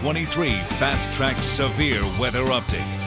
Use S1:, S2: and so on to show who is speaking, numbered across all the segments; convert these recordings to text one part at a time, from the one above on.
S1: 2023 Fast Track Severe Weather Update.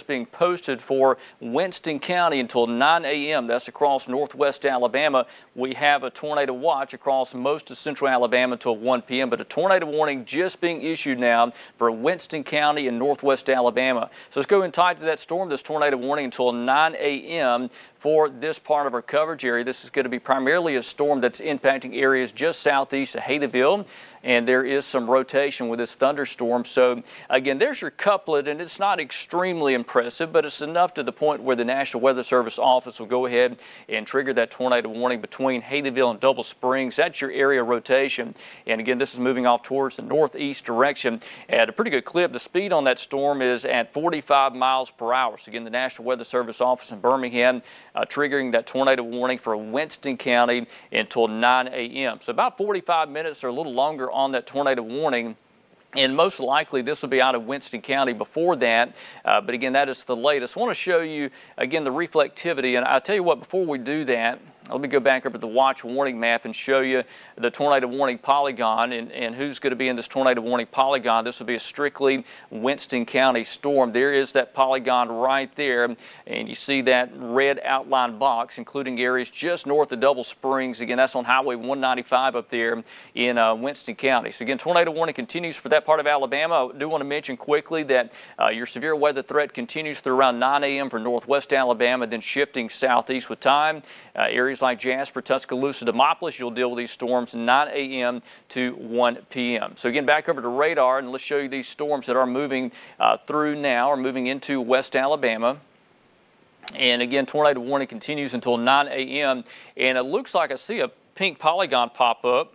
S2: Being posted for Winston County until 9 a.m. That's across northwest Alabama. We have a tornado watch across most of central Alabama until 1 p.m. but a tornado warning just being issued now for Winston County and northwest Alabama. So let's go and tie to that storm, this tornado warning until 9 a.m. for this part of our coverage area. This is going to be primarily a storm that's impacting areas just southeast of Haydenville, and there is some rotation with this thunderstorm. So again, there's your couplet, and it's not extremely impressive, but it's enough to the point where the National Weather Service office will go ahead and trigger that tornado warning between Haydenville and Double Springs. That's your area rotation. And again, this is moving off towards the northeast direction at a pretty good clip. The speed on that storm is at 45 miles per hour. So again, the National Weather Service office in Birmingham triggering that tornado warning for Winston County until 9 a.m. So about 45 minutes or a little longer on that tornado warning. And most likely this will be out of Winston County before that. But again, that is the latest. I want to show you, again, the reflectivity. And I'll tell you what, before we do that, let me go back up at the watch warning map and show you the tornado warning polygon and who's going to be in this tornado warning polygon. This will be a strictly Winston County storm. There is that polygon right there, and you see that red outline box, including areas just north of Double Springs. Again, that's on Highway 195 up there in Winston County. So again, tornado warning continues for that part of Alabama. I do want to mention quickly that your severe weather threat continues through around 9 a.m. for northwest Alabama, then shifting southeast with time. Areas like Jasper, Tuscaloosa, Demopolis, you'll deal with these storms 9 a.m. to 1 p.m. So again, back over to radar, and let's show you these storms that are moving through now, or moving into West Alabama. And again, tornado warning continues until 9 a.m. And it looks like I see a pink polygon pop up.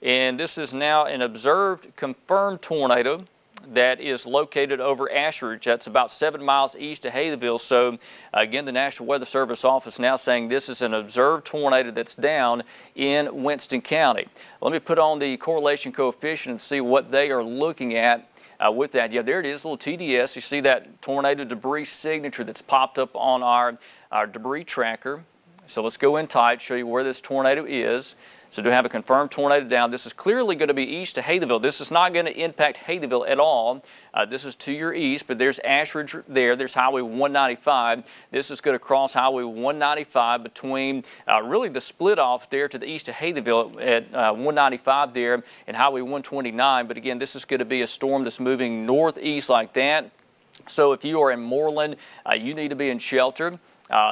S2: And this is now an observed confirmed tornado that is located over Ashridge. That's about 7 miles east of Haydenville. So again, the National Weather Service office now saying this is an observed tornado that's down in Winston County. Let me put on the correlation coefficient and see what they are looking at with that. Yeah, there it is, a little TDS. You see that tornado debris signature that's popped up on our debris tracker. So let's go in tight, show you where this tornado is. So to have a confirmed tornado down, this is clearly going to be east of Haydenville. This is not going to impact Haydenville at all. This is to your east, but there's Ashridge there. There's Highway 195. This is going to cross Highway 195 between really the split off there to the east of Haydenville at 195 there and Highway 129. But again, this is going to be a storm that's moving northeast like that. So if you are in Moreland, you need to be in shelter.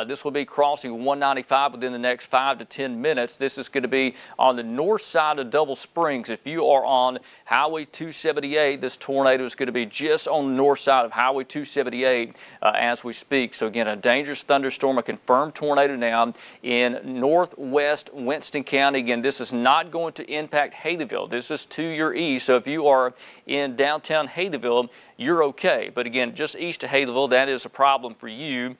S2: This will be crossing 195 within the next 5 to 10 minutes. This is going to be on the north side of Double Springs. If you are on Highway 278, this tornado is going to be just on the north side of Highway 278 as we speak. So again, a dangerous thunderstorm, a confirmed tornado now in northwest Winston County. Again, this is not going to impact Haydenville. This is to your east. So if you are in downtown Haydenville, you're okay. But again, just east of Haydenville, that is a problem for you.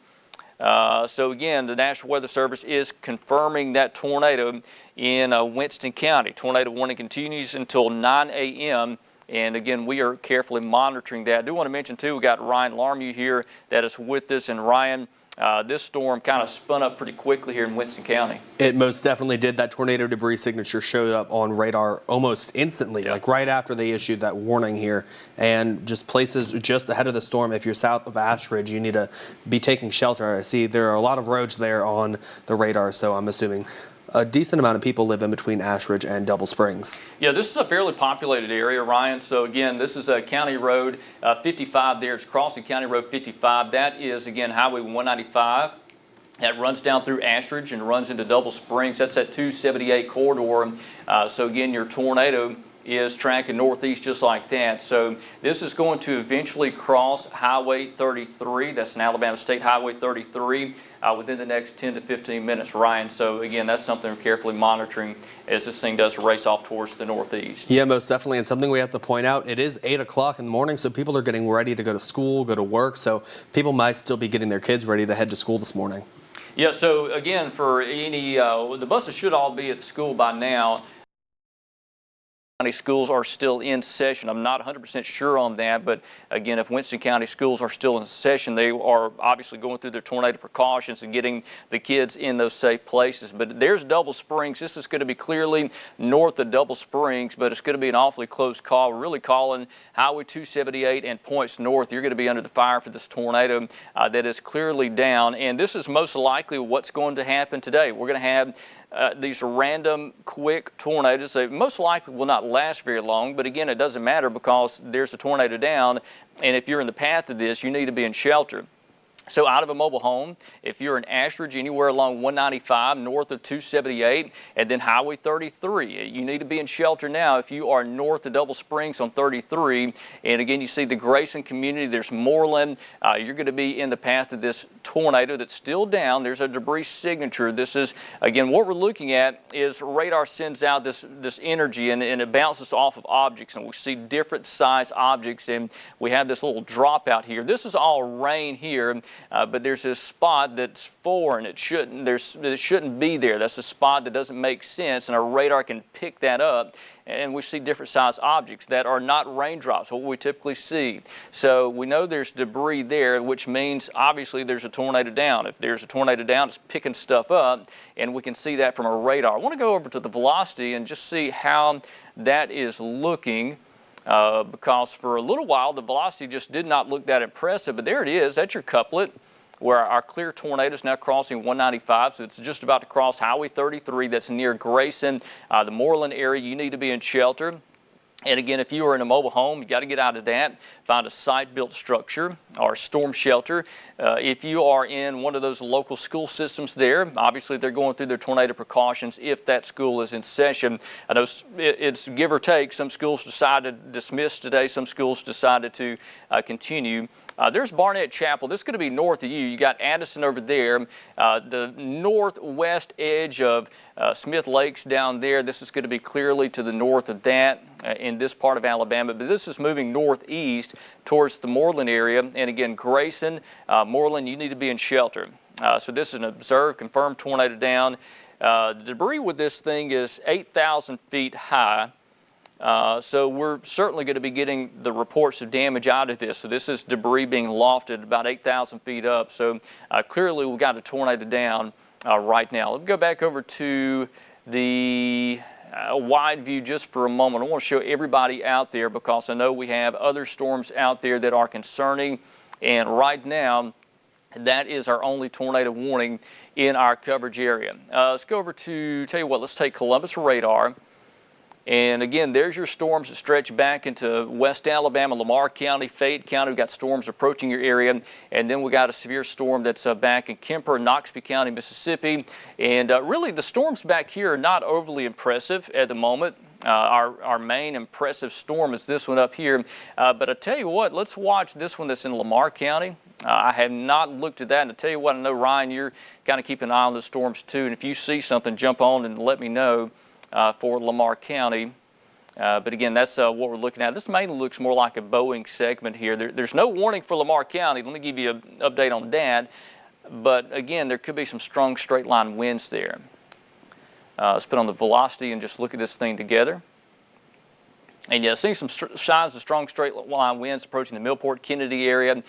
S2: So again, the National Weather Service is confirming that tornado in Winston County. Tornado warning continues until 9 a.m. And again, we are carefully monitoring that. I do want to mention too, we got Ryan Larmew here that is with us. And Ryan, this storm kind of spun up pretty quickly here in Winston County.
S3: It most definitely did. That tornado debris signature showed up on radar almost instantly, like right after they issued that warning here. And just places just ahead of the storm, if you're south of Ashridge, you need to be taking shelter. I see there are a lot of roads there on the radar, so I'm assuming a decent amount of people live in between Ashridge and Double Springs.
S2: Yeah, this is a fairly populated area, Ryan. So again, this is a County Road 55 there. It's crossing County Road 55. That is, again, Highway 195. That runs down through Ashridge and runs into Double Springs. That's that 278 corridor. So again, your tornado is tracking northeast just like that. So this is going to eventually cross Highway 33. That's an Alabama State Highway 33 within the next 10 to 15 minutes, Ryan. So again, that's something we're carefully monitoring as this thing does race off towards the northeast.
S3: Yeah, most definitely. And something we have to point out, it is 8 o'clock in the morning, so people are getting ready to go to school, go to work. So people might still be getting their kids ready to head to school this morning.
S2: Yeah, so again, for any, the buses should all be at the school by now. County schools are still in session. I'm not 100% sure on that, but again, if Winston County schools are still in session, they are obviously going through their tornado precautions and getting the kids in those safe places. But there's Double Springs. This is going to be clearly north of Double Springs, but it's going to be an awfully close call. We're really calling Highway 278 and points north. You're going to be under the fire for this tornado that is clearly down, and this is most likely what's going to happen today. We're going to have these random quick tornadoes. They most likely will not last very long, but again, it doesn't matter because there's a tornado down, and if you're in the path of this, you need to be in shelter. So out of a mobile home, if you're in Ashridge, anywhere along 195 north of 278 and then Highway 33, you need to be in shelter now if you are north of Double Springs on 33. And again, you see the Grayson community, there's Moreland. You're going to be in the path of this tornado that's still down. There's a debris signature. This is, again, what we're looking at is radar sends out this energy and it bounces off of objects, and we see different size objects, and we have this little dropout here. This is all rain here. But there's this spot that's foreign. It shouldn't be there. That's a spot that doesn't make sense, and our radar can pick that up. And we see different size objects that are not raindrops, what we typically see. So we know there's debris there, which means obviously there's a tornado down. If there's a tornado down, it's picking stuff up, and we can see that from our radar. I want to go over to the velocity and just see how that is looking. Because for a little while the velocity just did not look that impressive, but there it is. That's your couplet where our clear tornado is now crossing 195, so it's just about to cross Highway 33. That's near Grayson, the Moreland area. You need to be in shelter. And again, if you are in a mobile home, you got to get out of that, find a site-built structure or storm shelter. If you are in one of those local school systems there, obviously they're going through their tornado precautions if that school is in session. I know it's give or take. Some schools decided to dismiss today. Some schools decided to continue. There's Barnett Chapel. This is going to be north of you. You got Addison over there. The northwest edge of Smith Lakes down there. This is going to be clearly to the north of that in this part of Alabama. But this is moving northeast towards the Moreland area. And again, Grayson, Moreland, you need to be in shelter. So this is an observed, confirmed tornado down. The debris with this thing is 8,000 feet high. So we're certainly going to be getting the reports of damage out of this. So this is debris being lofted about 8,000 feet up. So clearly we've got a tornado down right now. Let's go back over to the wide view just for a moment. I want to show everybody out there because I know we have other storms out there that are concerning. And right now, that is our only tornado warning in our coverage area. Let's go over to, tell you what, let's take Columbus radar. And again, there's your storms that stretch back into West Alabama, Lamar County, Fayette County. We've got storms approaching your area. And then we got a severe storm that's back in Kemper, Noxubee County, Mississippi. And really, the storms back here are not overly impressive at the moment. Our main impressive storm is this one up here. But I tell you what, let's watch this one that's in Lamar County. I have not looked at that. And I tell you what, I know, Ryan, you're kind of keeping an eye on the storms too. And if you see something, jump on and let me know. For Lamar County. But again, that's what we're looking at. This mainly looks more like a Boeing segment here. There's no warning for Lamar County. Let me give you an update on that. But again, there could be some strong straight line winds there. Let's put on the velocity and just look at this thing together. And yeah, seeing some signs of strong straight line winds approaching the Millport, Kennedy area.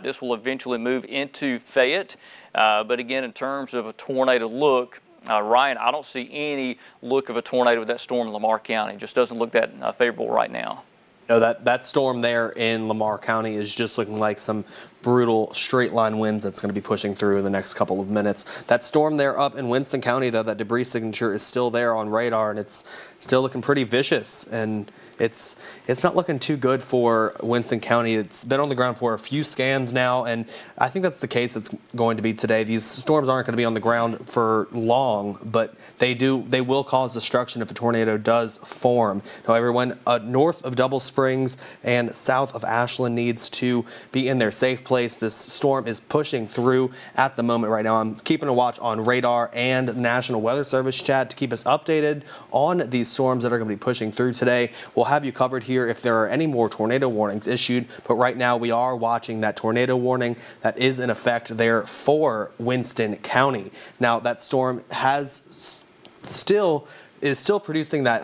S2: This will eventually move into Fayette. But again, in terms of a tornado look, Ryan, I don't see any look of a tornado with that storm in Lamar County. It just doesn't look that favorable right now.
S3: No, that storm there in Lamar County is just looking like some brutal straight line winds that's going to be pushing through in the next couple of minutes. That storm there up in Winston County, though, that debris signature is still there on radar, and it's still looking pretty vicious. And it's not looking too good for Winston County. It's been on the ground for a few scans now, and I think that's the case that's going to be today. These storms aren't going to be on the ground for long, but they will cause destruction if a tornado does form. Now, everyone north of Double Springs and south of Ashland needs to be in their safe place. This storm is pushing through at the moment right now. I'm keeping a watch on radar and National Weather Service chat to keep us updated on these storms that are going to be pushing through today. We'll have you covered here if there are any more tornado warnings issued, but right now we are watching that tornado warning that is in effect there for Winston County. Now, that storm has still is still producing that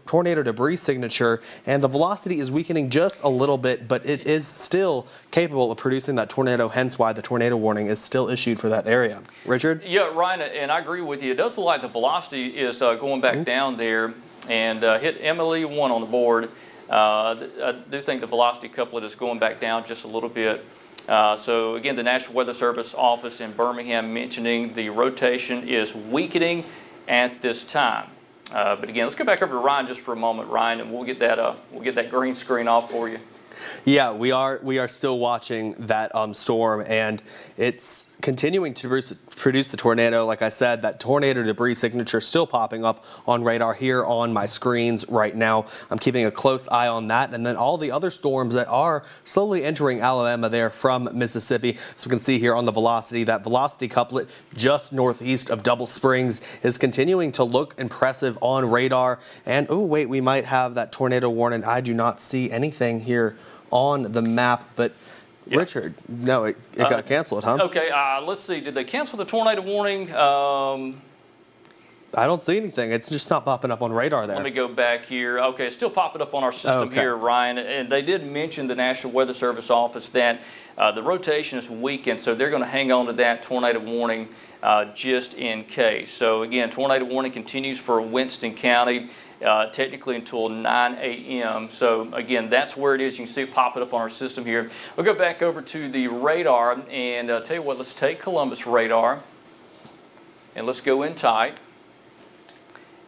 S3: tornado debris signature, and the velocity is weakening just a little bit, but it is still capable of producing that tornado, hence why the tornado warning is still issued for that area. Richard?
S2: Yeah, Ryan, and I agree with you. It does look like the velocity is going back down there, and hit MLE1 on the board. I do think the velocity couplet is going back down just a little bit. So again, the National Weather Service office in Birmingham mentioning the rotation is weakening at this time. But again, let's go back over to Ryan just for a moment, Ryan, and we'll get that green screen off for you.
S3: Yeah, we are still watching that storm, and it's continuing to produce the tornado. Like I said, that tornado debris signature still popping up on radar here on my screens right now. I'm keeping a close eye on that, and then all the other storms that are slowly entering Alabama there from Mississippi. So we can see here on the velocity, that velocity couplet just northeast of Double Springs is continuing to look impressive on radar. And oh wait, we might have that tornado warning. I do not see anything here on the map, but yep. Richard, no, it got canceled, huh?
S2: Okay, let's see. Did they cancel the tornado warning?
S3: I don't see anything. It's just not popping up on radar there.
S2: Let me go back here. Okay, it's still popping up on our system here, Ryan. And they did mention, the National Weather Service office, that the rotation is weakened, so they're going to hang on to that tornado warning just in case. So again, tornado warning continues for Winston County. Technically until 9 a.m. So again, that's where it is. You can see it popping up on our system here. We'll go back over to the radar, and tell you what, let's take Columbus radar and let's go in tight.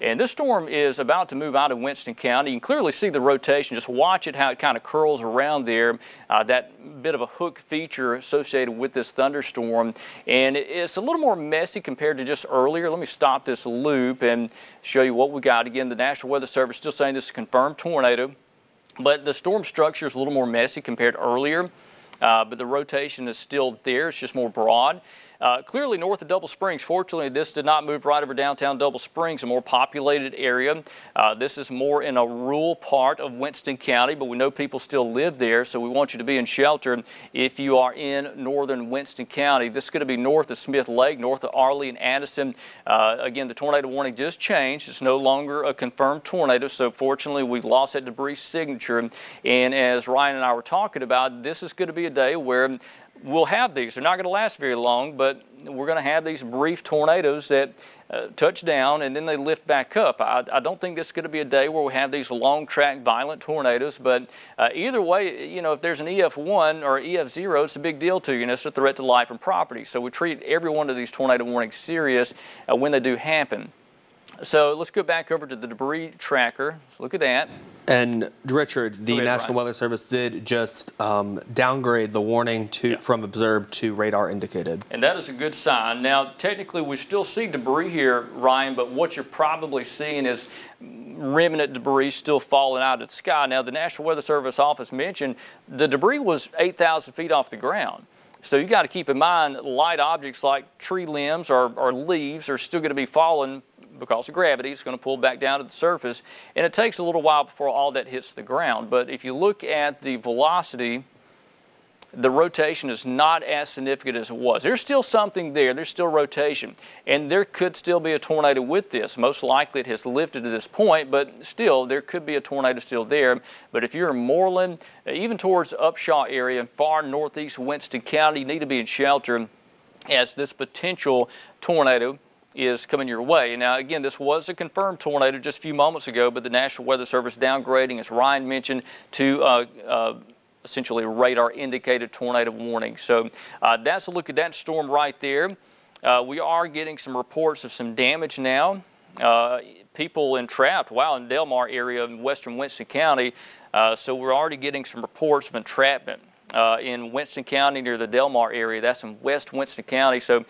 S2: And this storm is about to move out of Winston County. You can clearly see the rotation. Just watch it, how it kind of curls around there. That bit of a hook feature associated with this thunderstorm. And it's a little more messy compared to just earlier. Let me stop this loop and show you what we got. Again, the National Weather Service still saying this is a confirmed tornado. But the storm structure is a little more messy compared to earlier. But the rotation is still there. It's just more broad. Clearly north of Double Springs. Fortunately, this did not move right over downtown Double Springs, a more populated area. This is more in a rural part of Winston County, but we know people still live there, so we want you to be in shelter if you are in northern Winston County. This is going to be north of Smith Lake, north of Arley and Addison. Again, the tornado warning just changed. It's no longer a confirmed tornado, so fortunately, we've lost that debris signature. And as Ryan and I were talking about, this is going to be a day where we'll have these. They're not going to last very long, but we're going to have these brief tornadoes that touch down and then they lift back up. I don't think this is going to be a day where we have these long track violent tornadoes, but either way, you know, if there's an EF1 or EF0, it's a big deal to you, and it's a threat to life and property. So we treat every one of these tornado warnings serious when they do happen. So let's go back over to the debris tracker. Let's look at that.
S3: And Richard, the National Weather Service did just downgrade the warning from observed to radar indicated. And
S2: that is a good sign. Now, technically, we still see debris here, Ryan, but what you're probably seeing is remnant debris still falling out of the sky. Now, the National Weather Service office mentioned the debris was 8,000 feet off the ground. So you got to keep in mind light objects like tree limbs or leaves are still going to be falling because of gravity. It's going to pull back down to the surface, and it takes a little while before all that hits the ground. But if you look at the velocity, the rotation is not as significant as it was. There's still something there. There's still rotation, and there could still be a tornado with this. Most likely it has lifted to this point, but still there could be a tornado still there. But if you're in Moreland, even towards Upshaw area, far northeast Winston County, you need to be in shelter as this potential tornado is coming your way. Now, again, this was a confirmed tornado just a few moments ago, but the National Weather Service downgrading, as Ryan mentioned, to essentially radar-indicated tornado warning. So that's a look at that storm right there. We are getting some reports of some damage now. People entrapped, in Delmar area in western Winston County. So we're already getting some reports of entrapment in Winston County near the Delmar area. That's in West Winston County. So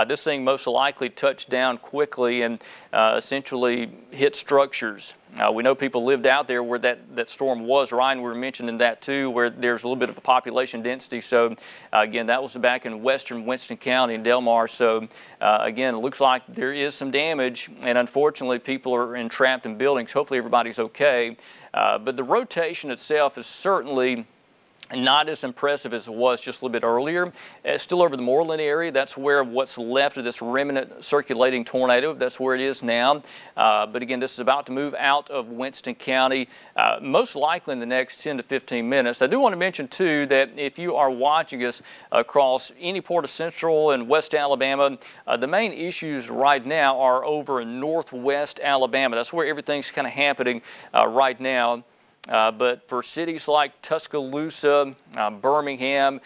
S2: this thing most likely touched down quickly and essentially hit structures. We know people lived out there where that storm was. Ryan, we were mentioning that too, where there's a little bit of a population density. So again, that was back in western Winston County in Delmar. So again, it looks like there is some damage, and unfortunately people are entrapped in buildings. Hopefully everybody's okay. But the rotation itself is certainly Not as impressive as it was just a little bit earlier. It's still over the Moreland area. That's where what's left of this remnant circulating tornado, that's where it is now. But again, this is about to move out of Winston County, most likely in the next 10 to 15 minutes. I do want to mention, too, that if you are watching us across any part of central and west Alabama, the main issues right now are over in northwest Alabama. That's where everything's kind of happening right now. But for cities like Tuscaloosa, Birmingham,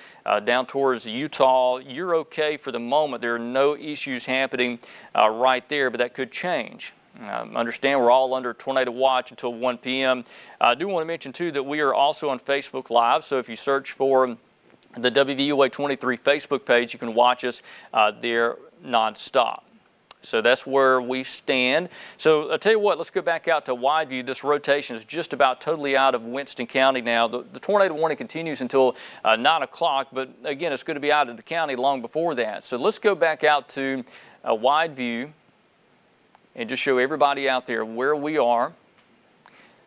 S2: down towards Utah, you're okay for the moment. There are no issues happening right there, but that could change. Understand we're all under tornado watch until 1 p.m. I do want to mention, too, that we are also on Facebook Live, so if you search for the WVUA 23 Facebook page, you can watch us there nonstop. So that's where we stand. So I'll tell you what, let's go back out to Wideview. This rotation is just about totally out of Winston County now. The tornado warning continues until 9 o'clock, but again, it's going to be out of the county long before that. So let's go back out to Wideview and just show everybody out there where we are.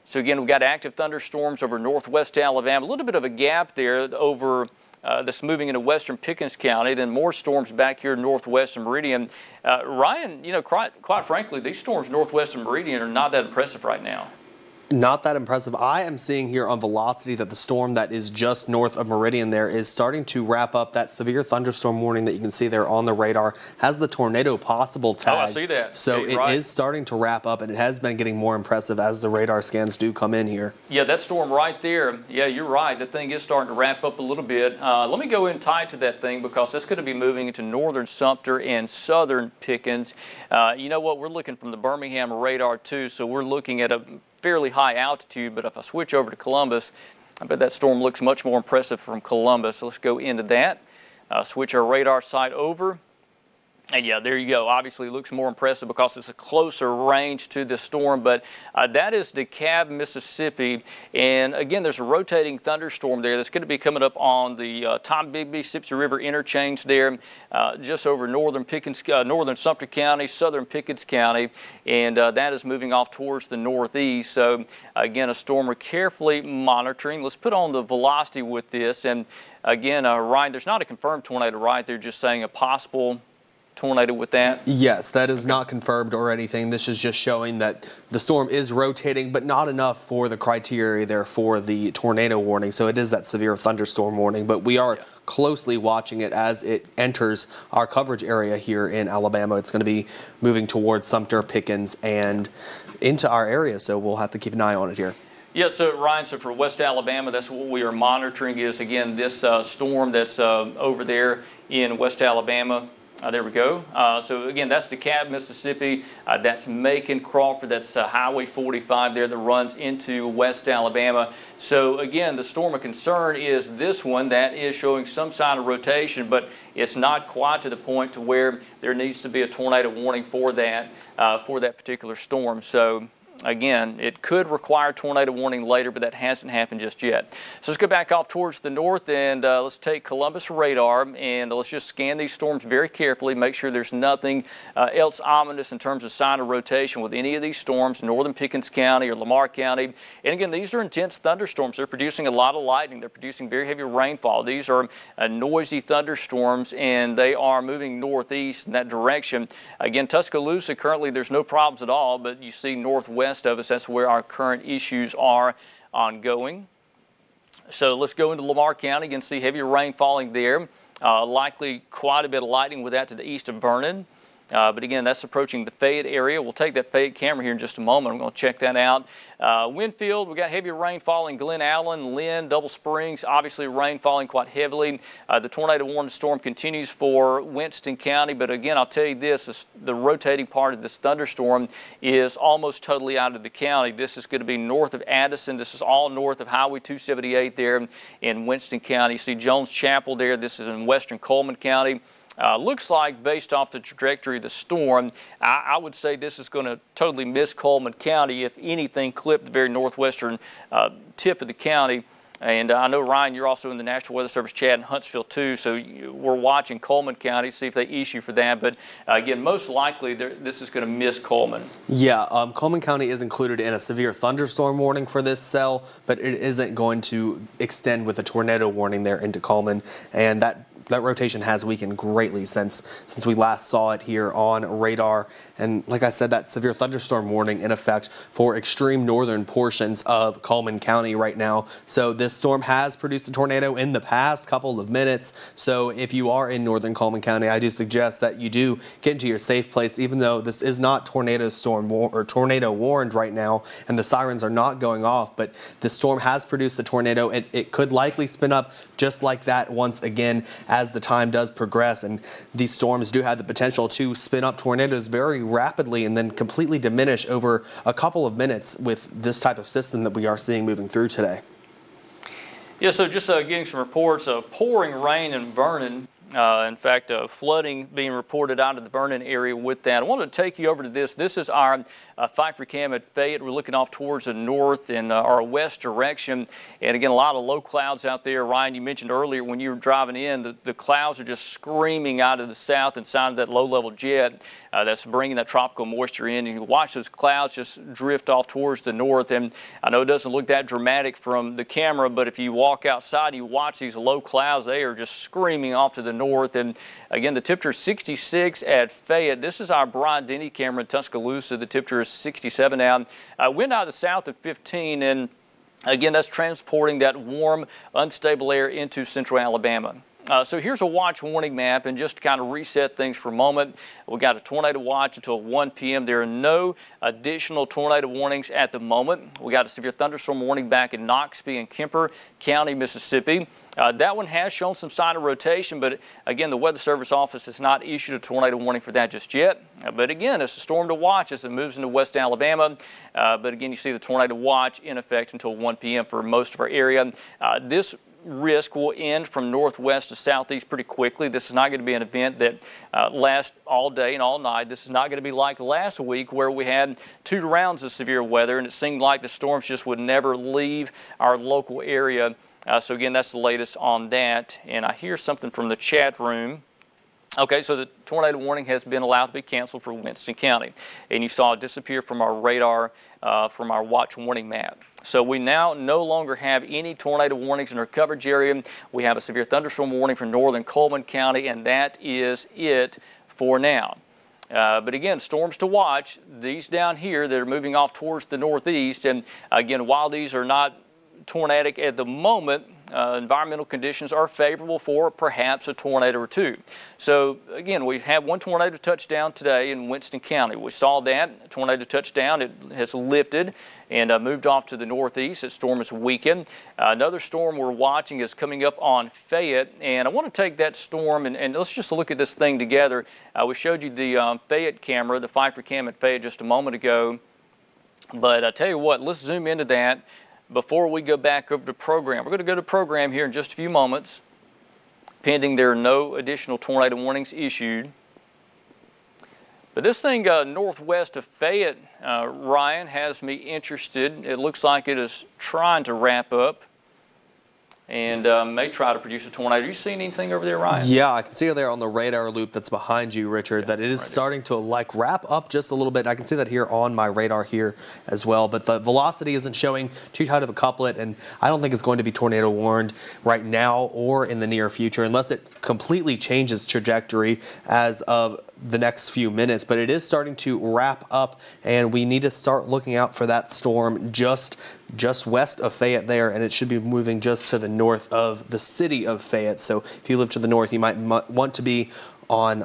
S2: So again, we've got active thunderstorms over northwest Alabama, a little bit of a gap there over that's moving into western Pickens County, then more storms back here northwest of Meridian. Ryan, you know, quite frankly, these storms northwest of Meridian are not that impressive right now.
S3: Not that impressive. I am seeing here on velocity that the storm that is just north of Meridian there is starting to wrap up. That severe thunderstorm warning that you can see there on the radar has the tornado possible tag.
S2: Oh, I see that.
S3: So
S2: it
S3: is starting to wrap up, and it has been getting more impressive as the radar scans do come in here.
S2: Yeah, that storm right there, yeah, you're right. That thing is starting to wrap up a little bit. Let me go in tight to that thing because that's going to be moving into northern Sumter and southern Pickens. You know what? We're looking from the Birmingham radar, too, so we're looking at a fairly high altitude, but if I switch over to Columbus, I bet that storm looks much more impressive from Columbus. So let's go into that. Switch our radar site over. And yeah, there you go. Obviously, it looks more impressive because it's a closer range to the storm, but that is DeKalb, Mississippi. And again, there's a rotating thunderstorm there that's going to be coming up on the Bibb Mississippi River interchange there, just over northern Sumter County, southern Pickens County, and that is moving off towards the northeast. So again, a storm we're carefully monitoring. Let's put on the velocity with this. And again, Ryan, there's not a confirmed tornado, right? They're just saying a possible tornado with that?
S3: Yes, that is not confirmed or anything. This is just showing that the storm is rotating, but not enough for the criteria there for the tornado warning. So it is that severe thunderstorm warning, but we are closely watching it as it enters our coverage area here in Alabama. It's going to be moving towards Sumter, Pickens, and into our area, so we'll have to keep an eye on it here.
S2: Yeah, so Ryan, so for West Alabama, that's what we are monitoring is, again, this storm that's over there in West Alabama. There we go. So again, that's DeKalb, Mississippi. That's Macon, Crawford. That's Highway 45 there that runs into West Alabama. So again, the storm of concern is this one that is showing some sign of rotation, but it's not quite to the point to where there needs to be a tornado warning for that particular storm. So again, it could require tornado warning later, but that hasn't happened just yet. So let's go back off towards the north and let's take Columbus radar and let's just scan these storms very carefully, make sure there's nothing else ominous in terms of sign of rotation with any of these storms, northern Pickens County or Lamar County. And again, these are intense thunderstorms. They're producing a lot of lightning. They're producing very heavy rainfall. These are noisy thunderstorms and they are moving northeast in that direction. Again, Tuscaloosa, currently there's no problems at all, but you see northwest of us, that's where our current issues are ongoing. So let's go into Lamar County and see heavy rain falling there. Likely quite a bit of lightning with that to the east of Vernon. But again, that's approaching the Fayette area. We'll take that Fayette camera here in just a moment. I'm going to check that out. Winfield, we got heavy rain falling. Glen Allen, Lynn, Double Springs, obviously rain falling quite heavily. The tornado warning storm continues for Winston County. But again, I'll tell you this, the rotating part of this thunderstorm is almost totally out of the county. This is going to be north of Addison. This is all north of Highway 278 there in Winston County. You see Jones Chapel there. This is in western Coleman County. Looks like, based off the trajectory of the storm, I would say this is going to totally miss Coleman County. If anything, clip the very northwestern tip of the county. And I know, Ryan, you're also in the National Weather Service chat in Huntsville, too, so we're watching Coleman County, see if they issue for that. But, again, most likely this is going to miss Coleman.
S3: Yeah, Coleman County is included in a severe thunderstorm warning for this cell, but it isn't going to extend with a tornado warning there into Coleman. And that rotation has weakened greatly since we last saw it here on radar. And like I said, that severe thunderstorm warning in effect for extreme northern portions of Coleman County right now. So this storm has produced a tornado in the past couple of minutes. So if you are in northern Coleman County, I do suggest that you do get into your safe place, even though this is not tornado warned right now and the sirens are not going off. But the storm has produced a tornado. It could likely spin up just like that once again as the time does progress, and these storms do have the potential to spin up tornadoes very rapidly and then completely diminish over a couple of minutes with this type of system that we are seeing moving through today.
S2: Yeah, so just getting some reports of pouring rain in Vernon. In fact, flooding being reported out of the Vernon area with that. I wanted to take you over to this. This is our Pfeiffer Cam at Fayette. We're looking off towards the north and our west direction. And again, a lot of low clouds out there. Ryan, you mentioned earlier when you were driving in, the clouds are just screaming out of the south inside of that low-level jet that's bringing that tropical moisture in. And you watch those clouds just drift off towards the north. And I know it doesn't look that dramatic from the camera, but if you walk outside and you watch these low clouds, they are just screaming off to the north. And again, the temperature is 66 at Fayette. This is our Brian Denny camera in Tuscaloosa. The temperature is 67 now. Wind out of the south at 15, and again, that's transporting that warm, unstable air into central Alabama. So here's a watch warning map, and just to kind of reset things for a moment, we got a tornado watch until 1 p.m. There are no additional tornado warnings at the moment. We got a severe thunderstorm warning back in Noxubee and Kemper County, Mississippi. That one has shown some sign of rotation, but again, the Weather Service office has not issued a tornado warning for that just yet. But again, it's a storm to watch as it moves into West Alabama. But again, you see the tornado watch in effect until 1 p.m. for most of our area. This risk will end from northwest to southeast pretty quickly. This is not going to be an event that lasts all day and all night. This is not going to be like last week where we had 2 rounds of severe weather and it seemed like the storms just would never leave our local area. So again, that's the latest on that. And I hear something from the chat room. Okay, so the tornado warning has been allowed to be canceled for Winston County. And you saw it disappear from our radar, from our watch warning map. So we now no longer have any tornado warnings in our coverage area. We have a severe thunderstorm warning for northern Coleman County, and that is it for now. But again, storms to watch. These down here that are moving off towards the northeast. And again, while these are not tornadic at the moment, environmental conditions are favorable for perhaps a tornado or two. So again, we've had one tornado touchdown today in Winston County. We saw that tornado touchdown. It has lifted and moved off to the northeast. That storm is weakened. Another storm we're watching is coming up on Fayette, and I want to take that storm and let's just look at this thing together. We showed you the Fayette camera, the Pfeiffer Cam at Fayette just a moment ago, but I tell you what, let's zoom into that before we go back over to program. We're going to go to program here in just a few moments, pending there are no additional tornado warnings issued. But this thing northwest of Fayette, Ryan, has me interested. It looks like it is trying to wrap up and may try to produce a tornado. Are you seeing anything over there, Ryan?
S3: Yeah, I can see it there on the radar loop that's behind you, Richard, that it is starting to like wrap up just a little bit. I can see that here on my radar here as well, but the velocity isn't showing too tight of a couplet, and I don't think it's going to be tornado warned right now or in the near future unless it completely changes trajectory as of the next few minutes. But it is starting to wrap up, and we need to start looking out for that storm just west of Fayette there, and it should be moving just to the north of the city of Fayette. So if you live to the north, you might want to be on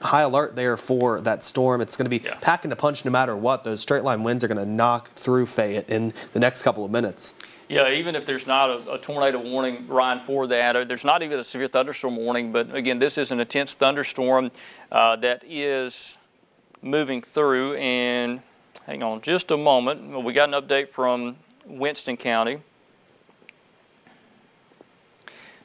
S3: high alert there for that storm. It's going to be packing a punch no matter what. Those straight line winds are going to knock through Fayette in the next couple of minutes.
S2: Yeah, even if there's not a tornado warning, Ryan, for that, there's not even a severe thunderstorm warning, but again, this is an intense thunderstorm that is moving through. And hang on just a moment. We got an update from Winston County.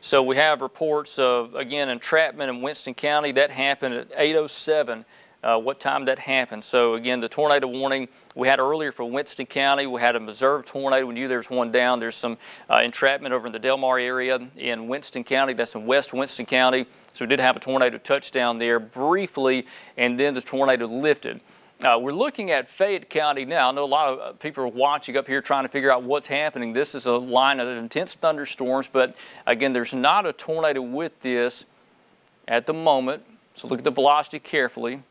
S2: So we have reports of, again, entrapment in Winston County. That happened at 8:07 what time that happened. So again, the tornado warning we had earlier for Winston County, we had a observed tornado. We knew there's one down. There's some entrapment over in the Del Mar area in Winston County. That's in West Winston County. So we did have a tornado touchdown there briefly, and then the tornado lifted. We're looking at Fayette County now. I know a lot of people are watching up here trying to figure out what's happening. This is a line of intense thunderstorms, but again, there's not a tornado with this at the moment. So look at the velocity carefully.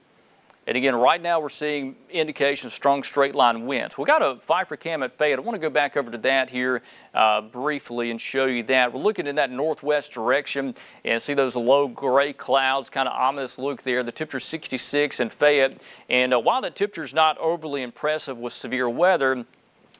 S2: And again, right now we're seeing indications of strong straight line winds. We got a Pfeiffer cam at Fayette. I want to go back over to that here briefly and show you that. We're looking in that northwest direction and see those low gray clouds, kind of ominous look there. The temperature is 66 in Fayette. And while that temperature is not overly impressive with severe weather,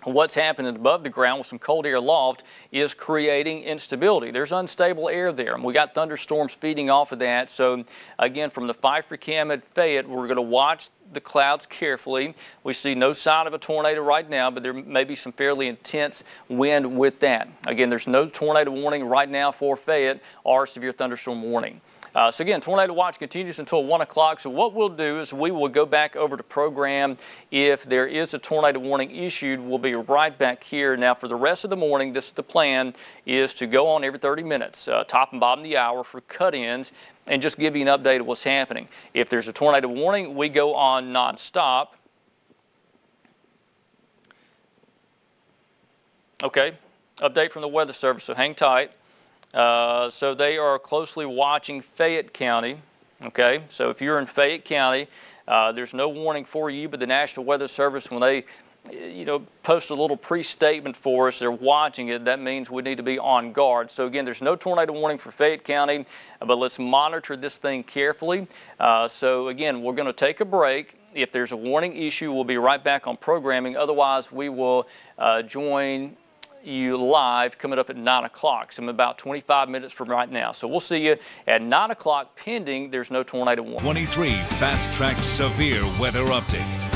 S2: what's happening above the ground with some cold air aloft is creating instability. There's unstable air there, and we got thunderstorms feeding off of that. So again, from the Pfeiffer cam at Fayette, we're going to watch the clouds carefully. We see no sign of a tornado right now, but there may be some fairly intense wind with that. Again, there's no tornado warning right now for Fayette or severe thunderstorm warning. So again, tornado watch continues until 1 o'clock. So what we'll do is we will go back over to program. If there is a tornado warning issued, we'll be right back here. Now for the rest of the morning, this is the plan, is to go on every 30 minutes, top and bottom of the hour for cut-ins, and just give you an update of what's happening. If there's a tornado warning, we go on nonstop. Okay, update from the Weather Service, so hang tight. So they are closely watching Fayette County. Okay, so if you're in Fayette County, there's no warning for you, but the National Weather Service, when they post a little pre-statement for us, they're watching it. That means we need to be on guard. So again, there's no tornado warning for Fayette County, but let's monitor this thing carefully. So again, we're going to take a break. If there's a warning issue, we'll be right back on programming. Otherwise, we will join you live coming up at 9 o'clock, so I'm about 25 minutes from right now. So we'll see you at 9 o'clock pending there's no tornado warning.
S1: 23 Fast Track Severe Weather Update.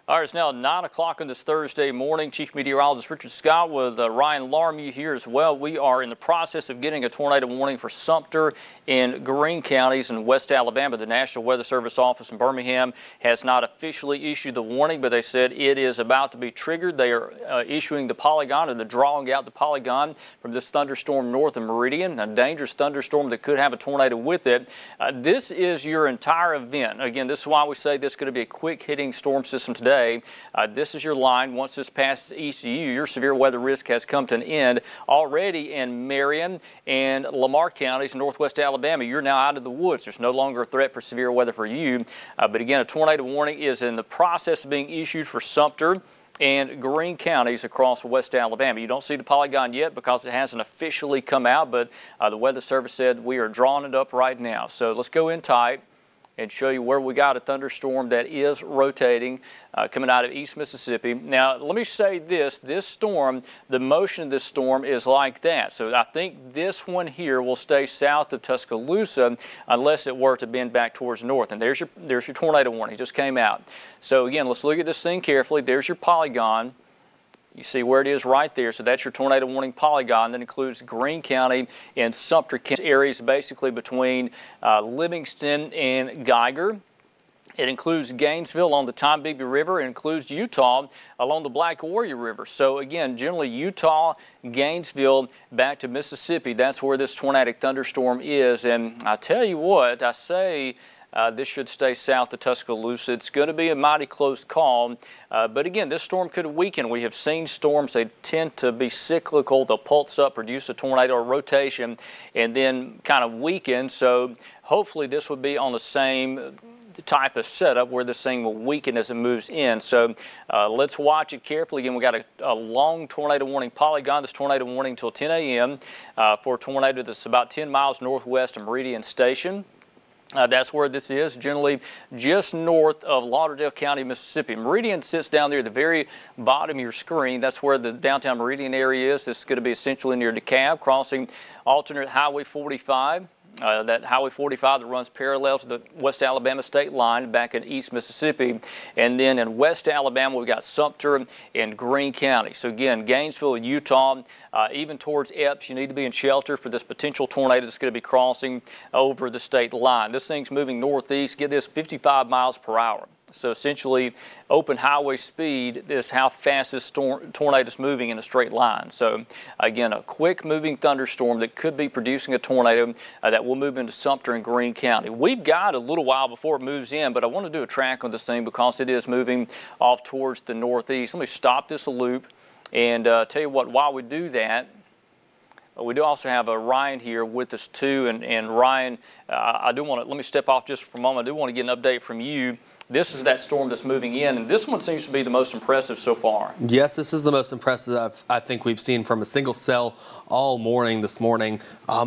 S2: All right, it's now 9 o'clock on this Thursday morning. Chief Meteorologist Richard Scott with Ryan Larmey here as well. We are in the process of getting a tornado warning for Sumter in Greene counties in West Alabama. The National Weather Service office in Birmingham has not officially issued the warning, but they said it is about to be triggered. They are issuing the polygon, or they're drawing out the polygon from this thunderstorm north of Meridian, a dangerous thunderstorm that could have a tornado with it. This is your entire event. Again, this is why we say this is going to be a quick hitting storm system today. This is your line. Once this passes ECU, your severe weather risk has come to an end. Already in Marion and Lamar counties in northwest Alabama, you're now out of the woods. There's no longer a threat for severe weather for you. But again, a tornado warning is in the process of being issued for Sumter and Greene counties across West Alabama. You don't see the polygon yet because it hasn't officially come out, but the Weather Service said we are drawing it up right now. So let's go in tight and show you where we got a thunderstorm that is rotating coming out of East Mississippi. Now, let me say this storm, the motion of this storm is like that. So I think this one here will stay south of Tuscaloosa unless it were to bend back towards north. And there's your tornado warning. It just came out. So again, let's look at this thing carefully. There's your polygon. You see where it is right there. So that's your tornado warning polygon. That includes Greene County and Sumter County areas basically between Livingston and Geiger. It includes Gainesville along the Bibb River. It includes Utah along the Black Warrior River. So again, generally Utah, Gainesville, back to Mississippi. That's where this tornadic thunderstorm is. And I tell you what, I say this should stay south of Tuscaloosa. It's going to be a mighty close call. But again, this storm could weaken. We have seen storms, they tend to be cyclical. They'll pulse up, produce a tornado or rotation, and then kind of weaken. So hopefully this would be on the same type of setup where this thing will weaken as it moves in. So let's watch it carefully. Again, we got a long tornado warning polygon. This tornado warning until 10 a.m. For a tornado that's about 10 miles northwest of Meridian Station. That's where this is, generally just north of Lauderdale County, Mississippi. Meridian sits down there at the very bottom of your screen. That's where the downtown Meridian area is. This is going to be essentially near DeKalb, crossing alternate Highway 45. that Highway 45 that runs parallel to the West Alabama state line back in East Mississippi. And then in West Alabama, we've got Sumter and Greene County. So again, Gainesville, Utah, even towards Epps, you need to be in shelter for this potential tornado that's going to be crossing over the state line. This thing's moving northeast. Get this, 55 miles per hour. So essentially, open highway speed is how fast this tornado is moving in a straight line. So again, a quick moving thunderstorm that could be producing a tornado that will move into Sumter and Greene County. We've got a little while before it moves in, but I want to do a track on this thing because it is moving off towards the northeast. Let me stop this loop and tell you what, while we do that, we do also have Ryan here with us too. And Ryan, I do want to, let me step off just for a moment. I do want to get an update from you. This is that storm that's moving in, and this one seems to be the most impressive so far.
S3: Yes, this is the most impressive I think we've seen from a single cell all morning this morning.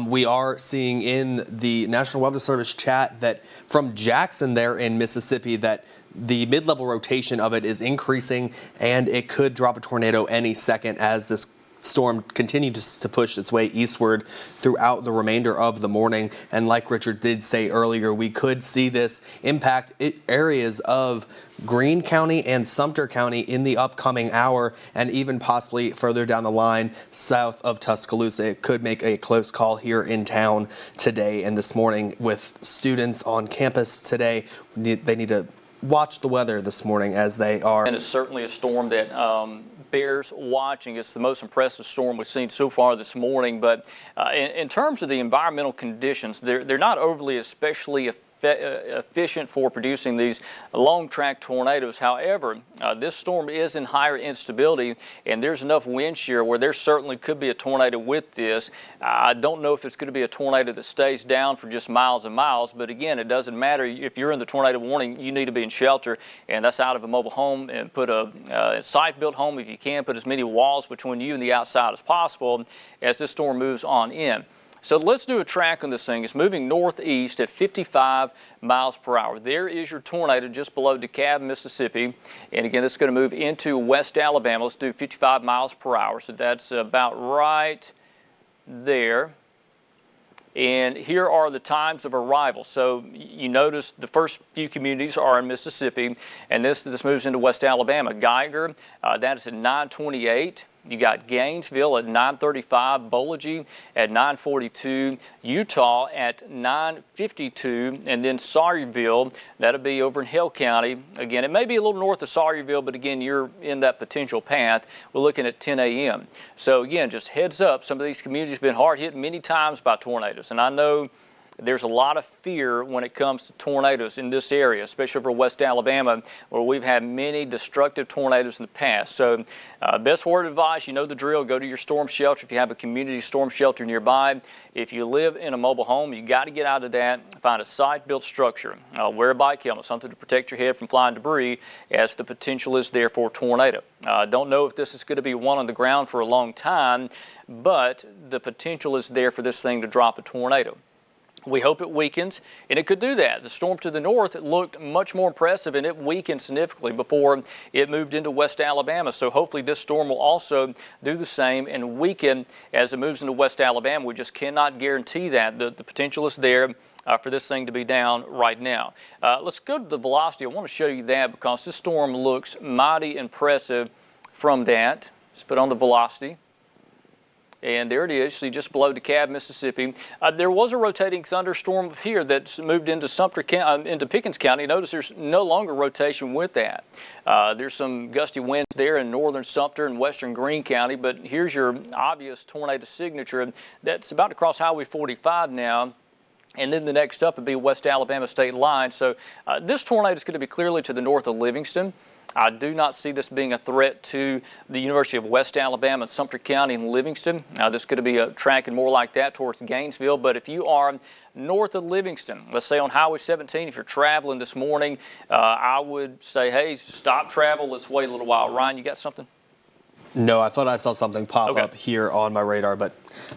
S3: We are seeing in the National Weather Service chat that from Jackson there in Mississippi that the mid-level rotation of it is increasing, and it could drop a tornado any second as this storm continues to push its way eastward throughout the remainder of the morning. And like Richard did say earlier, we could see this impact areas of Greene County and Sumter County in the upcoming hour, and even possibly further down the line south of Tuscaloosa. It could make a close call here in town today and this morning with students on campus today. They need to watch the weather this morning as they are.
S2: And it's certainly a storm that bears watching. It's the most impressive storm we've seen so far this morning. But in terms of the environmental conditions, they're not overly especially efficient for producing these long track tornadoes. However, this storm is in higher instability, and there's enough wind shear where there certainly could be a tornado with this. I don't know if it's going to be a tornado that stays down for just miles and miles, but again, it doesn't matter. If you're in the tornado warning, you need to be in shelter, and that's out of a mobile home, and put a site-built home if you can. Put as many walls between you and the outside as possible as this storm moves on in. So let's do a track on this thing. It's moving northeast at 55 miles per hour. There is your tornado just below DeKalb, Mississippi. And again, it's going to move into West Alabama. Let's do 55 miles per hour. So that's about right there. And here are the times of arrival. So you notice the first few communities are in Mississippi, and this moves into West Alabama. Geiger, that is at 9:28. You got Gainesville at 9:35, Boligy at 9:42, Utah at 9:52, and then Sawyerville, that'll be over in Hill County. Again, it may be a little north of Sawyerville, but again, you're in that potential path. We're looking at 10 a.m. So again, just heads up, some of these communities have been hard hit many times by tornadoes, and I know there's a lot of fear when it comes to tornadoes in this area, especially over West Alabama, where we've had many destructive tornadoes in the past. So best word of advice, you know the drill, go to your storm shelter if you have a community storm shelter nearby. If you live in a mobile home, you got to get out of that, find a site-built structure, wear a bike helmet, something to protect your head from flying debris, as the potential is there for a tornado. Don't know if this is going to be one on the ground for a long time, but the potential is there for this thing to drop a tornado. We hope it weakens, and it could do that. The storm to the north looked much more impressive, and it weakened significantly before it moved into West Alabama. So hopefully this storm will also do the same and weaken as it moves into West Alabama. We just cannot guarantee that. The potential is there for this thing to be down right now. Let's go to the velocity. I want to show you that because this storm looks mighty impressive from that. Let's put on the velocity. And there it is, see, just below DeKalb, Mississippi. There was a rotating thunderstorm here that's moved into Sumter County, into Pickens County. Notice there's no longer rotation with that. There's some gusty winds there in northern Sumter and western Greene County, but here's your obvious tornado signature that's about to cross Highway 45 now. And then the next up would be West Alabama state line. So this tornado is going to be clearly to the north of Livingston. I do not see this being a threat to the University of West Alabama and Sumter County and Livingston. This is going to be tracking more like that towards Gainesville. But if you are north of Livingston, let's say on Highway 17, if you're traveling this morning, I would say, hey, stop travel. Let's wait a little while. Ryan, you got something?
S3: No, I thought I saw something pop up here on my radar, but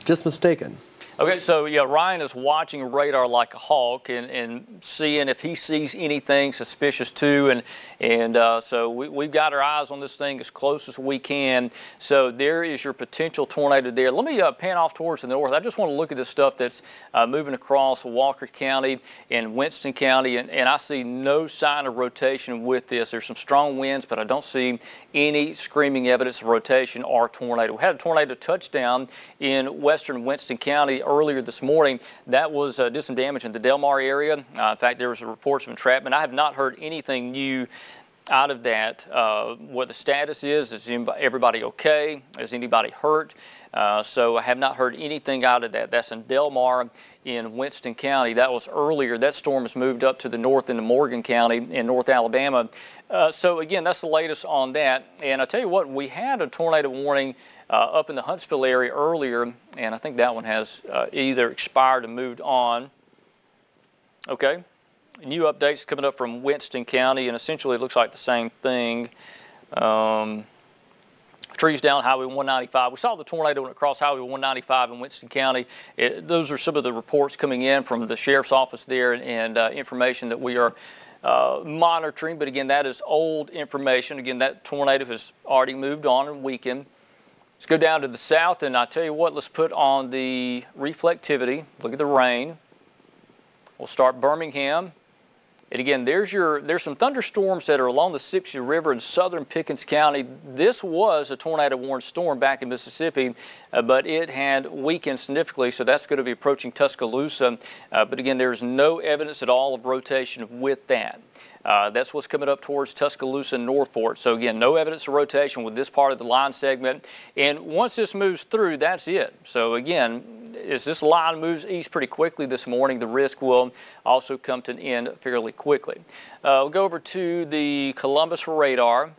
S3: just mistaken.
S2: Okay, so yeah, Ryan is watching radar like a hawk and seeing if he sees anything suspicious too, and so we've got our eyes on this thing as close as we can. So there is your potential tornado there. Let me pan off towards the north. I just want to look at this stuff that's moving across Walker County and Winston County, and I see no sign of rotation with this. There's some strong winds, but I don't see any screaming evidence of rotation or tornado. We had a tornado touchdown in western Winston County earlier this morning. That was did some damage in the Del Mar area. In fact, there was reports of entrapment. I have not heard anything new out of that. What the status is everybody okay? Is anybody hurt? So I have not heard anything out of that. That's in Del Mar in Winston County. That was earlier. That storm has moved up to the north into Morgan County in North Alabama. So again, that's the latest on that. And I tell you what, we had a tornado warning up in the Huntsville area earlier, and I think that one has either expired or moved on. Okay. New updates coming up from Winston County, and essentially it looks like the same thing. Trees down Highway 195. We saw the tornado across Highway 195 in Winston County. Those are some of the reports coming in from the sheriff's office there, and information that we are monitoring. But again, that is old information. Again, that tornado has already moved on and weakened. Let's go down to the south, and I tell you what, let's put on the reflectivity. Look at the rain. We'll start Birmingham. And again, there's some thunderstorms that are along the Mississippi River in southern Pickens County. This was a tornado-warned storm back in Mississippi, but it had weakened significantly, so that's going to be approaching Tuscaloosa. But again, there's no evidence at all of rotation with that. That's what's coming up towards Tuscaloosa and Northport. So again, no evidence of rotation with this part of the line segment. And once this moves through, that's it. So again, as this line moves east pretty quickly this morning, the risk will also come to an end fairly quickly. We'll go over to the Columbus radar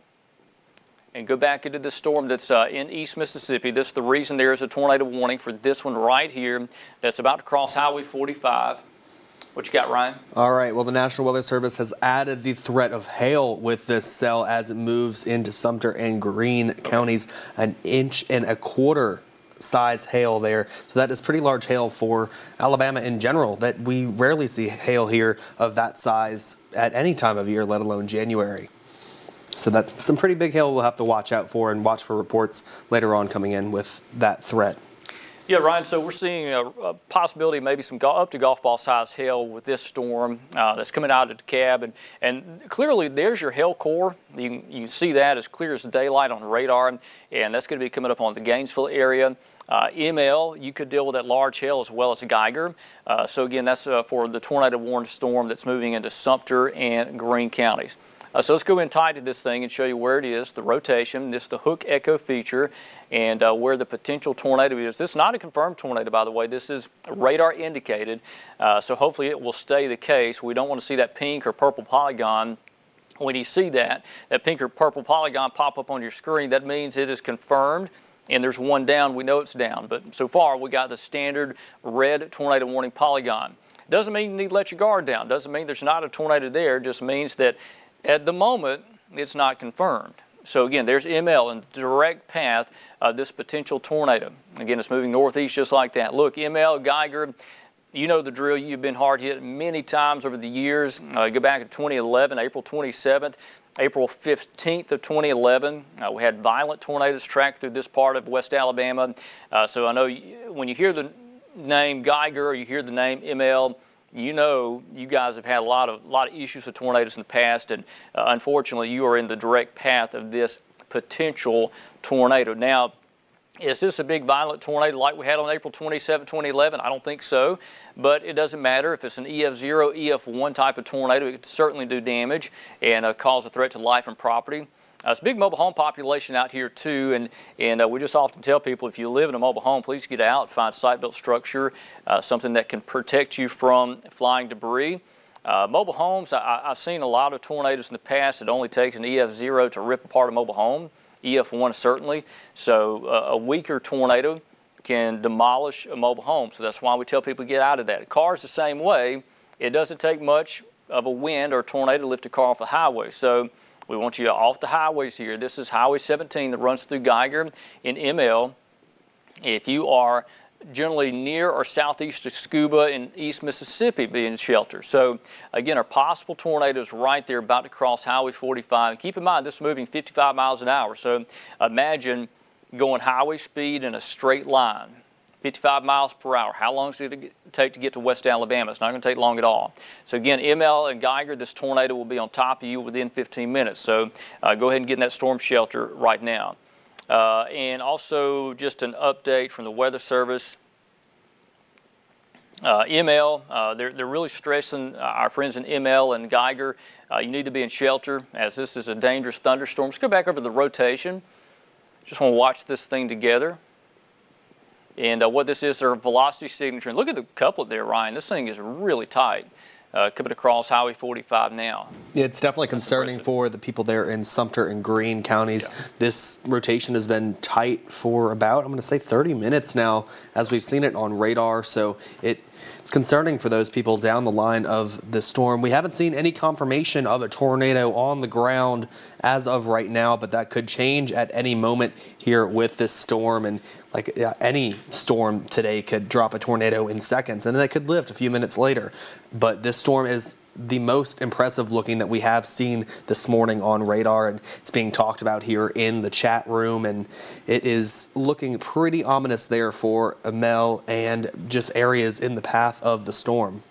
S2: and go back into the storm that's in East Mississippi. This is the reason there is a tornado warning for this one right here that's about to cross Highway 45. What you got, Ryan?
S3: All right. Well, the National Weather Service has added the threat of hail with this cell as it moves into Sumter and Greene counties. 1.25 inch size hail there. So that is pretty large hail for Alabama in general. That we rarely see hail here of that size at any time of year, let alone January. So that's some pretty big hail we'll have to watch out for, and watch for reports later on coming in with that threat.
S2: Yeah, Ryan, so we're seeing a possibility of maybe some up to golf ball size hail with this storm that's coming out of the cab. And clearly there's your hail core. You can see that as clear as daylight on the radar. And that's going to be coming up on the Gainesville area. ML, you could deal with that large hail as well as Geiger. So again, that's for the tornado warned storm that's moving into Sumter and Greene counties. So let's go inside to this thing and show you where it is, the rotation. This is the hook echo feature, and where the potential tornado is. This is not a confirmed tornado, by the way. This is radar indicated, so hopefully it will stay the case. We don't want to see that pink or purple polygon. When you see that pink or purple polygon pop up on your screen, that means it is confirmed, and there's one down. We know it's down, but so far we got the standard red tornado warning polygon. Doesn't mean you need to let your guard down. Doesn't mean there's not a tornado there. It just means that at the moment, it's not confirmed. So again, there's ML in the direct path of this potential tornado. Again, it's moving northeast just like that. Look, ML, Geiger, you know the drill. You've been hard hit many times over the years. Go back to 2011, April 27th, April 15th of 2011. We had violent tornadoes track through this part of West Alabama. So I know when you hear the name Geiger or you hear the name ML, you know you guys have had a lot of issues with tornadoes in the past, and unfortunately you are in the direct path of this potential tornado. Now, is this a big violent tornado like we had on April 27, 2011? I don't think so, but it doesn't matter. If it's an EF0, EF1 type of tornado, it could certainly do damage and cause a threat to life and property. It's a big mobile home population out here too, and we just often tell people, if you live in a mobile home, please get out, find site-built structure, something that can protect you from flying debris. Mobile homes, I've seen a lot of tornadoes in the past. It only takes an EF0 to rip apart a mobile home, EF1 certainly. So a weaker tornado can demolish a mobile home, so that's why we tell people to get out of that. A car's the same way. It doesn't take much of a wind or a tornado to lift a car off a highway. So we want you off the highways here. This is Highway 17 that runs through Geiger in ML. If you are generally near or southeast of Scuba and East Mississippi be in shelter. So again, our possible tornadoes right there about to cross Highway 45. Keep in mind, this is moving 55 miles an hour. So imagine going highway speed in a straight line, 55 miles per hour. How long is it going to take to get to West Alabama? It's not going to take long at all. So again, ML and Geiger, this tornado will be on top of you within 15 minutes. So go ahead and get in that storm shelter right now. And also just an update from the Weather Service. ML, they're really stressing our friends in ML and Geiger. You need to be in shelter as this is a dangerous thunderstorm. Let's go back over the rotation. Just want to watch this thing together. And what this is, their velocity signature. And look at the couplet there, Ryan. This thing is really tight. Coming across Highway 45 now.
S3: Yeah, it's definitely concerning for the people there in Sumter and Greene counties. Yeah. This rotation has been tight for about, I'm going to say 30 minutes now, as we've seen it on radar. So it's concerning for those people down the line of the storm. We haven't seen any confirmation of a tornado on the ground as of right now, but that could change at any moment here with this storm. And like any storm today could drop a tornado in seconds, and then it could lift a few minutes later. But this storm is the most impressive looking that we have seen this morning on radar, and it's being talked about here in the chat room, and it is looking pretty ominous there for Mel and just areas in the path of the storm.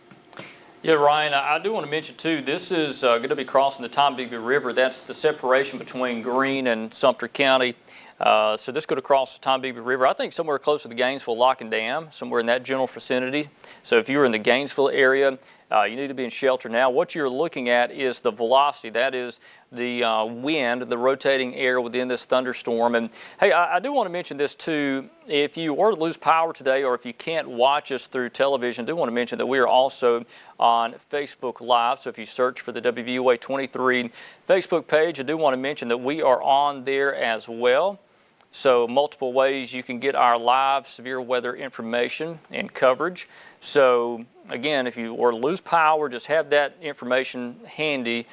S2: Yeah, Ryan, I do want to mention, too, this is going to be crossing the Tombigbee River. That's the separation between Greene and Sumter County. So this could cross the Tombigbee River, I think somewhere close to the Gainesville Lock and Dam, somewhere in that general vicinity. So if you're in the Gainesville area, you need to be in shelter now. What you're looking at is the velocity. That is the wind, the rotating air within this thunderstorm. And hey, I do want to mention this too. If you were to lose power today, or if you can't watch us through television, I do want to mention that we are also on Facebook Live. So if you search for the WVUA 23 Facebook page, I do want to mention that we are on there as well. So multiple ways you can get our live severe weather information and coverage. So again, if you were to lose power, just have that information handy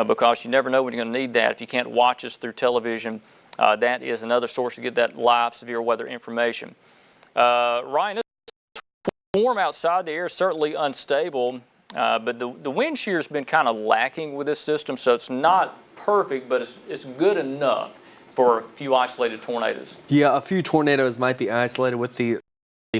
S2: because you never know when you're going to need that. If you can't watch us through television, that is another source to get that live severe weather information. Ryan, it's warm outside. The air is certainly unstable, but the wind shear has been kind of lacking with this system, so it's not perfect, but it's good enough for a few isolated tornadoes.
S3: Yeah, a few tornadoes might be isolated with the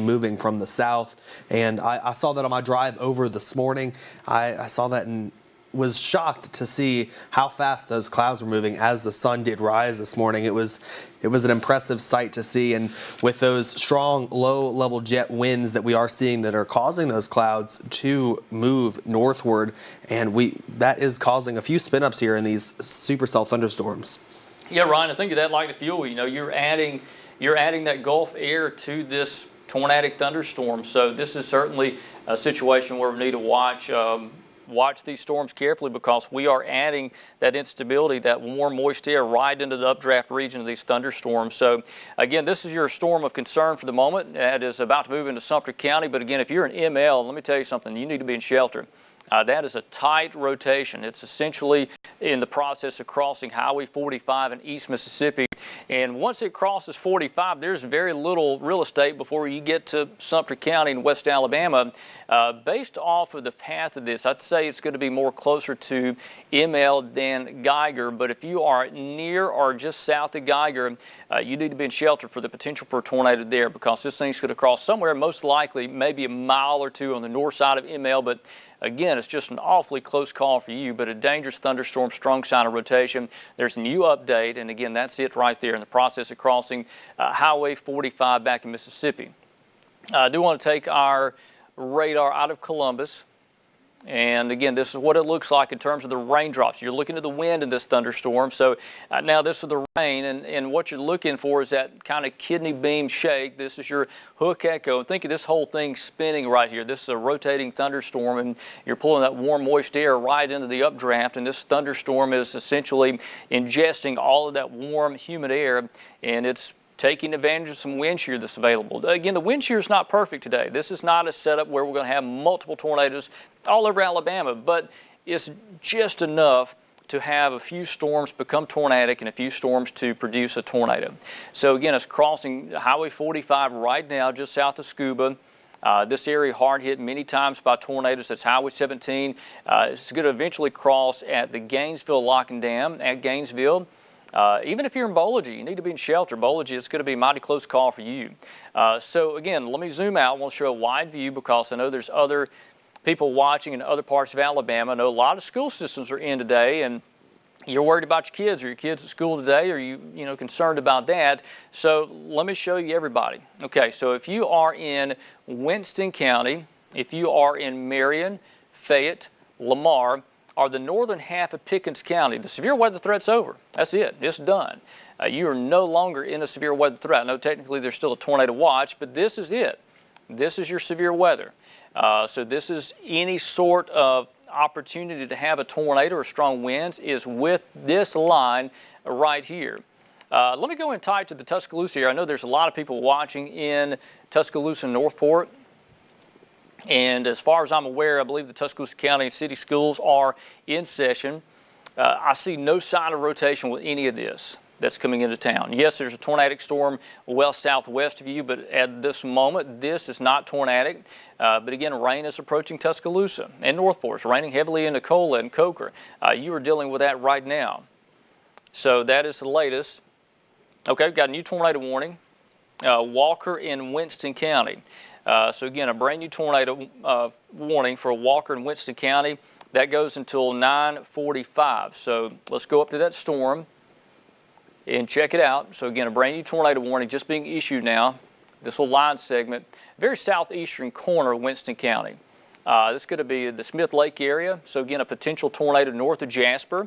S3: moving from the south, and I saw that on my drive over this morning. I saw that and was shocked to see how fast those clouds were moving as the sun did rise this morning. It was an impressive sight to see, and with those strong low-level jet winds that we are seeing that are causing those clouds to move northward, and that is causing a few spin-ups here in these supercell thunderstorms.
S2: Yeah, Ryan, I think of that like the fuel. You know, you're adding that Gulf air to this tornadic thunderstorm. So this is certainly a situation where we need to watch these storms carefully because we are adding that instability, that warm, moist air right into the updraft region of these thunderstorms. So again, this is your storm of concern for the moment. That is about to move into Sumter County. But again, if you're in ML, let me tell you something, you need to be in shelter. That is a tight rotation. It's essentially in the process of crossing Highway 45 in East Mississippi. And once it crosses 45, there's very little real estate before you get to Sumter County in West Alabama. Based off of the path of this, I'd say it's going to be more closer to ML than Geiger. But if you are near or just south of Geiger, you need to be in shelter for the potential for a tornado there because this thing's going to cross somewhere, most likely maybe a mile or two on the north side of ML. But again, it's just an awfully close call for you, but a dangerous thunderstorm, strong sign of rotation. There's a new update, and again, that's it right there in the process of crossing Highway 45 back in Mississippi. I do want to take our radar out of Columbus. And again, this is what it looks like in terms of the raindrops. You're looking at the wind in this thunderstorm. So now this is the rain, and what you're looking for is that kind of kidney beam shake. This is your hook echo. And think of this whole thing spinning right here. This is a rotating thunderstorm, and you're pulling that warm, moist air right into the updraft. And this thunderstorm is essentially ingesting all of that warm, humid air, and it's taking advantage of some wind shear that's available. Again, the wind shear is not perfect today. This is not a setup where we're going to have multiple tornadoes all over Alabama, but it's just enough to have a few storms become tornadic and a few storms to produce a tornado. So again, it's crossing Highway 45 right now, just south of Scuba. This area hard hit many times by tornadoes. That's Highway 17. It's going to eventually cross at the Gainesville Lock and Dam at Gainesville. Even if you're in Bolaji, you need to be in shelter. Bolaji, it's going to be a mighty close call for you. So again, let me zoom out. I want to show a wide view because I know there's other people watching in other parts of Alabama. I know a lot of school systems are in today, and you're worried about your kids. Are your kids at school today? Are you concerned about that? So let me show you everybody. Okay, so if you are in Winston County, if you are in Marion, Fayette, Lamar, or the northern half of Pickens County, the severe weather threat's over. That's it. It's done. You are no longer in a severe weather threat. I know technically there's still a tornado watch, but this is it. This is your severe weather. So this is any sort of opportunity to have a tornado or strong winds is with this line right here. Let me go in tight to the Tuscaloosa area. I know there's a lot of people watching in Tuscaloosa and Northport. And as far as I'm aware, I believe the Tuscaloosa County City Schools are in session. I see no sign of rotation with any of this that's coming into town. Yes, there's a tornadic storm well southwest of you, but at this moment, this is not tornadic. But again, rain is approaching Tuscaloosa and Northport. It's raining heavily in Nicola and Coker. You are dealing with that right now. So that is the latest. Okay, we've got a new tornado warning. Walker in Winston County. So again, a brand new tornado warning for Walker and Winston County. That goes until 9:45. So let's go up to that storm and check it out. So again, a brand new tornado warning just being issued now. This little line segment, very southeastern corner of Winston County. This is going to be the Smith Lake area. So again, a potential tornado north of Jasper.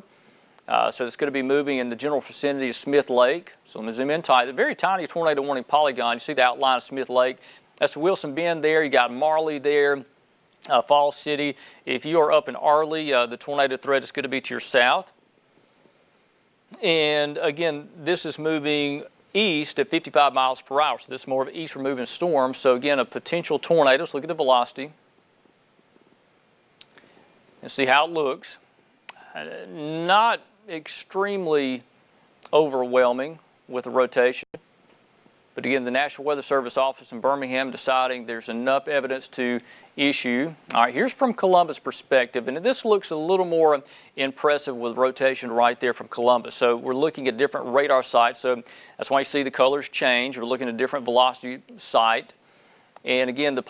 S2: So it's going to be moving in the general vicinity of Smith Lake. So let me zoom in tight. A very tiny tornado warning polygon. You see the outline of Smith Lake. That's Wilson Bend there. You got Marley there, Falls City. If you are up in Arley, the tornado threat is going to be to your south. And again, this is moving east at 55 miles per hour. So this is more of an eastward moving storm. So again, a potential tornado. So look at the velocity and see how it looks. Not extremely overwhelming with the rotation. But again, the National Weather Service office in Birmingham deciding there's enough evidence to issue. All right, here's from Columbus' perspective, and this looks a little more impressive with rotation right there from Columbus. So we're looking at different radar sites, so that's why you see the colors change. We're looking at different velocity site. And again, the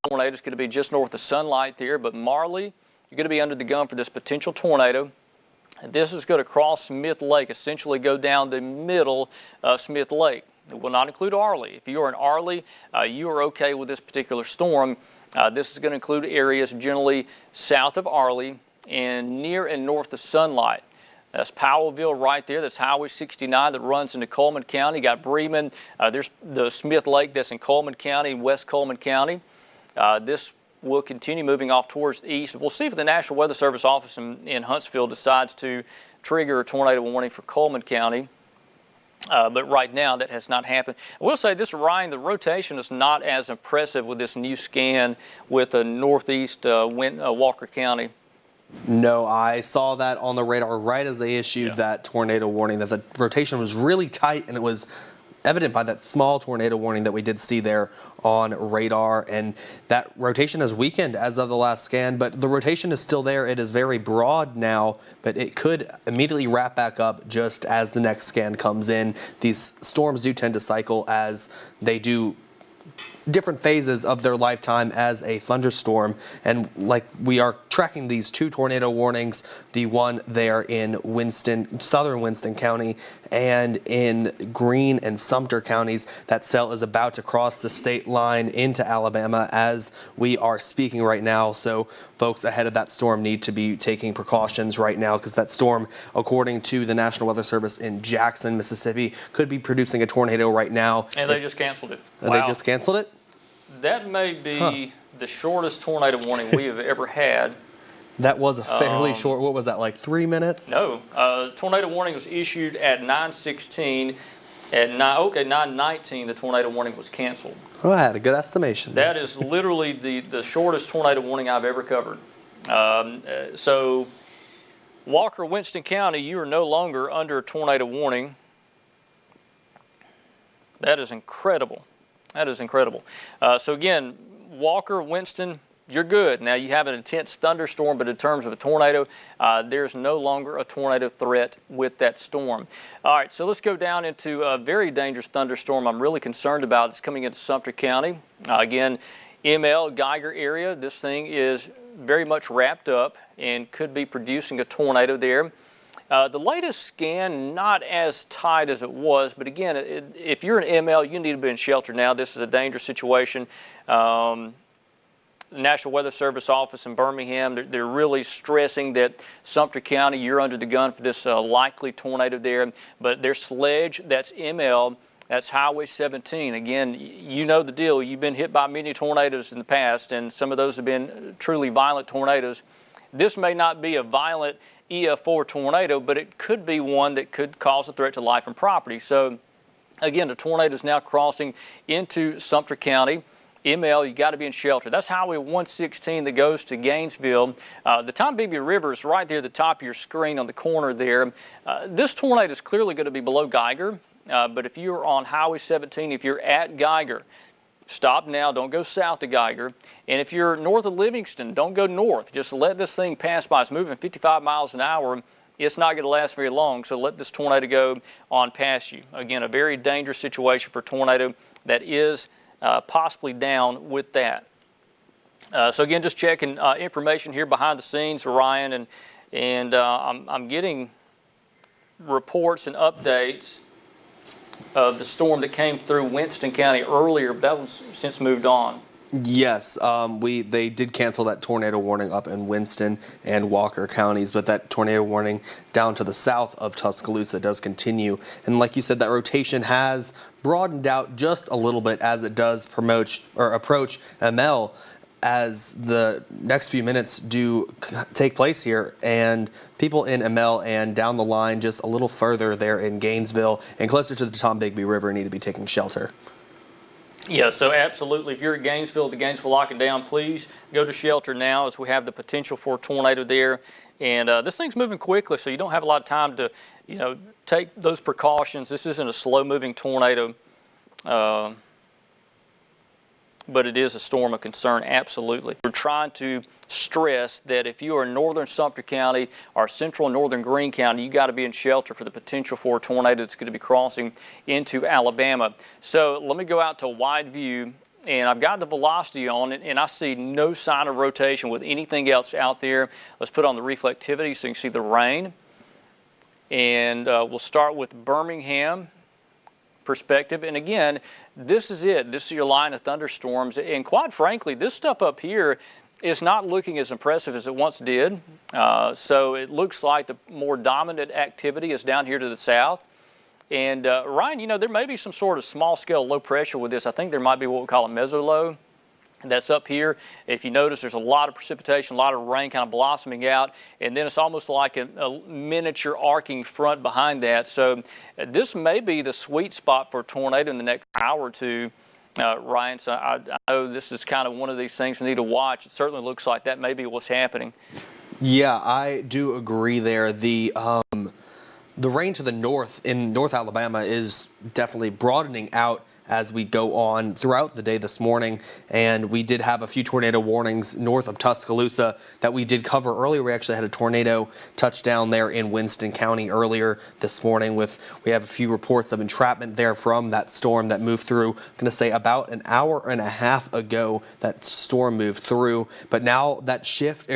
S2: tornado is going to be just north of Sunlight there, but Marley, you're going to be under the gun for this potential tornado. This is going to cross Smith Lake, essentially go down the middle of Smith Lake. It will not include Arley. If you are in Arley, you are okay with this particular storm. This is going to include areas generally south of Arley and near and north of Sunlight. That's Powellville right there. That's Highway 69 that runs into Coleman County. You got Bremen. There's the Smith Lake that's in Coleman County, West Coleman County. This will continue moving off towards the east. We'll see if the National Weather Service office in Huntsville decides to trigger a tornado warning for Coleman County. But right now, that has not happened. I will say this, Ryan, the rotation is not as impressive with this new scan with the northeast Walker County.
S3: No, I saw that on the radar right as they issued that tornado warning, that the rotation was really tight, and it was evident by that small tornado warning that we did see there on radar. And that rotation has weakened as of the last scan, but the rotation is still there. It is very broad now, but it could immediately wrap back up just as the next scan comes in. These storms do tend to cycle as they do different phases of their lifetime as a thunderstorm, and like we are tracking these two tornado warnings, the one there in southern Winston County and in Greene and Sumter counties. That cell is about to cross the state line into Alabama as we are speaking right now, so folks ahead of that storm need to be taking precautions right now, because that storm, according to the National Weather Service in Jackson, Mississippi, could be producing a tornado right now.
S2: And they just canceled it.
S3: Wow. They just canceled it?
S2: That may be the shortest tornado warning we have ever had.
S3: That was a fairly short, what was that, like 3 minutes?
S2: No. Tornado warning was issued at 9:16. At 9:19, the tornado warning was canceled.
S3: Oh, I had a good estimation.
S2: That is literally the shortest tornado warning I've ever covered. So Walker, Winston County, you are no longer under a tornado warning. That is incredible. That is incredible. So again, Walker, Winston, you're good. Now you have an intense thunderstorm, but in terms of a tornado, there's no longer a tornado threat with that storm. All right, so let's go down into a very dangerous thunderstorm I'm really concerned about. It's coming into Sumter County. Again, ML, Geiger area. This thing is very much wrapped up and could be producing a tornado there. The latest scan, not as tight as it was, but again, if you're an ML, you need to be in shelter now. This is a dangerous situation. The National Weather Service office in Birmingham, they're really stressing that Sumter County, you're under the gun for this likely tornado there. But their sledge, that's ML, that's Highway 17. Again, you know the deal. You've been hit by many tornadoes in the past, and some of those have been truly violent tornadoes. This may not be a violent EF4 tornado, but it could be one that could cause a threat to life and property. So, again, the tornado is now crossing into Sumter County. ML, you got to be in shelter. That's Highway 116 that goes to Gainesville. The Bibb River is right there at the top of your screen on the corner there. This tornado is clearly going to be below Geiger, but if you're on Highway 17, if you're at Geiger, stop now, don't go south of Geiger. And if you're north of Livingston, don't go north. Just let this thing pass by. It's moving 55 miles an hour. It's not going to last very long, so let this tornado go on past you. Again, a very dangerous situation for a tornado that is possibly down with that. So again, just checking information here behind the scenes, Ryan, and I'm getting reports and updates of the storm that came through Winston County earlier, but that one's since moved on.
S3: Yes, they did cancel that tornado warning up in Winston and Walker counties, but that tornado warning down to the south of Tuscaloosa does continue. And like you said, that rotation has broadened out just a little bit as it does approach ML as the next few minutes do take place here. And people in ML and down the line just a little further there in Gainesville and closer to the Bibb River need to be taking shelter.
S2: Yeah, so absolutely. If you're at Gainesville, the Gainesville locking down, please go to shelter now as we have the potential for a tornado there. And this thing's moving quickly, so you don't have a lot of time to, take those precautions. This isn't a slow-moving tornado, but it is a storm of concern, absolutely. We're trying to stress that if you are in northern Sumter County or central and northern Greene County, you got to be in shelter for the potential for a tornado that's going to be crossing into Alabama. So let me go out to wide view, and I've got the velocity on it, and I see no sign of rotation with anything else out there. Let's put on the reflectivity so you can see the rain. And we'll start with Birmingham perspective. And again, this is it. This is your line of thunderstorms. And quite frankly, this stuff up here is not looking as impressive as it once did. So it looks like the more dominant activity is down here to the south. And Ryan, there may be some sort of small-scale low pressure with this. I think there might be what we call a meso-low. That's up here. If you notice, there's a lot of precipitation, a lot of rain kind of blossoming out, and then it's almost like a miniature arcing front behind that. So this may be the sweet spot for a tornado in the next hour or two, Ryan. So I know this is kind of one of these things we need to watch. It certainly looks like that may be what's happening.
S3: Yeah, I do agree there. The rain to the north in North Alabama is definitely broadening out as we go on throughout the day this morning. And we did have a few tornado warnings north of Tuscaloosa that we did cover earlier. We actually had a tornado touchdown there in Winston County earlier this morning. We have a few reports of entrapment there from that storm that moved through. I'm going to say about an hour and a half ago that storm moved through. But now that shift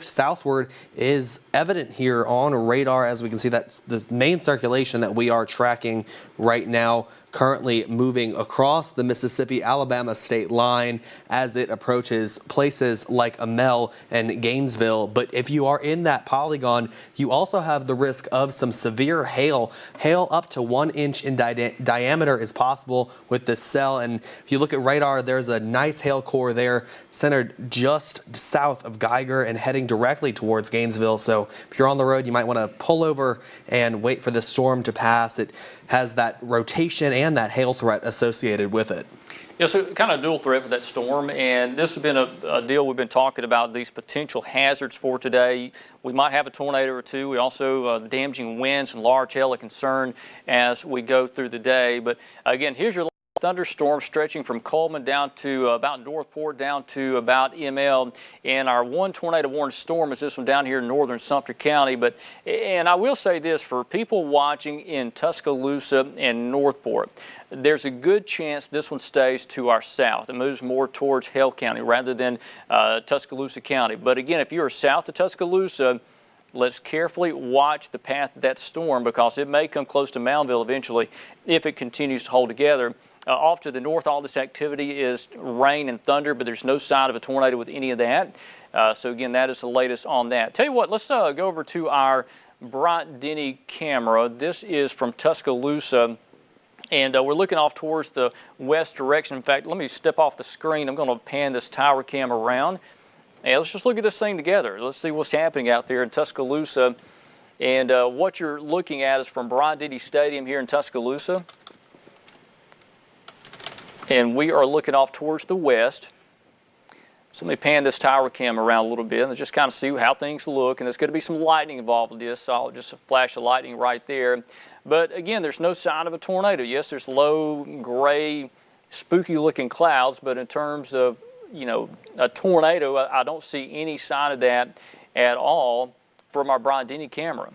S3: southward is evident here on radar, as we can see that the main circulation that we are tracking right now currently moving across the Mississippi-Alabama state line as it approaches places like Amel and Gainesville. But if you are in that polygon, you also have the risk of some severe hail. Hail up to 1 inch in diameter is possible with this cell. And if you look at radar, there's a nice hail core there centered just south of Geiger and heading directly towards Gainesville. So if you're on the road, you might want to pull over and wait for the storm to pass. It has that rotation and that hail threat associated with it.
S2: Yeah, so kind of dual threat with that storm, and this has been a deal we've been talking about, these potential hazards for today. We might have a tornado or two. We also damaging winds and large hail a concern as we go through the day. But again, here's your thunderstorm stretching from Coleman down to about Northport down to about ML, and our one tornado warning storm is this one down here in northern Sumter County. And I will say this, for people watching in Tuscaloosa and Northport, there's a good chance this one stays to our south. It moves more towards Hale County rather than Tuscaloosa County. But again, if you're south of Tuscaloosa, let's carefully watch the path of that storm, because it may come close to Moundville eventually if it continues to hold together. Off to the north, all this activity is rain and thunder, but there's no sign of a tornado with any of that. So again, that is the latest on that. Tell you what, let's go over to our Bryant-Denny camera. This is from Tuscaloosa, and we're looking off towards the west direction. In fact, let me step off the screen. I'm going to pan this tower cam around. And let's just look at this thing together. Let's see what's happening out there in Tuscaloosa. And what you're looking at is from Bryant-Denny Stadium here in Tuscaloosa. And we are looking off towards the west. So let me pan this tower cam around a little bit and just kind of see how things look. And there's going to be some lightning involved with this, so I'll just flash of lightning right there. But again, there's no sign of a tornado. Yes, there's low, gray, spooky-looking clouds, but in terms of, you know, a tornado, I don't see any sign of that at all from our Bryant-Denny camera.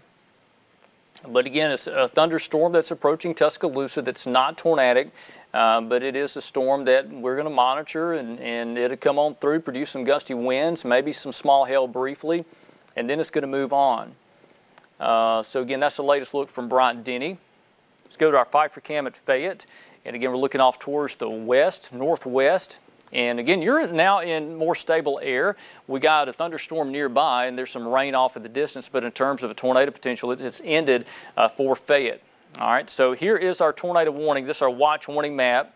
S2: But again, it's a thunderstorm that's approaching Tuscaloosa that's not tornadic. But it is a storm that we're going to monitor, and it'll come on through, produce some gusty winds, maybe some small hail briefly, and then it's going to move on. So again, that's the latest look from Bryant-Denny. Let's go to our Pfeiffer cam at Fayette, and again, we're looking off towards the west, northwest. And again, you're now in more stable air. We got a thunderstorm nearby, and there's some rain off in the distance, but in terms of a tornado potential, it's ended for Fayette. All right, so here is our tornado warning. This is our watch warning map.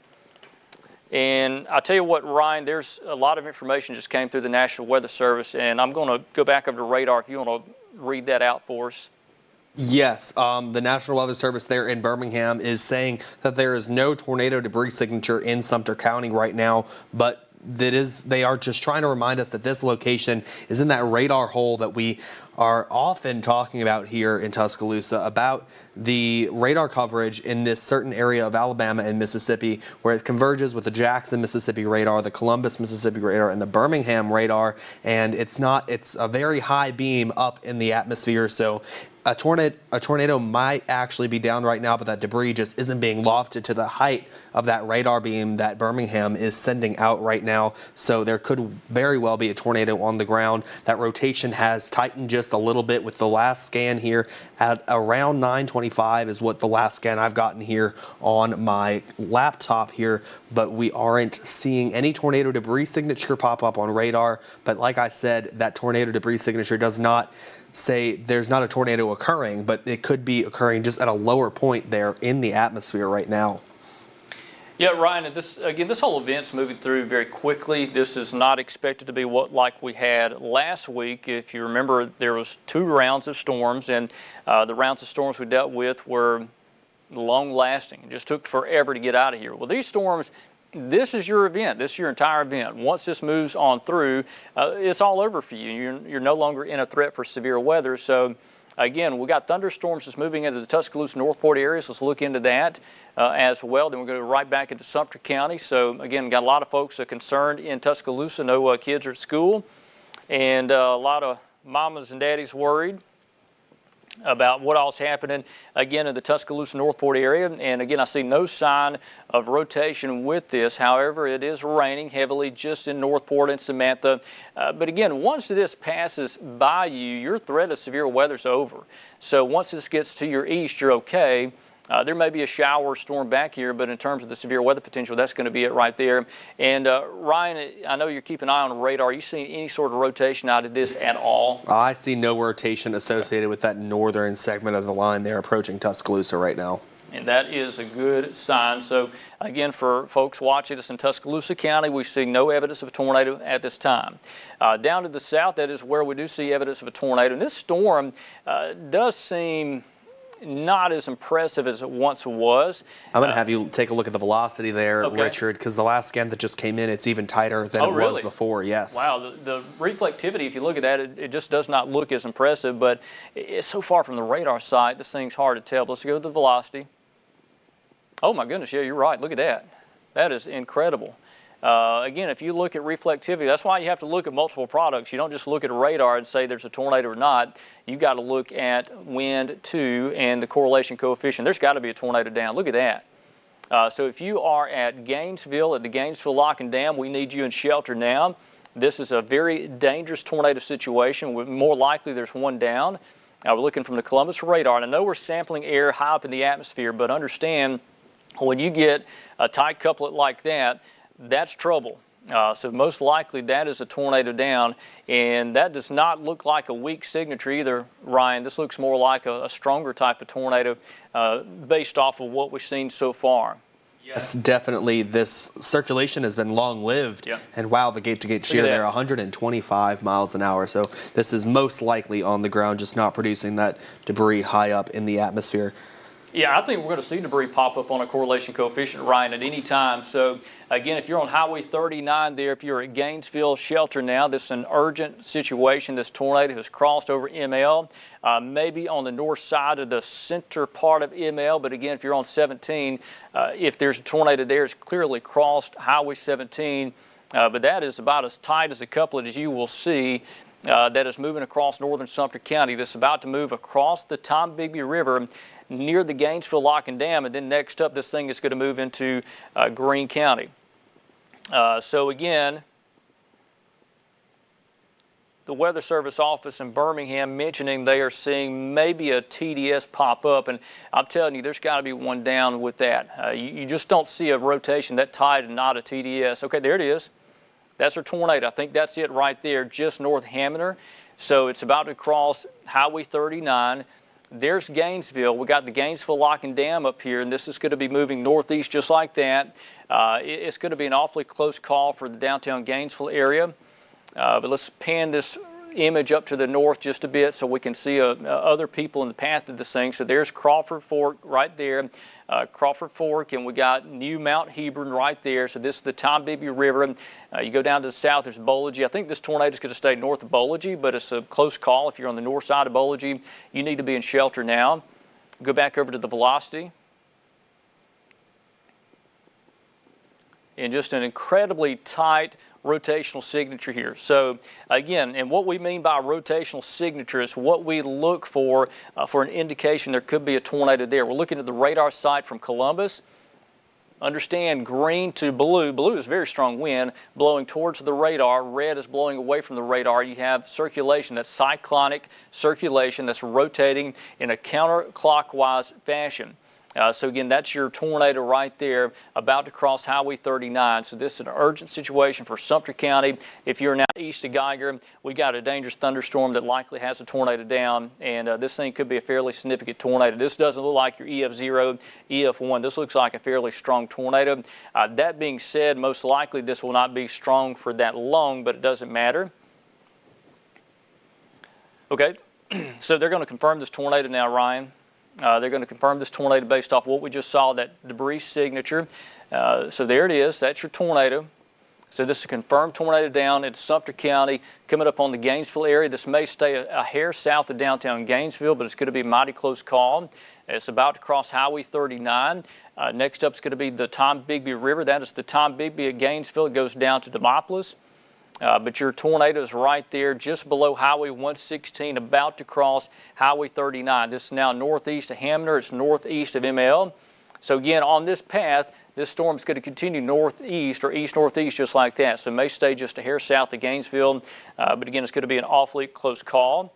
S2: And I'll tell you what, Ryan, there's a lot of information just came through the National Weather Service, and I'm going to go back over to radar if you want to read that out for us.
S3: Yes, the National Weather Service there in Birmingham is saying that there is no tornado debris signature in Sumter County right now, but they are just trying to remind us that this location is in that radar hole that we are often talking about here in Tuscaloosa, about the radar coverage in this certain area of Alabama and Mississippi where it converges with the Jackson, Mississippi radar, the Columbus, Mississippi radar, and the Birmingham radar, and it's a very high beam up in the atmosphere, so a tornado might actually be down right now, but that debris just isn't being lofted to the height of that radar beam that Birmingham is sending out right now. So there could very well be a tornado on the ground. That rotation has tightened just a little bit with the last scan here at around 925 is what the last scan I've gotten here on my laptop here. But we aren't seeing any tornado debris signature pop up on radar. But like I said, that tornado debris signature does not say there's not a tornado occurring, but it could be occurring just at a lower point there in the atmosphere right now.
S2: Yeah, Ryan, this whole event's moving through very quickly. This is not expected to be like we had last week. If you remember, there was 2 rounds of storms, and the rounds of storms we dealt with were long-lasting. It just took forever to get out of here. Well, these storms, this is your event. This is your entire event. Once this moves on through, it's all over for you. You're no longer in a threat for severe weather. So, again, we got thunderstorms that's moving into the Tuscaloosa, Northport areas. Let's look into that as well. Then we're going to go right back into Sumter County. So, again, got a lot of folks concerned in Tuscaloosa. No kids are at school, and a lot of mamas and daddies worried about what all's happening again in the Tuscaloosa, Northport area. And again, I see no sign of rotation with this. However, it is raining heavily just in Northport and Samantha. But again, once this passes by you, your threat of severe weather is over. So once this gets to your east, you're okay. There may be a shower or storm back here, but in terms of the severe weather potential, that's going to be it right there. And Ryan, I know you're keeping an eye on the radar. Are you seeing any sort of rotation out of this at all?
S3: I see no rotation associated with that northern segment of the line there approaching Tuscaloosa right now.
S2: And that is a good sign. So, again, for folks watching us in Tuscaloosa County, we see no evidence of a tornado at this time. Down to the south, that is where we do see evidence of a tornado. And this storm does seem not as impressive as it once was.
S3: I'm going to have you take a look at the velocity there,
S2: Okay.
S3: Richard, because the last scan that just came in, it's even tighter than
S2: Oh,
S3: it
S2: really?
S3: was before. Yes.
S2: Wow, the reflectivity, if you look at that, it just does not look as impressive, but it's so far from the radar sight, this thing's hard to tell. But let's go to the velocity. Oh my goodness, yeah, you're right. Look at that. That is incredible. Again, if you look at reflectivity, that's why you have to look at multiple products. You don't just look at a radar and say there's a tornado or not. You've got to look at wind too and the correlation coefficient. There's got to be a tornado down. Look at that. So if you are at Gainesville, at the Gainesville Lock and Dam, we need you in shelter now. This is a very dangerous tornado situation. More likely there's one down. We're looking from the Columbus radar, and I know we're sampling air high up in the atmosphere, but understand when you get a tight couplet like that, that's trouble. So most likely that is a tornado down, and that does not look like a weak signature either, Ryan. This looks more like a stronger type of tornado based off of what we've seen so far.
S3: Yes, definitely. This circulation has been long-lived,
S2: Yeah.
S3: and wow, the gate-to-gate shear
S2: that.
S3: there, 125 miles an hour. So this is most likely on the ground, just not producing that debris high up in the atmosphere.
S2: Yeah, I think we're going to see debris pop up on a correlation coefficient, Ryan, at any time. So, again, if you're on Highway 39 there, if you're at Gainesville Shelter now, this is an urgent situation. This tornado has crossed over ML, maybe on the north side of the center part of ML. But, again, if you're on 17, if there's a tornado there, it's clearly crossed Highway 17. But that is about as tight as a couplet as you will see. That is moving across northern Sumter County. This is about to move across the Bibb River near the Gainesville Lock and Dam, and then next up this thing is going to move into Greene County. So again, the Weather Service office in Birmingham mentioning they are seeing maybe a TDS pop up, and I'm telling you, there's got to be one down with that. You just don't see a rotation that tight and not a TDS. Okay, there it is. That's our tornado. I think that's it right there, just north of Hamner. So it's about to cross Highway 39. There's Gainesville. We got the Gainesville Lock and Dam up here, and this is going to be moving northeast just like that. It's going to be an awfully close call for the downtown Gainesville area. But let's pan this image up to the north just a bit so we can see other people in the path of this thing. So there's Crawford Fork right there. Crawford Fork, and we got New Mount Hebron right there. So this is the Bibb River. You go down to the south, there's Bology. I think this tornado is going to stay north of Bology, but it's a close call. If you're on the north side of Bology, you need to be in shelter now. Go back over to the velocity. And just an incredibly tight rotational signature here. So again, and what we mean by rotational signature is what we look for an indication there could be a tornado there. We're looking at the radar sight from Columbus. Understand green to blue. Blue is very strong wind blowing towards the radar. Red is blowing away from the radar. You have circulation, that's cyclonic circulation that's rotating in a counterclockwise fashion. So again, that's your tornado right there, about to cross Highway 39. So this is an urgent situation for Sumter County. If you're now east of Geiger, we got a dangerous thunderstorm that likely has a tornado down, and this thing could be a fairly significant tornado. This doesn't look like your EF0, EF1. This looks like a fairly strong tornado. That being said, most likely this will not be strong for that long, but it doesn't matter. Okay, so they're going to confirm this tornado now, Ryan. They're going to confirm this tornado based off what we just saw, that debris signature. So there it is. That's your tornado. So this is a confirmed tornado down in Sumter County, coming up on the Gainesville area. This may stay a hair south of downtown Gainesville, but it's going to be a mighty close call. It's about to cross Highway 39. Next up is going to be the Bibb River. That is the Bibb at Gainesville. It goes down to Demopolis. But your tornado is right there just below Highway 116, about to cross Highway 39. This is now northeast of Hamner. It's northeast of ML. So again, on this path, this storm is going to continue northeast or east-northeast just like that. So it may stay just a hair south of Gainesville. But again, it's going to be an awfully close call.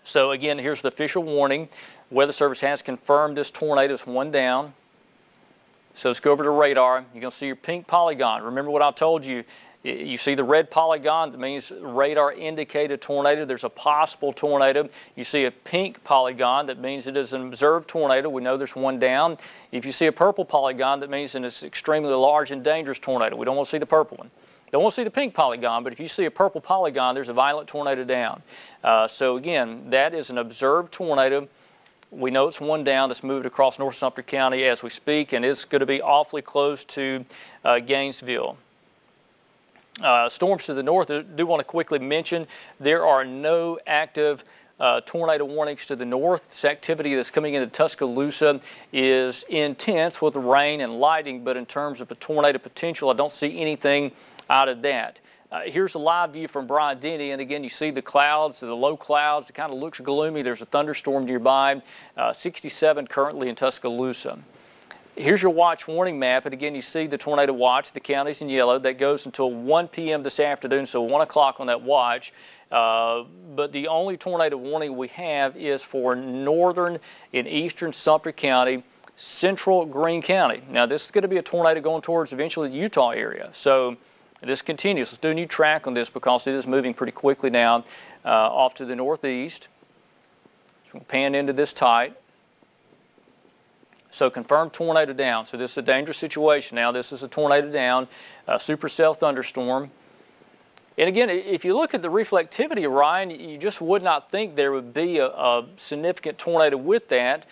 S2: So again, here's the official warning. Weather Service has confirmed this tornado is one down. So let's go over to radar. You're going to see your pink polygon. Remember what I told you. You see the red polygon, that means radar indicated tornado. There's a possible tornado. You see a pink polygon, that means it is an observed tornado. We know there's one down. If you see a purple polygon, that means it's an extremely large and dangerous tornado. We don't want to see the purple one. Don't want to see the pink polygon, but if you see a purple polygon, there's a violent tornado down. So again, that is an observed tornado. We know it's one down that's moved across North Sumter County as we speak, and it's going to be awfully close to Gainesville. Storms to the north, I do want to quickly mention there are no active tornado warnings to the north. This activity that's coming into Tuscaloosa is intense with rain and lightning, but in terms of a tornado potential, I don't see anything out of that. Here's a live view from Bryant-Denny, and again, you see the clouds, the low clouds. It kind of looks gloomy. There's a thunderstorm nearby. 67 currently in Tuscaloosa. Here's your watch warning map, and again, you see the tornado watch. The county's in yellow. That goes until 1 p.m. this afternoon, so 1 o'clock on that watch. But the only tornado warning we have is for northern and eastern Sumter County, central Greene County. Now, this is going to be a tornado going towards eventually the Utah area. So this continues. Let's do a new track on this because it is moving pretty quickly now off to the northeast. So we'll pan into this tight. So confirmed tornado down. So this is a dangerous situation now. This is a tornado down, supercell thunderstorm. And again, if you look at the reflectivity, Ryan, you just would not think there would be a significant tornado with that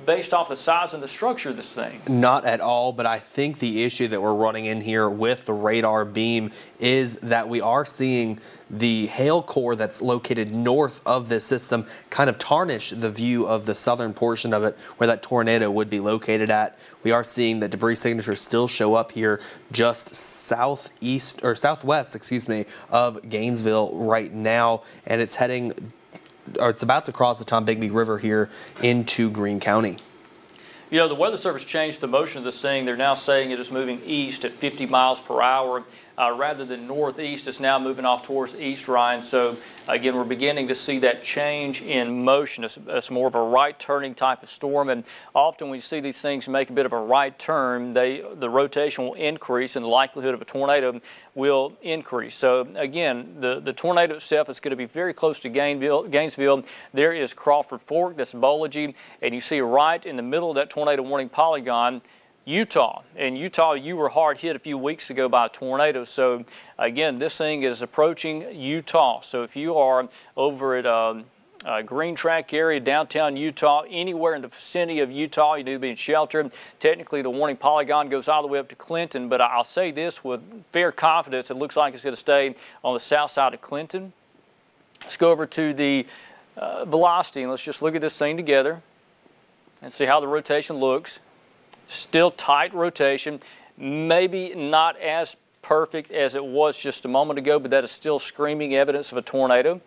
S2: based off the size and the structure of this thing.
S3: Not at all, but I think the issue that we're running in here with the radar beam is that we are seeing the hail core that's located north of this system kind of tarnish the view of the southern portion of it where that tornado would be located at. We are seeing that debris signatures still show up here just southwest, of Gainesville right now, and it's heading, or it's about to cross the Tombigbee River here into Greene County.
S2: You know, the Weather Service changed the motion of this thing. They're now saying it is moving east at 50 miles per hour. Rather than northeast, it's now moving off towards east, Ryan. So, again, we're beginning to see that change in motion. It's more of a right-turning type of storm, and often when you see these things make a bit of a right turn, the rotation will increase and the likelihood of a tornado will increase. So, again, the tornado itself is going to be very close to Gainesville. There is Crawford Fork, that's Bology, and you see right in the middle of that tornado warning polygon, Utah. In Utah, you were hard hit a few weeks ago by a tornado. So, again, this thing is approaching Utah. So if you are over at Green Track area, downtown Utah, anywhere in the vicinity of Utah, you need to be in shelter. Technically, the warning polygon goes all the way up to Clinton, but I'll say this with fair confidence, it looks like it's going to stay on the south side of Clinton. Let's go over to the velocity, and let's just look at this thing together and see how the rotation looks. Still tight rotation, maybe not as perfect as it was just a moment ago, but that is still screaming evidence of a tornado.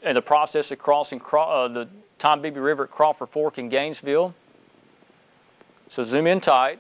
S2: In the process of crossing the Tombigbee River at Crawford Fork in Gainesville. So zoom in tight.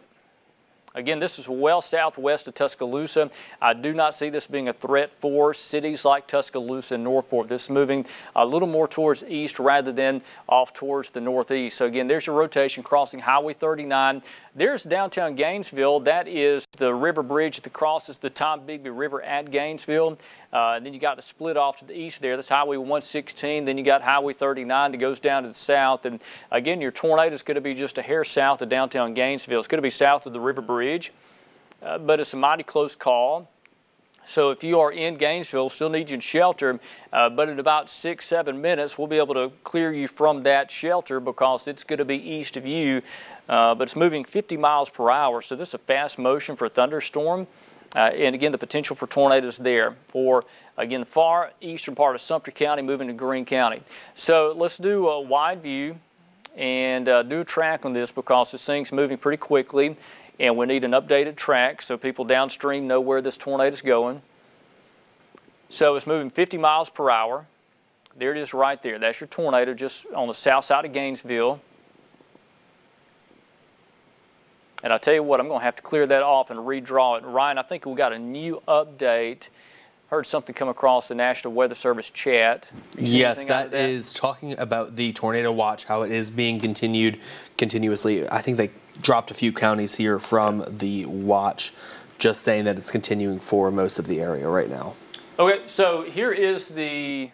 S2: Again, this is well southwest of Tuscaloosa. I do not see this being a threat for cities like Tuscaloosa and Northport. This is moving a little more towards east rather than off towards the northeast. So again, there's your rotation crossing Highway 39. There's downtown Gainesville. That is the river bridge that crosses the Tombigbee River at Gainesville. And then you got the split off to the east there. That's Highway 116. Then you got Highway 39 that goes down to the south. And again, your tornado is going to be just a hair south of downtown Gainesville. It's going to be south of the river bridge, but it's a mighty close call. So if you are in Gainesville, still need you in shelter, but in about 6-7 minutes, we'll be able to clear you from that shelter because it's going to be east of you, but it's moving 50 miles per hour. So this is a fast motion for a thunderstorm. And again, the potential for tornadoes there for, again, the far eastern part of Sumter County moving to Greene County. So let's do a wide view and do a track on this because this thing's moving pretty quickly and we need an updated track so people downstream know where this tornado is going. So it's moving 50 miles per hour. There it is right there. That's your tornado just on the south side of Gainesville. And I'll tell you what, I'm going to have to clear that off and redraw it. Ryan, I think we got a new update. Heard something come across the National Weather Service chat.
S3: Yes, that is talking about the tornado watch, how it is being continued continuously. I think they dropped a few counties here from the watch, just saying that it's continuing for most of the area right now. Okay,
S2: so here is the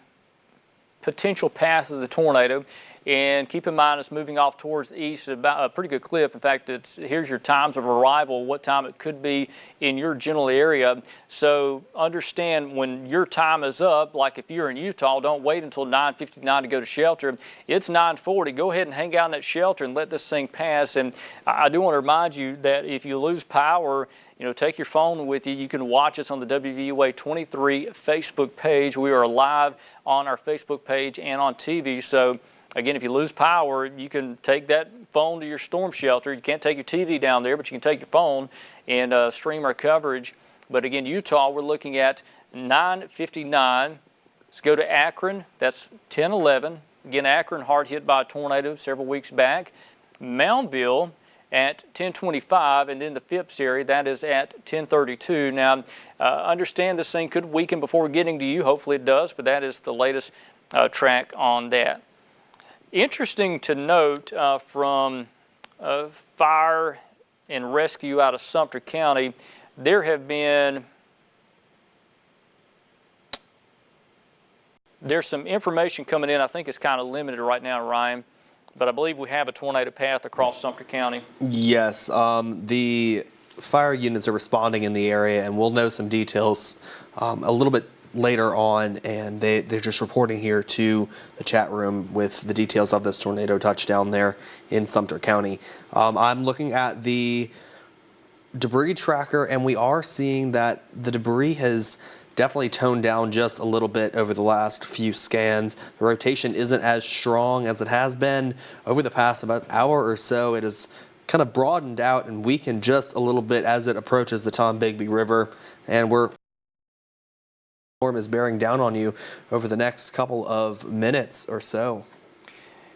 S2: potential path of the tornado. And keep in mind, it's moving off towards the east at about a pretty good clip. In fact, here's your times of arrival, what time it could be in your general area. So understand when your time is up, like if you're in Utah, don't wait until 9:59 to go to shelter. It's 9:40. Go ahead and hang out in that shelter and let this thing pass. And I do want to remind you that if you lose power, take your phone with you. You can watch us on the WVUA 23 Facebook page. We are live on our Facebook page and on TV. So again, if you lose power, you can take that phone to your storm shelter. You can't take your TV down there, but you can take your phone and stream our coverage. But again, Utah, we're looking at 9:59. Let's go to Akron. That's 10:11. Again, Akron hard hit by a tornado several weeks back. Moundville at 10:25, and then the Phipps area, that is at 10:32. Now, understand this thing could weaken before getting to you. Hopefully it does, but that is the latest track on that. Interesting to note from fire and rescue out of Sumter County, there's some information coming in. I think it's kind of limited right now, Ryan, but I believe we have a tornado path across Sumter County.
S3: Yes, the fire units are responding in the area, and we'll know some details a little bit later on, and they're just reporting here to the chat room with the details of this tornado touchdown there in Sumter County. I'm looking at the debris tracker, and we are seeing that the debris has definitely toned down just a little bit over the last few scans. The rotation isn't as strong as it has been over the past about hour or so. It has kind of broadened out and weakened just a little bit as it approaches the Tombigbee River, and storm is bearing down on you over the next couple of minutes or so.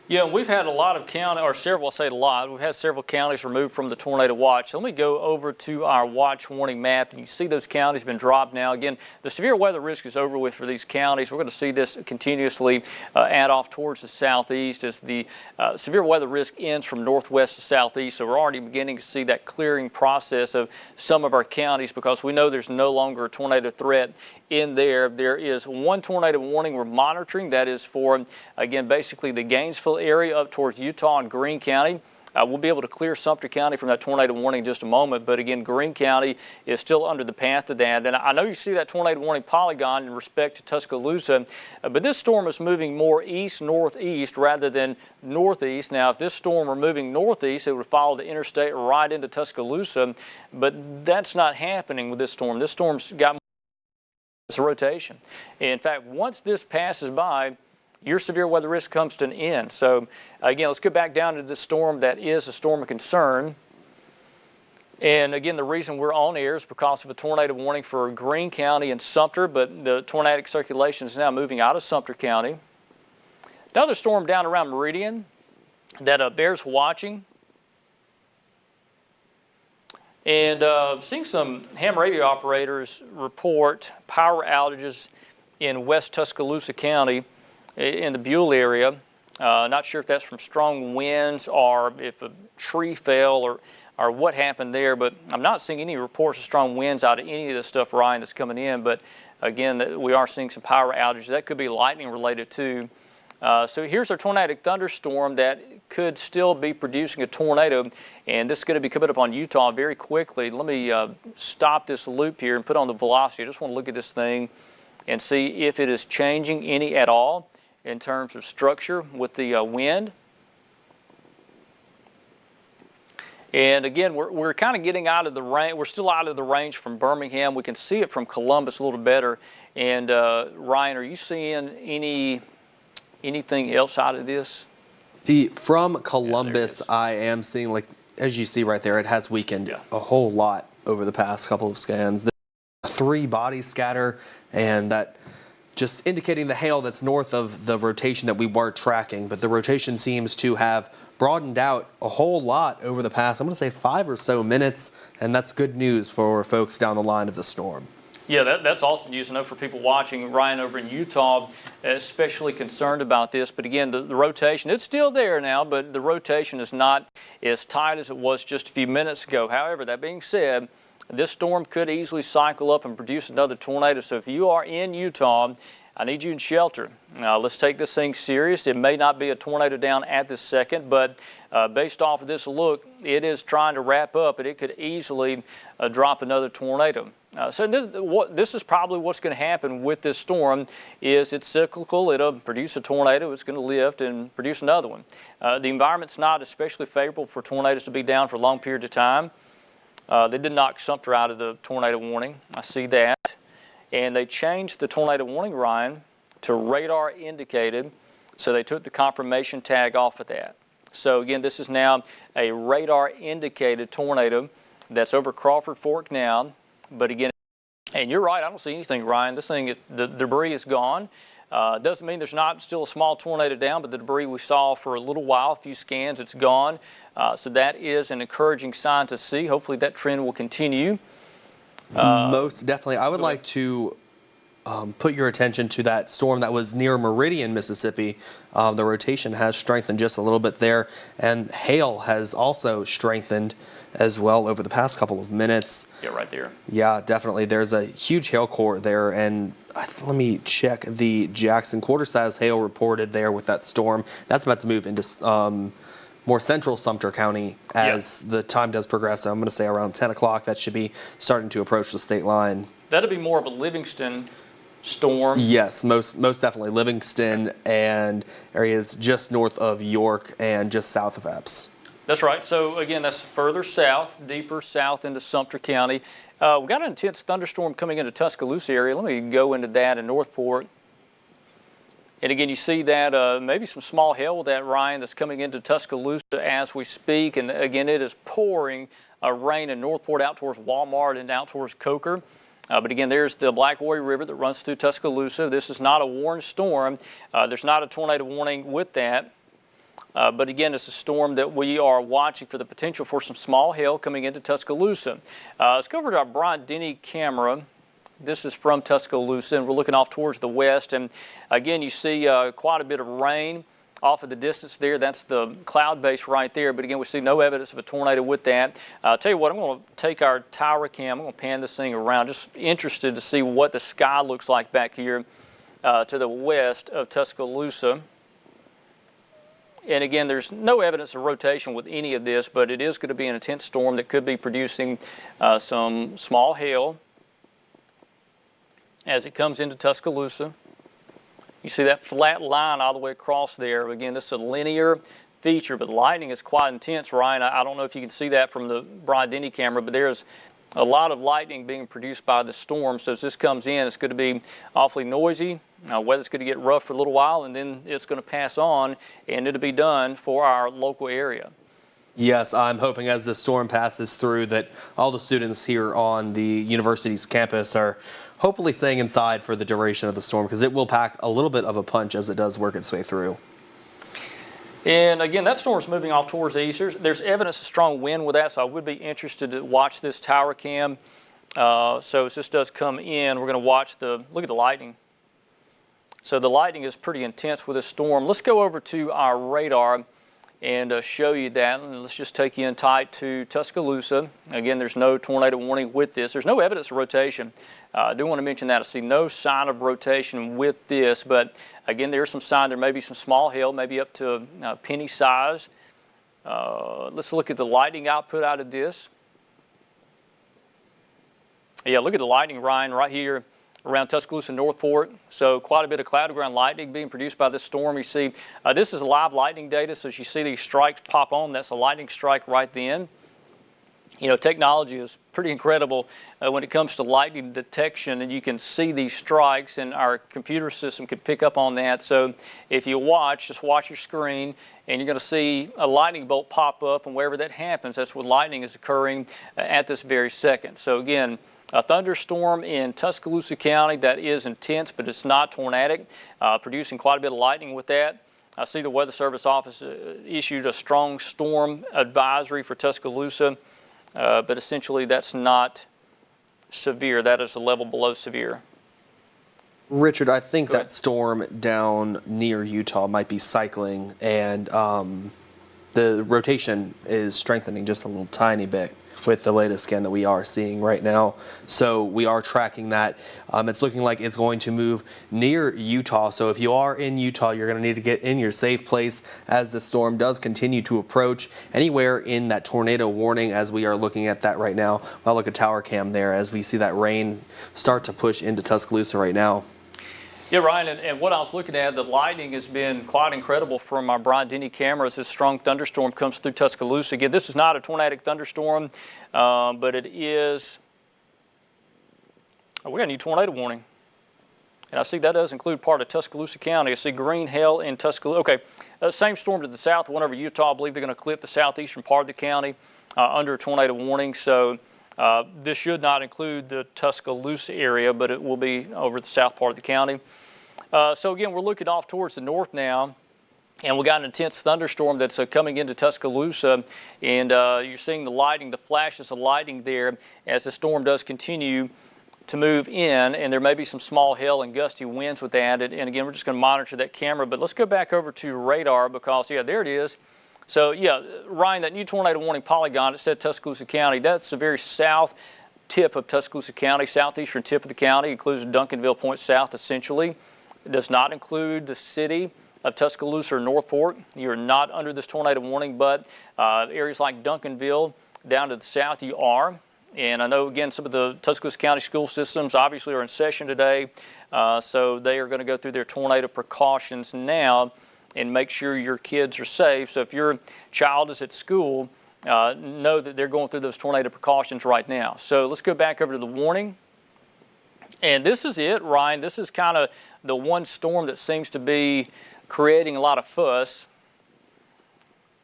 S2: Yeah, we've had a lot of counties, or several, I'll say a lot, we've had several counties removed from the tornado watch. So let me go over to our watch warning map, and you see those counties have been dropped now. Again, the severe weather risk is over with for these counties. We're going to see this continuously add off towards the southeast as the severe weather risk ends from northwest to southeast. So we're already beginning to see that clearing process of some of our counties because we know there's no longer a tornado threat in there. There is one tornado warning we're monitoring. That is for, again, basically the Gainesville area up towards Utah and Greene County. We'll be able to clear Sumter County from that tornado warning in just a moment, but again, Greene County is still under the path of that. And I know you see that tornado warning polygon in respect to Tuscaloosa, but this storm is moving more east-northeast rather than northeast. Now, if this storm were moving northeast, it would follow the interstate right into Tuscaloosa, but that's not happening with this storm. This storm's got a rotation. In fact, once this passes by, your severe weather risk comes to an end. So again, let's go back down to this storm that is a storm of concern. And again, the reason we're on air is because of a tornado warning for Greene County and Sumter, but the tornadic circulation is now moving out of Sumter County. Another storm down around Meridian that bears watching. And seeing some ham radio operators report power outages in West Tuscaloosa County in the Buell area. Not sure if that's from strong winds or if a tree fell or what happened there, but I'm not seeing any reports of strong winds out of any of this stuff, Ryan, that's coming in. But again, we are seeing some power outages. That could be lightning related too. So here's our tornadic thunderstorm that could still be producing a tornado, and this is going to be coming up on Utah very quickly. Let me stop this loop here and put on the velocity. I just want to look at this thing and see if it is changing any at all in terms of structure with the wind. And again, we're kind of getting out of the range. We're still out of the range from Birmingham. We can see it from Columbus a little better. And Ryan, are you seeing anything else out of this?
S3: From Columbus, I am seeing, like, as you see right there, it has weakened a whole lot over the past couple of scans. There's 3 bodies scatter, and that just indicating the hail that's north of the rotation that we were tracking. But the rotation seems to have broadened out a whole lot over the past, I'm going to say 5 or so minutes, and that's good news for folks down the line of the storm.
S2: Yeah, that's awesome news. I know for people watching, Ryan over in Utah, especially concerned about this. But again, the rotation, it's still there now, but the rotation is not as tight as it was just a few minutes ago. However, that being said, this storm could easily cycle up and produce another tornado. So if you are in Utah, I need you in shelter. Let's take this thing serious. It may not be a tornado down at this second, but based off of this look, it is trying to wrap up, and it could easily drop another tornado. So this is probably what's going to happen with this storm. Is it's cyclical. It'll produce a tornado. It's going to lift and produce another one. The environment's not especially favorable for tornadoes to be down for a long period of time. They did knock Sumter out of the tornado warning. I see that. And they changed the tornado warning, Ryan, to radar indicated. So they took the confirmation tag off of that. So again, this is now a radar indicated tornado that's over Crawford Fork now. But again, and you're right, I don't see anything, Ryan. This thing, the debris is gone. Doesn't mean there's not still a small tornado down, but the debris we saw for a little while, a few scans, it's gone. So that is an encouraging sign to see. Hopefully that trend will continue.
S3: Most definitely. I would like to put your attention to that storm that was near Meridian, Mississippi. The rotation has strengthened just a little bit there, and hail has also strengthened as well over the past couple of minutes.
S2: Yeah, right there.
S3: Yeah, definitely. There's a huge hail core there, and let me check the Jackson quarter-size hail reported there with that storm. That's about to move into more central Sumter County as the time does progress. So I'm going to say around 10 o'clock that should be starting to approach the state line.
S2: That'll be more of a Livingston storm.
S3: Yes, most definitely. Livingston and areas just north of York and just south of Epps.
S2: That's right. So again, that's further south, deeper south into Sumter County. We've got an intense thunderstorm coming into Tuscaloosa area. Let me go into that in Northport. And again, you see that maybe some small hail with that, Ryan, that's coming into Tuscaloosa as we speak. And again, it is pouring rain in Northport out towards Walmart and out towards Coker. But again, there's the Black Warrior River that runs through Tuscaloosa. This is not a warned storm. There's not a tornado warning with that. But again, it's a storm that we are watching for the potential for some small hail coming into Tuscaloosa. Let's go over to our Bryant Denny camera. This is from Tuscaloosa, and we're looking off towards the west. And again, you see quite a bit of rain off of the distance there. That's the cloud base right there. But again, we see no evidence of a tornado with that. I'll tell you what, I'm going to take our tower cam. I'm going to pan this thing around. Just interested to see what the sky looks like back here to the west of Tuscaloosa. And again, there's no evidence of rotation with any of this, but it is going to be an intense storm that could be producing some small hail as it comes into Tuscaloosa. You see that flat line all the way across there. Again, this is a linear feature, but the lightning is quite intense, Ryan. I don't know if you can see that from the Bryant Denny camera, but there's a lot of lightning being produced by the storm. So as this comes in, it's going to be awfully noisy. Weather's going to get rough for a little while, and then it's going to pass on, and it'll be done for our local area.
S3: Yes, I'm hoping as the storm passes through that all the students here on the university's campus are hopefully staying inside for the duration of the storm, because it will pack a little bit of a punch as it does work its way through.
S2: And again, that storm's moving off towards the east. There's evidence of strong wind with that, so I would be interested to watch this tower cam. So as this does come in, we're going to watch look at the lightning. So the lightning is pretty intense with this storm. Let's go over to our radar and show you that. And let's just take you in tight to Tuscaloosa. Again, there's no tornado warning with this. There's no evidence of rotation. I do want to mention that. I see no sign of rotation with this, but again, there's some sign there may be some small hail, maybe up to penny size. Let's look at the lightning output out of this. Yeah, look at the lightning, Ryan, right here around Tuscaloosa, Northport. So quite a bit of cloud ground lightning being produced by this storm. You see, this is live lightning data, so as you see these strikes pop on, that's a lightning strike right then. You know, technology is pretty incredible when it comes to lightning detection, and you can see these strikes, and our computer system can pick up on that. So if you just watch your screen, and you're going to see a lightning bolt pop up, and wherever that happens, that's when lightning is occurring at this very second. So again, a thunderstorm in Tuscaloosa County that is intense, but it's not tornadic, producing quite a bit of lightning with that. I see the Weather Service office issued a strong storm advisory for Tuscaloosa, but essentially that's not severe. That is a level below severe.
S3: Richard, I think that storm down near Utah might be cycling, and the rotation is strengthening just a little tiny bit with the latest scan that we are seeing right now. So we are tracking that. It's looking like it's going to move near Utah. So if you are in Utah, you're going to need to get in your safe place as the storm does continue to approach anywhere in that tornado warning, as we are looking at that right now. I'll look at tower cam there as we see that rain start to push into Tuscaloosa right now.
S2: Yeah, Ryan, and what I was looking at, the lightning has been quite incredible from my Brian Denny camera as this strong thunderstorm comes through Tuscaloosa. Again, this is not a tornadic thunderstorm, but it is. Oh, we got a new tornado warning. And I see that does include part of Tuscaloosa County. I see green hell in Tuscaloosa. Okay, same storm to the south, one over Utah. I believe they're going to clip the southeastern part of the county under a tornado warning. So this should not include the Tuscaloosa area, but it will be over the south part of the county. So again, we're looking off towards the north now, and we got an intense thunderstorm that's coming into Tuscaloosa, and you're seeing the lightning, the flashes of lightning there as the storm does continue to move in, and there may be some small hail and gusty winds with that. And again, we're just going to monitor that camera, but let's go back over to radar because, yeah, there it is. So, yeah, Ryan, that new tornado warning polygon, it said Tuscaloosa County. That's the very south tip of Tuscaloosa County, southeastern tip of the county, includes Duncanville Point South, essentially. It does not include the city of Tuscaloosa or Northport. You're not under this tornado warning, but areas like Duncanville down to the south, you are. And I know, again, some of the Tuscaloosa County school systems obviously are in session today, so they are going to go through their tornado precautions now and make sure your kids are safe. So if your child is at school, know that they're going through those tornado precautions right now. So let's go back over to the warning. And this is it, Ryan. This is kind of the one storm that seems to be creating a lot of fuss.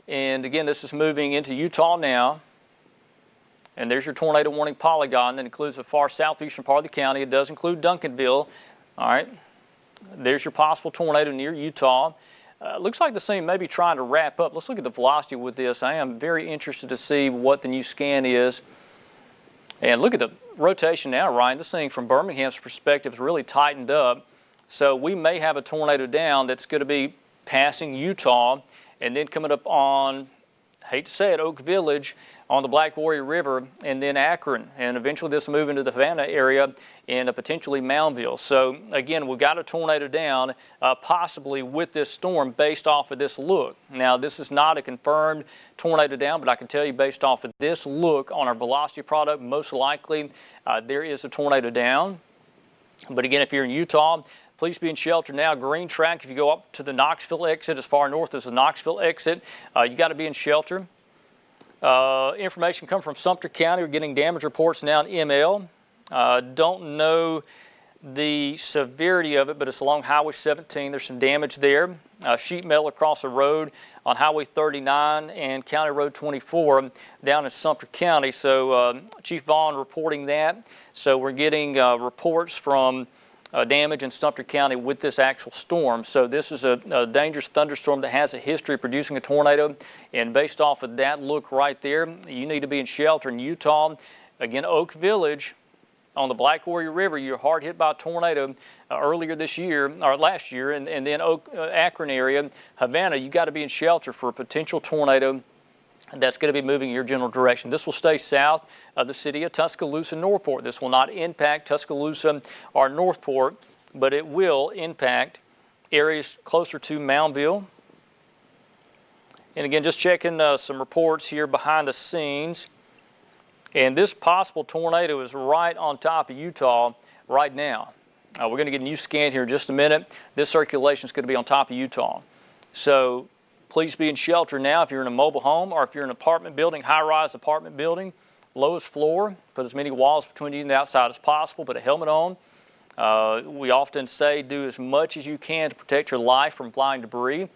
S2: And again, this is moving into Utah now. And there's your tornado warning polygon that includes the far southeastern part of the county. It does include Duncanville. All right. There's your possible tornado near Utah. Looks like the thing may be trying to wrap up. Let's look at the velocity with this. I am very interested to see what the new scan is. And look at the rotation now, Ryan. This thing from Birmingham's perspective is really tightened up. So we may have a tornado down that's going to be passing Utah and then coming up on, I hate to say it, Oak Village on the Black Warrior River, and then Akron. And eventually this will move into the Havana area and potentially Moundville. So again, we've got a tornado down possibly with this storm based off of this look. Now, this is not a confirmed tornado down, but I can tell you based off of this look on our velocity product, most likely there is a tornado down. But again, if you're in Utah, please be in shelter now. Green track, if you go up to the Knoxville exit, as far north as the Knoxville exit, you got to be in shelter. Information come from Sumter County. We're getting damage reports now in ML. Don't know the severity of it, but it's along Highway 17. There's some damage there. Sheet metal across the road on Highway 39 and County Road 24 down in Sumter County. So Chief Vaughn reporting that. So we're getting reports from damage in Sumter County with this actual storm. So this is a dangerous thunderstorm that has a history of producing a tornado. And based off of that look right there, you need to be in shelter in Utah. Again, Oak Village on the Black Warrior River, you're hard hit by a tornado earlier this year, or last year, and then Akron area, Havana, you got to be in shelter for a potential tornado that's going to be moving in your general direction. This will stay south of the city of Tuscaloosa, Northport. This will not impact Tuscaloosa or Northport, but it will impact areas closer to Moundville. And again, just checking some reports here behind the scenes. And this possible tornado is right on top of Utah right now. We're going to get a new scan here in just a minute. This circulation is going to be on top of Utah. So please be in shelter now if you're in a mobile home or if you're in an apartment building, high-rise apartment building, lowest floor. Put as many walls between you and the outside as possible. Put a helmet on. We often say do as much as you can to protect your life from flying debris.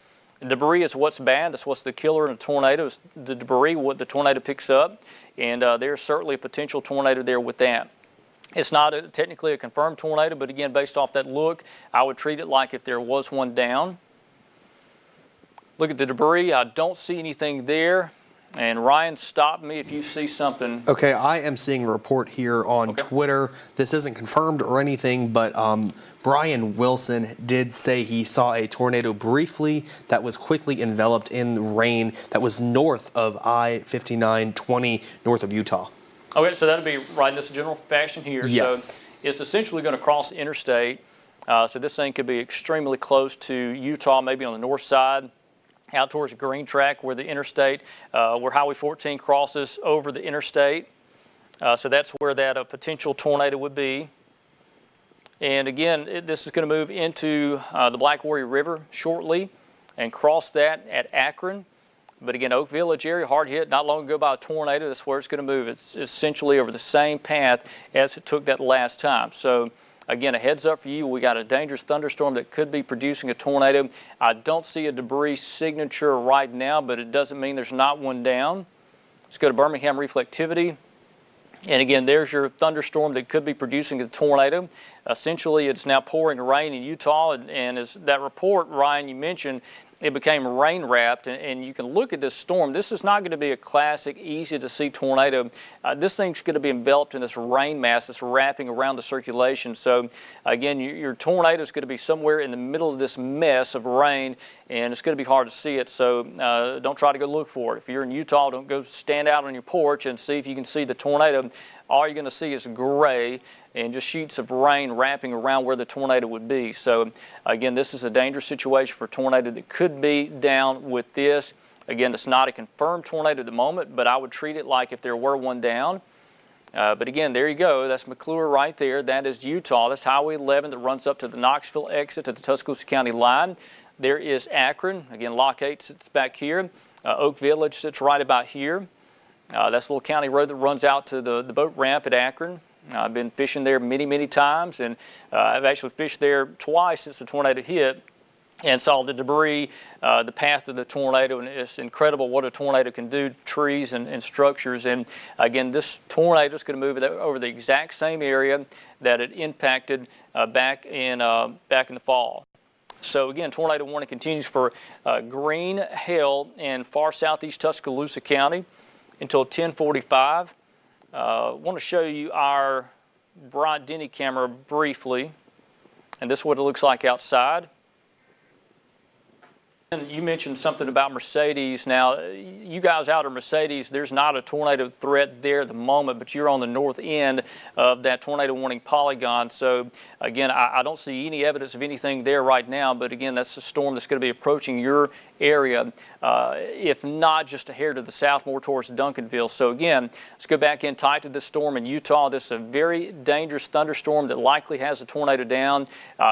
S2: Debris is what's bad. That's what's the killer in a tornado, is the debris, what the tornado picks up. And there's certainly a potential tornado there with that. It's not technically a confirmed tornado, but again, based off that look, I would treat it like if there was one down. Look at the debris. I don't see anything there. And Ryan, stop me if you see something.
S3: Okay, I am seeing a report here on Twitter. This isn't confirmed or anything, but Brian Wilson did say he saw a tornado briefly that was quickly enveloped in rain that was north of I-59-20 north of Utah.
S2: Okay, so that'll be right in this general fashion here.
S3: Yes.
S2: So it's essentially going to cross the interstate. So this thing could be extremely close to Utah, maybe on the north side, out towards the Green Track where the interstate, where Highway 14 crosses over the interstate. So that's where that potential tornado would be. And again, this is going to move into the Black Warrior River shortly and cross that at Akron. But again, Oak Village area, hard hit, not long ago by a tornado. That's where it's going to move. It's essentially over the same path as it took that last time. So again, a heads up for you, we got a dangerous thunderstorm that could be producing a tornado. I don't see a debris signature right now, but it doesn't mean there's not one down. Let's go to Birmingham reflectivity. And again, there's your thunderstorm that could be producing a tornado. Essentially, it's now pouring rain in Utah, and as that report, Ryan, you mentioned, it became rain wrapped, and you can look at this storm. This is not going to be a classic, easy to see tornado. This thing's going to be enveloped in this rain mass that's wrapping around the circulation. So again, your tornado is going to be somewhere in the middle of this mess of rain, and it's going to be hard to see it. So don't try to go look for it. If you're in Utah, don't go stand out on your porch and see if you can see the tornado. All you're going to see is gray and just sheets of rain wrapping around where the tornado would be. So again, this is a dangerous situation for a tornado that could be down with this. Again, it's not a confirmed tornado at the moment, but I would treat it like if there were one down. But again, there you go. That's McClure right there. That is Utah. That's Highway 11 that runs up to the Knoxville exit to the Tuscaloosa County line. There is Akron. Again, Lock 8 sits back here. Oak Village sits right about here. That's a little county road that runs out to the boat ramp at Akron. I've been fishing there many, many times, and I've actually fished there twice since the tornado hit and saw the debris, the path of the tornado, and it's incredible what a tornado can do to trees and structures. And again, this tornado is going to move over the exact same area that it impacted back in the fall. So again, tornado warning continues for green, hail, in far southeast Tuscaloosa County until 10:45. I want to show you our Bryant Denny camera briefly, and this is what it looks like outside. And you mentioned something about Mercedes. Now, you guys out of Mercedes, there's not a tornado threat there at the moment, but you're on the north end of that tornado warning polygon. So, again, I don't see any evidence of anything there right now, but again, that's a storm that's going to be approaching your area, if not just a hair to the south, more towards Duncanville. So again, let's go back in tight to this storm in Utah. This is a very dangerous thunderstorm that likely has a tornado down.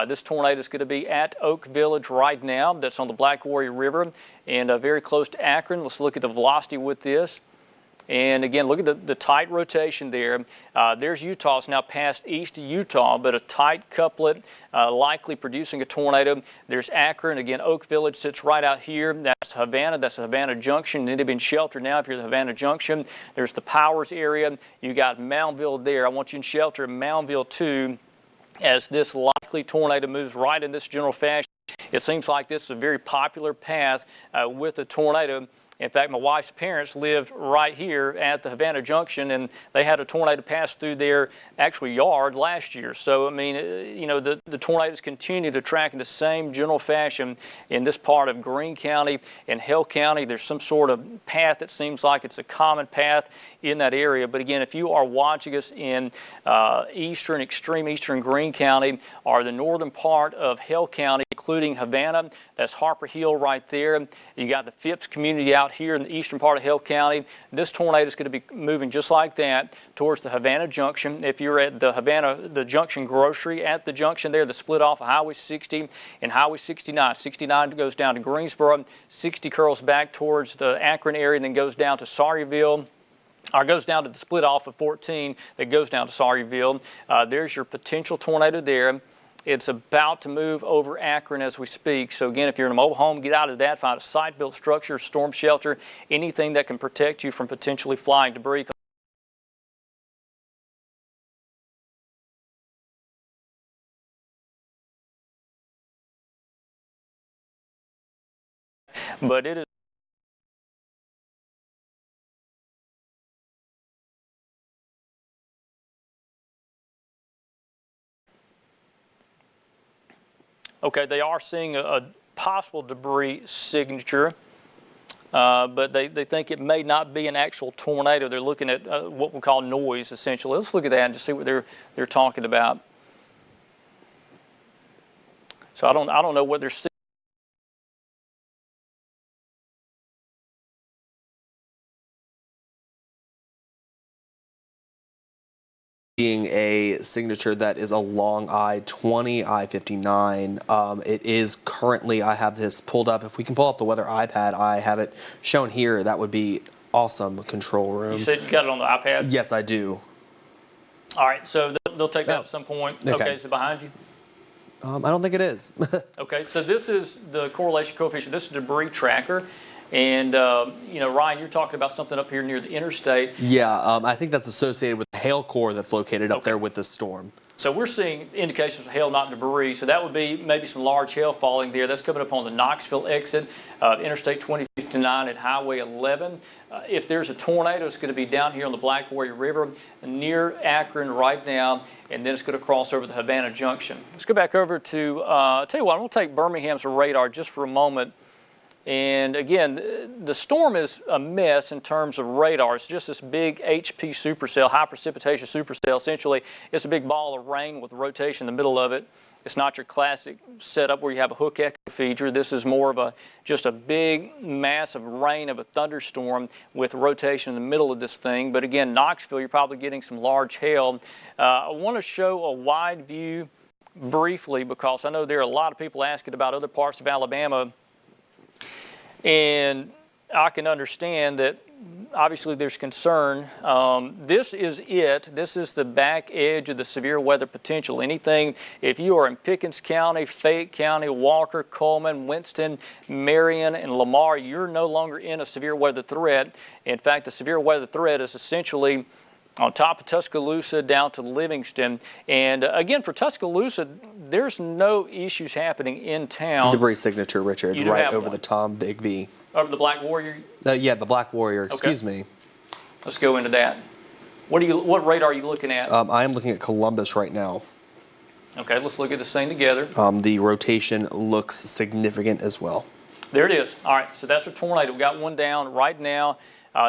S2: This tornado is going to be at Oak Village right now. That's on the Black Warrior River and very close to Akron. Let's look at the velocity with this. And again, look at the tight rotation there. There's Utah. It's now past east of Utah, but a tight couplet likely producing a tornado. There's Akron. Again, Oak Village sits right out here. That's Havana. That's the Havana Junction. They've been sheltered now if you're the Havana Junction. There's the Powers area. You got Moundville there. I want you in shelter in Moundville too, as this likely tornado moves right in this general fashion. It seems like this is a very popular path with a tornado. In fact, my wife's parents lived right here at the Havana Junction, and they had a tornado pass through their actual yard last year. So, I mean, you know, the tornadoes continue to track in the same general fashion in this part of Greene County and Hale County. There's some sort of path that seems like it's a common path in that area. But again, if you are watching us in extreme eastern Greene County or the northern part of Hale County, including Havana, that's Harper Hill right there. You got the Phipps community out here in the eastern part of Hale County. This tornado is going to be moving just like that towards the Havana Junction. If you're at the Junction Grocery at the junction there, the split off of Highway 60 and Highway 69. 69 goes down to Greensboro. 60 curls back towards the Akron area and then goes down to Sawyerville. Or goes down to the split off of 14 that goes down to Sawyerville. There's your potential tornado there. It's about to move over Akron as we speak. So again, if you're in a mobile home, get out of that. Find a site-built structure, storm shelter, anything that can protect you from potentially flying debris. But it is Okay, they are seeing a possible debris signature, but they think it may not be an actual tornado. They're looking at what we call noise, essentially. Let's look at that and just see what they're talking about. So I don't know what they're seeing.
S3: Being a signature that is along I-20, I-59. It is currently, I have this pulled up. If we can pull up the weather iPad, I have it shown here. That would be awesome. Control room.
S2: You said you got it on the iPad?
S3: Yes, I do.
S2: All right, so they'll take that at some point. Okay, is it behind you?
S3: I don't think it is.
S2: Okay, so this is the correlation coefficient. This is a debris tracker. And, Ryan, you're talking about something up here near the interstate.
S3: Yeah, I think that's associated with the hail core that's located up there with this storm.
S2: So we're seeing indications of hail, not debris. So that would be maybe some large hail falling there. That's coming up on the Knoxville exit, Interstate 2059 and Highway 11. If there's a tornado, it's going to be down here on the Black Warrior River near Akron right now, and then it's going to cross over the Havana Junction. Let's go back over to, tell you what, I'm going to take Birmingham's radar just for a moment. And again, the storm is a mess in terms of radar. It's just this big HP supercell, high precipitation supercell. Essentially, it's a big ball of rain with rotation in the middle of it. It's not your classic setup where you have a hook echo feature. This is more of just a big mass of rain of a thunderstorm with rotation in the middle of this thing. But again, Knoxville, you're probably getting some large hail. I want to show a wide view briefly because I know there are a lot of people asking about other parts of Alabama. And I can understand that obviously there's concern. This is it. This is the back edge of the severe weather potential. Anything, if you are in Pickens County, Fayette County, Walker, Coleman, Winston, Marion, and Lamar, you're no longer in a severe weather threat. In fact, the severe weather threat is essentially on top of Tuscaloosa down to Livingston. And again, for Tuscaloosa, there's no issues happening in town.
S3: Debris signature, Richard, right over the Tom Big V.
S2: Over the Black Warrior?
S3: Yeah, the Black Warrior, excuse me.
S2: Let's go into that. What radar are you looking at?
S3: I am looking at Columbus right now.
S2: Okay, let's look at this thing together.
S3: The rotation looks significant as well.
S2: There it is. All right, so that's a tornado. We got one down right now.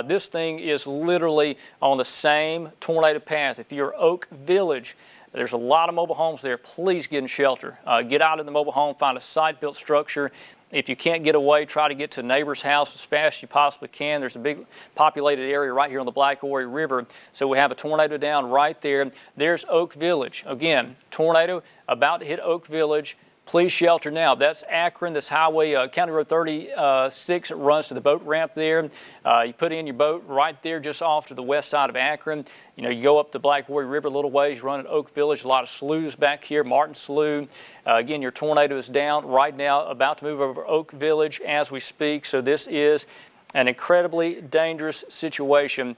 S2: This thing is literally on the same tornado path. If you're Oak Village, there's a lot of mobile homes there. Please get in shelter. Get out of the mobile home, find a site-built structure. If you can't get away, try to get to a neighbor's house as fast as you possibly can. There's a big populated area right here on the Black Warrior River. So we have a tornado down right there. There's Oak Village. Again, tornado about to hit Oak Village. Please shelter now. That's Akron. This highway, County Road 36, runs to the boat ramp there. You put in your boat right there just off to the west side of Akron. You go up the Black Warrior River a little ways, run at Oak Village. A lot of sloughs back here, Martin Slough. Again, your tornado is down right now, about to move over Oak Village as we speak. So this is an incredibly dangerous situation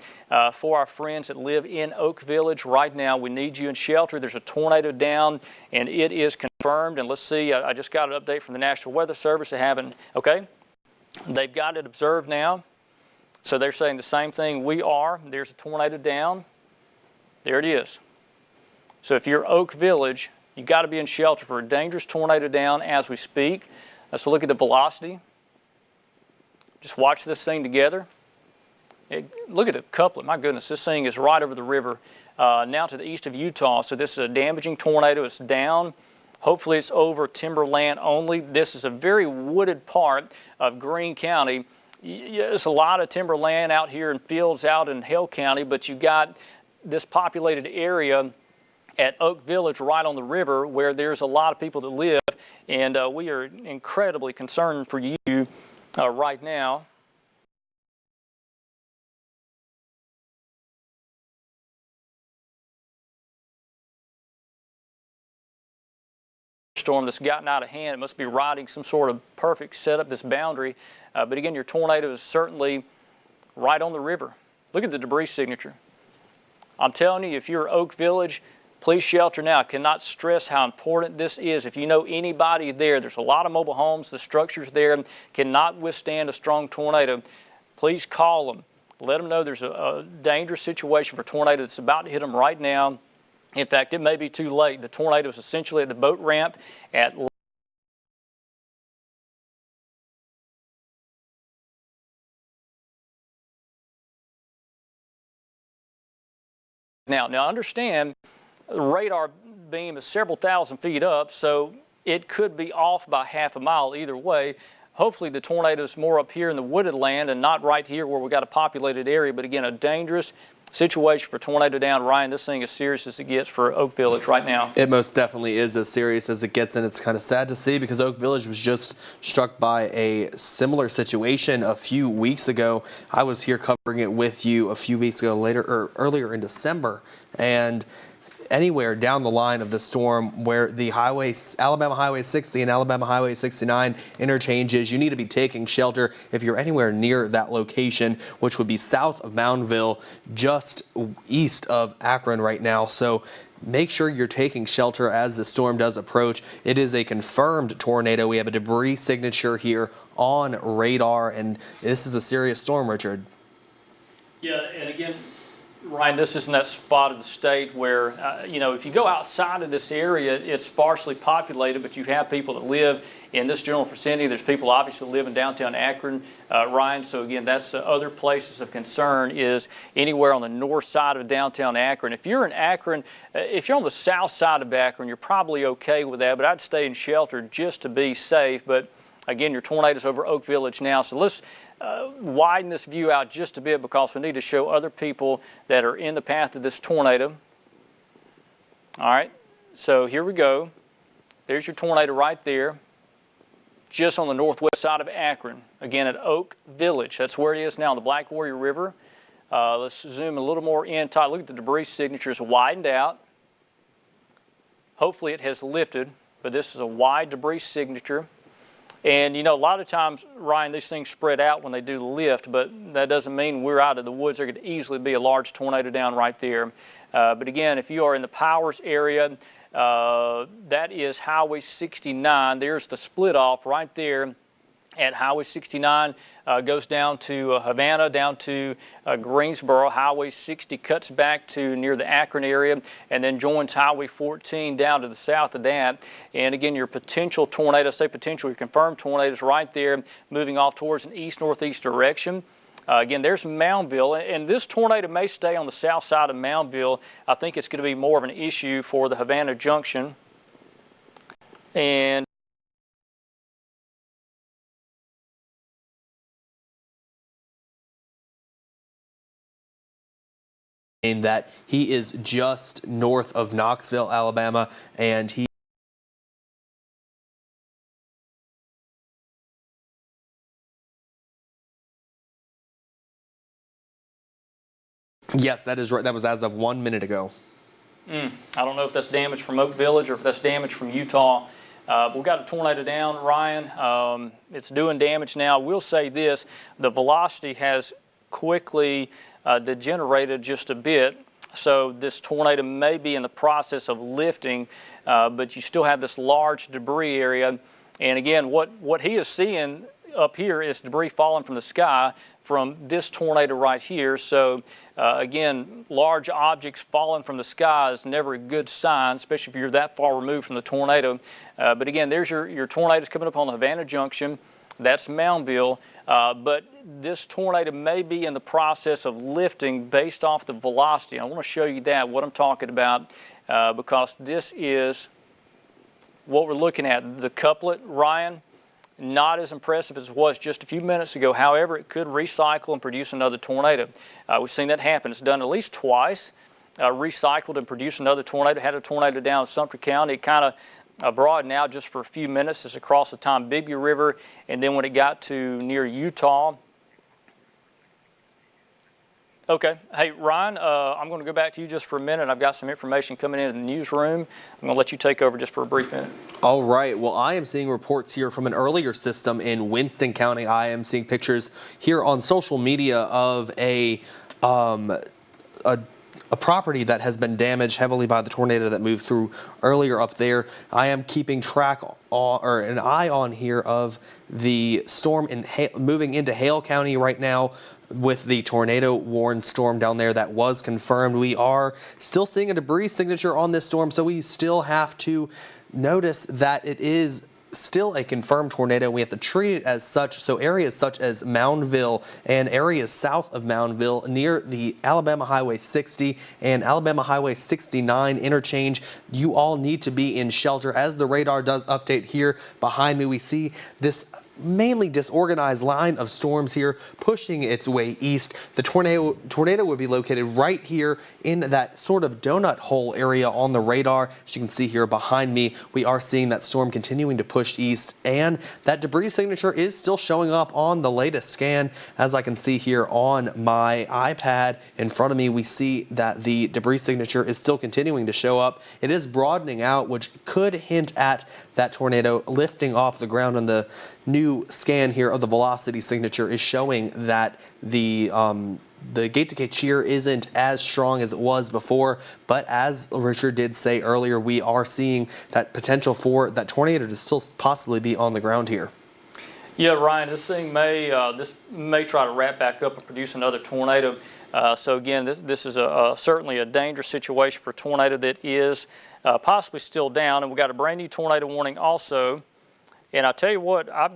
S2: for our friends that live in Oak Village right now. We need you in shelter. There's a tornado down, and it is confirmed. And let's see, I just got an update from the National Weather Service. They've got it observed now. So they're saying the same thing we are. There's a tornado down. There it is. So if you're Oak Village, you got to be in shelter for a dangerous tornado down as we speak. Let's look at the velocity. Just watch this thing together. Look at the couplet. My goodness, this thing is right over the river now to the east of Utah. So this is a damaging tornado. It's down. Hopefully it's over timberland only. This is a very wooded part of Greene County. There's a lot of timberland out here and fields out in Hale County, but you got this populated area at Oak Village right on the river where there's a lot of people that live, and we are incredibly concerned for you right now. Storm that's gotten out of hand. It must be riding some sort of perfect setup, this boundary. But again, your tornado is certainly right on the river. Look at the debris signature. I'm telling you, if you're Oak Village, please shelter now. I cannot stress how important this is. If you know anybody there, there's a lot of mobile homes. The structures there cannot withstand a strong tornado. Please call them. Let them know there's a dangerous situation for a tornado that's about to hit them right now. In fact, it may be too late. The tornado is essentially at the boat ramp at Now understand, the radar beam is several thousand feet up, so it could be off by half a mile either way. Hopefully the tornado is more up here in the wooded land and not right here where we got a populated area. But again, a dangerous situation for tornado down. Ryan, this thing is serious as it gets for Oak Village right now.
S3: It most definitely is as serious as it gets, and it's kind of sad to see because Oak Village was just struck by a similar situation a few weeks ago. I was here covering it with you a few weeks ago earlier in December, and anywhere down the line of the storm where the Alabama Highway 60 and Alabama Highway 69 interchanges, you need to be taking shelter if you're anywhere near that location, which would be south of Moundville, just east of Akron right now. So make sure you're taking shelter as the storm does approach. It is a confirmed tornado. We have a debris signature here on radar, and this is a serious storm, Richard.
S2: Yeah, and again, Ryan, this isn't that spot of the state where, if you go outside of this area, it's sparsely populated, but you have people that live in this general vicinity. There's people obviously live in downtown Akron, Ryan. So again, that's other places of concern is anywhere on the north side of downtown Akron. If you're in Akron, if you're on the south side of Akron, you're probably okay with that, but I'd stay in shelter just to be safe. But again, your tornado's over Oak Village now. So let's widen this view out just a bit because we need to show other people that are in the path of this tornado. All right, so here we go. There's your tornado right there, just on the northwest side of Akron. Again, at Oak Village. That's where it is now, on the Black Warrior River. Let's zoom a little more in tight. Look at the debris signatures widened out. Hopefully it has lifted, but this is a wide debris signature. And, a lot of times, Ryan, these things spread out when they do lift, but that doesn't mean we're out of the woods. There could easily be a large tornado down right there. But again, if you are in the Powers area, that is Highway 69. There's the split off right there at Highway 69. Goes down to Havana, down to Greensboro. Highway 60 cuts back to near the Akron area and then joins Highway 14 down to the south of that. And again, your potential tornadoes, say potential, your confirmed tornadoes right there moving off towards an east-northeast direction. Again, there's Moundville, and this tornado may stay on the south side of Moundville. I think it's going to be more of an issue for the Havana Junction. And
S3: that he is just north of Knoxville, Alabama, and he Yes, that is right. That was as of 1 minute ago.
S2: I don't know if that's damage from Oak Village or if that's damage from Utah. We've got a tornado down, Ryan. It's doing damage now. We'll say this, the velocity has quickly degenerated just a bit. So this tornado may be in the process of lifting, but you still have this large debris area. And again, what he is seeing up here is debris falling from the sky from this tornado right here. So again, large objects falling from the sky is never a good sign, especially if you're that far removed from the tornado. But again, there's your tornadoes coming up on the Havana Junction. That's Moundville. But this tornado may be in the process of lifting based off the velocity. I want to show you that, what I'm talking about, because this is what we're looking at. The couplet, Ryan, not as impressive as it was just a few minutes ago. However, it could recycle and produce another tornado. We've seen that happen. It's done at least twice, recycled and produced another tornado. Had a tornado down in Sumter County. It kind of broadened out just for a few minutes. It's across the Bibb River, and then when it got to near Utah. Okay. Hey, Ryan, I'm going to go back to you just for a minute. I've got some information coming in the newsroom. I'm going to let you take over just for a brief minute.
S3: All right. Well, I am seeing reports here from an earlier system in Winston County. I am seeing pictures here on social media of a property that has been damaged heavily by the tornado that moved through earlier up there. I am keeping track or an eye on here of the storm moving into Hale County right now with the tornado warned storm down there that was confirmed. We are still seeing a debris signature on this storm, so we still have to notice that it is still a confirmed tornado. We have to treat it as such. So areas such as Moundville and areas south of Moundville near the Alabama Highway 60 and Alabama Highway 69 interchange, you all need to be in shelter. As the radar does update here behind me, we see this mainly disorganized line of storms here pushing its way east. The tornado would be located right here in that sort of donut hole area on the radar. As you can see here behind me, we are seeing that storm continuing to push east, and that debris signature is still showing up on the latest scan. As I can see here on my iPad in front of me, we see that the debris signature is still continuing to show up. It is broadening out, which could hint at that tornado lifting off the ground, and the new scan here of the velocity signature is showing that the gate-to-gate shear isn't as strong as it was before. But as Richard did say earlier, we are seeing that potential for that tornado to still possibly be on the ground here.
S2: Yeah, Ryan, this thing may try to wrap back up and produce another tornado. So again, this is certainly a dangerous situation for a tornado that is possibly still down, and we've got a brand new tornado warning also. And I tell you what, we've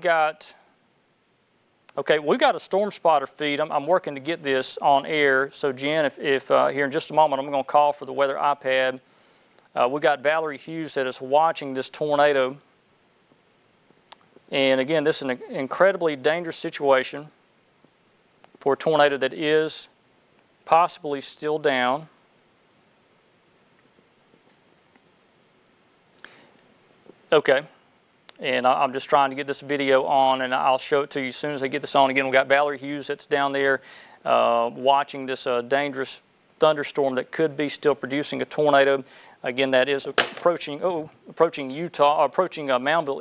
S2: got a storm spotter feed. I'm working to get this on air. So Jen, if here in just a moment, I'm going to call for the weather iPad. We got Valerie Hughes that is watching this tornado. And again, this is an incredibly dangerous situation for a tornado that is possibly still down. Okay. And I'm just trying to get this video on, and I'll show it to you as soon as I get this on. Again, we've got Valerie Hughes that's down there watching this dangerous thunderstorm that could be still producing a tornado. Again, that is approaching Moundville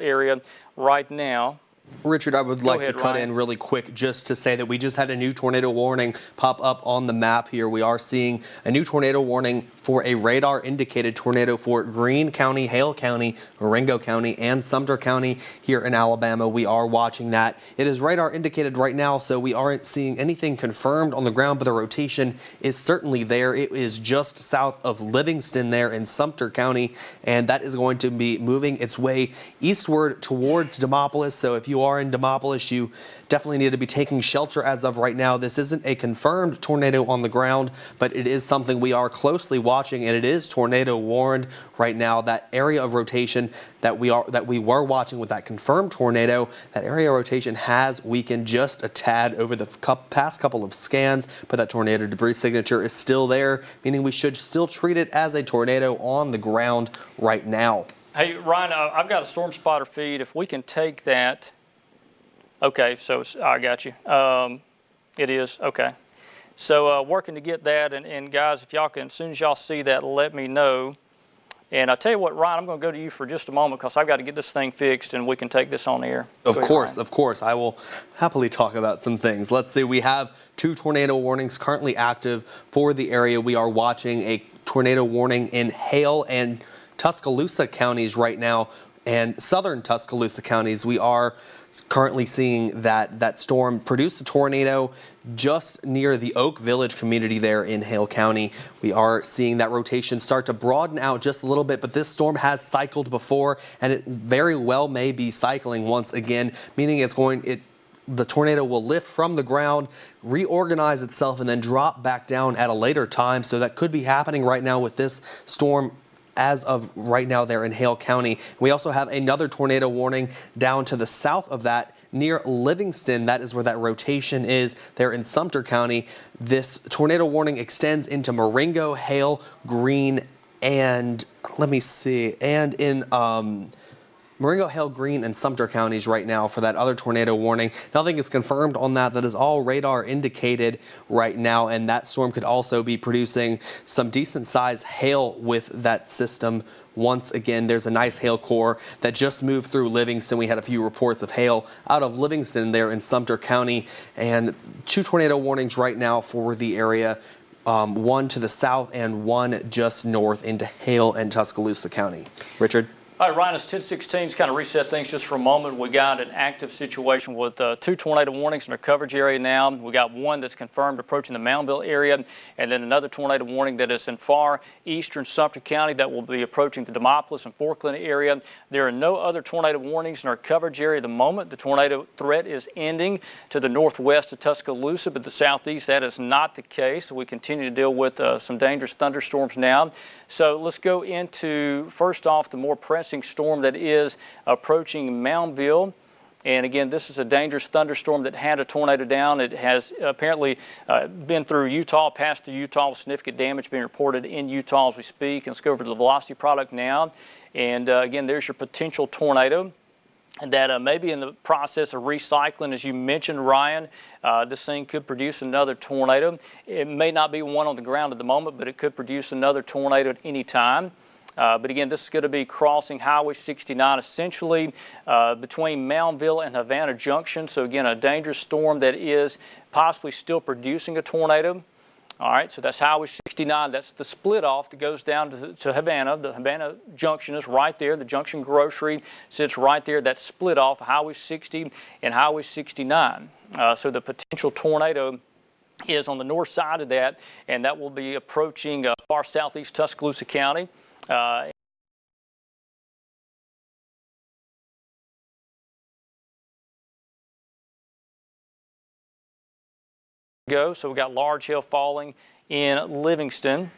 S2: area right now.
S3: Richard, I would like to cut in really quick just to say that we just had a new tornado warning pop up on the map here. We are seeing a new tornado warning for a radar indicated tornado for Greene County, Hale County, Marengo County, and Sumter County here in Alabama. We are watching that. It is radar indicated right now, so we aren't seeing anything confirmed on the ground, but the rotation is certainly there. It is just south of Livingston there in Sumter County, and that is going to be moving its way eastward towards Demopolis. So if you are in Demopolis, you definitely need to be taking shelter as of right now. This isn't a confirmed tornado on the ground, but it is something we are closely watching, and it is tornado warned right now. That area of rotation that we were watching with that confirmed tornado, that area of rotation has weakened just a tad over the past couple of scans, but that tornado debris signature is still there, meaning we should still treat it as a tornado on the ground right now.
S2: Hey, Ryan, I've got a storm spotter feed. If we can take that. Okay, so I got you. It is, okay. So working to get that, and guys, if y'all can, as soon as y'all see that, let me know. And I tell you what, Ryan, I'm going to go to you for just a moment because I've got to get this thing fixed and we can take this on the air.
S3: Of course. I will happily talk about some things. Let's see, we have 2 tornado warnings currently active for the area. We are watching a tornado warning in Hale and Tuscaloosa counties right now, and southern Tuscaloosa counties. We are currently seeing that storm produce a tornado just near the Oak Village community there in Hale County. We are seeing that rotation start to broaden out just a little bit, but this storm has cycled before, and it very well may be cycling once again, meaning the tornado will lift from the ground, reorganize itself, and then drop back down at a later time. So that could be happening right now with this storm as of right now there in Hale County. We also have another tornado warning down to the south of that near Livingston. That is where that rotation is there in Sumter County. This tornado warning extends into Marengo, Hale, Greene, and in Marengo, Hale, Greene, and Sumter counties right now for that other tornado warning. Nothing is confirmed on that. That is all radar indicated right now, and that storm could also be producing some decent sized hail with that system. Once again, there's a nice hail core that just moved through Livingston. We had a few reports of hail out of Livingston there in Sumter County, and 2 tornado warnings right now for the area. One to the south and one just north into Hale and Tuscaloosa County. Richard?
S2: All right, Ryan, it's 10:16. Kind of reset things just for a moment. We got an active situation with 2 tornado warnings in our coverage area now. We got one that's confirmed approaching the Moundville area, and then another tornado warning that is in far eastern Sumter County that will be approaching the Demopolis and Forkland area. There are no other tornado warnings in our coverage area at the moment. The tornado threat is ending to the northwest of Tuscaloosa, but the southeast, that is not the case. We continue to deal with some dangerous thunderstorms now. So let's go into, first off, the more pressing storm that is approaching Moundville. And again, this is a dangerous thunderstorm that had a tornado down. It has apparently been through Utah, passed through Utah, with significant damage being reported in Utah as we speak. And let's go over to the velocity product now. And again, there's your potential tornado that may be in the process of recycling. As you mentioned, Ryan, this thing could produce another tornado. It may not be one on the ground at the moment, but it could produce another tornado at any time. But again, this is going to be crossing Highway 69, essentially between Moundville and Havana Junction. So again, a dangerous storm that is possibly still producing a tornado. All right, so that's Highway 69. That's the split off that goes down to Havana. The Havana Junction is right there. The Junction Grocery sits right there. That's split off Highway 60 and Highway 69. So the potential tornado is on the north side of that, and that will be approaching far southeast Tuscaloosa County. So we got large hail falling in Livingston.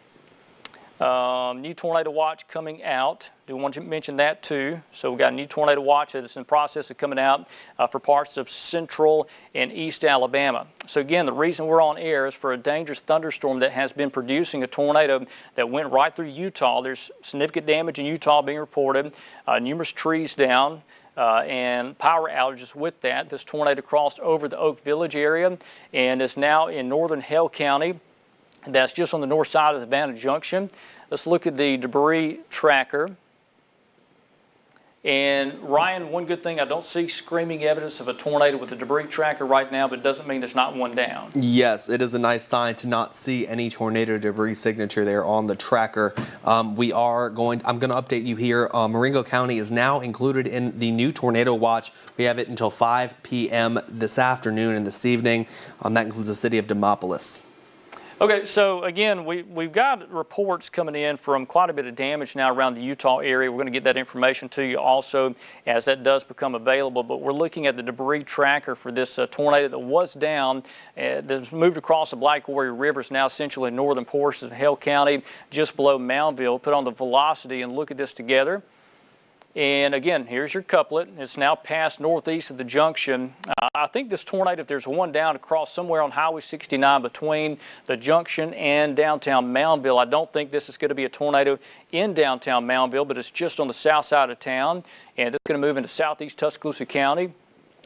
S2: New tornado watch coming out. Do want to mention that too. So we got a new tornado watch that is in process of coming out for parts of central and east Alabama. So again, the reason we're on air is for a dangerous thunderstorm that has been producing a tornado that went right through Utah. There's significant damage in Utah being reported, numerous trees down. And power outages with that. This tornado crossed over the Oak Village area and is now in northern Hale County. That's just on the north side of the Havana Junction. Let's look at the debris tracker. And Ryan, one good thing, I don't see screaming evidence of a tornado with the debris tracker right now, but it doesn't mean there's not one down. Yes,
S3: it is a nice sign to not see any tornado debris signature there on the tracker. I'm going to update you here. Marengo County is now included in the new tornado watch. We have it until 5 p.m. this afternoon and this evening. That includes the city of Demopolis.
S2: Okay, so again, we've got reports coming in from quite a bit of damage now around the Utah area. We're going to get that information to you also as that does become available. But we're looking at the debris tracker for this tornado that was down, that's moved across the Black Warrior River. Is now essentially in northern portions of Hale County, just below Moundville. Put on the velocity and look at this together. And again, here's your couplet. It's now past northeast of the junction. I think this tornado, if there's one down across somewhere on Highway 69 between the junction and downtown Moundville, I don't think this is going to be a tornado in downtown Moundville, but it's just on the south side of town. And it's going to move into southeast Tuscaloosa County.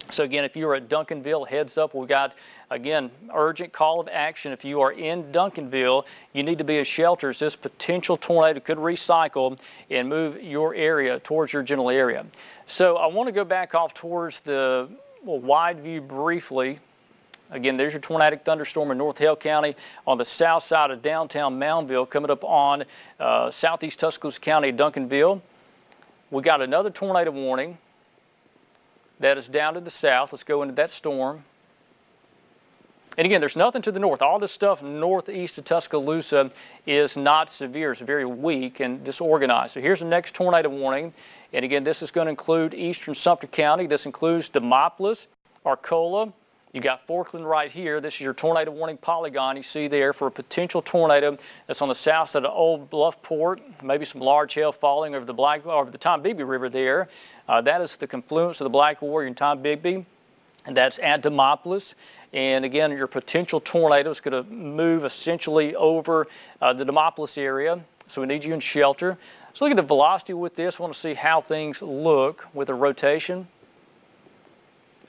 S2: So again, if you're at Duncanville, heads up, we've got, again, urgent call of action. If you are in Duncanville, you need to be in shelters. This potential tornado could recycle and move your area towards your general area. So I want to go back off towards the wide view briefly. Again, there's your tornadic thunderstorm in North Hale County on the south side of downtown Moundville, coming up on southeast Tuscaloosa County, Duncanville. We got another tornado warning that is down to the south. Let's go into that storm. And again, there's nothing to the north. All this stuff northeast of Tuscaloosa is not severe. It's very weak and disorganized. So here's the next tornado warning. And again, this is going to include eastern Sumter County. This includes Demopolis, Arcola. You got Forkland right here. This is your tornado warning polygon you see there for a potential tornado that's on the south side of Old Bluffport. Maybe some large hail falling over the Bibb River there. That is the confluence of the Black Warrior and Bibb, and that's at Demopolis. And again, your potential tornado is going to move essentially over the Demopolis area. So we need you in shelter. So look at the velocity with this. I want to see how things look with the rotation.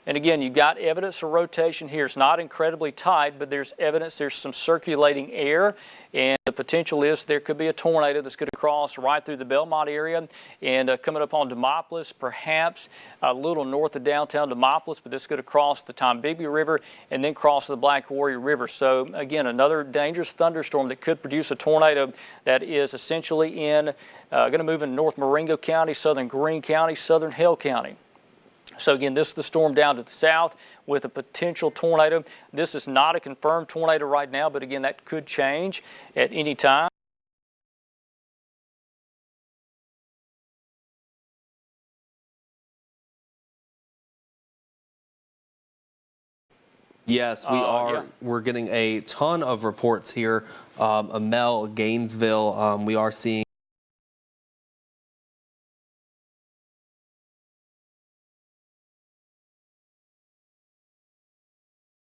S2: And again, you've got evidence of rotation here. It's not incredibly tight, but there's evidence there's some circulating air, and the potential is there could be a tornado that's going to cross right through the Belmont area and coming up on Demopolis, perhaps a little north of downtown Demopolis, but this is going to cross the Tombigbee River and then cross the Black Warrior River. So again, another dangerous thunderstorm that could produce a tornado that is essentially going to move in North Marengo County, southern Greene County, southern Hale County. So again, this is the storm down to the south with a potential tornado. This is not a confirmed tornado right now, but again, that could change at any time.
S3: Yes, we are.
S2: Yeah.
S3: We're getting a ton of reports here. Amel, Gainesville, we are seeing.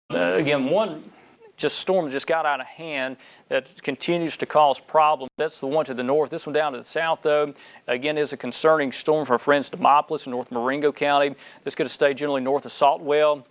S2: Again, one storm just got out of hand that continues to cause problems. That's the one to the north. This one down to the south, though, again, is a concerning storm for our friends Demopolis and North Marengo County. This is going to stay generally north of Saltwell.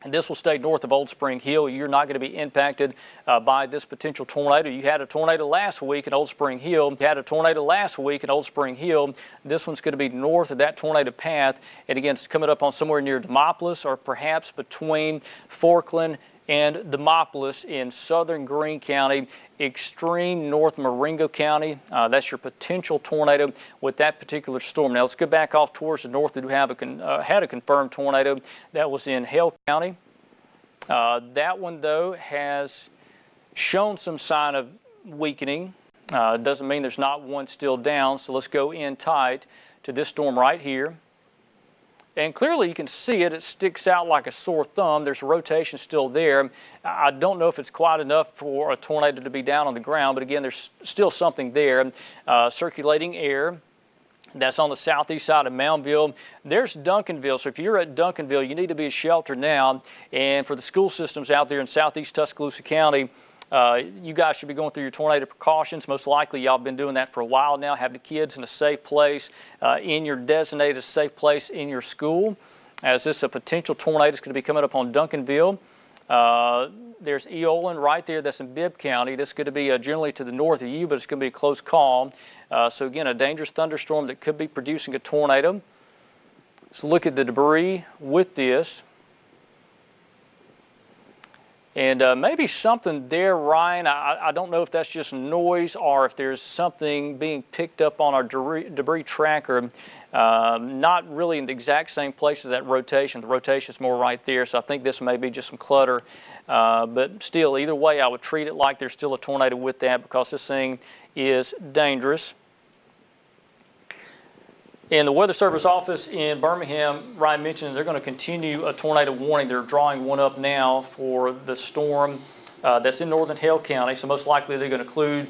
S2: And this will stay north of Old Spring Hill. You're not going to be impacted by this potential tornado. You had a tornado last week in Old Spring Hill. You had a tornado last week in Old Spring Hill. This one's going to be north of that tornado path. And again, it's coming up on somewhere near Demopolis or perhaps between Forkland and Demopolis in southern Greene County, extreme North Marengo County. That's your potential tornado with that particular storm. Now let's go back off towards the north. We have had a confirmed tornado that was in Hale County. That one, though, has shown some sign of weakening. Doesn't mean there's not one still down. So let's go in tight to this storm right here. And clearly you can see it. It sticks out like a sore thumb. There's rotation still there. I don't know if it's quite enough for a tornado to be down on the ground, but again, there's still something there. Circulating air. That's on the southeast side of Moundville. There's Duncanville. So if you're at Duncanville, you need to be at shelter now. And for the school systems out there in southeast Tuscaloosa County, you guys should be going through your tornado precautions. Most likely y'all have been doing that for a while now. Have the kids in a safe place, in your designated safe place in your school. As this is a potential tornado is going to be coming up on Duncanville. There's Eolan right there. That's in Bibb County. This is going to be generally to the north of you, but it's going to be a close call. So again, a dangerous thunderstorm that could be producing a tornado. So look at the debris with this. And maybe something there, Ryan. I don't know if that's just noise or if there's something being picked up on our debris tracker. Not really in the exact same place as that rotation. The rotation is more right there, so I think this may be just some clutter. But still, either way, I would treat it like there's still a tornado with that because this thing is dangerous. In the Weather Service office in Birmingham, Ryan mentioned they're going to continue a tornado warning. They're drawing one up now for the storm that's in northern Hale County. So most likely they're going to include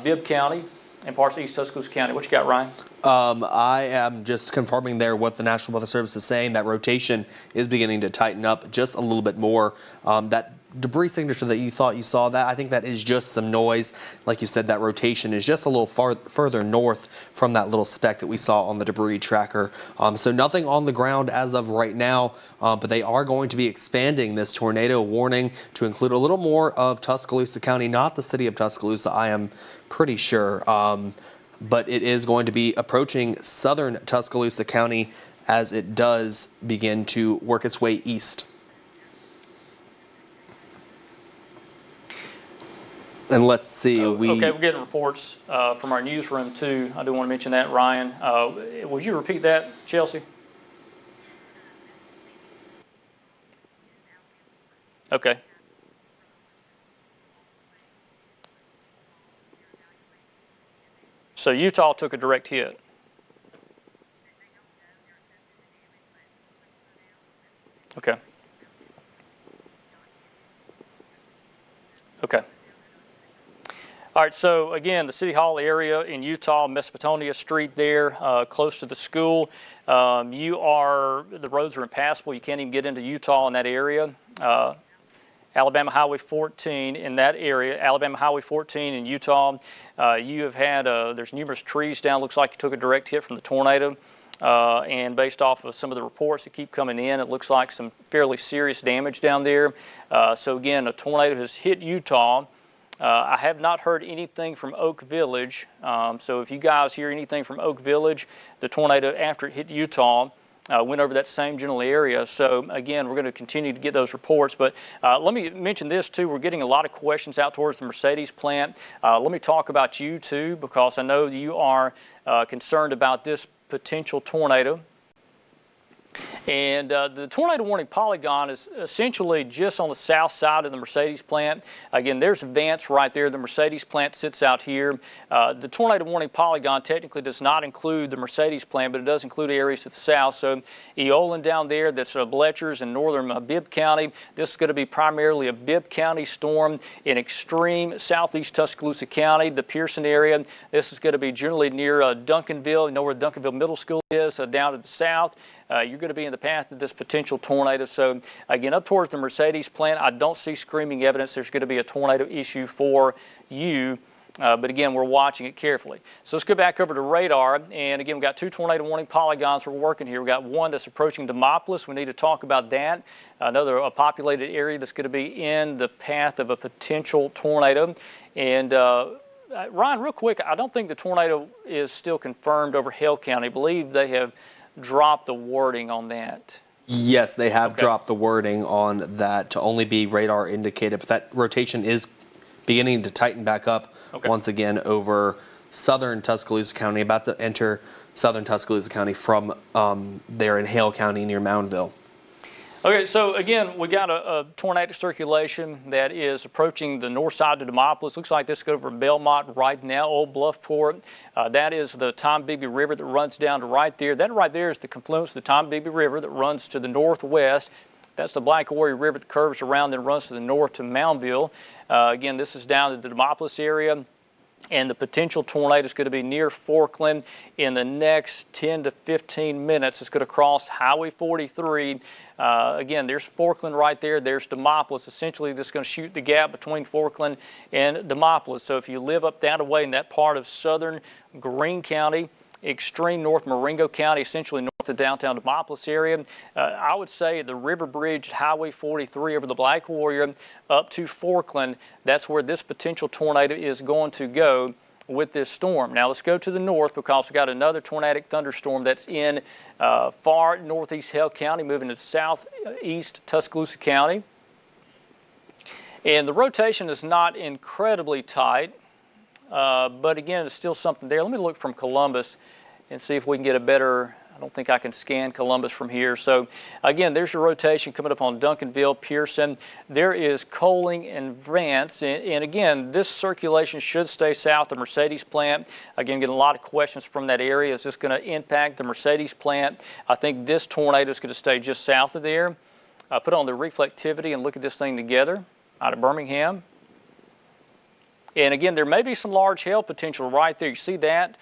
S2: Bibb County and parts of East Tuscaloosa County. What you got, Ryan?
S3: I am just confirming there what the National Weather Service is saying. That rotation is beginning to tighten up just a little bit more. That debris signature that you thought you saw, that I think that is just some noise. Like you said, that rotation is just a little further north from that little speck that we saw on the debris tracker. So nothing on the ground as of right now, but they are going to be expanding this tornado warning to include a little more of Tuscaloosa County, not the city of Tuscaloosa, I am pretty sure. But it is going to be approaching southern Tuscaloosa County as it does begin to work its way east. And let's see.
S2: Okay, we're getting reports from our newsroom too. I do want to mention that, Ryan. Would you repeat that, Chelsea? Okay. So Utah took a direct hit. Okay. Okay. All right, so again, the City Hall area in Utah, Mesopotamia Street there, close to the school. The roads are impassable. You can't even get into Utah in that area. Alabama Highway 14 in that area, Alabama Highway 14 in Utah. You have had, there's numerous trees down. Looks like you took a direct hit from the tornado. And based off of some of the reports that keep coming in, it looks like some fairly serious damage down there. So again, a tornado has hit Utah. I have not heard anything from Oak Village. So if you guys hear anything from Oak Village, the tornado after it hit Utah went over that same general area. So again, we're going to continue to get those reports. But let me mention this too. We're getting a lot of questions out towards the Mercedes plant. Let me talk about you too, because I know you are concerned about this potential tornado. And the tornado warning polygon is essentially just on the south side of the Mercedes plant. Again, there's Vance right there. The Mercedes plant sits out here. The tornado warning polygon technically does not include the Mercedes plant, but it does include areas to the south. So Eolan down there, that's Bletchers in northern Bibb County. This is going to be primarily a Bibb County storm in extreme southeast Tuscaloosa County. The Pearson area, this is going to be generally near Duncanville. You know where Duncanville Middle School is, down to the south. You're going to be in the path of this potential tornado. So again, up towards the Mercedes plant, I don't see screaming evidence there's going to be a tornado issue for you. But again, we're watching it carefully. So let's go back over to radar. And again, we've got two tornado warning polygons we're working here. We've got one that's approaching Demopolis. We need to talk about that. Another populated area that's going to be in the path of a potential tornado. And Ryan, real quick, I don't think the tornado is still confirmed over Hale County. I believe they have dropped the wording on that.
S3: Yes, they have dropped the wording on that to only be radar indicated, but that rotation is beginning to tighten back up once again over southern Tuscaloosa County, about to enter southern Tuscaloosa County from there in Hale County near Moundville.
S2: Okay, so again, we got a tornadic circulation that is approaching the north side of Demopolis. Looks like this is over Belmont right now, Old Bluffport. That is the Tombigbee River that runs down to right there. That right there is the confluence of the Tombigbee River that runs to the northwest. That's the Black Warrior River that curves around and runs to the north to Moundville. Again, this is down to the Demopolis area. And the potential tornado is going to be near Forkland in the next 10 to 15 minutes. It's going to cross Highway 43. Again, there's Forkland right there. There's Demopolis. Essentially, this is going to shoot the gap between Forkland and Demopolis. So if you live up that way in that part of southern Greene County, extreme north Marengo County, essentially north of downtown Demopolis area, I would say the river bridge at Highway 43 over the Black Warrior up to Forkland, that's where this potential tornado is going to go with this storm. Now let's go to the north, because we've got another tornadic thunderstorm that's in far northeast Hale County, moving to southeast Tuscaloosa County. And the rotation is not incredibly tight. But again, it's still something there. Let me look from Columbus and see if we can get a better, I don't think I can scan Columbus from here. So again, there's your rotation coming up on Duncanville, Pearson. There is Coaling and Vance. And again, this circulation should stay south of Mercedes plant. Again, getting a lot of questions from that area. Is this going to impact the Mercedes plant? I think this tornado is going to stay just south of there. Put on the reflectivity and look at this thing together out of Birmingham. And again, there may be some large hail potential right there. You see that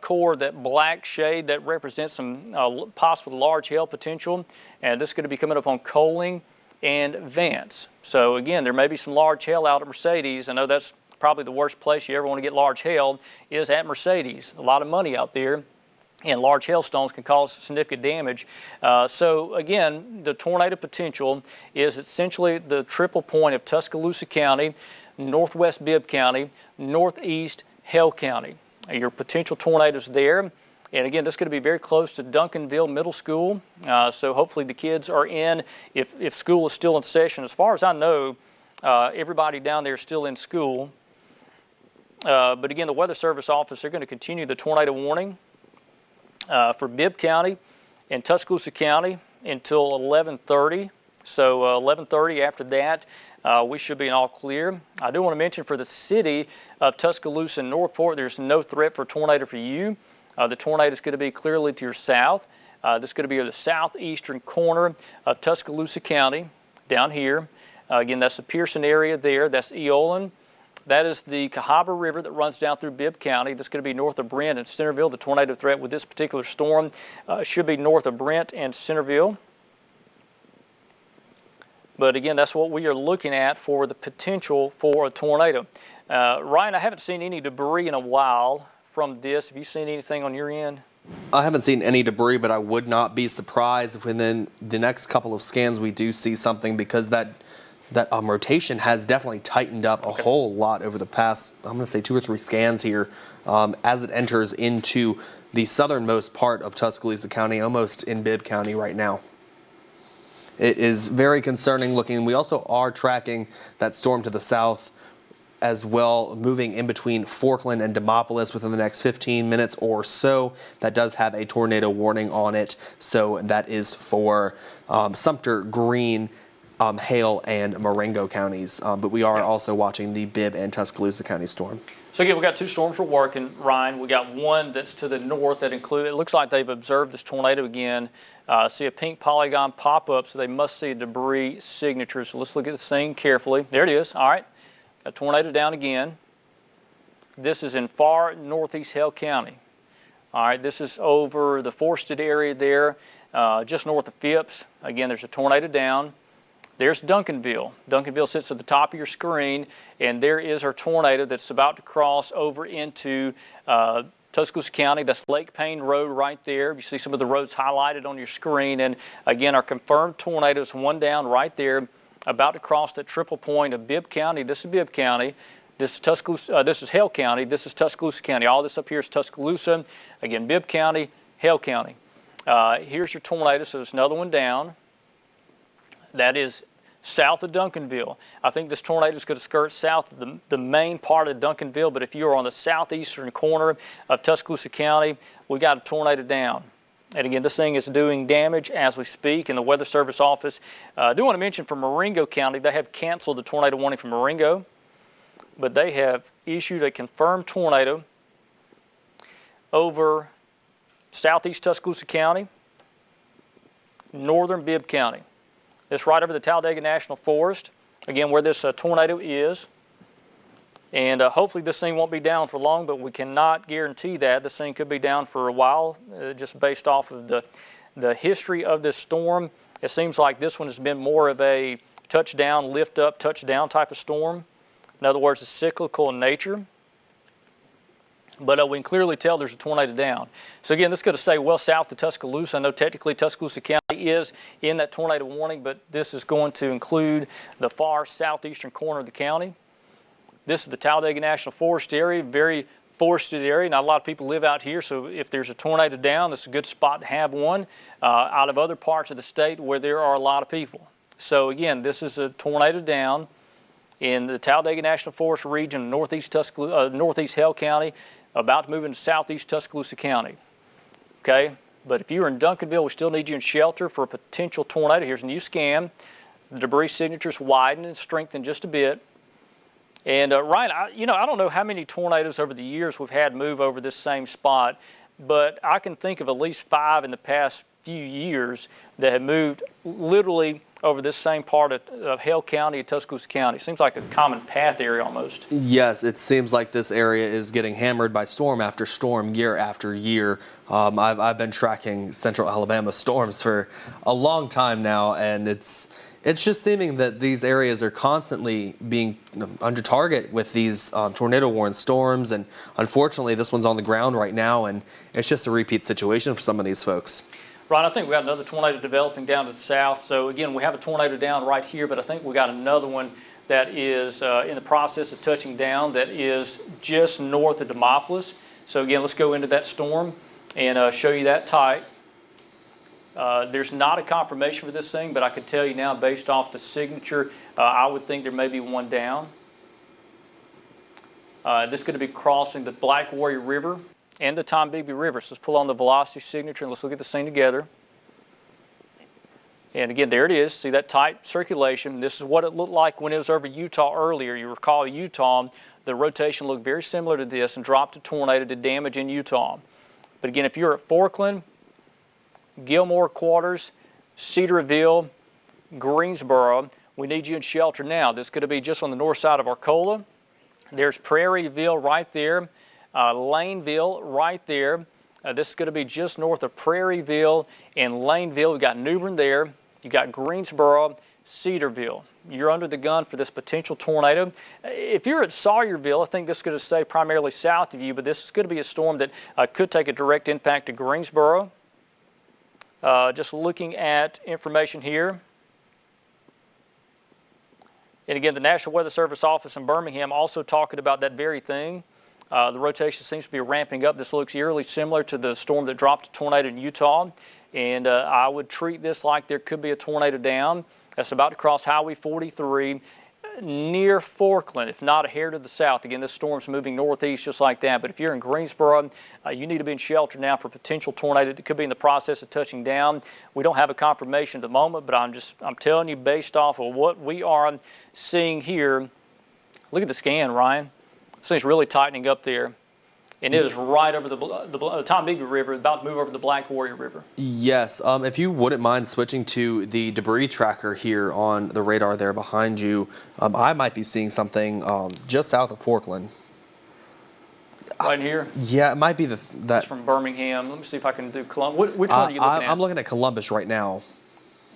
S2: core, that black shade, that represents some possible large hail potential. And this is going to be coming up on Coaling and Vance. So again, there may be some large hail out at Mercedes. I know that's probably the worst place you ever want to get large hail is at Mercedes. A lot of money out there. And large hailstones can cause significant damage. So again, the tornado potential is essentially the triple point of Tuscaloosa County, northwest Bibb County, northeast Hale County. Your potential tornadoes there. And again, this is going to be very close to Duncanville Middle School. So hopefully the kids are in, if school is still in session. As far as I know, everybody down there is still in school. But again, the Weather Service office, they're going to continue the tornado warning for Bibb County and Tuscaloosa County until 11:30. So 11:30 after that, we should be in all clear. I do want to mention for the city of Tuscaloosa and Northport, there's no threat for a tornado for you. The tornado is going to be clearly to your south. This is going to be the southeastern corner of Tuscaloosa County down here. Again, that's the Pearson area there. That's Eolan. That is the Cahaba River that runs down through Bibb County. That's going to be north of Brent and Centerville. The tornado threat with this particular storm should be north of Brent and Centerville. But again, that's what we are looking at for the potential for a tornado. Ryan, I haven't seen any debris in a while from this. Have you seen anything on your end?
S3: I haven't seen any debris, but I would not be surprised if within the next couple of scans we do see something, because that rotation has definitely tightened up a whole lot over the past, I'm going to say 2 or 3 scans here, as it enters into the southernmost part of Tuscaloosa County, almost in Bibb County right now. It is very concerning looking. We also are tracking that storm to the south as well, moving in between Forkland and Demopolis within the next 15 minutes or so. That does have a tornado warning on it, so that is for Sumter, Greene, Hale, and Marengo counties. But we are also watching the Bibb and Tuscaloosa County storm.
S2: So again, we got 2 storms we're working, Ryan. We got one that's to the north that it looks like they've observed this tornado again. See a pink polygon pop up, so they must see a debris signature. So let's look at this thing carefully. There it is. All right. Got a tornado down again. This is in far northeast Hale County. All right. This is over the forested area there, just north of Phipps. Again, there's a tornado down. There's Duncanville. Duncanville sits at the top of your screen, and there is our tornado that's about to cross over into Tuscaloosa County. That's Lake Payne Road right there. You see some of the roads highlighted on your screen. And again, our confirmed tornado is one down right there, about to cross that triple point of Bibb County. This is Bibb County. This is Tuscaloosa. This is Hale County. This is Tuscaloosa County. All this up here is Tuscaloosa. Again, Bibb County, Hale County. Here's your tornado. So there's another one down. That is south of Duncanville. I think this tornado is going to skirt south of the main part of Duncanville, but if you are on the southeastern corner of Tuscaloosa County, we got a tornado down. And again, this thing is doing damage as we speak in the Weather Service office. I do want to mention for Marengo County, they have canceled the tornado warning for Marengo, but they have issued a confirmed tornado over southeast Tuscaloosa County, northern Bibb County. This right over the Talladega National Forest, again, where this tornado is. And hopefully this thing won't be down for long, but we cannot guarantee that. This thing could be down for a while, just based off of the history of this storm. It seems like this one has been more of a touchdown, lift up, touchdown type of storm. In other words, it's cyclical in nature. But we can clearly tell there's a tornado down. So again, this is going to stay well south of Tuscaloosa. I know technically Tuscaloosa County is in that tornado warning, but this is going to include the far southeastern corner of the county. This is the Talladega National Forest area, very forested area. Not a lot of people live out here, so if there's a tornado down, this is a good spot to have one out of other parts of the state where there are a lot of people. So again, this is a tornado down in the Talladega National Forest region, northeast Hale County, about to move into southeast Tuscaloosa County. Okay, but if you're in Duncanville, we still need you in shelter for a potential tornado. Here's a new scan. The debris signature's widened and strengthened just a bit. And Ryan, I don't know how many tornadoes over the years we've had move over this same spot, but I can think of at least 5 in the past few years that have moved literally over this same part of Hale County and Tuscaloosa County. Seems like a common path area almost.
S3: Yes, it seems like this area is getting hammered by storm after storm, year after year. I've been tracking central Alabama storms for a long time now, and it's just seeming that these areas are constantly being under target with these tornado-warned storms, and unfortunately this one's on the ground right now, and it's just a repeat situation for some of these folks.
S2: Ron, I think we got another tornado developing down to the south. So again, we have a tornado down right here, but I think we got another one that is in the process of touching down that is just north of Demopolis. So again, let's go into that storm and show you that type. There's not a confirmation for this thing, but I could tell you now based off the signature, I would think there may be one down. This is going to be crossing the Black Warrior River and the Tombigbee River. So let's pull on the velocity signature and let's look at this thing together. And again, there it is. See that tight circulation. This is what it looked like when it was over Utah earlier. You recall Utah, the rotation looked very similar to this and dropped a tornado to damage in Utah. But again, if you're at Forkland, Gilmore Quarters, Cedarville, Greensboro, we need you in shelter now. This is going to be just on the north side of Arcola. There's Prairieville right there. Laneville right there. This is going to be just north of Prairieville and Laneville. We've got New Bern there. You've got Greensboro, Cedarville. you're under the gun for this potential tornado. If you're at Sawyerville, I think this is going to stay primarily south of you, but this is going to be a storm that could take a direct impact to Greensboro. Just looking at information here. And again, the National Weather Service office in Birmingham also talking about that very thing. The rotation seems to be ramping up. This looks eerily similar to the storm that dropped a tornado in Utah. And I would treat this like there could be a tornado down. That's about to cross Highway 43 near Forkland, if not a hair to the south. Again, this storm's moving northeast just like that. But if you're in Greensboro, you need to be in shelter now for potential tornado that could be in the process of touching down. We don't have a confirmation at the moment, but I'm telling you based off of what we are seeing here. Look at the scan, Ryan. This thing's really tightening up there. And it is right over the Tombigbee River, about to move over the Black Warrior River.
S3: Yes. If you wouldn't mind switching to the debris tracker here on the radar there behind you, I might be seeing something just south of Forkland.
S2: Right here?
S3: Yeah, it might be that.
S2: That's from Birmingham. Let me see if I can do Columbus. Which one are you looking at?
S3: I'm looking at Columbus right now.
S2: All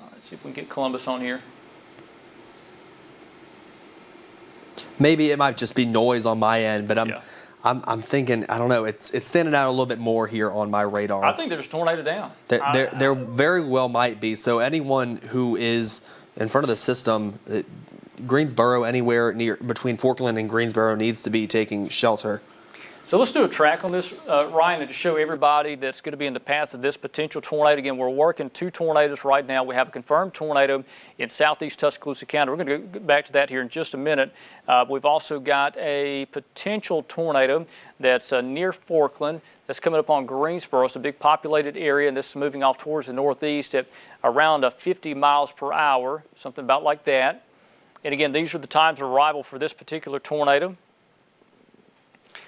S2: right, let's see if we can get Columbus on here.
S3: Maybe it might just be noise on my end, but I'm thinking, I don't know, it's standing out a little bit more here on my radar.
S2: I think there's a tornado down.
S3: There very well might be. So anyone who is in front of the system, Greensboro, anywhere near between Forkland and Greensboro needs to be taking shelter.
S2: So let's do a track on this, Ryan, and to show everybody that's going to be in the path of this potential tornado. Again, we're working 2 tornadoes right now. We have a confirmed tornado in southeast Tuscaloosa County. We're going to go back to that here in just a minute. We've also got a potential tornado that's near Forkland that's coming up on Greensboro. It's a big populated area, and this is moving off towards the northeast at around 50 miles per hour, something about like that. And again, these are the times of arrival for this particular tornado.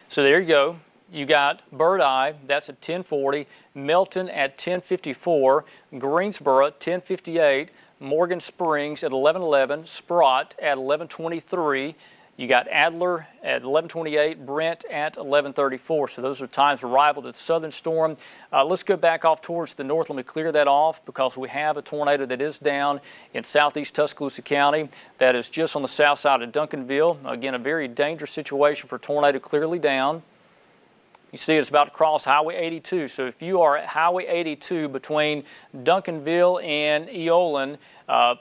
S2: So there you go. You got Bird Eye, that's at 10:40, Melton at 10:54, Greensboro at 10:58, Morgan Springs at 11:11, Sprott at 11:23. You got Adler at 11:28, Brent at 11:34. So those are times of arrival to the southern storm. Let's go back off towards the north. Let me clear that off because we have a tornado that is down in southeast Tuscaloosa County. That is just on the south side of Duncanville. Again, a very dangerous situation for a tornado clearly down. You see it's about to cross Highway 82. So if you are at Highway 82 between Duncanville and Eolan,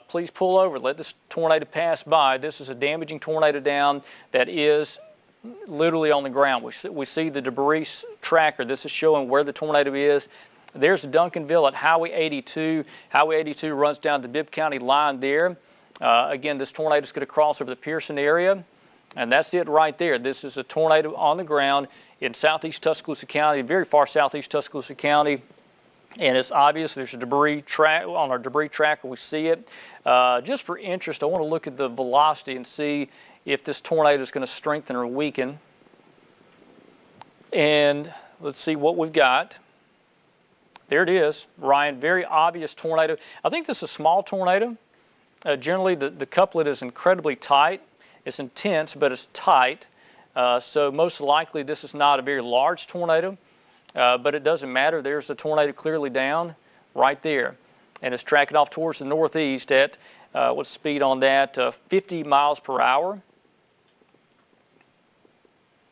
S2: please pull over. Let this tornado pass by. This is a damaging tornado down that is literally on the ground. We see the debris tracker. This is showing where the tornado is. There's Duncanville at Highway 82. Highway 82 runs down the Bibb County line there. Again, this tornado is going to cross over the Pearson area. And that's it right there. This is a tornado on the ground in southeast Tuscaloosa County, very far southeast Tuscaloosa County. And it's obvious there's a debris track on our debris tracker. We see it. Just for interest, I want to look at the velocity and see if this tornado is going to strengthen or weaken. And let's see what we've got. There it is, Ryan. Very obvious tornado. I think this is a small tornado. Generally, the couplet is incredibly tight. It's intense, but it's tight. So most likely this is not a very large tornado. But it doesn't matter. There's the tornado clearly down right there. And it's tracking off towards the northeast at, what's the speed on that? 50 miles per hour.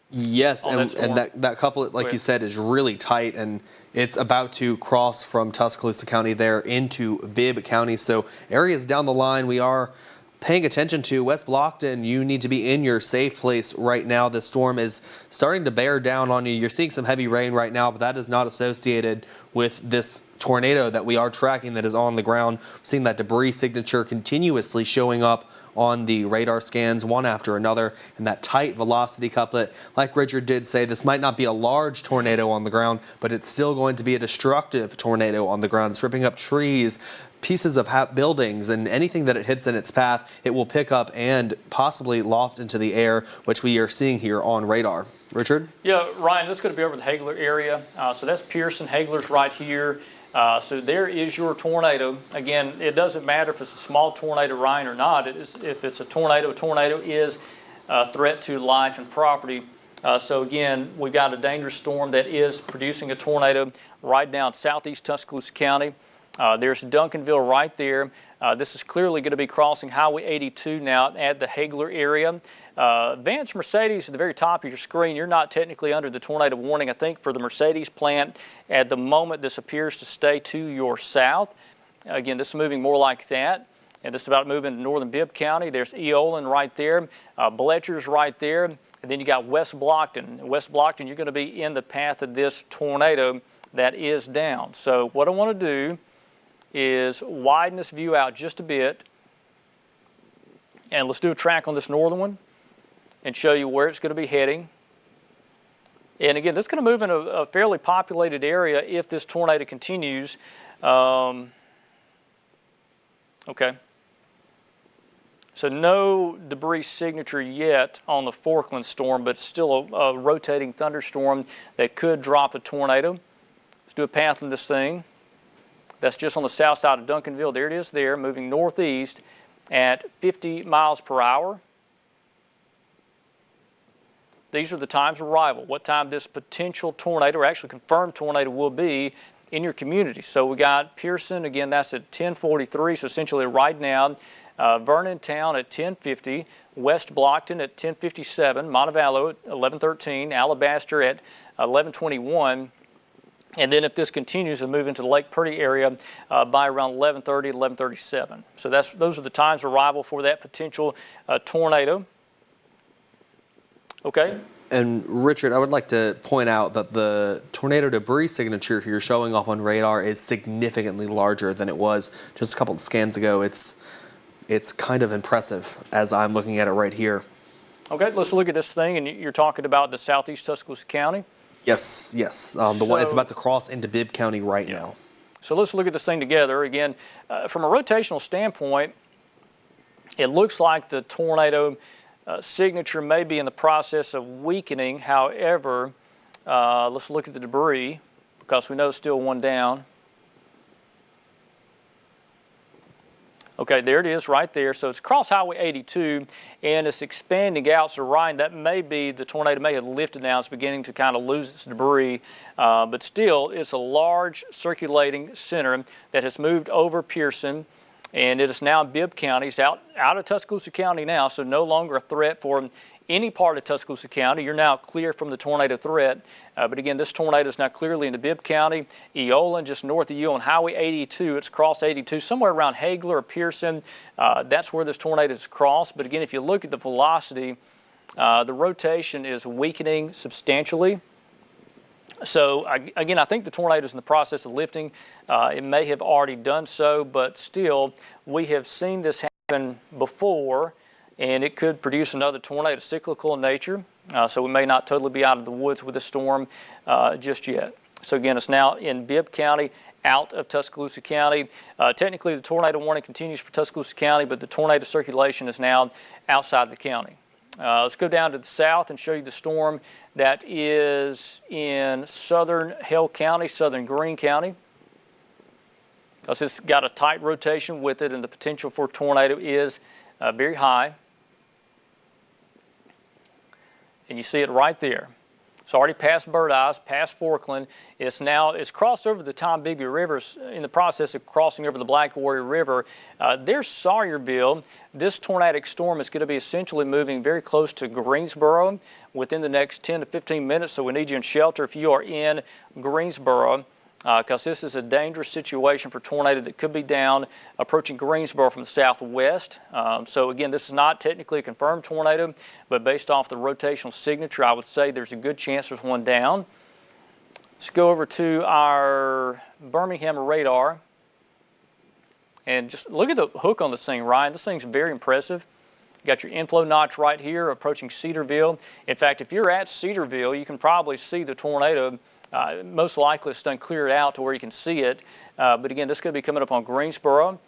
S3: Yes, and that couplet, like you said, is really tight, and it's about to cross from Tuscaloosa County there into Bibb County. So areas down the line we are paying attention to. West Blockton, you need to be in your safe place right now. The storm is starting to bear down on you. You're seeing some heavy rain right now, but that is not associated with this tornado that we are tracking that is on the ground. We're seeing that debris signature continuously showing up on the radar scans one after another, and that tight velocity couplet. Like Richard did say, this might not be a large tornado on the ground, but it's still going to be a destructive tornado on the ground. It's ripping up trees, pieces of buildings, and anything that it hits in its path, it will pick up and possibly loft into the air, which we are seeing here on radar. Richard? Yeah,
S2: Ryan, that's going to be over the Hagler area. So that's Pearson. Hagler's right here. So there is your tornado. Again, it doesn't matter if it's a small tornado, Ryan, or not. If it's a tornado is a threat to life and property. So again, we've got a dangerous storm that is producing a tornado right down southeast Tuscaloosa County. There's Duncanville right there. This is clearly going to be crossing Highway 82 now at the Hagler area. Vance Mercedes at the very top of your screen, you're not technically under the tornado warning. I think for the Mercedes plant, at the moment, this appears to stay to your south. Again, this is moving more like that. And this is about moving to northern Bibb County. There's Eolan right there, Bletcher's right there, and then you got West Blockton. West Blockton, you're going to be in the path of this tornado that is down. So what I want to do is widen this view out just a bit, and let's do a track on this northern one and show you where it's going to be heading. And again, this is going to move in a fairly populated area if this tornado continues. Okay. So no debris signature yet on the Falkland storm, but still a rotating thunderstorm that could drop a tornado. Let's do a path on this thing. That's just on the south side of Duncanville. There it is there, moving northeast at 50 miles per hour. These are the times of arrival, what time this potential tornado, or actually confirmed tornado, will be in your community. So we got Pearson, again, that's at 10:43, so essentially right now. Vernon Town at 10:50, West Blockton at 10:57, Montevallo at 11:13, Alabaster at 11:21. And then if this continues to move into the Lake Purdy area by around 11:30, 11:37. So those are the times of arrival for that potential tornado. Okay.
S3: And Richard, I would like to point out that the tornado debris signature here showing up on radar is significantly larger than it was just a couple of scans ago. It's kind of impressive as I'm looking at it right here.
S2: Okay, let's look at this thing, and you're talking about the southeast Tuscaloosa County?
S3: Yes. The one it's about to cross into Bibb County right now.
S2: So let's look at this thing together. Again, from a rotational standpoint, it looks like the tornado signature may be in the process of weakening. However, let's look at the debris because we know it's still one down. Okay, there it is right there. So it's across Highway 82, and it's expanding out. So, Ryan, that may be the tornado may have lifted now. It's beginning to kind of lose its debris. But still, it's a large circulating center that has moved over Pearson, and it is now in Bibb County. It's out of Tuscaloosa County now, so no longer a threat for any part of Tuscaloosa County. You're now clear from the tornado threat. But again, this tornado is now clearly into Bibb County. Eolan, just north of you on Highway 82. It's crossed 82, somewhere around Hagler or Pearson. That's where this tornado is crossed. But again, if you look at the velocity, the rotation is weakening substantially. So again, I think the tornado is in the process of lifting. It may have already done so, but still, we have seen this happen before, and it could produce another tornado, cyclical in nature. So we may not totally be out of the woods with the storm just yet. So again, it's now in Bibb County, out of Tuscaloosa County. Technically, the tornado warning continues for Tuscaloosa County, but the tornado circulation is now outside the county. Let's go down to the south and show you the storm that is in southern Hale County, southern Greene County, because it's got a tight rotation with it, and the potential for a tornado is very high. And you see it right there. It's already past Bird Eyes, past Falkland. It's crossed over the Tombigbee River, in the process of crossing over the Black Warrior River. There's Sawyerville. This tornadic storm is going to be essentially moving very close to Greensboro within the next 10 to 15 minutes. So we need you in shelter if you are in Greensboro, because this is a dangerous situation for tornado that could be down approaching Greensboro from the southwest. So again, this is not technically a confirmed tornado, but based off the rotational signature, I would say there's a good chance there's one down. Let's go over to our Birmingham radar and just look at the hook on this thing, Ryan. This thing's very impressive. You got your inflow notch right here approaching Cedarville. In fact, if you're at Cedarville, you can probably see the tornado. Most likely it's done cleared out to where you can see it. But again, this could be coming up on Greensboro.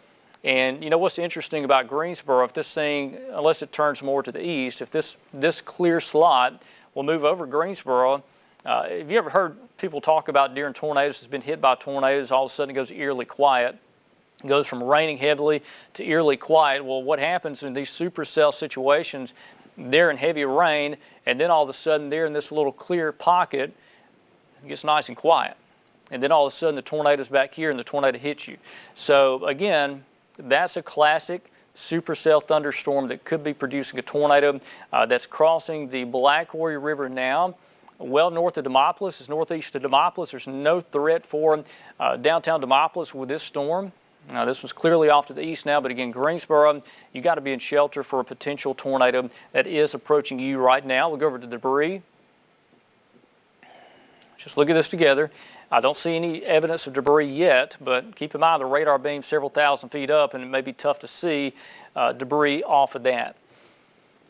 S2: And you know what's interesting about Greensboro, if this thing, unless it turns more to the east, if this clear slot will move over Greensboro, have you ever heard people talk about during tornadoes, it's been hit by tornadoes, all of a sudden it goes eerily quiet. It goes from raining heavily to eerily quiet. Well, what happens in these supercell situations, they're in heavy rain, and then all of a sudden they're in this little clear pocket. It gets nice and quiet. and then all of a sudden the tornado's back here and the tornado hits you. So again, that's a classic supercell thunderstorm that could be producing a tornado that's crossing the Black Warrior River now. Well north of Demopolis, it's northeast of Demopolis. There's no threat for downtown Demopolis with this storm. This was clearly off to the east now, but again, Greensboro, you got to be in shelter for a potential tornado that is approaching you right now. We'll go over to the debris. Just look at this together. I don't see any evidence of debris yet, but keep in mind the radar beam's several thousand feet up, and it may be tough to see debris off of that.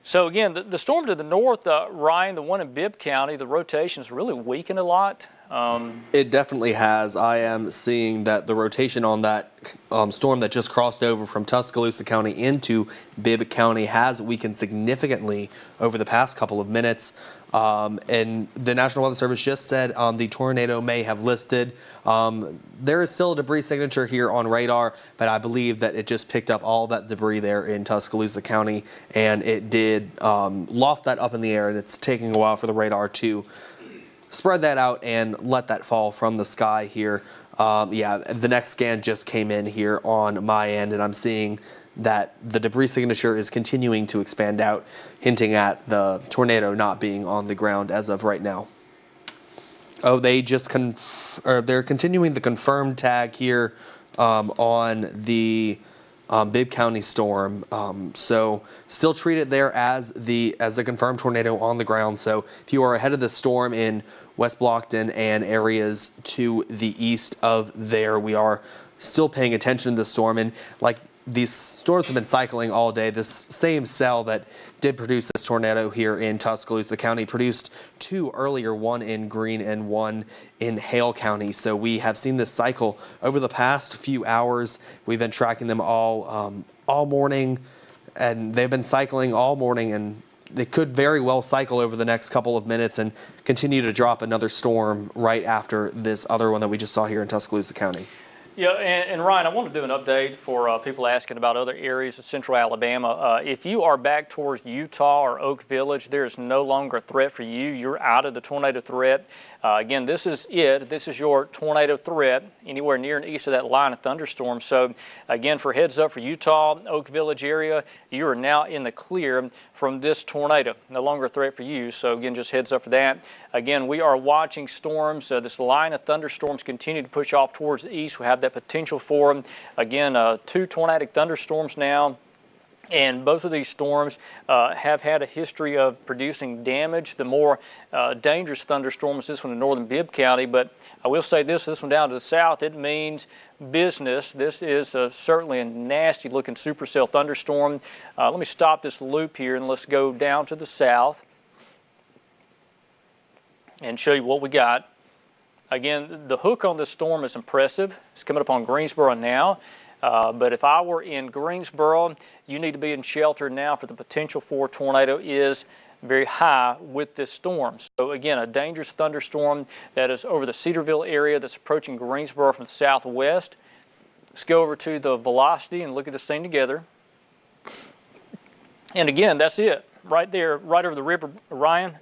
S2: So again, the storm to the north, Ryan, the one in Bibb County, the rotation is really weakened a lot.
S3: It definitely has. I am seeing that the rotation on that storm that just crossed over from Tuscaloosa County into Bibb County has weakened significantly over the past couple of minutes. And the National Weather Service just said the tornado may have listed. There is still a debris signature here on radar, but I believe that it just picked up all that debris there in Tuscaloosa County, and it did loft that up in the air, and it's taking a while for the radar to spread that out and let that fall from the sky here. Yeah, the next scan just came in here on my end, and I'm seeing that the debris signature is continuing to expand out, hinting at the tornado not being on the ground as of right now. Oh, they just they're continuing the confirmed tag here on the Bibb County storm. So still treat it there as a confirmed tornado on the ground. So if you are ahead of the storm in West Blockton and areas to the east of there, we are still paying attention to the storm. And like these storms have been cycling all day. This same cell that did produce this tornado here in Tuscaloosa County produced two earlier, one in Greene and one in Hale County. So we have seen this cycle over the past few hours. We've been tracking them all morning, and they've been cycling all morning, and they could very well cycle over the next couple of minutes and continue to drop another storm right after this other one that we just saw here in Tuscaloosa County.
S2: Yeah, and Ryan, I want to do an update for people asking about other areas of central Alabama. If you are back towards Utah or Oak Village, there is no longer a threat for you. You're out of the tornado threat. Again, this is it. This is your tornado threat anywhere near and east of that line of thunderstorms. So, again, for heads up for Utah, Oak Village area, you are now in the clear from this tornado. No longer a threat for you. So, again, just heads up for that. Again, we are watching storms. This line of thunderstorms continue to push off towards the east. We have that potential for, again, two tornadic thunderstorms now. And both of these storms have had a history of producing damage. The more dangerous thunderstorm is this one in northern Bibb County. But I will say this one down to the south, it means business. This is certainly a nasty-looking supercell thunderstorm. Let me stop this loop here and let's go down to the south and show you what we got. Again, the hook on this storm is impressive. It's coming up on Greensboro now. But if I were in Greensboro, you need to be in shelter now, for the potential for a tornado is very high with this storm. So again, a dangerous thunderstorm that is over the Cedarville area that's approaching Greensboro from the southwest. Let's go over to the velocity and look at this thing together. And again, that's it. Right there, right over the river, Ryan.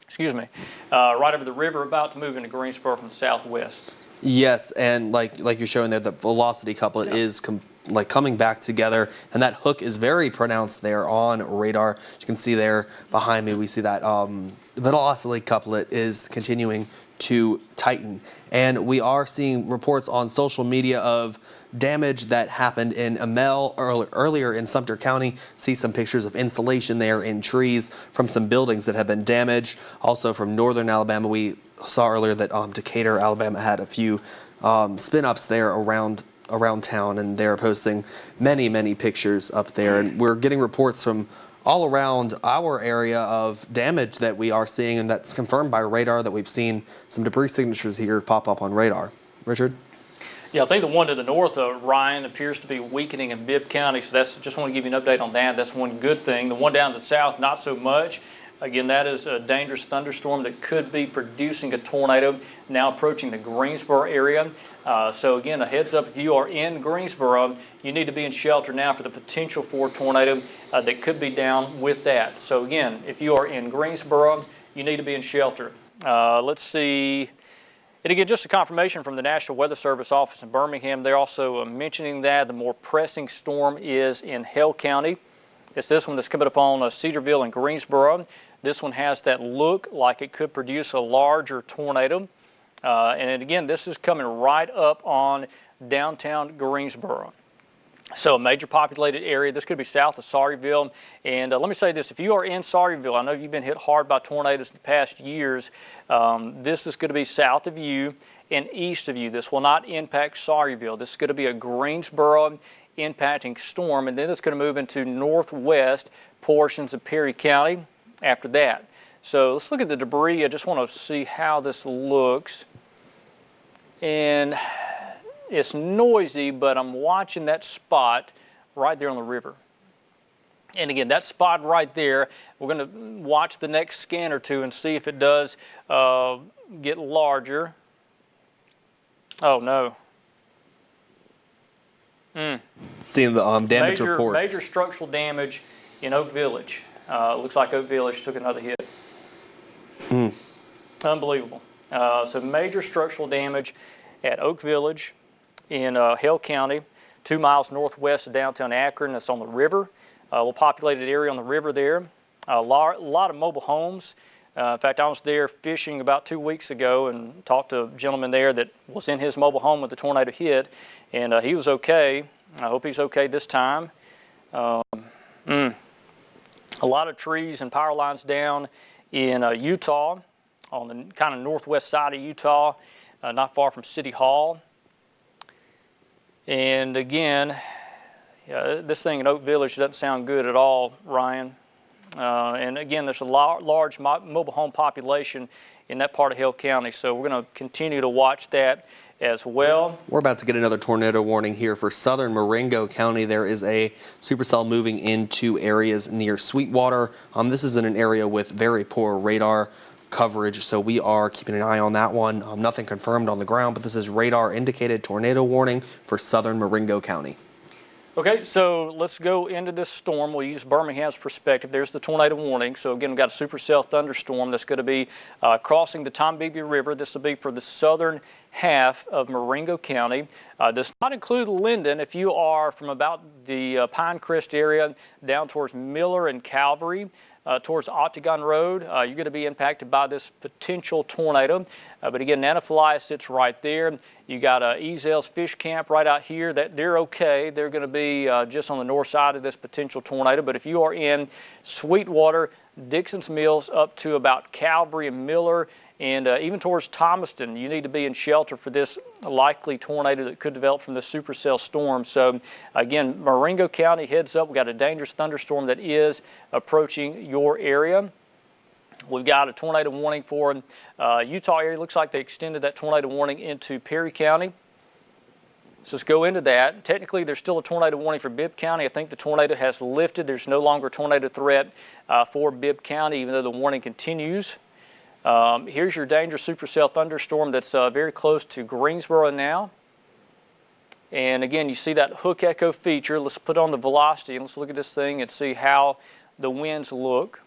S2: Excuse me. Right over the river, about to move into Greensboro from the southwest.
S3: Yes, and like you're showing there, the velocity couplet is coming back together, and that hook is very pronounced there on radar. As you can see there behind me, we see that velocity couplet is continuing to tighten, and we are seeing reports on social media of damage that happened in Amel earlier in Sumter County. See some pictures of insulation there in trees from some buildings that have been damaged. Also from northern Alabama, we saw earlier that Decatur, Alabama had a few spin-ups there around town, and they're posting many pictures up there. And we're getting reports from all around our area of damage that we are seeing, and that's confirmed by radar that we've seen some debris signatures here pop up on radar. Richard?
S2: Yeah, I think the one to the north, Ryan, appears to be weakening in Bibb County, so that's just want to give you an update on that. That's one good thing. The one down to the south, not so much. Again, that is a dangerous thunderstorm that could be producing a tornado now approaching the Greensboro area. So again, a heads up, if you are in Greensboro, you need to be in shelter now for the potential for a tornado that could be down with that. So again, if you are in Greensboro, you need to be in shelter. Let's see. And again, just a confirmation from the National Weather Service office in Birmingham. They're also mentioning that the more pressing storm is in Hale County. It's this one that's coming up on Cedarville and Greensboro. This one has that look like it could produce a larger tornado. And again, this is coming right up on downtown Greensboro. So a major populated area. This could be south of Sawyerville. And let me say this, if you are in Sawyerville, I know you've been hit hard by tornadoes in the past years. This is going to be south of you and east of you. This will not impact Sawyerville. This is going to be a Greensboro impacting storm, and then it's going to move into northwest portions of Perry County after that. So let's look at the debris. I just want to see how this looks. And it's noisy, but I'm watching that spot right there on the river. And again, that spot right there, we're going to watch the next scan or two and see if it does get larger. Oh, no.
S3: Seeing the damage reports.
S2: Major structural damage in Oak Village. Looks like Oak Village took another hit. Unbelievable. So major structural damage at Oak Village in Hale County, 2 miles northwest of downtown Akron. That's on the river. A little populated area on the river there. A lot of mobile homes. In fact, I was there fishing about 2 weeks ago and talked to a gentleman there that was in his mobile home when the tornado hit, and he was okay. I hope he's okay this time. A lot of trees and power lines down in Utah, on the kind of northwest side of Utah, not far from City Hall. And again, this thing in Oak Village doesn't sound good at all, Ryan. And again, there's a large mobile home population in that part of Hale County, so we're going to continue to watch that as well.
S3: We're about to get another tornado warning here for southern Marengo County. There is a supercell moving into areas near Sweetwater. This is in an area with very poor radar coverage, so we are keeping an eye on that one. Nothing confirmed on the ground, but this is radar indicated tornado warning for southern Marengo County.
S2: Okay, so let's go into this storm. We'll use Birmingham's perspective. There's the tornado warning. So again, we've got a supercell thunderstorm that's going to be crossing the Tombigbee River. This will be for the southern half of Marengo County. Does not include Linden. If you are from about the Pinecrest area down towards Miller and Calvary, towards Autauga Road, you're going to be impacted by this potential tornado. But again, Nanophilia sits right there. You got Ezel's Fish Camp right out here. They're okay. They're going to be just on the north side of this potential tornado. But if you are in Sweetwater, Dixon's Mills, up to about Calvary and Miller, and even towards Thomaston, you need to be in shelter for this likely tornado that could develop from the supercell storm. So again, Marengo County, heads up. We've got a dangerous thunderstorm that is approaching your area. We've got a tornado warning for Utah area. Looks like they extended that tornado warning into Perry County. So let's go into that. Technically, there's still a tornado warning for Bibb County. I think the tornado has lifted. There's no longer a tornado threat for Bibb County, even though the warning continues. Here's your dangerous supercell thunderstorm that's very close to Greensboro now. And again, you see that hook echo feature. Let's put on the velocity and let's look at this thing and see how the winds look.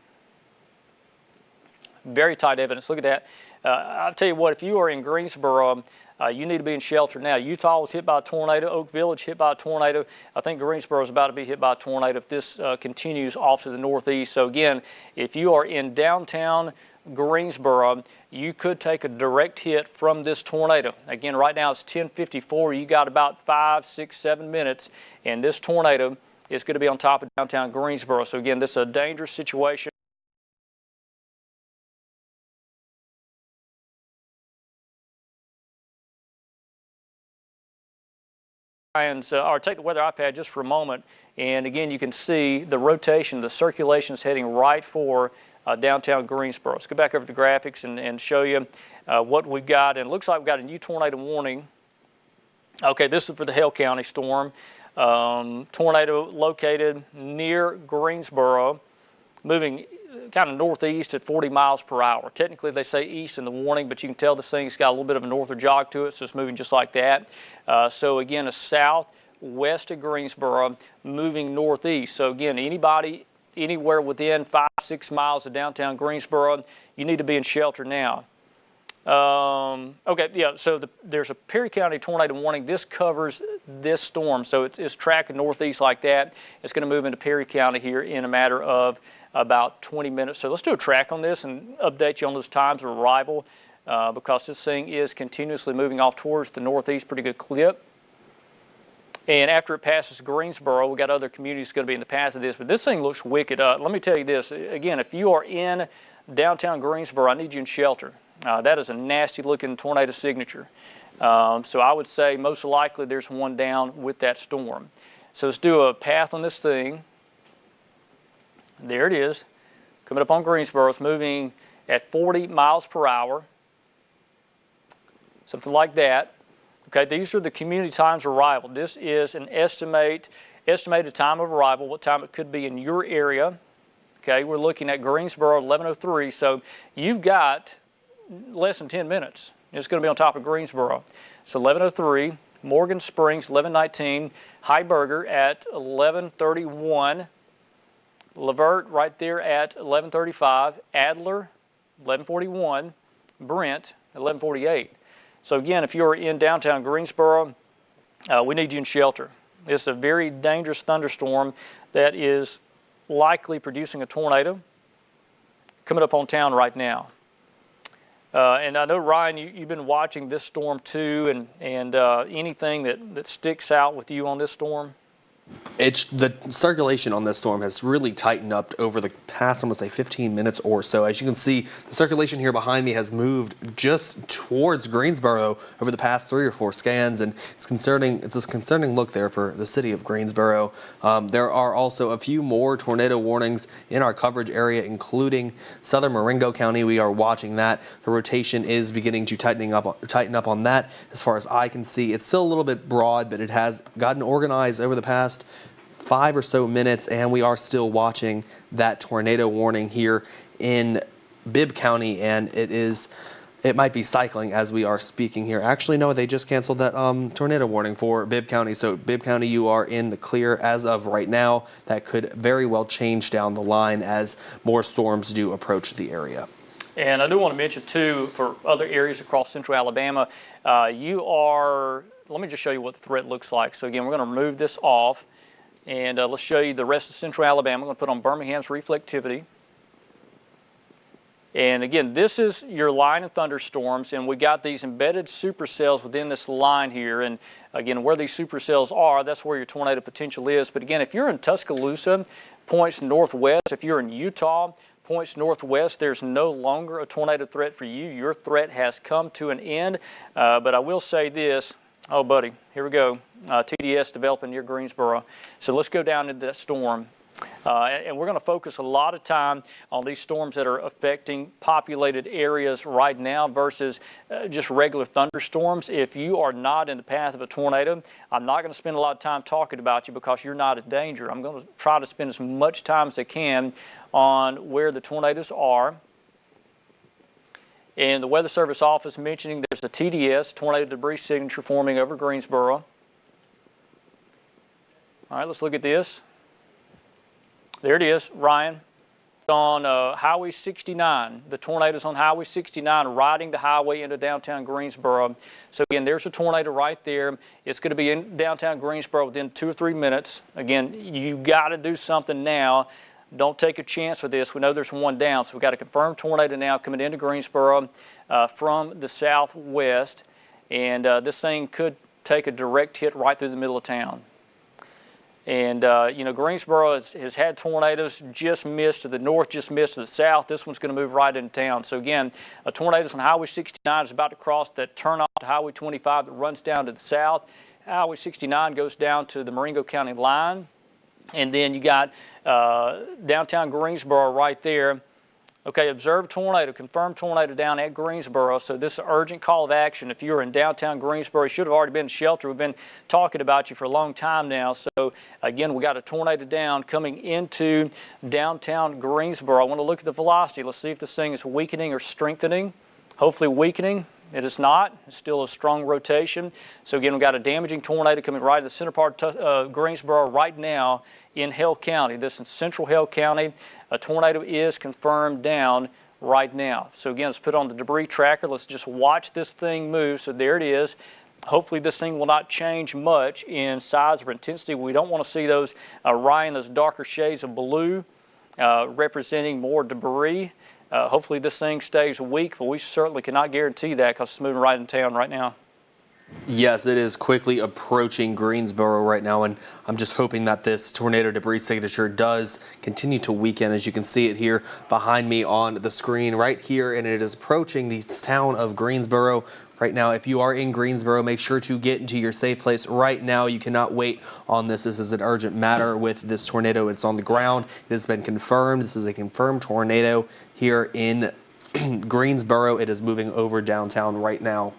S2: Very tight evidence. Look at that. I'll tell you what, if you are in Greensboro, you need to be in shelter now. Utah was hit by a tornado. Oak Village hit by a tornado. I think Greensboro is about to be hit by a tornado if this continues off to the northeast. So again, if you are in downtown Greensboro, you could take a direct hit from this tornado. Again, right now it's 10:54. You got about 5, 6, 7 minutes, and this tornado is going to be on top of downtown Greensboro. So again, this is a dangerous situation. Or take the weather iPad just for a moment, and again, you can see the rotation, the circulation is heading right for downtown Greensboro. Let's go back over the graphics and show you what we've got. And it looks like we've got a new tornado warning. Okay, this is for the Hale County storm. Tornado located near Greensboro, moving kind of northeast at 40 miles per hour. Technically, they say east in the warning, but you can tell this thing's got a little bit of a northern jog to it, so it's moving just like that. So again, a southwest of Greensboro, moving northeast. So again, anybody anywhere within 5, 6 miles of downtown Greensboro, you need to be in shelter now. Okay, yeah, so there's a Perry County tornado warning. This covers this storm, so it's tracking northeast like that. It's going to move into Perry County here in a matter of about 20 minutes. So let's do a track on this and update you on those times of arrival because this thing is continuously moving off towards the northeast, pretty good clip. And after it passes Greensboro, we got other communities going to be in the path of this, but this thing looks wicked. Let me tell you this, again, if you are in downtown Greensboro, I need you in shelter. That is a nasty-looking tornado signature. So I would say most likely there's one down with that storm. So let's do a path on this thing. There it is, coming up on Greensboro. It's moving at 40 miles per hour, something like that. Okay, these are the community times of arrival. This is an estimated time of arrival, what time it could be in your area. Okay, we're looking at Greensboro 11:03, so you've got less than 10 minutes. It's going to be on top of Greensboro. So 11:03, Morgan Springs 11:19, Heiberger at 11:31, Levert right there at 11:35, Adler 11:41, Brent 11:48. So again, if you're in downtown Greensboro, we need you in shelter. It's a very dangerous thunderstorm that is likely producing a tornado coming up on town right now. And I know, Ryan, you've been watching this storm too, and anything that sticks out with you on this storm?
S3: The circulation on this storm has really tightened up over the past, I'm going to say, 15 minutes or so. As you can see, the circulation here behind me has moved just towards Greensboro over the past 3 or 4 scans, and it's concerning. It's a concerning look there for the city of Greensboro. There are also a few more tornado warnings in our coverage area, including southern Marengo County. We are watching that. The rotation is beginning to tighten up on that. As far as I can see, it's still a little bit broad, but it has gotten organized over the past 5 or so minutes, and we are still watching that tornado warning here in Bibb County, and it might be cycling as we are speaking here. Actually, no, they just canceled that tornado warning for Bibb County. So Bibb County, you are in the clear as of right now. That could very well change down the line as more storms do approach the area.
S2: And I do want to mention too, for other areas across central Alabama, let me just show you what the threat looks like. So again, we're going to remove this off. And let's show you the rest of central Alabama. I'm going to put on Birmingham's reflectivity. And again, this is your line of thunderstorms, and we got these embedded supercells within this line here. And again, where these supercells are, that's where your tornado potential is. But again, if you're in Tuscaloosa, points northwest. If you're in Utah, points northwest, there's no longer a tornado threat for you. Your threat has come to an end. But I will say this. Oh, buddy, here we go. TDS developing near Greensboro. So let's go down into that storm. And we're going to focus a lot of time on these storms that are affecting populated areas right now versus just regular thunderstorms. If you are not in the path of a tornado, I'm not going to spend a lot of time talking about you because you're not in danger. I'm going to try to spend as much time as I can on where the tornadoes are. And the Weather Service office mentioning there's a TDS, tornado debris signature, forming over Greensboro. All right, let's look at this. There it is, Ryan. It's on Highway 69. The tornado's on Highway 69, riding the highway into downtown Greensboro. So again, there's a tornado right there. It's going to be in downtown Greensboro within 2 or 3 minutes. Again, you got to do something now. Don't take a chance with this. We know there's one down, so we've got a confirmed tornado now coming into Greensboro from the southwest, and this thing could take a direct hit right through the middle of town. And, Greensboro has had tornadoes, just missed to the north, just missed to the south. This one's going to move right into town. So, again, a tornado's on Highway 69 is about to cross that turnoff to Highway 25 that runs down to the south. Highway 69 goes down to the Marengo County line. And then you got downtown Greensboro right there. Okay, observed tornado, confirmed tornado down at Greensboro. So this is an urgent call of action. If you're in downtown Greensboro, you should have already been in shelter. We've been talking about you for a long time now. So again, we got a tornado down coming into downtown Greensboro. I want to look at the velocity. Let's see if this thing is weakening or strengthening. Hopefully weakening. It is not. It's still a strong rotation. So again, we've got a damaging tornado coming right to the center part of Greensboro right now in Hale County. This is central Hale County. A tornado is confirmed down right now. So again, let's put on the debris tracker. Let's just watch this thing move. So there it is. Hopefully this thing will not change much in size or intensity. We don't want to see those, Ryan, those darker shades of blue representing more debris. Hopefully this thing stays weak, but we certainly cannot guarantee that because it's moving right in town right now.
S3: Yes, it is quickly approaching Greensboro right now, and I'm just hoping that this tornado debris signature does continue to weaken. As you can see it here behind me on the screen right here, and it is approaching the town of Greensboro right now. If you are in Greensboro, make sure to get into your safe place right now. You cannot wait on this. This is an urgent matter with this tornado. It's on the ground. It has been confirmed. This is a confirmed tornado here in Greensboro. It is moving over downtown right now.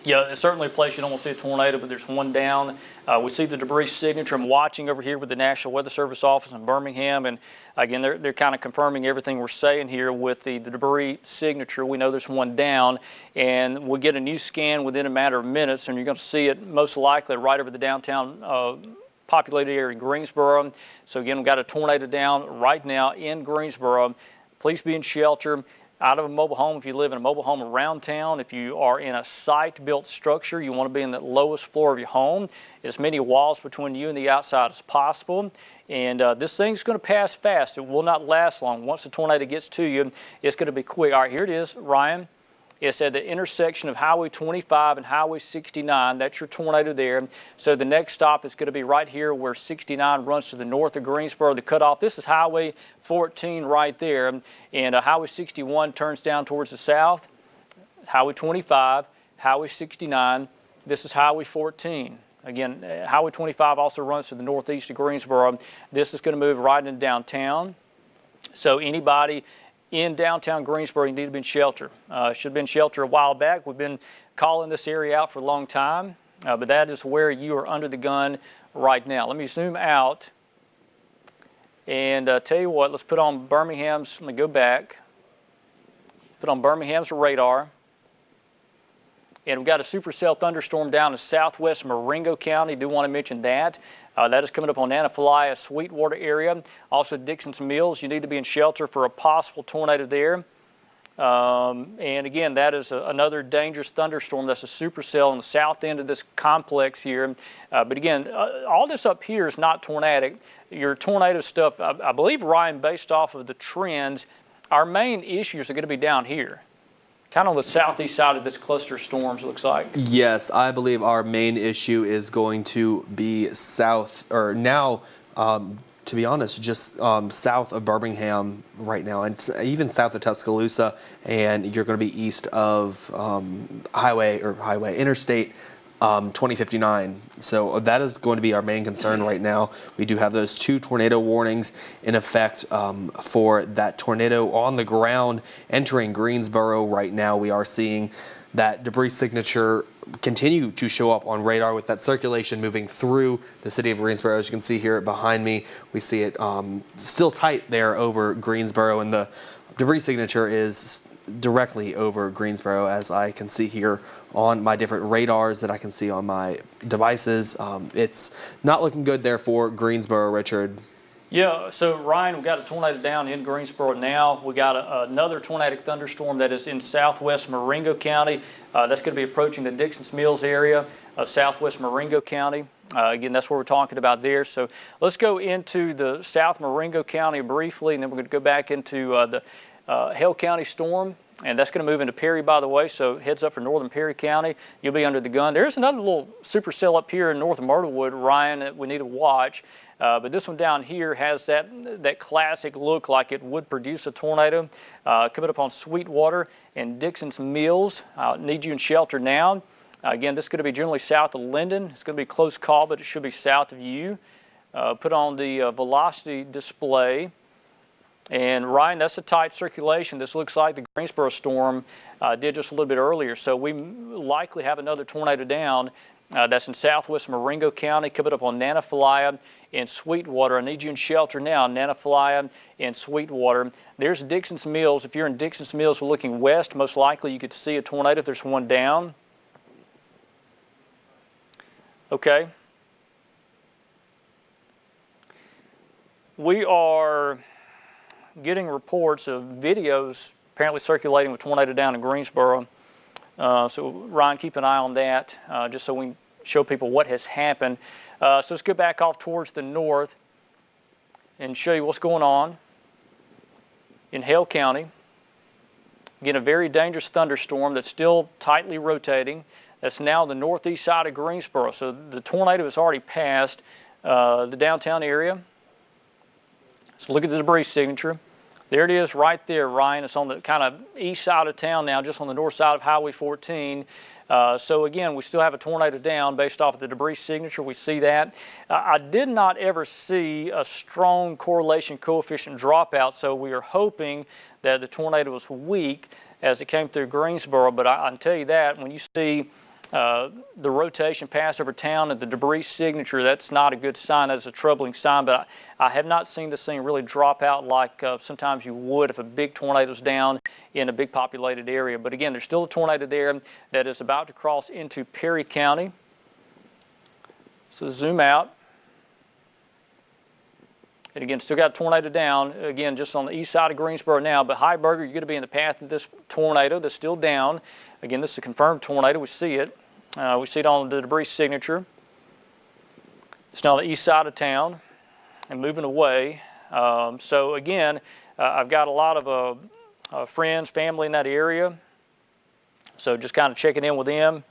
S2: Yeah, it's certainly a place you don't want to see a tornado, but there's one down. We see the debris signature. I'm watching over here with the National Weather Service office in Birmingham, and again, they're kind of confirming everything we're saying here with the debris signature. We know there's one down, and we'll get a new scan within a matter of minutes, and you're going to see it most likely right over the downtown populated area of Greensboro. So again, we've got a tornado down right now in Greensboro. Please be in shelter. Out of a mobile home, if you live in a mobile home around town, if you are in a site-built structure, you want to be in the lowest floor of your home. As many walls between you and the outside as possible. And this thing's going to pass fast. It will not last long. Once the tornado gets to you, it's going to be quick. All right, here it is, Ryan. It's at the intersection of Highway 25 and Highway 69. That's your tornado there. So the next stop is going to be right here where 69 runs to the north of Greensboro, the cutoff. This is Highway 14 right there. And Highway 61 turns down towards the south. Highway 25, Highway 69. This is Highway 14. Again, Highway 25 also runs to the northeast of Greensboro. This is going to move right into downtown. So anybody in downtown Greensboro, you need to be in shelter. Should have been in shelter a while back. We've been calling this area out for a long time, but that is where you are under the gun right now. Let me zoom out and tell you what, let's put on Birmingham's, let me go back, put on Birmingham's radar. And we've got a supercell thunderstorm down in southwest Marengo County. Do want to mention that. That is coming up on Annapolis, Sweetwater area. Also Dixon's Mills. You need to be in shelter for a possible tornado there. And again, that is another dangerous thunderstorm. That's a supercell on the south end of this complex here. But again, all this up here is not tornadic. Your tornado stuff, I believe, Ryan, based off of the trends, our main issues are going to be down here. Kind of on the southeast side of this cluster of storms, it looks like.
S3: Yes, I believe our main issue is going to be south, or now, to be honest, just south of Birmingham right now, and even south of Tuscaloosa, and you're going to be east of Interstate 2059. So that is going to be our main concern right now. We do have those 2 tornado warnings in effect for that tornado on the ground entering Greensboro right now. We are seeing that debris signature continue to show up on radar with that circulation moving through the city of Greensboro. As you can see here behind me, we see it still tight there over Greensboro, and the debris signature is directly over Greensboro, as I can see here on my different radars that I can see on my devices. It's not looking good there for Greensboro, Richard.
S2: Yeah, so Ryan, we've got a tornado down in Greensboro now. We got another tornadic thunderstorm that is in southwest Marengo County. That's going to be approaching the Dixon's Mills area of southwest Marengo County. Again, that's what we're talking about there. So let's go into the South Marengo County briefly, and then we're going to go back into the Hale County storm. And that's going to move into Perry, by the way, so heads up for northern Perry County. You'll be under the gun. There's another little supercell up here in north of Myrtlewood, Ryan, that we need to watch. But this one down here has that classic look like it would produce a tornado. Coming up on Sweetwater and Dixon's Mills. Need you in shelter now. Again, this is going to be generally south of Linden. It's going to be a close call, but it should be south of you. Put on the velocity display. And Ryan, that's a tight circulation. This looks like the Greensboro storm did just a little bit earlier. So we likely have another tornado down. That's in southwest Marengo County, coming up on Nanophilia and Sweetwater. I need you in shelter now, Nanophilia and Sweetwater. There's Dixon's Mills. If you're in Dixon's Mills, we're looking west. Most likely you could see a tornado if there's one down. Okay. We are getting reports of videos apparently circulating with tornado down in Greensboro. So Ryan, keep an eye on that, just so we can show people what has happened. So let's go back off towards the north and show you what's going on in Hale County. Again, a very dangerous thunderstorm that's still tightly rotating. That's now the northeast side of Greensboro. So the tornado has already passed the downtown area. So look at the debris signature. There it is right there, Ryan. It's on the kind of east side of town now, just on the north side of Highway 14. So again, we still have a tornado down based off of the debris signature. We see that. I did not ever see a strong correlation coefficient dropout, so we are hoping that the tornado was weak as it came through Greensboro. But I can tell you that when you see the rotation pass over town and the debris signature, that's not a good sign. That's a troubling sign. But I have not seen this thing really drop out like sometimes you would if a big tornado's down in a big populated area. But again, there's still a tornado there that is about to cross into Perry County. So zoom out. And again, still got a tornado down, again, just on the east side of Greensboro now. But Heiberger, you're going to be in the path of this tornado that's still down. Again, this is a confirmed tornado. We see it. We see it on the debris signature. It's now on the east side of town and moving away. So again, I've got a lot of friends, family in that area. So just kind of checking in with them.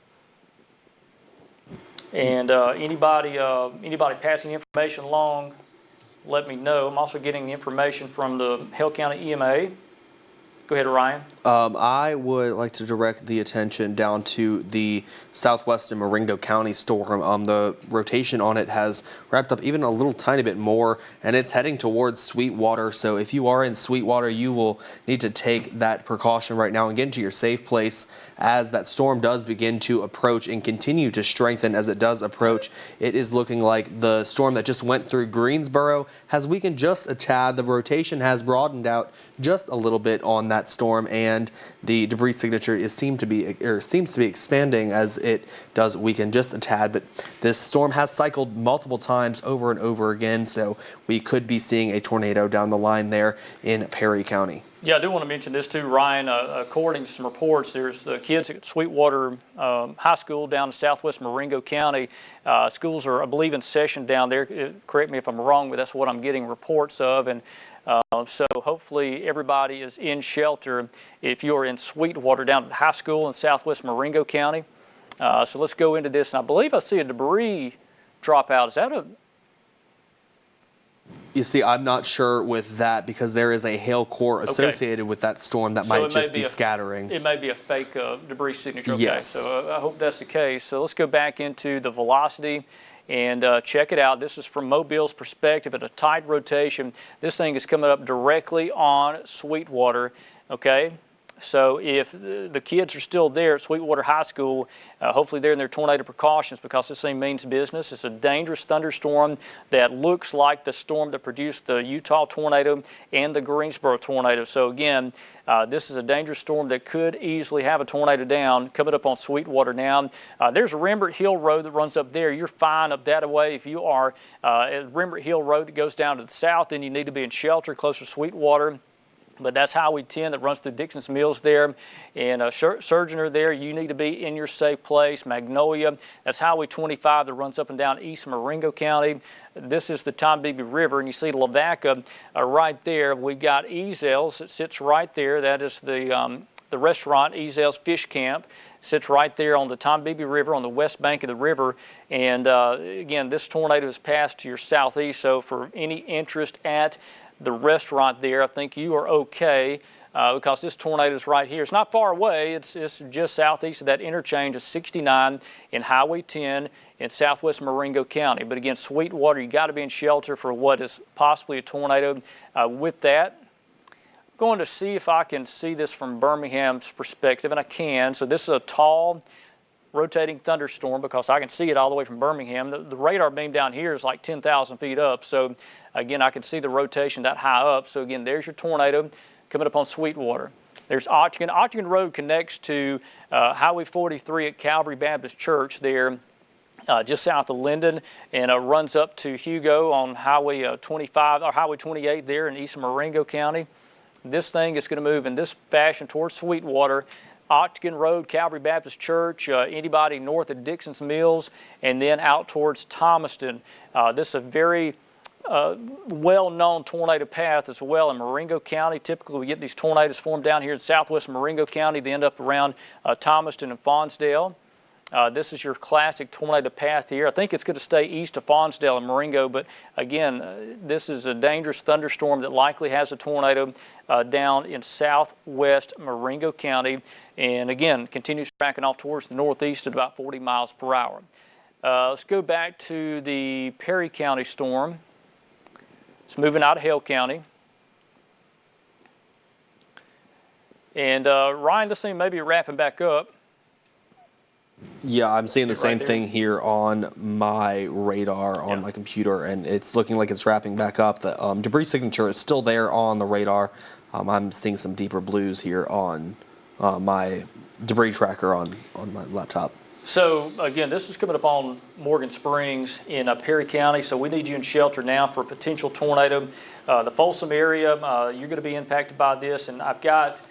S2: And anybody passing information along, let me know. I'm also getting the information from the Hale County EMA. Go ahead, Ryan.
S3: I would like to direct the attention down to the southwestern Marengo County storm. The rotation on it has wrapped up even a little tiny bit more, and it's heading towards Sweetwater. So if you are in Sweetwater, you will need to take that precaution right now and get into your safe place as that storm does begin to approach and continue to strengthen as it does approach. It is looking like the storm that just went through Greensboro has weakened just a tad. The rotation has broadened out just a little bit on that storm, and the debris signature seems to be expanding as it does weaken just a tad. But this storm has cycled multiple times over and over again, so we could be seeing a tornado down the line there in Perry County.
S2: Yeah, I do want to mention this too, Ryan. According to some reports, there's kids at Sweetwater High School down in southwest Marengo County. Schools are, I believe, in session down there. Correct me if I'm wrong, but that's what I'm getting reports of. And so hopefully everybody is in shelter if you're in Sweetwater down at the high school in southwest Marengo County. So let's go into this. And I believe I see a debris dropout. Is that a...
S3: You see, I'm not sure with that because there is a hail core associated with that storm that might just be scattering.
S2: It may be a fake debris signature. Okay,
S3: yes.
S2: So I hope that's the case. So let's go back into the velocity and check it out. This is from Mobile's perspective at a tight rotation. This thing is coming up directly on Sweetwater, okay? So if the kids are still there at Sweetwater High School, hopefully they're in their tornado precautions because this thing means business. It's a dangerous thunderstorm that looks like the storm that produced the Utah tornado and the Greensboro tornado. So again, this is a dangerous storm that could easily have a tornado down coming up on Sweetwater now. There's a Rembert Hill Road that runs up there. You're fine up that way. If you are at Rembert Hill Road that goes down to the south, then you need to be in shelter closer to Sweetwater. But that's Highway 10 that runs through Dixon's Mills there. And Surgeoner there, you need to be in your safe place. Magnolia, that's Highway 25 that runs up and down east Marengo County. This is the Tombigbee River, and you see Lavaca right there. We've got Ezel's that sits right there. That is the restaurant, Ezel's Fish Camp. Sits right there on the Tombigbee River on the west bank of the river. And again, this tornado has passed to your southeast, so for any interest at the restaurant there, I think you are okay because this tornado is right here. It's not far away. It's just southeast of that interchange of 69 in Highway 10 in southwest Marengo County. But again, Sweetwater, you got to be in shelter for what is possibly a tornado. With that, I'm going to see if I can see this from Birmingham's perspective, and I can. So this is a tall rotating thunderstorm because I can see it all the way from Birmingham. The radar beam down here is like 10,000 feet up. So again, I can see the rotation that high up. So again, there's your tornado coming up on Sweetwater. There's Octagon. Octagon Road connects to Highway 43 at Calvary Baptist Church there just south of Linden, and runs up to Hugo on Highway 25 or Highway 28 there in east Marengo County. This thing is going to move in this fashion towards Sweetwater, Octagon Road, Calvary Baptist Church, anybody north of Dixon's Mills, and then out towards Thomaston. This is a very well-known tornado path as well in Marengo County. Typically, we get these tornadoes formed down here in southwest Marengo County. They end up around Thomaston and Fonsdale. This is your classic tornado path here. I think it's going to stay east of Fonsdale and Marengo, but again, this is a dangerous thunderstorm that likely has a tornado down in southwest Marengo County, and again, continues tracking off towards the northeast at about 40 miles per hour. Let's go back to the Perry County storm. It's moving out of Hale County. And Ryan, this thing may be wrapping back up.
S3: Yeah, I'm seeing the same thing here on my radar on my computer, and it's looking like it's wrapping back up. The debris signature is still there on the radar. I'm seeing some deeper blues here on my debris tracker on my laptop.
S2: So again, this is coming up on Morgan Springs in Perry County, so we need you in shelter now for a potential tornado. The Folsom area, you're going to be impacted by this, and I've got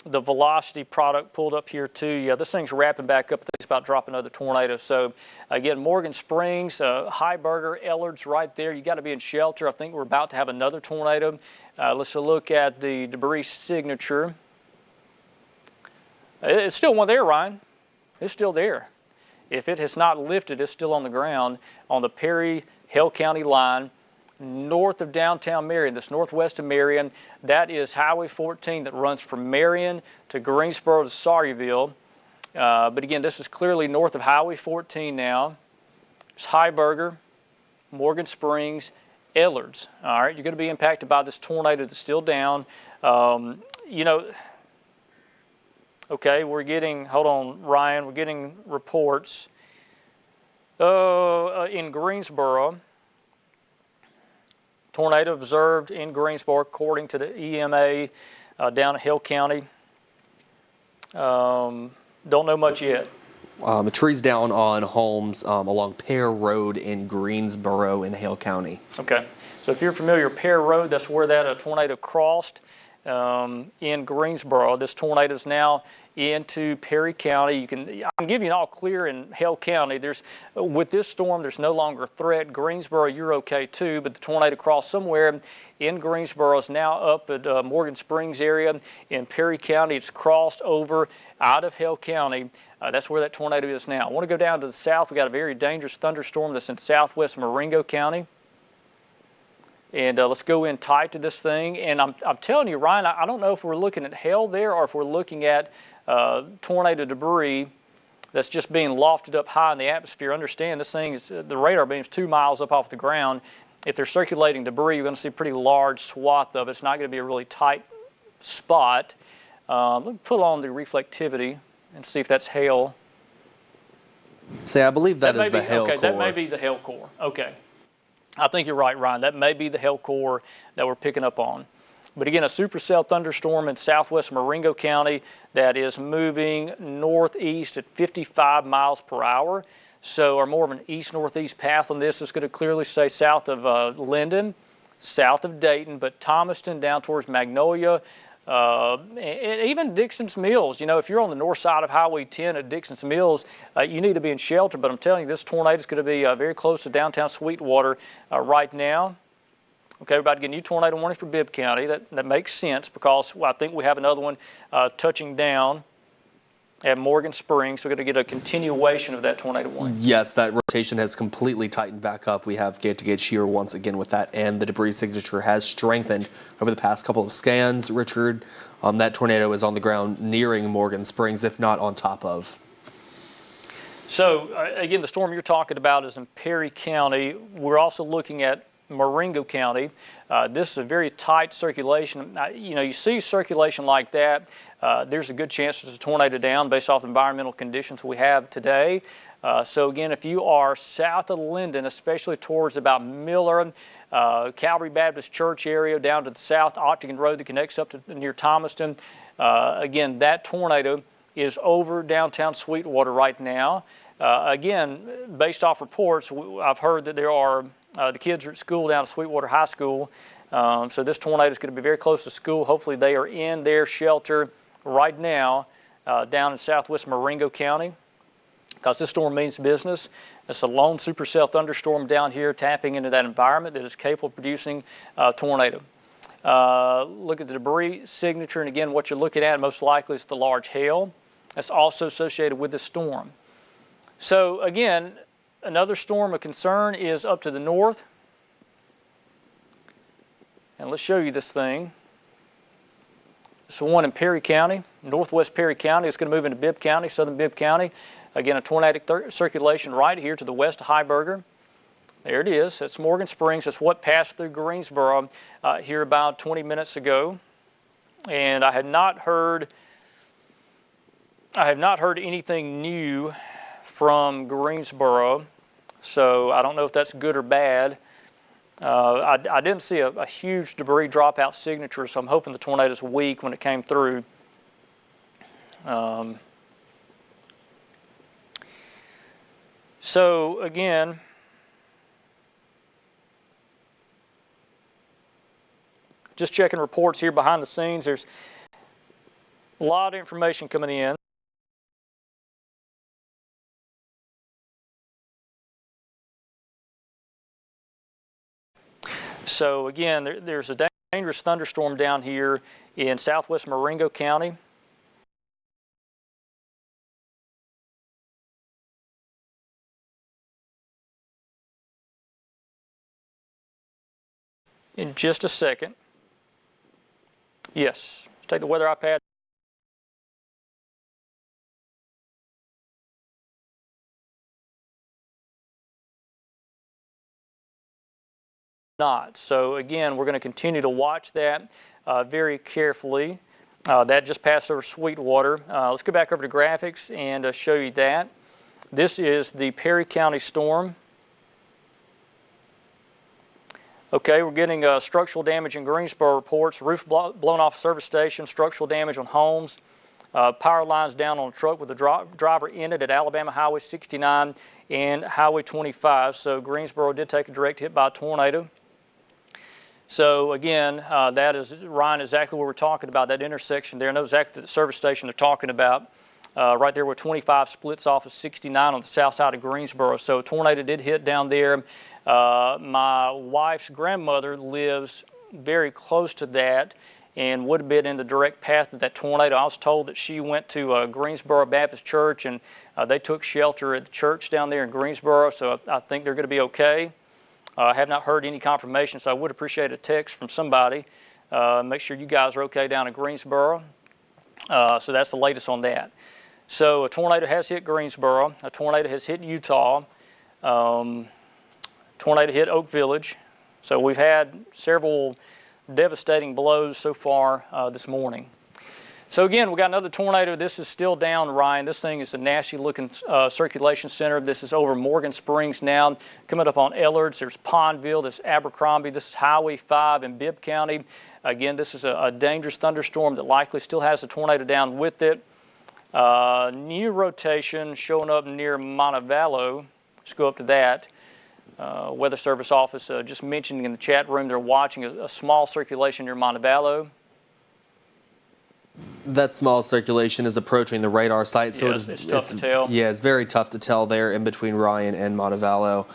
S2: the velocity product pulled up here too. Yeah, this thing's wrapping back up. I think it's about to drop another tornado. So again, Morgan Springs, Heiberger, Ellard's right there. You got to be in shelter. I think we're about to have another tornado. Let's look at the debris signature. It's still one there, Ryan. It's still there. If it has not lifted, it's still on the ground on the Perry-Hale County line, north of downtown Marion, this northwest of Marion. That is Highway 14 that runs from Marion to Greensboro to Sawyerville. But again, this is clearly north of Highway 14 now. It's Heiberger, Morgan Springs, Ellards. All right, you're going to be impacted by this tornado that's still down. Okay, we're getting, hold on, Ryan, we're getting reports in Greensboro. Tornado observed in Greensboro, according to the EMA down in Hale County. Don't know much yet.
S3: A tree's down on homes along Pear Road in Greensboro in Hale County.
S2: Okay, so if you're familiar with Pear Road, that's where that tornado crossed in Greensboro. This tornado is now into Perry County. I can give you an all clear in Hale County. With this storm, there's no longer a threat. Greensboro, you're okay too, but the tornado crossed somewhere in Greensboro. Is now up at Morgan Springs area. In Perry County, it's crossed over out of Hale County. That's where that tornado is now. I want to go down to the south. We got a very dangerous thunderstorm that's in southwest Marengo County. And let's go in tight to this thing. And I'm telling you, Ryan, I don't know if we're looking at hail there or if we're looking at tornado debris that's just being lofted up high in the atmosphere. Understand, this thing is, the radar beam is 2 miles up off the ground. If they're circulating debris, you're going to see a pretty large swath of it. It's not going to be a really tight spot. Let me pull on the reflectivity and see if that's hail.
S3: See, I believe that is the hail core.
S2: Okay, that may be the hail core. Okay. I think you're right, Ryan. That may be the hail core that we're picking up on. But again, a supercell thunderstorm in southwest Marengo County that is moving northeast at 55 miles per hour. So, or more of an east-northeast path on this. It's going to clearly stay south of Linden, south of Dayton, but Thomaston down towards Magnolia, and even Dixon's Mills. You know, if you're on the north side of Highway 10 at Dixon's Mills, you need to be in shelter. But I'm telling you, this tornado is going to be very close to downtown Sweetwater right now. Okay, we're about to get a new tornado warning for Bibb County. That makes sense because I think we have another one touching down at Morgan Springs. So we're going to get a continuation of that tornado warning.
S3: Yes, that rotation has completely tightened back up. We have gate-to-gate shear once again with that, and the debris signature has strengthened over the past couple of scans, Richard. That tornado is on the ground nearing Morgan Springs, if not on top of.
S2: So, again, the storm you're talking about is in Perry County. We're also looking at Marengo County. This is a very tight circulation. You see circulation like that, there's a good chance there's a tornado down based off the environmental conditions we have today. So again, if you are south of Linden, especially towards about Miller, Calvary Baptist Church area, down to the south, Octagon Road that connects up to near Thomaston, again, that tornado is over downtown Sweetwater right now. Again, based off reports, I've heard that there are the kids are at school down at Sweetwater High School. So this tornado is going to be very close to school. Hopefully they are in their shelter right now down in southwest Marengo County, because this storm means business. It's a lone supercell thunderstorm down here tapping into that environment that is capable of producing a tornado. Look at the debris signature, and again, what you're looking at most likely is the large hail that's also associated with this storm. So again, another storm of concern is up to the north. And let's show you this thing. It's the one in Perry County, northwest Perry County. It's going to move into Bibb County, southern Bibb County. Again, a tornadic circulation right here to the west of Heiberger. There it is. That's Morgan Springs. That's what passed through Greensboro here about 20 minutes ago. And I have not heard anything new from Greensboro, so I don't know if that's good or bad. I didn't see a huge debris dropout signature, so I'm hoping the tornado's weak when it came through. So again, just checking reports here behind the scenes. There's a lot of information coming in. So again, there's a dangerous thunderstorm down here in southwest Marengo County. In just a second. Yes, let's take the weather iPad. Not. So again, we're going to continue to watch that very carefully. That just passed over Sweetwater. Let's go back over to graphics and show you that. This is the Perry County storm. Okay, we're getting structural damage in Greensboro reports. Roof blown off a service station, structural damage on homes, power lines down on a truck with a driver in it at Alabama Highway 69 and Highway 25. So Greensboro did take a direct hit by a tornado. So again, that is, Ryan, exactly what we're talking about, that intersection there. I know exactly the service station they're talking about, right there where 25 splits off of 69 on the south side of Greensboro. So a tornado did hit down there. My wife's grandmother lives very close to that and would have been in the direct path of that tornado. I was told that she went to Greensboro Baptist Church, and they took shelter at the church down there in Greensboro, so I think they're going to be okay. I have not heard any confirmation, so I would appreciate a text from somebody. Make sure you guys are okay down in Greensboro. So that's the latest on that. So a tornado has hit Greensboro. A tornado has hit Utah. Tornado hit Oak Village. So we've had several devastating blows so far this morning. So again, we got another tornado. This is still down, Ryan. This thing is a nasty looking circulation center. This is over Morgan Springs now. Coming up on Ellards, there's Pondville, there's Abercrombie. This is Highway 5 in Bibb County. Again, this is a dangerous thunderstorm that likely still has a tornado down with it. New rotation showing up near Montevallo. Let's go up to that. Weather Service office just mentioning in the chat room they're watching a small circulation near Montevallo.
S3: That small circulation is approaching the radar site, so
S2: yes, it's tough to tell.
S3: Yeah, it's very tough to tell there in between Ryan and Montevallo.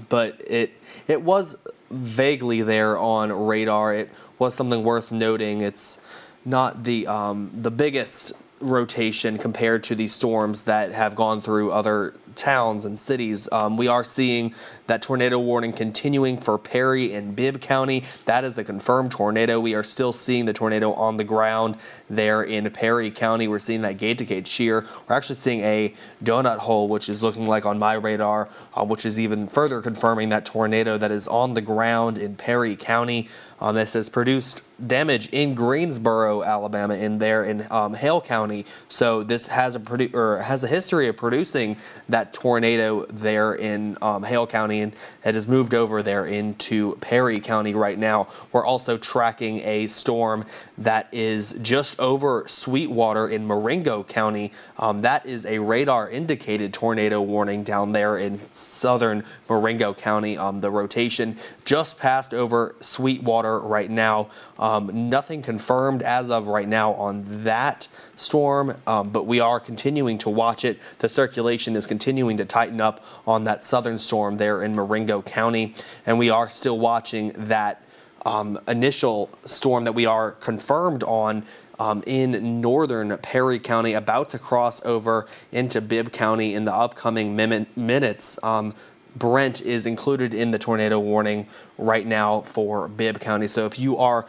S3: But it was vaguely there on radar. It was something worth noting. It's not the biggest rotation compared to these storms that have gone through other towns and cities. We are seeing that tornado warning continuing for Perry and Bibb County. That is a confirmed tornado. We are still seeing the tornado on the ground there in Perry County. We're seeing that gate-to-gate shear. We're actually seeing a donut hole, which is looking like on my radar, which is even further confirming that tornado that is on the ground in Perry County. This has produced damage in Greensboro, Alabama, in Hale County. So this has a history of producing that tornado there in Hale County, and it has moved over there into Perry County right now. We're also tracking a storm that is just over Sweetwater in Marengo County. That is a radar indicated tornado warning down there in southern Marengo County. The rotation just passed over Sweetwater right now. Nothing confirmed as of right now on that storm, but we are continuing to watch it. The circulation is continuing to tighten up on that southern storm there in Marengo County, and we are still watching that initial storm that we are confirmed on in northern Perry County, about to cross over into Bibb County in the upcoming minutes. Brent is included in the tornado warning right now for Bibb County. So if you are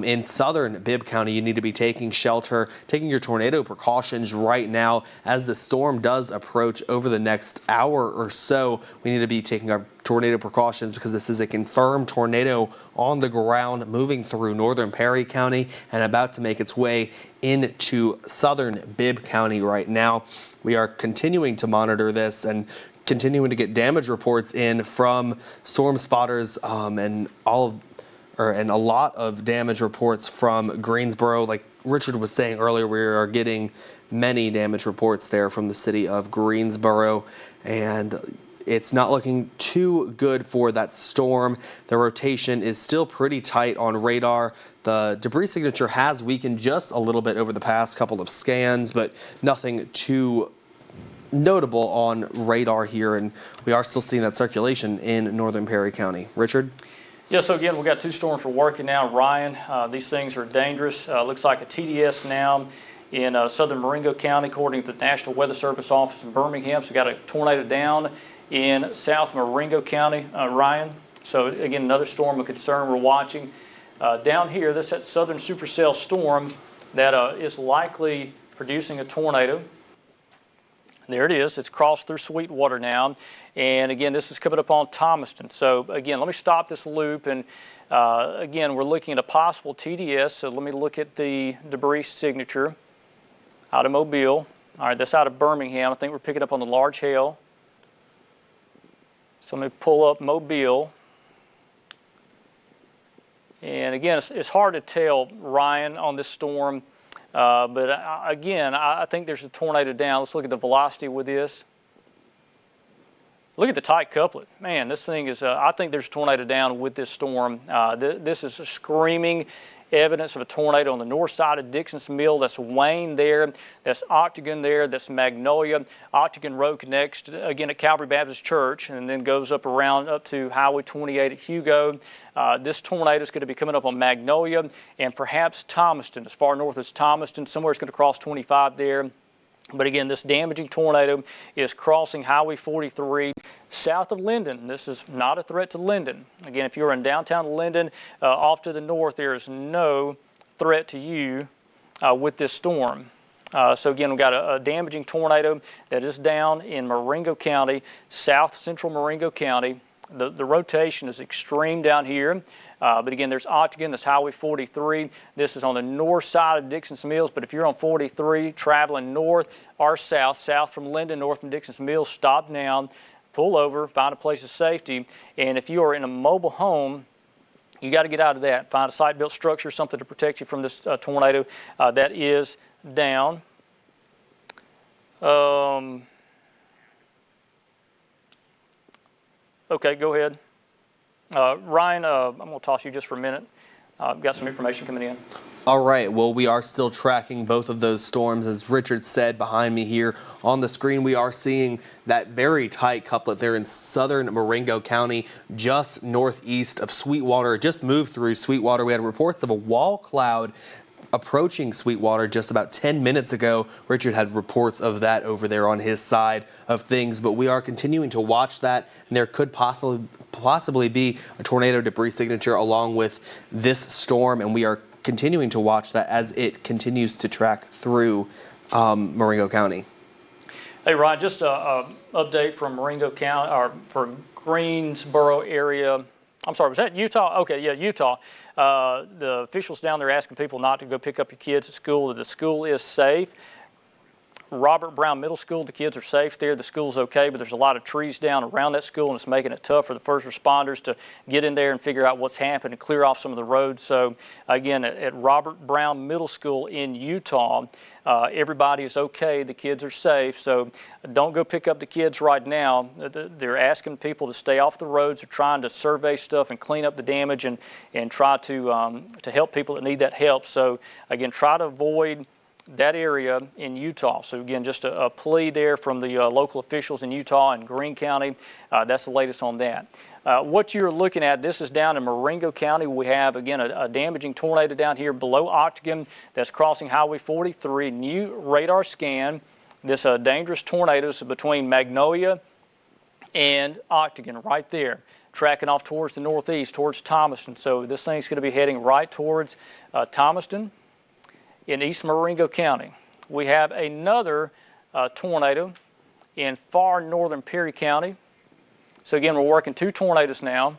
S3: in southern Bibb County, you need to be taking shelter, taking your tornado precautions right now as the storm does approach over the next hour or so. We need to be taking our tornado precautions because this is a confirmed tornado on the ground moving through northern Perry County and about to make its way into southern Bibb County right now. We are continuing to monitor this and continuing to get damage reports in from storm spotters and a lot of damage reports from Greensboro. Like Richard was saying earlier, we are getting many damage reports there from the city of Greensboro, and it's not looking too good for that storm. The rotation is still pretty tight on radar. The debris signature has weakened just a little bit over the past couple of scans, but nothing too notable on radar here, and we are still seeing that circulation in northern Perry County. Richard?
S2: Yeah, so again, we've got two storms we're working now. Ryan, these things are dangerous. Looks like a TDS now in southern Marengo County, according to the National Weather Service office in Birmingham. So we got a tornado down in south Marengo County, Ryan. So again, another storm of concern we're watching. Down here, this is that southern supercell storm that is likely producing a tornado. There it is. It's crossed through Sweetwater now. And again, this is coming up on Thomaston. So again, let me stop this loop. And again, we're looking at a possible TDS. So let me look at the debris signature out of Mobile. All right, that's out of Birmingham. I think we're picking up on the large hail. So let me pull up Mobile. And again, it's hard to tell, Ryan, on this storm. But again, I think there's a tornado down. Let's look at the velocity with this. Look at the tight couplet. Man, this thing is, I think there's a tornado down with this storm. This is a screaming evidence of a tornado on the north side of Dixon's Mill. That's Wayne there. That's Octagon there. That's Magnolia. Octagon Road connects, again, at Calvary Baptist Church and then goes up around up to Highway 28 at Hugo. This tornado is going to be coming up on Magnolia and perhaps Thomaston, as far north as Thomaston. Somewhere it's going to cross 25 there. But again, this damaging tornado is crossing Highway 43 south of Linden. This is not a threat to Linden. Again, if you're in downtown Linden, off to the north, there is no threat to you with this storm. So again, we've got a damaging tornado that is down in Marengo County, south central Marengo County. The rotation is extreme down here. But again, there's Octagon, that's Highway 43. This is on the north side of Dixon's Mills, but if you're on 43 traveling north or south from Linden, north from Dixon's Mills, stop down, pull over, find a place of safety. And if you are in a mobile home, you got to get out of that. Find a site-built structure, something to protect you from this tornado that is down. Okay, go ahead. Ryan, I'm going to toss you just for a minute. I've got some information coming in.
S3: All right, well, we are still tracking both of those storms. As Richard said behind me here on the screen, we are seeing that very tight couplet there in southern Marengo County, just northeast of Sweetwater. It just moved through Sweetwater. We had reports of a wall cloud approaching Sweetwater just about 10 minutes ago. Richard had reports of that over there on his side of things, but we are continuing to watch that, and there could possibly be a tornado debris signature along with this storm, and we are continuing to watch that as it continues to track through Marengo County.
S2: Hey, Ryan, just an update from Marengo County, or for Greensboro area. I'm sorry, was that Utah? Okay, yeah, Utah.
S4: The officials down there asking people not to go pick up your kids at school, that the school is safe. Robert Brown Middle School, the kids are safe there. The school's okay, but there's a lot of trees down around that school, and it's making it tough for the first responders to get in there and figure out what's happened and clear off some of the roads. So, again, at Robert Brown Middle School in Utah, everybody is okay. The kids are safe. So don't go pick up the kids right now. They're asking people to stay off the roads. They're trying to survey stuff and clean up the damage and try to help people that need that help. So, again, try to avoid that area in Utah. So again, just a plea there from the local officials in Utah and Greene County. That's the latest on that. What you're looking at, this is down in Marengo County. We have, again, a damaging tornado down here below Octagon that's crossing Highway 43. New radar scan. This dangerous tornado is between Magnolia and Octagon right there, tracking off towards the northeast, towards Thomaston. So this thing's going to be heading right towards Thomaston in East Marengo County. We have another tornado in far northern Perry County. So again, we're working two tornadoes now.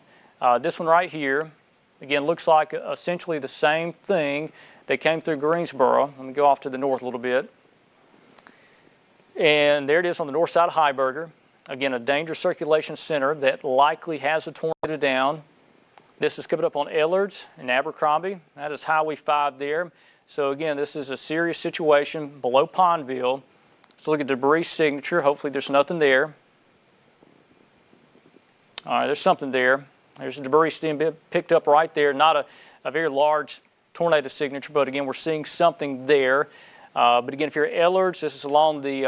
S4: This one right here, again, looks like essentially the same thing. They came through Greensboro. Let me go off to the north a little bit. And there it is on the north side of Heiberger. Again, a dangerous circulation center that likely has a tornado down. This is coming up on Ellards and Abercrombie. That is Highway 5 there. So again, this is a serious situation below Pondville. Let's look at the debris signature. Hopefully there's nothing there. All right, there's something there. There's a debris being picked up right there. Not a very large tornado signature, but again, we're seeing something there. But again, if you're at Ellards, this is along the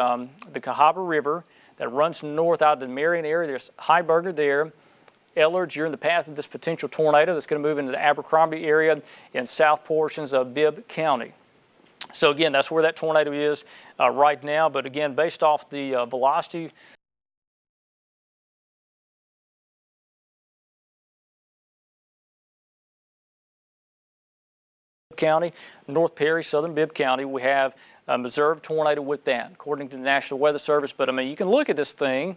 S4: Cahaba River that runs north out of the Marion area. There's Heiberger there. Ellards, you're in the path of this potential tornado that's going to move into the Abercrombie area in south portions of Bibb County. So again, that's where that tornado is right now. But again, based off the velocity County, North Perry, Southern Bibb County, we have a observed tornado with that, according to the National Weather Service. But I mean, you can look at this thing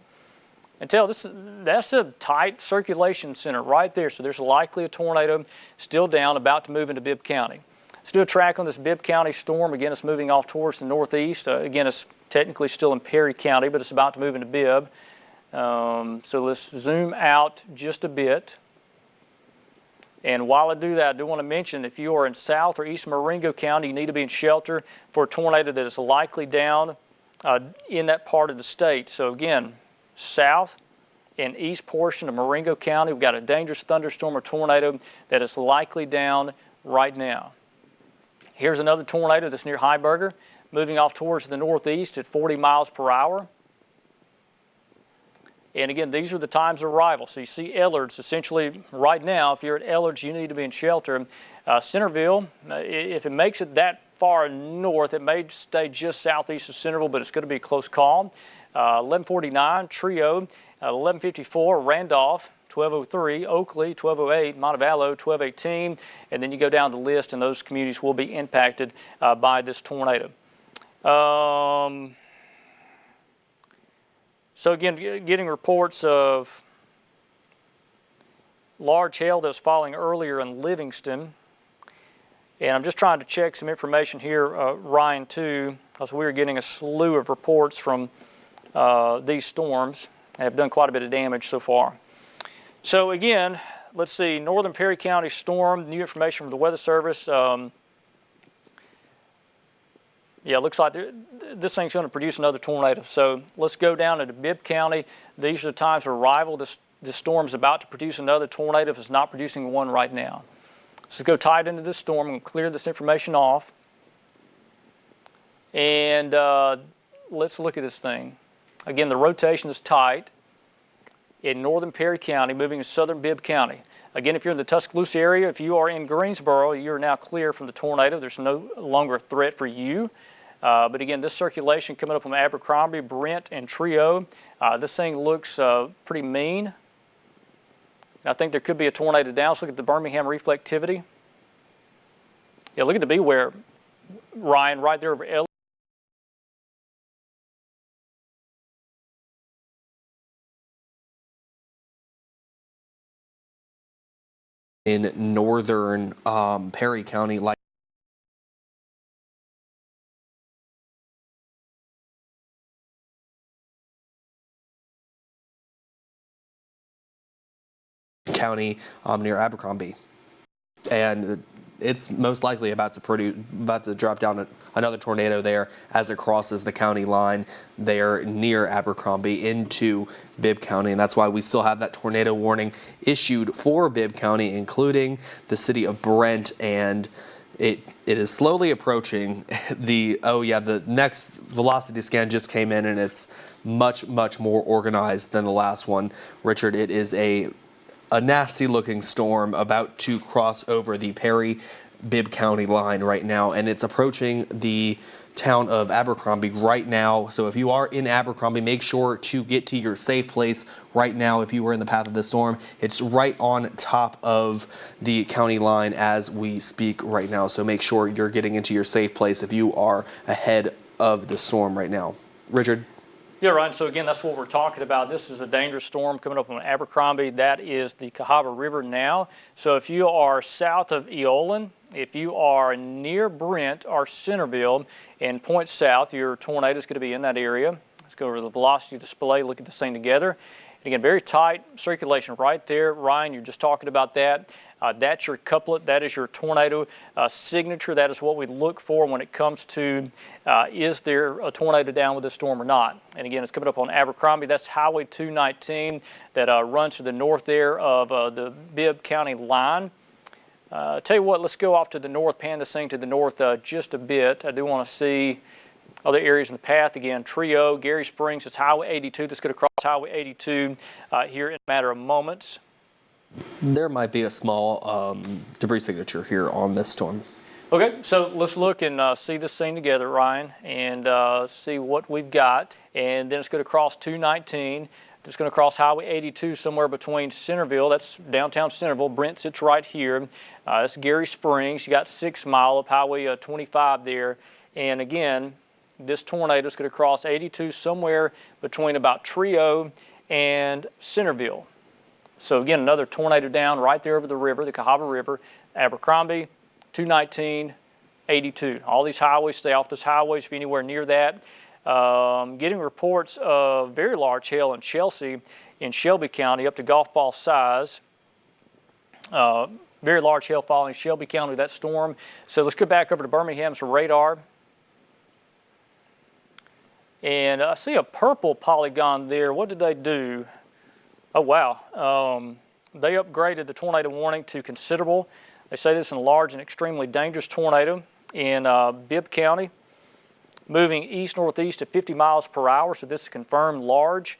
S4: and tell that's a tight circulation center right there. So there's likely a tornado still down, about to move into Bibb County. Let's do a track on this Bibb County storm. Again, it's moving off towards the northeast. Again, it's technically still in Perry County, but it's about to move into Bibb. So let's zoom out just a bit. And while I do that, I do want to mention, if you are in South or East Marengo County, you need to be in shelter for a tornado that is likely down in that part of the state. So again, south and east portion of Marengo County, we've got a dangerous thunderstorm or tornado that is likely down right now. Here's another tornado that's near Heiberger, moving off towards the northeast at 40 miles per hour. And again, these are the times of arrival. So you see Ellards essentially right now. If you're at Ellards, you need to be in shelter. Centerville, if it makes it that far north, it may stay just southeast of Centerville, but it's going to be a close call. 1149, Trio, 1154, Randolph, 1203, Oakley, 1208, Montevallo, 1218, and then you go down the list, and those communities will be impacted by this tornado. So again, getting reports of large hail that was falling earlier in Livingston. And I'm just trying to check some information here, Ryan, too, because we were getting a slew of reports from these storms. They have done quite a bit of damage so far. So again, let's see, Northern Perry County storm, new information from the Weather Service. Yeah, it looks like this thing's going to produce another tornado. So let's go down into Bibb County. These are the times of arrival. This storm's about to produce another tornado if it's not producing one right now. So let's go tight into this storm and clear this information off. And let's look at this thing. Again, the rotation is tight in northern Perry County, moving to southern Bibb County. Again, if you're in the Tuscaloosa area, if you are in Greensboro, you're now clear from the tornado. There's no longer a threat for you. But again, this circulation coming up from Abercrombie, Brent, and Trio, this thing looks pretty mean. I think there could be a tornado down. Let's look at the Birmingham reflectivity. Yeah, look at the beware, Ryan, right there over L.
S3: in northern Perry County, like County near Abercrombie, and it's most likely about to drop down another tornado there as it crosses the county line there near Abercrombie into Bibb County, and that's why we still have that tornado warning issued for Bibb County, including the city of Brent, and it is slowly approaching the next velocity scan just came in, and it's much more organized than the last one. Richard, it is a nasty looking storm about to cross over the Perry-Bibb County line right now, and it's approaching the town of Abercrombie right now. So if you are in Abercrombie, make sure to get to your safe place right now. If you were in the path of the storm, it's right on top of the county line as we speak right now. So make sure you're getting into your safe place if you are ahead of the storm right now. Richard?
S4: Yeah, Ryan. So again, that's what we're talking about. This is a dangerous storm coming up on Abercrombie. That is the Cahaba River now. So if you are south of Eolan, if you are near Brent or Centerville and point south, your tornado is going to be in that area. Let's go over the velocity display, look at this thing together. And again, very tight circulation right there. Ryan, you're just talking about that. That's your couplet. That is your tornado signature. That is what we look for when it comes to is there a tornado down with this storm or not. And again, it's coming up on Abercrombie. That's Highway 219 that runs to the north there of the Bibb County line. Tell you what, let's go off to the north, pan this thing to the north just a bit. I do want to see other areas in the path. Again, Trio, Gary Springs, it's Highway 82. That's going to cross Highway 82 here in a matter of moments.
S3: There might be a small debris signature here on this storm.
S4: Okay, so let's look and see this thing together, Ryan, and see what we've got. And then it's going to cross 219. It's going to cross Highway 82 somewhere between Centerville. That's downtown Centerville. Brent sits right here. That's Gary Springs. You got 6 Mile of Highway 25 there. And again, this tornado is going to cross 82 somewhere between about Trio and Centerville. So again, another tornado down right there over the river, the Cahaba River, Abercrombie, 219, 82. All these highways, stay off those highways if you're anywhere near that. Getting reports of very large hail in Chelsea in Shelby County up to golf ball size. Very large hail falling in Shelby County with that storm. So let's go back over to Birmingham's radar. And I see a purple polygon there. What did they do? Oh, wow. They upgraded the tornado warning to considerable. They say this is a large and extremely dangerous tornado in Bibb County, moving east-northeast at 50 miles per hour. So this is a confirmed large,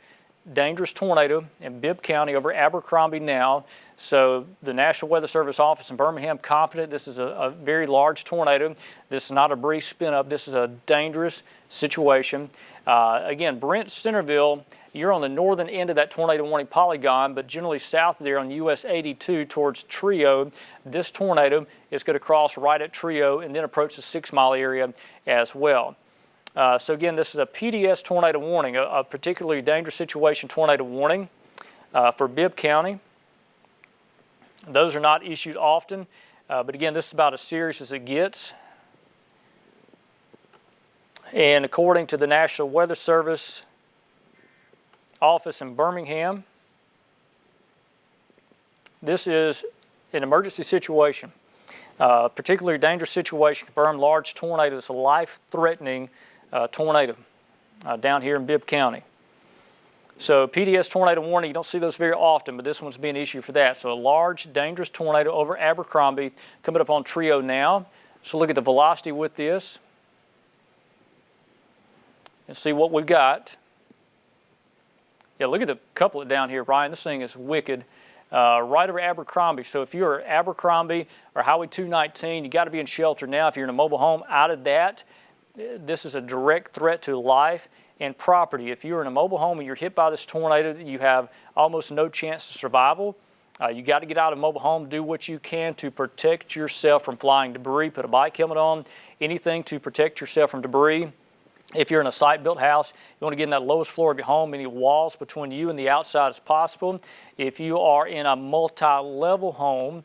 S4: dangerous tornado in Bibb County over Abercrombie now. So the National Weather Service office in Birmingham confident this is a very large tornado. This is not a brief spin-up. This is a dangerous situation. Again, Brent, Centerville, you're on the northern end of that tornado warning polygon, but generally south there on US 82 towards Trio, this tornado is going to cross right at Trio and then approach the 6 Mile area as well. So again, this is a PDS tornado warning, a particularly dangerous situation tornado warning for Bibb County. Those are not issued often, but again, this is about as serious as it gets. And according to the National Weather Service office in Birmingham, this is an emergency situation, particularly dangerous situation, confirmed large tornado. It's a life-threatening tornado down here in Bibb County. So PDS tornado warning, you don't see those very often, but this one's being issued for that. So a large, dangerous tornado over Abercrombie coming up on Trio now. So look at the velocity with this and see what we've got. Yeah, look at the couplet down here, Ryan. This thing is wicked. Right over Abercrombie. So if you're Abercrombie or Highway 219, you got to be in shelter now. If you're in a mobile home, out of that, this is a direct threat to life and property. If you're in a mobile home and you're hit by this tornado, you have almost no chance of survival. You got to get out of a mobile home, do what you can to protect yourself from flying debris. Put a bike helmet on, anything to protect yourself from debris. If you're in a site-built house, you want to get in that lowest floor of your home, any walls between you and the outside as possible. If you are in a multi-level home,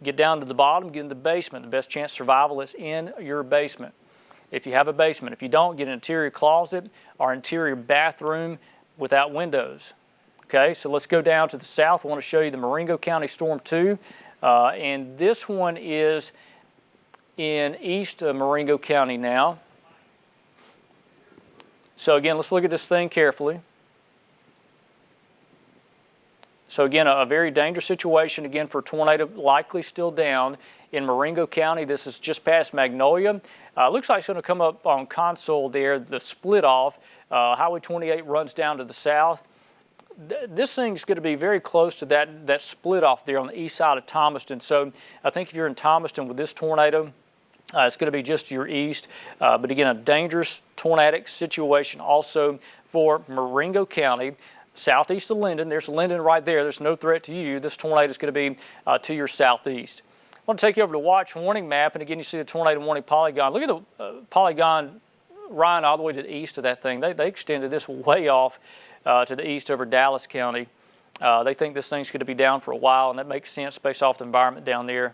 S4: get down to the bottom, get in the basement. The best chance of survival is in your basement. If you have a basement. If you don't, get an interior closet or interior bathroom without windows. Okay, so let's go down to the south. I want to show you the Marengo County Storm 2. And this one is in east of Marengo County now. So again, let's look at this thing carefully. So again, a very dangerous situation again for a tornado likely still down in Marengo County. This is just past Magnolia. Looks like it's going to come up on Console there, the split off. Highway 28 runs down to the south. This thing's going to be very close to that split off there on the east side of Thomaston. So I think if you're in Thomaston with this tornado, it's going to be just to your east. But again, a dangerous tornadic situation also for Marengo County. Southeast of Linden, there's Linden right there. There's no threat to you. This tornado is going to be to your southeast. I want to take you over to watch warning map, and again, you see the tornado warning polygon. Look at the polygon, Ryan, all the way to the east of that thing. They extended this way off to the east over Dallas County. They think this thing's going to be down for a while, and that makes sense based off the environment down there.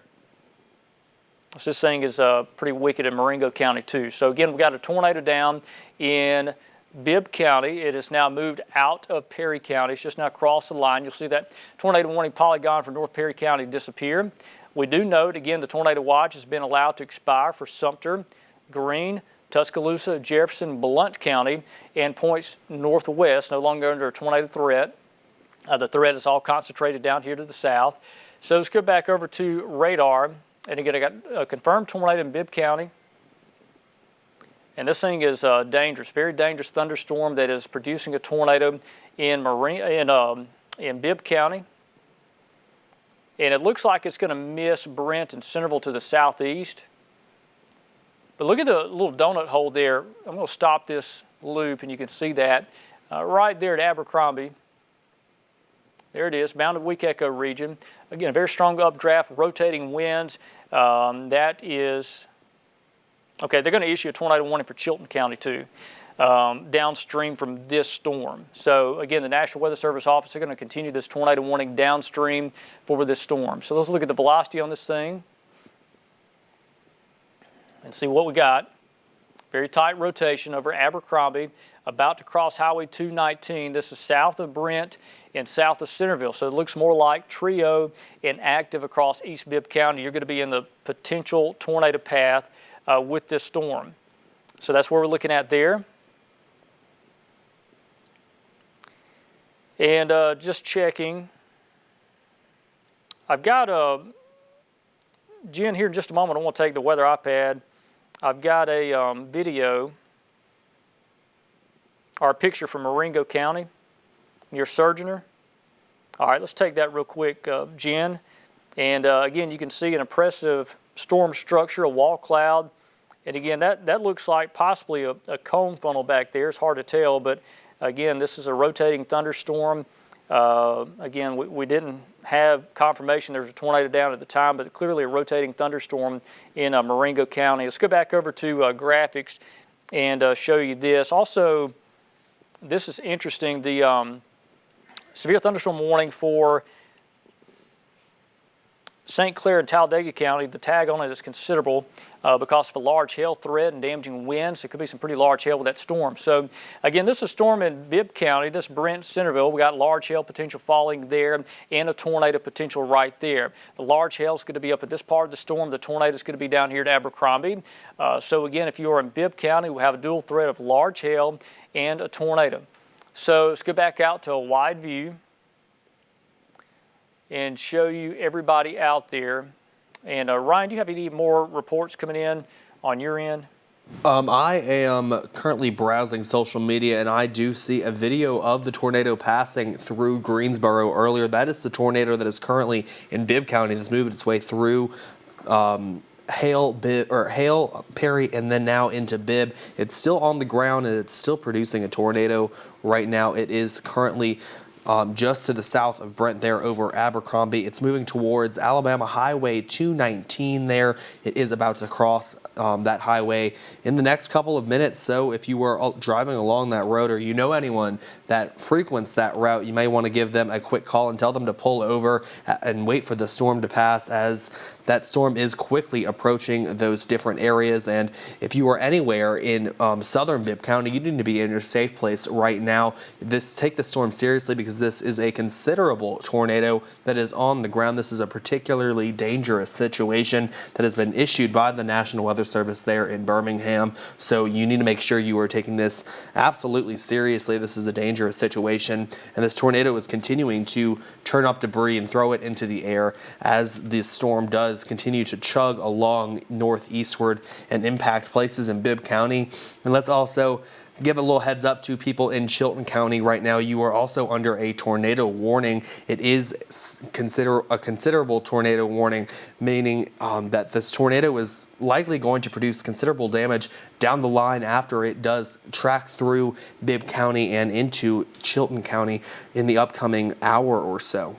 S4: So this thing is pretty wicked in Marengo County too. So again, we've got a tornado down in Bibb County. It has now moved out of Perry County. It's just now crossed the line. You'll see that tornado warning polygon for North Perry County disappear. We do note, again, the tornado watch has been allowed to expire for Sumter, Greene, Tuscaloosa, Jefferson, Blount County, and points northwest, no longer under a tornado threat. The threat is all concentrated down here to the south. So let's go back over to radar. And again, I got a confirmed tornado in Bibb County. And this thing is dangerous, very dangerous thunderstorm that is producing a tornado in Bibb County. And it looks like it's going to miss Brent and Centerville to the southeast. But look at the little donut hole there. I'm going to stop this loop, and you can see that right there at Abercrombie. There it is, bound to weak echo region. Again, a very strong updraft, rotating winds. That is, okay, they're going to issue a tornado warning for Chilton County too, downstream from this storm. So again, the National Weather Service office are going to continue this tornado warning downstream for this storm. So let's look at the velocity on this thing and see what we got. Very tight rotation over Abercrombie, about to cross Highway 219. This is south of Brent and south of Centerville. So it looks more like trio and active across East Bibb County. You're going to be in the potential tornado path with this storm. So that's what we're looking at there. And just checking. I've got Jen, here in just a moment, I want to take the weather iPad. I've got a video or a picture from Marengo County near Surgeoner. All right, let's take that real quick, Jen. And again, you can see an impressive storm structure, a wall cloud. And again, that looks like possibly a cone funnel back there. It's hard to tell, but again, this is a rotating thunderstorm. Again, we didn't have confirmation there was a tornado down at the time, but clearly a rotating thunderstorm in Marengo County. Let's go back over to graphics and show you this. Also, this is interesting. The severe thunderstorm warning for St. Clair and Talladega County, the tag on it is considerable because of a large hail threat and damaging winds. There could be some pretty large hail with that storm. So again, this is a storm in Bibb County. This Brent, Centerville. We got large hail potential falling there and a tornado potential right there. The large hail is going to be up at this part of the storm. The tornado is going to be down here at Abercrombie. So again, if you are in Bibb County, we have a dual threat of large hail and a tornado. So let's go back out to a wide view and show you everybody out there. And Ryan, do you have any more reports coming in on your end?
S3: I am currently browsing social media, and I do see a video of the tornado passing through Greensboro earlier. That is the tornado that is currently in Bibb County that's moving its way through Hale, Perry, and then now into Bibb. It's still on the ground, and it's still producing a tornado right now. It is currently just to the south of Brent there over Abercrombie. It's moving towards Alabama Highway 219 there. It is about to cross that highway in the next couple of minutes. So if you were driving along that road or you know anyone that frequents that route, you may want to give them a quick call and tell them to pull over and wait for the storm to pass, as that storm is quickly approaching those different areas. And if you are anywhere in southern Bibb County, you need to be in your safe place right now. Take the storm seriously, because this is a considerable tornado that is on the ground. This is a particularly dangerous situation that has been issued by the National Weather Service there in Birmingham. So you need to make sure you are taking this absolutely seriously. This is a dangerous situation, and this tornado is continuing to churn up debris and throw it into the air as this storm does continue to chug along northeastward and impact places in Bibb County. And let's also give a little heads up to people in Chilton County right now. You are also under a tornado warning. It is a considerable tornado warning, meaning that this tornado is likely going to produce considerable damage down the line after it does track through Bibb County and into Chilton County in the upcoming hour or so.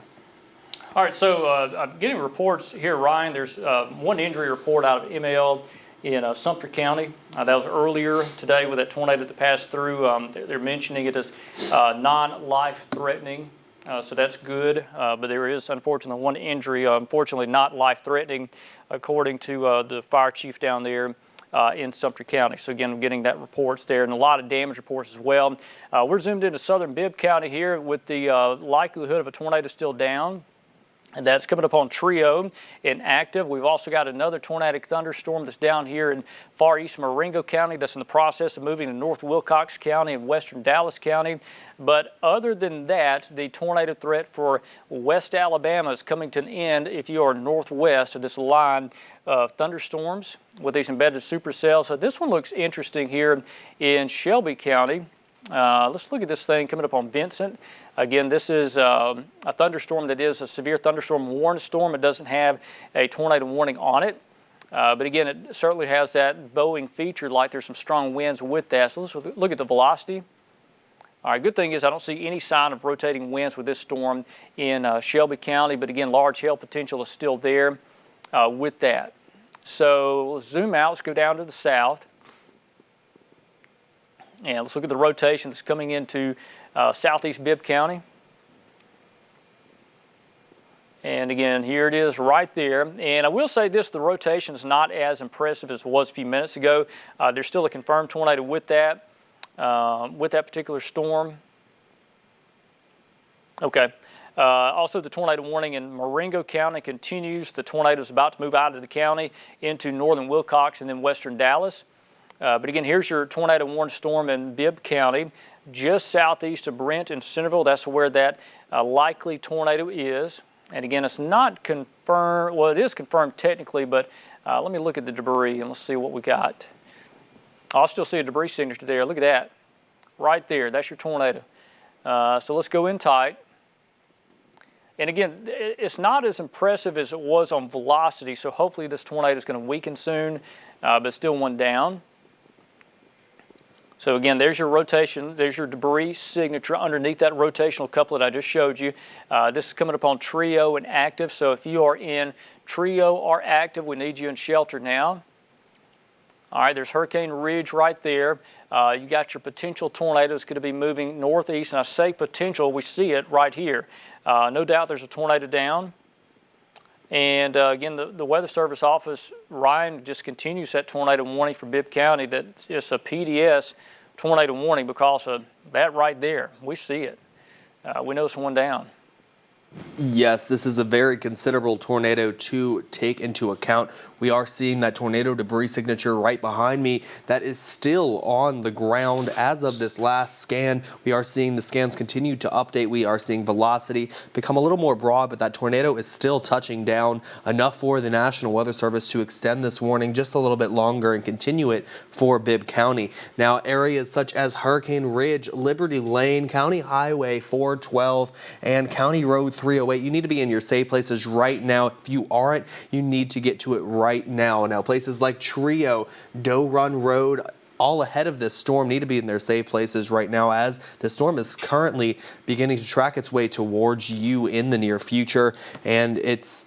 S4: All right, so I'm getting reports here, Ryan. There's one injury report out of ML in Sumter County. That was earlier today with that tornado that passed through. They're mentioning it as non-life threatening, so that's good. But there is, unfortunately, one injury, unfortunately not life-threatening, according to the fire chief down there in Sumter County. So again, I'm getting that reports there, and a lot of damage reports as well. We're zoomed into southern Bibb County here with the likelihood of a tornado still down. And that's coming up on Trio and active. We've also got another tornadic thunderstorm that's down here in far east Marengo County that's in the process of moving to North Wilcox County and western Dallas County. But other than that, the tornado threat for West Alabama is coming to an end if you are northwest of this line of thunderstorms with these embedded supercells. So this one looks interesting here in Shelby County. Let's look at this thing coming up on Vincent. Again, this is a thunderstorm that is a severe thunderstorm warning storm. It doesn't have a tornado warning on it. But again, it certainly has that bowing feature, like there's some strong winds with that. So let's look at the velocity. All right, good thing is I don't see any sign of rotating winds with this storm in Shelby County. But again, large hail potential is still there with that. So let's zoom out. Let's go down to the south. And let's look at the rotation that's coming into southeast Bibb County. And again, here it is right there. And I will say this, the rotation is not as impressive as it was a few minutes ago. There's still a confirmed tornado with that particular storm. Okay. Also, the tornado warning in Marengo County continues. The tornado is about to move out of the county into northern Wilcox and then western Dallas. But again, here's your tornado warning storm in Bibb County, just southeast of Brent and Centerville. That's where that likely tornado is. And again, it's not confirmed. Well, it is confirmed technically, but let me look at the debris and let's see what we got. I'll still see a debris signature there. Look at that. Right there. That's your tornado. So let's go in tight. And again, it's not as impressive as it was on velocity, so hopefully this tornado is going to weaken soon, but still one down. So again, there's your rotation, there's your debris signature underneath that rotational couplet I just showed you. This is coming up on Trio and active, so if you are in Trio or active, we need you in shelter now. All right, there's Hurricane Ridge right there. You got your potential tornado is going to be moving northeast, and I say potential, we see it right here. No doubt there's a tornado down. And again, the Weather Service office, Ryan, just continues that tornado warning for Bibb County. That it's a PDS tornado warning because of that right there. We see it. We know it's one down.
S3: Yes, this is a very considerable tornado to take into account. We are seeing that tornado debris signature right behind me that is still on the ground as of this last scan. We are seeing the scans continue to update. We are seeing velocity become a little more broad, but that tornado is still touching down, enough for the National Weather Service to extend this warning just a little bit longer and continue it for Bibb County. Now, areas such as Hurricane Ridge, Liberty Lane, County Highway 412, and County Road 308, you need to be in your safe places right now. If you aren't, you need to get to it right now. Now, places like Trio, Doe Run Road, all ahead of this storm need to be in their safe places right now, as the storm is currently beginning to track its way towards you in the near future. And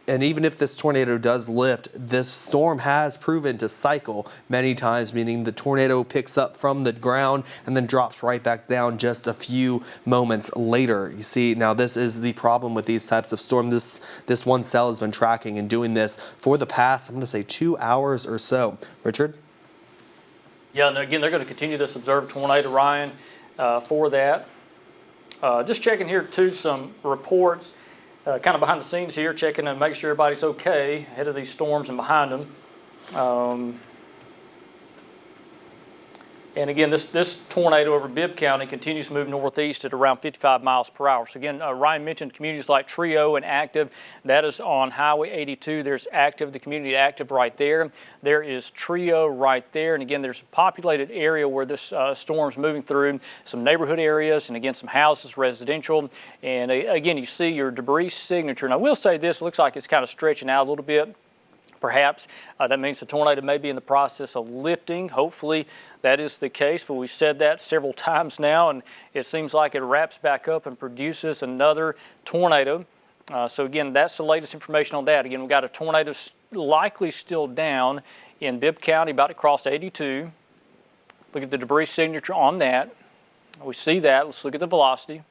S3: even if this tornado does lift, this storm has proven to cycle many times, meaning the tornado picks up from the ground and then drops right back down just a few moments later. You see, now this is the problem with these types of storms. This one cell has been tracking and doing this for the past, I'm going to say, 2 hours or so. Richard?
S4: Yeah, and again, they're going to continue this observed tornado, Ryan, for that. Just checking here, too, some reports, kind of behind the scenes here, checking and making sure everybody's okay ahead of these storms and behind them. And again, this tornado over Bibb County continues to move northeast at around 55 miles per hour. So again, Ryan mentioned communities like Trio and Active. That is on Highway 82. There's Active, the community Active right there. There is Trio right there. And again, there's a populated area where this storm's moving through, some neighborhood areas, and again, some houses, residential. And again, you see your debris signature. And I will say this, it looks like it's kind of stretching out a little bit. Perhaps that means the tornado may be in the process of lifting. Hopefully that is the case, but we've said that several times now, and it seems like it wraps back up and produces another tornado. So again, that's the latest information on that. Again, we've got a tornado likely still down in Bibb County, about to cross 82. Look at the debris signature on that. We see that. Let's look at the velocity.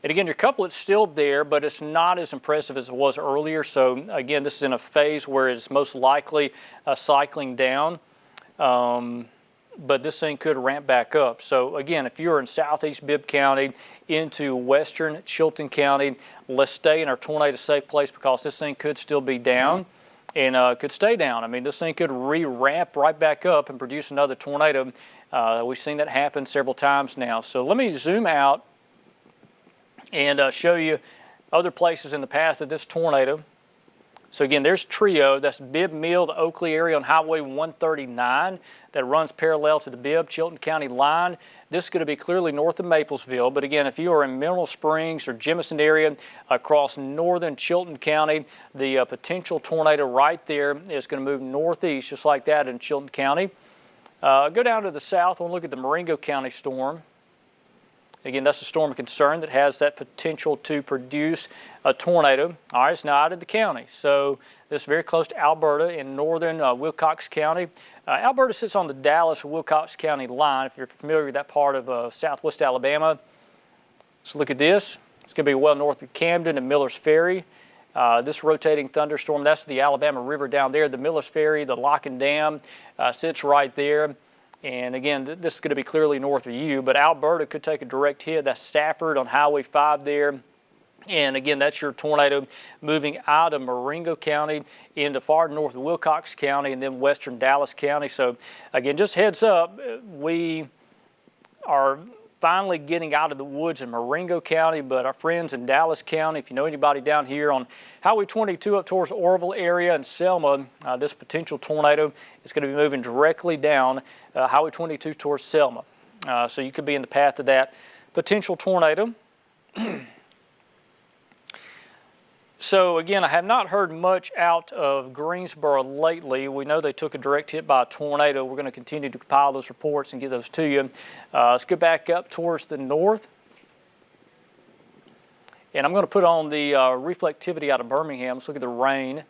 S4: And again, your couplet's still there, but it's not as impressive as it was earlier. So again, this is in a phase where it's most likely cycling down. But this thing could ramp back up. So again, if you're in southeast Bibb County into western Chilton County, let's stay in our tornado safe place, because this thing could still be down and could stay down. I mean, this thing could re-ramp right back up and produce another tornado. We've seen that happen several times now. So let me zoom out and show you other places in the path of this tornado. So again, there's Trio. That's Bibb Mill, the Oakley area on Highway 139 that runs parallel to the Bibb-Chilton County line. This is going to be clearly north of Maplesville. But again, if you are in Mineral Springs or Jemison area across northern Chilton County, the potential tornado right there is going to move northeast just like that in Chilton County. Go down to the south and look at the Marengo County storm. Again, that's a storm of concern that has that potential to produce a tornado. All right, it's now out of the county. So this is very close to Alberta in northern Wilcox County. Alberta sits on the Dallas-Wilcox County line, if you're familiar with that part of southwest Alabama. So look at this. It's going to be well north of Camden and Miller's Ferry. This rotating thunderstorm, that's the Alabama River down there. The Miller's Ferry, the Lock and Dam, sits right there. And again, this is going to be clearly north of you, but Alberta could take a direct hit. That's Safford on Highway 5 there. And again, that's your tornado moving out of Marengo County into far north of Wilcox County and then western Dallas County. So again, just heads up, we are finally getting out of the woods in Marengo County, but our friends in Dallas County, if you know anybody down here on Highway 22 up towards Orville area and Selma, this potential tornado is going to be moving directly down Highway 22 towards Selma. So you could be in the path of that potential tornado. So again, I have not heard much out of Greensboro lately. We know they took a direct hit by a tornado. We're going to continue to compile those reports and get those to you. Let's go back up towards the north. And I'm going to put on the reflectivity out of Birmingham. Let's look at the rain.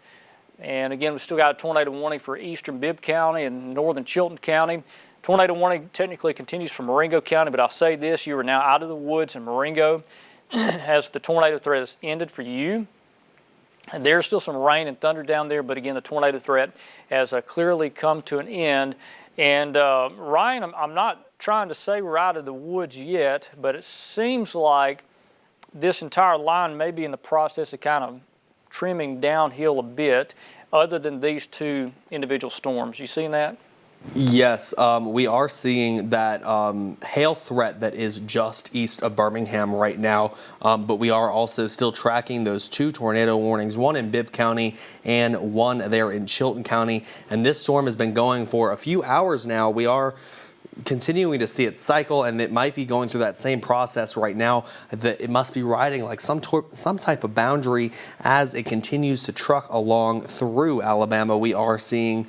S4: And again, we've still got a tornado warning for eastern Bibb County and northern Chilton County. Tornado warning technically continues for Marengo County, but I'll say this, you are now out of the woods in Marengo as the tornado threat has ended for you. And there's still some rain and thunder down there, but again, the tornado threat has clearly come to an end. And Ryan, I'm not trying to say we're out of the woods yet, but it seems like this entire line may be in the process of kind of trimming downhill a bit, other than these two individual storms. You seen that?
S3: Yes, we are seeing that hail threat that is just east of Birmingham right now, but we are also still tracking those two tornado warnings, one in Bibb County and one there in Chilton County. And this storm has been going for a few hours now. We are continuing to see it cycle, and it might be going through that same process right now, that it must be riding like some type of boundary as it continues to truck along through Alabama. We are seeing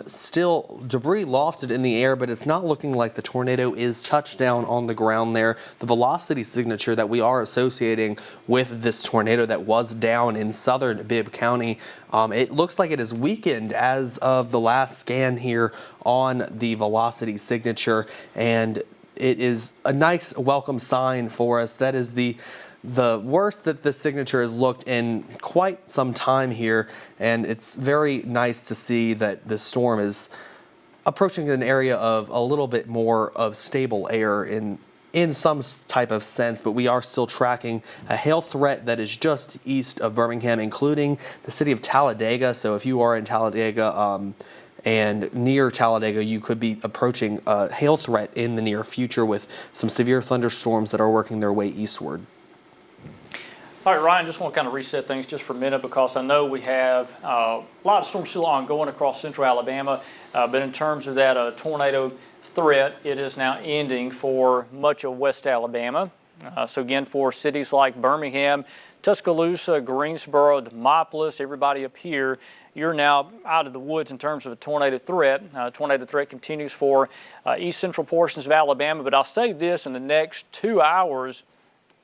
S3: Still debris lofted in the air, but it's not looking like the tornado is touched down on the ground there. The velocity signature that we are associating with this tornado that was down in southern Bibb County, it looks like it is weakened as of the last scan here on the velocity signature, and it is a nice welcome sign for us. That is the worst that the signature has looked in quite some time here, and it's very nice to see that the storm is approaching an area of a little bit more of stable air in some type of sense, but we are still tracking a hail threat that is just east of Birmingham, including the city of Talladega. So if you are in Talladega and near Talladega, you could be approaching a hail threat in the near future with some severe thunderstorms that are working their way eastward.
S4: All right, Ryan, just want to kind of reset things just for a minute because I know we have a lot of storms still ongoing across central Alabama, but in terms of that tornado threat, it is now ending for much of West Alabama. So again, for cities like Birmingham, Tuscaloosa, Greensboro, Demopolis, everybody up here, you're now out of the woods in terms of a tornado threat. Tornado threat continues for east central portions of Alabama, but I'll say this, in the next 2 hours,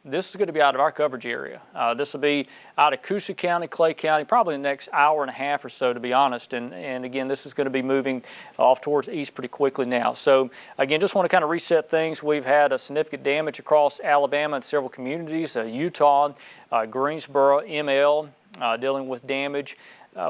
S4: this is going to be out of our coverage area. This will be out of Coosa County, Clay County, probably in the next hour and a half or so, to be honest. And again, this is going to be moving off towards east pretty quickly now. So again, just want to kind of reset things. We've had a significant damage across Alabama in several communities, Utah, Greensboro, ML, dealing with damage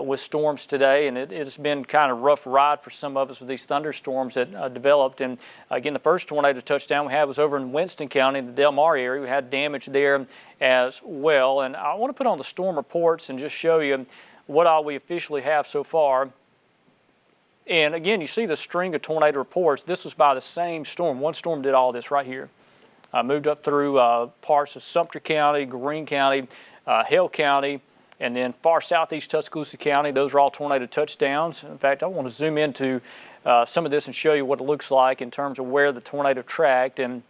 S4: with storms today, and it's been kind of a rough ride for some of us with these thunderstorms that developed. And again, the first tornado touchdown we had was over in Winston County, in the Del Mar area. We had damage there as well. And I want to put on the storm reports and just show you what all we officially have so far. And again, you see the string of tornado reports. This was by the same storm. One storm did all this right here. Moved up through parts of Sumter County, Greene County, Hale County, and then far southeast Tuscaloosa County. Those are all tornado touchdowns. In fact, I want to zoom into some of this and show you what it looks like in terms of where the tornado tracked. And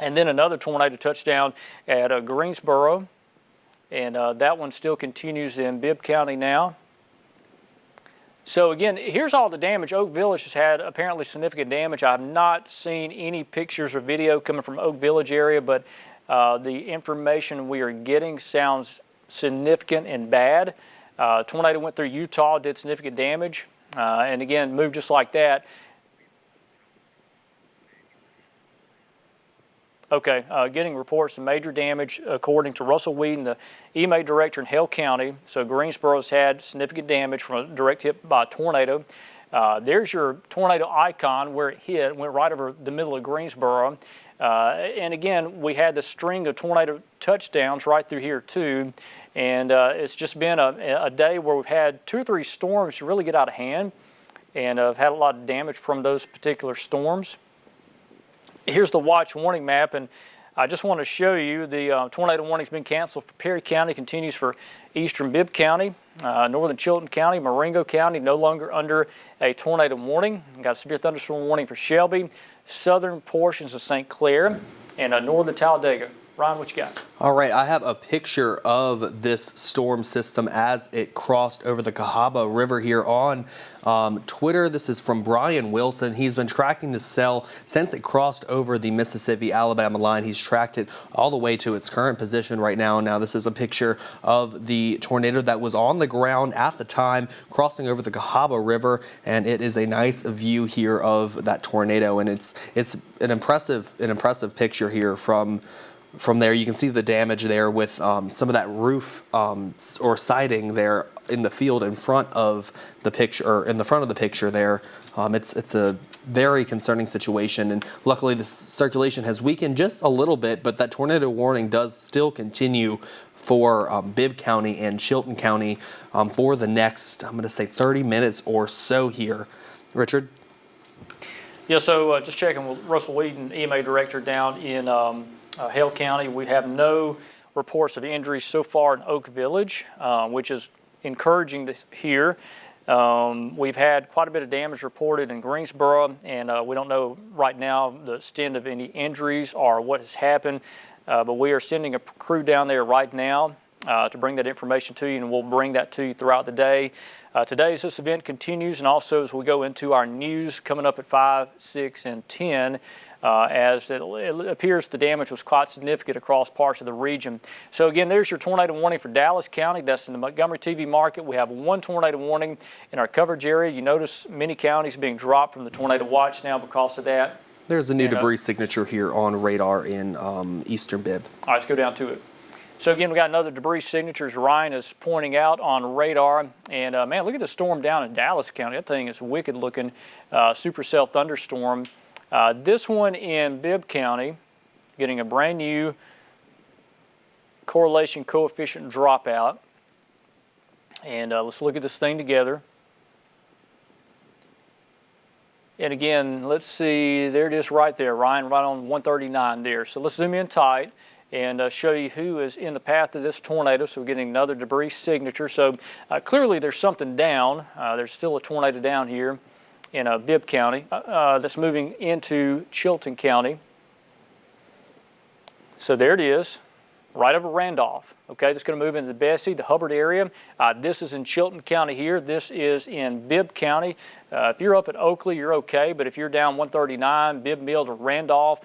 S4: then another tornado touchdown at Greensboro, and that one still continues in Bibb County now. So again, here's all the damage. Oak Village has had apparently significant damage. I've not seen any pictures or video coming from Oak Village area, but the information we are getting sounds significant and bad. Tornado went through Utah, did significant damage, and again, moved just like that. Okay, getting reports of major damage according to Russell Whedon, the EMA director in Hale County. So Greensboro's had significant damage from a direct hit by a tornado. There's your tornado icon where it hit, went right over the middle of Greensboro. And again, we had the string of tornado touchdowns right through here too. And it's just been a day where we've had 2 or 3 storms really get out of hand, and I've had a lot of damage from those particular storms. Here's the watch warning map, and I just want to show you the tornado warning's been canceled for Perry County, continues for eastern Bibb County, northern Chilton County, Marengo County, no longer under a tornado warning. We've got a severe thunderstorm warning for Shelby, southern portions of St. Clair, and northern Talladega. Ryan, what you got?
S3: All right, I have a picture of this storm system as it crossed over the Cahaba River here on Twitter. This is from Brian Wilson. He's been tracking the cell since it crossed over the Mississippi-Alabama line. He's tracked it all the way to its current position right now. Now, this is a picture of the tornado that was on the ground at the time, crossing over the Cahaba River, and it is a nice view here of that tornado, and it's an impressive picture here from there. You can see the damage there with some of that roof or siding there in the field in front of the picture, or in the front of the picture there. It's a very concerning situation, and luckily the circulation has weakened just a little bit, but that tornado warning does still continue for Bibb County and Chilton County for the next, I'm going to say 30 minutes or so here. Richard?
S4: Yeah, so just checking with Russell Whedon, EMA director down in Hale County. We have no reports of injuries so far in Oak Village, which is encouraging to hear. We've had quite a bit of damage reported in Greensboro, and we don't know right now the extent of any injuries or what has happened, but we are sending a crew down there right now. to bring that information to you, and we'll bring that to you throughout the day. Today, as this event continues, and also as we go into our news coming up at 5, 6, and 10, as it appears the damage was quite significant across parts of the region. So again, there's your tornado warning for Dallas County. That's in the Montgomery TV market. We have one tornado warning in our coverage area. You notice many counties being dropped from the tornado watch now because of that.
S3: There's a new debris signature here on radar in eastern Bibb.
S4: All right, let's go down to it. So again, we got another debris signature, as Ryan is pointing out on radar. And man, look at the storm down in Dallas County. That thing is wicked looking. Supercell thunderstorm. This one in Bibb County, getting a brand new correlation coefficient dropout. And let's look at this thing together. And again, let's see, there it is right there, Ryan, right on 139 there. So let's zoom in tight and show you who is in the path of this tornado. So we're getting another debris signature. So clearly there's something down. There's still a tornado down here in Bibb County that's moving into Chilton County. So there it is, right over Randolph. Okay, that's going to move into the Bessie, the Hubbard area. This is in Chilton County here. This is in Bibb County. If you're up at Oakley, you're okay, but if you're down 139, Bibb Mill to Randolph,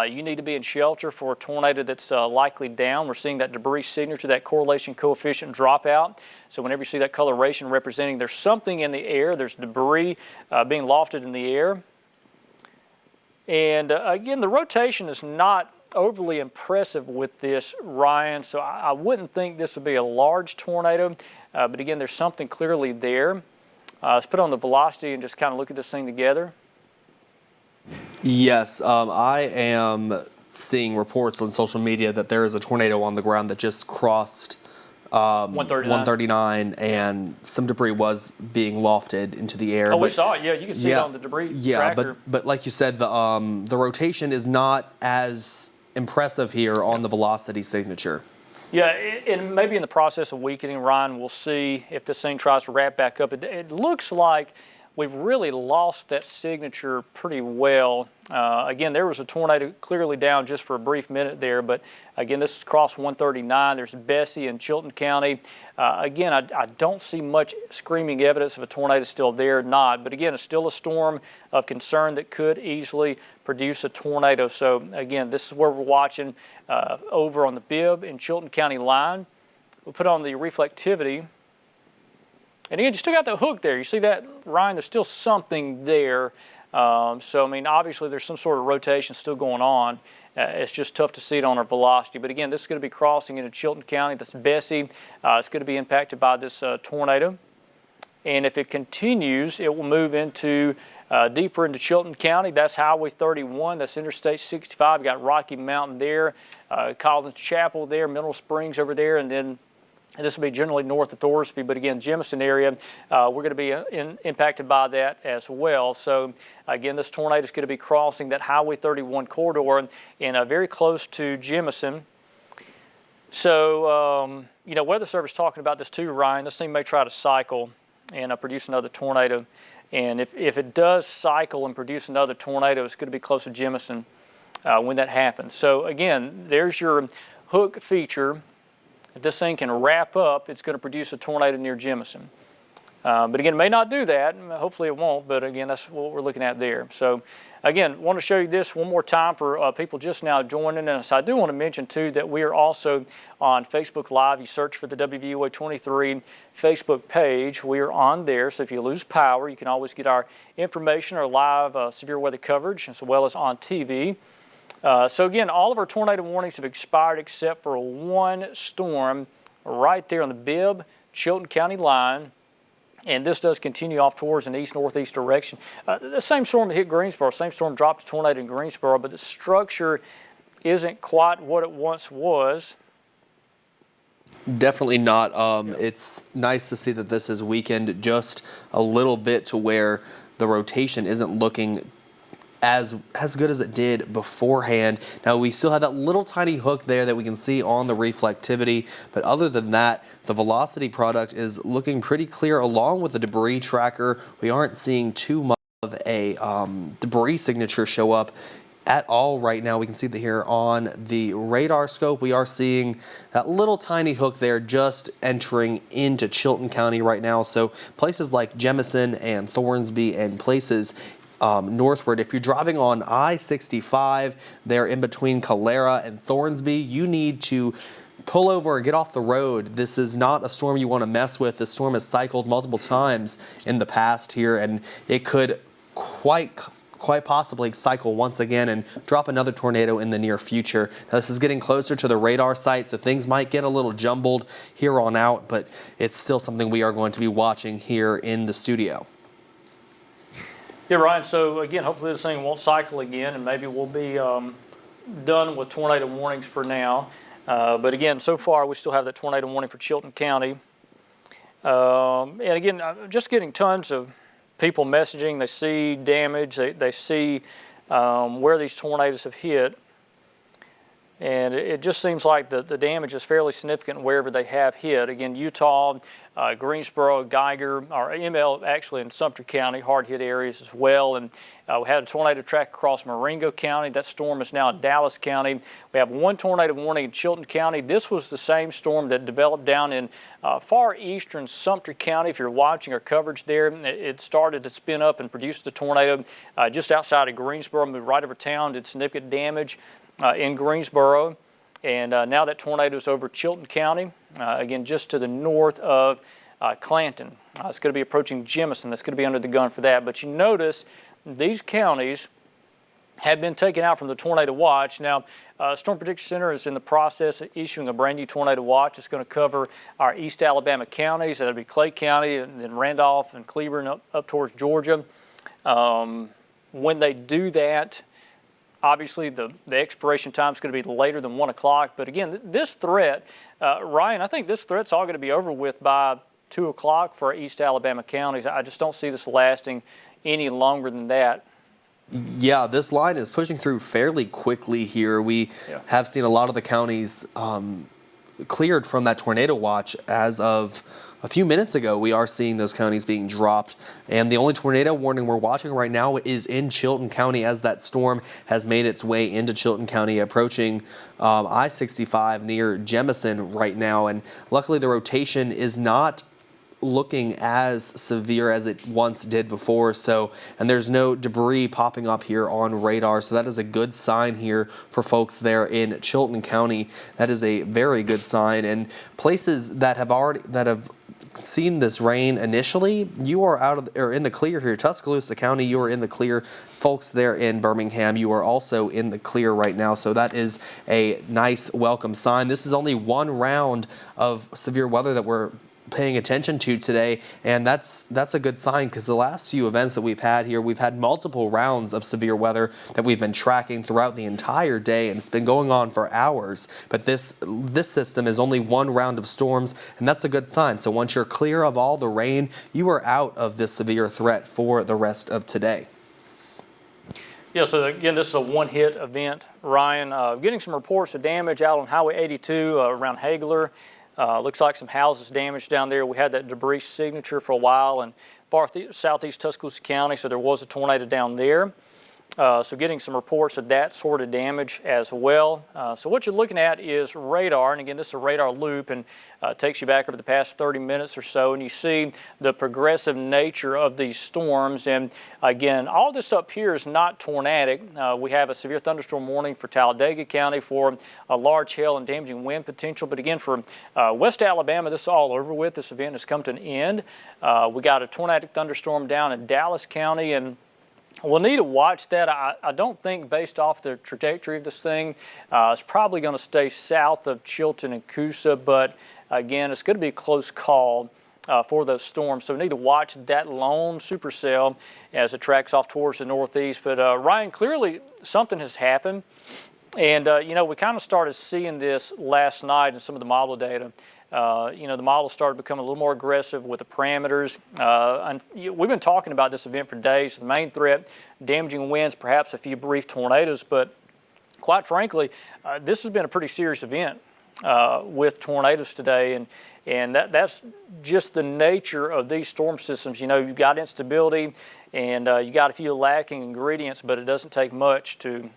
S4: you need to be in shelter for a tornado that's likely down. We're seeing that debris signature, that correlation coefficient dropout. So whenever you see that coloration representing there's something in the air, there's debris being lofted in the air. And again, the rotation is not overly impressive with this, Ryan, so I wouldn't think this would be a large tornado, but again, there's something clearly there. Let's put on the velocity and just kind of look at this thing together.
S3: Yes, I am seeing reports on social media that there is a tornado on the ground that just crossed 139, and some debris was being lofted into the air.
S4: Oh, we saw it. Yeah, you can see it on the debris tracker.
S3: but like you said, the rotation is not as impressive here on the velocity signature.
S4: Yeah, and maybe in the process of weakening, Ryan, we'll see if this thing tries to wrap back up. It looks like we've really lost that signature pretty well. Again, there was a tornado clearly down just for a brief minute there, but again, this is across 139. There's Bessie in Chilton County. Again, I don't see much screaming evidence of a tornado still there or not, but again, it's still a storm of concern that could easily produce a tornado. So again, this is where we're watching over on the Bibb and Chilton County line. We'll put on the reflectivity. And again, you still got the hook there. You see that, Ryan? There's still something there. So, I mean, obviously there's some sort of rotation still going on. It's just tough to see it on our velocity. But again, this is going to be crossing into Chilton County. That's Bessie. It's going to be impacted by this tornado. And if it continues, it will move into deeper into Chilton County. That's Highway 31. That's Interstate 65. You got Rocky Mountain there, Collins Chapel there, Mineral Springs over there, and then this will be generally north of Thorsby, but again, Jemison area, we're going to be impacted by that as well. So again, this tornado is going to be crossing that Highway 31 corridor and very close to Jemison. So, you know, Weather Service talking about this too, Ryan. This thing may try to cycle and produce another tornado. And if it does cycle and produce another tornado, it's going to be close to Jemison when that happens. So again, there's your hook feature. If this thing can wrap up, it's going to produce a tornado near Jemison. But again, it may not do that. Hopefully it won't, but again, that's what we're looking at there. So again, want to show you this one more time for people just now joining us. I do want to mention too that we are also on Facebook Live. You search for the WVUA 23 Facebook page. We are on there, so if you lose power, you can always get our information, our live severe weather coverage, as well as on TV. So again, all of our tornado warnings have expired except for one storm right there on the Bibb, Chilton County line. And this does continue off towards an east-northeast direction. The same storm that hit Greensboro, same storm dropped a tornado in Greensboro, but the structure isn't quite what it once was.
S3: Definitely not. It's nice to see that this is weakened just a little bit to where the rotation isn't looking as good as it did beforehand. Now we still have that little tiny hook there that we can see on the reflectivity, but other than that, the velocity product is looking pretty clear along with the debris tracker. We aren't seeing too much of a debris signature show up at all right now. We can see that here on the radar scope. We are seeing that little tiny hook there just entering into Chilton County right now. So places like Jemison and Thornsby and places northward. If you're driving on I-65 there in between Calera and Thornsby, you need to pull over and get off the road. This is not a storm you want to mess with. The storm has cycled multiple times in the past here, and it could quite possibly cycle once again and drop another tornado in the near future. Now, this is getting closer to the radar site, so things might get a little jumbled here on out, but it's still something we are going to be watching here in the studio.
S4: Yeah, Ryan, so again, hopefully this thing won't cycle again, and maybe we'll be done with tornado warnings for now. But again, so far we still have that tornado warning for Chilton County. And again, just getting tons of people messaging. They see damage, they see where these tornadoes have hit. And it just seems like the damage is fairly significant wherever they have hit. Again, Utah, Greensboro, Geiger, or ML actually in Sumter County, hard hit areas as well. And we had a tornado track across Marengo County. That storm is now in Dallas County. We have one tornado warning in Chilton County. This was the same storm that developed down in far eastern Sumter County. If you're watching our coverage there, it started to spin up and produce the tornado just outside of Greensboro, moved right over town, did significant damage in Greensboro. And now that tornado is over Chilton County, again, just to the north of Clanton. It's going to be approaching Jemison. That's going to be under the gun for that. But you notice these counties have been taken out from the tornado watch. Now, Storm Prediction Center is in the process of issuing a brand new tornado watch. It's going to cover our East Alabama counties. That'll be Clay County and then Randolph and Cleburne up towards Georgia. When they do that, obviously, the expiration time is going to be later than 1 o'clock. But again, this threat, Ryan, I think this threat's all going to be over with by 2 o'clock for East Alabama counties. I just don't see this lasting any longer than that.
S3: Yeah, this line is pushing through fairly quickly here. We have seen a lot of the counties cleared from that tornado watch as of a few minutes ago. We are seeing those counties being dropped, and the only tornado warning we're watching right now is in Chilton County as that storm has made its way into Chilton County, approaching I-65 near Jemison right now. And luckily the rotation is not looking as severe as it once did before, and there's no debris popping up here on radar, so that is a good sign here for folks there in Chilton County. That is a very good sign. And places that have seen this rain initially, you are in the clear here. Tuscaloosa County, you are in the clear. Folks there in Birmingham, you are also in the clear right now, so that is a nice welcome sign. This is only one round of severe weather that we're paying attention to today, and that's a good sign, because the last few events that we've had here, we've had multiple rounds of severe weather that we've been tracking throughout the entire day, and it's been going on for hours. But this system is only one round of storms, and that's a good sign. So once you're clear of all the rain, you are out of this severe threat for the rest of today.
S4: Yeah, so again, this is a one-hit event, Ryan. Getting some reports of damage out on Highway 82 around Hagler. Looks like some houses damaged down there. We had that debris signature for a while in southeast Tuscaloosa County, so there was a tornado down there. So getting some reports of that sort of damage as well. So what you're looking at is radar, and again, this is a radar loop, and takes you back over the past 30 minutes or so, and you see the progressive nature of these storms. And again, all this up here is not tornadic. We have a severe thunderstorm warning for Talladega County for a large hail and damaging wind potential. But again, for West Alabama, this is all over with. This event has come to an end. We got a tornadic thunderstorm down in Dallas County, and we'll need to watch that. I don't think, based off the trajectory of this thing, it's probably going to stay south of Chilton and Coosa, but again, it's going to be a close call for those storms. So we need to watch that lone supercell as it tracks off towards the northeast. But Ryan, clearly something has happened. And, we kind of started seeing this last night in some of the model data. The model started becoming a little more aggressive with the parameters. And we've been talking about this event for days. The main threat, damaging winds, perhaps a few brief tornadoes, but quite frankly, this has been a pretty serious event with tornadoes today. And that's just the nature of these storm systems. You've got instability, and you got a few lacking ingredients, but it doesn't take much to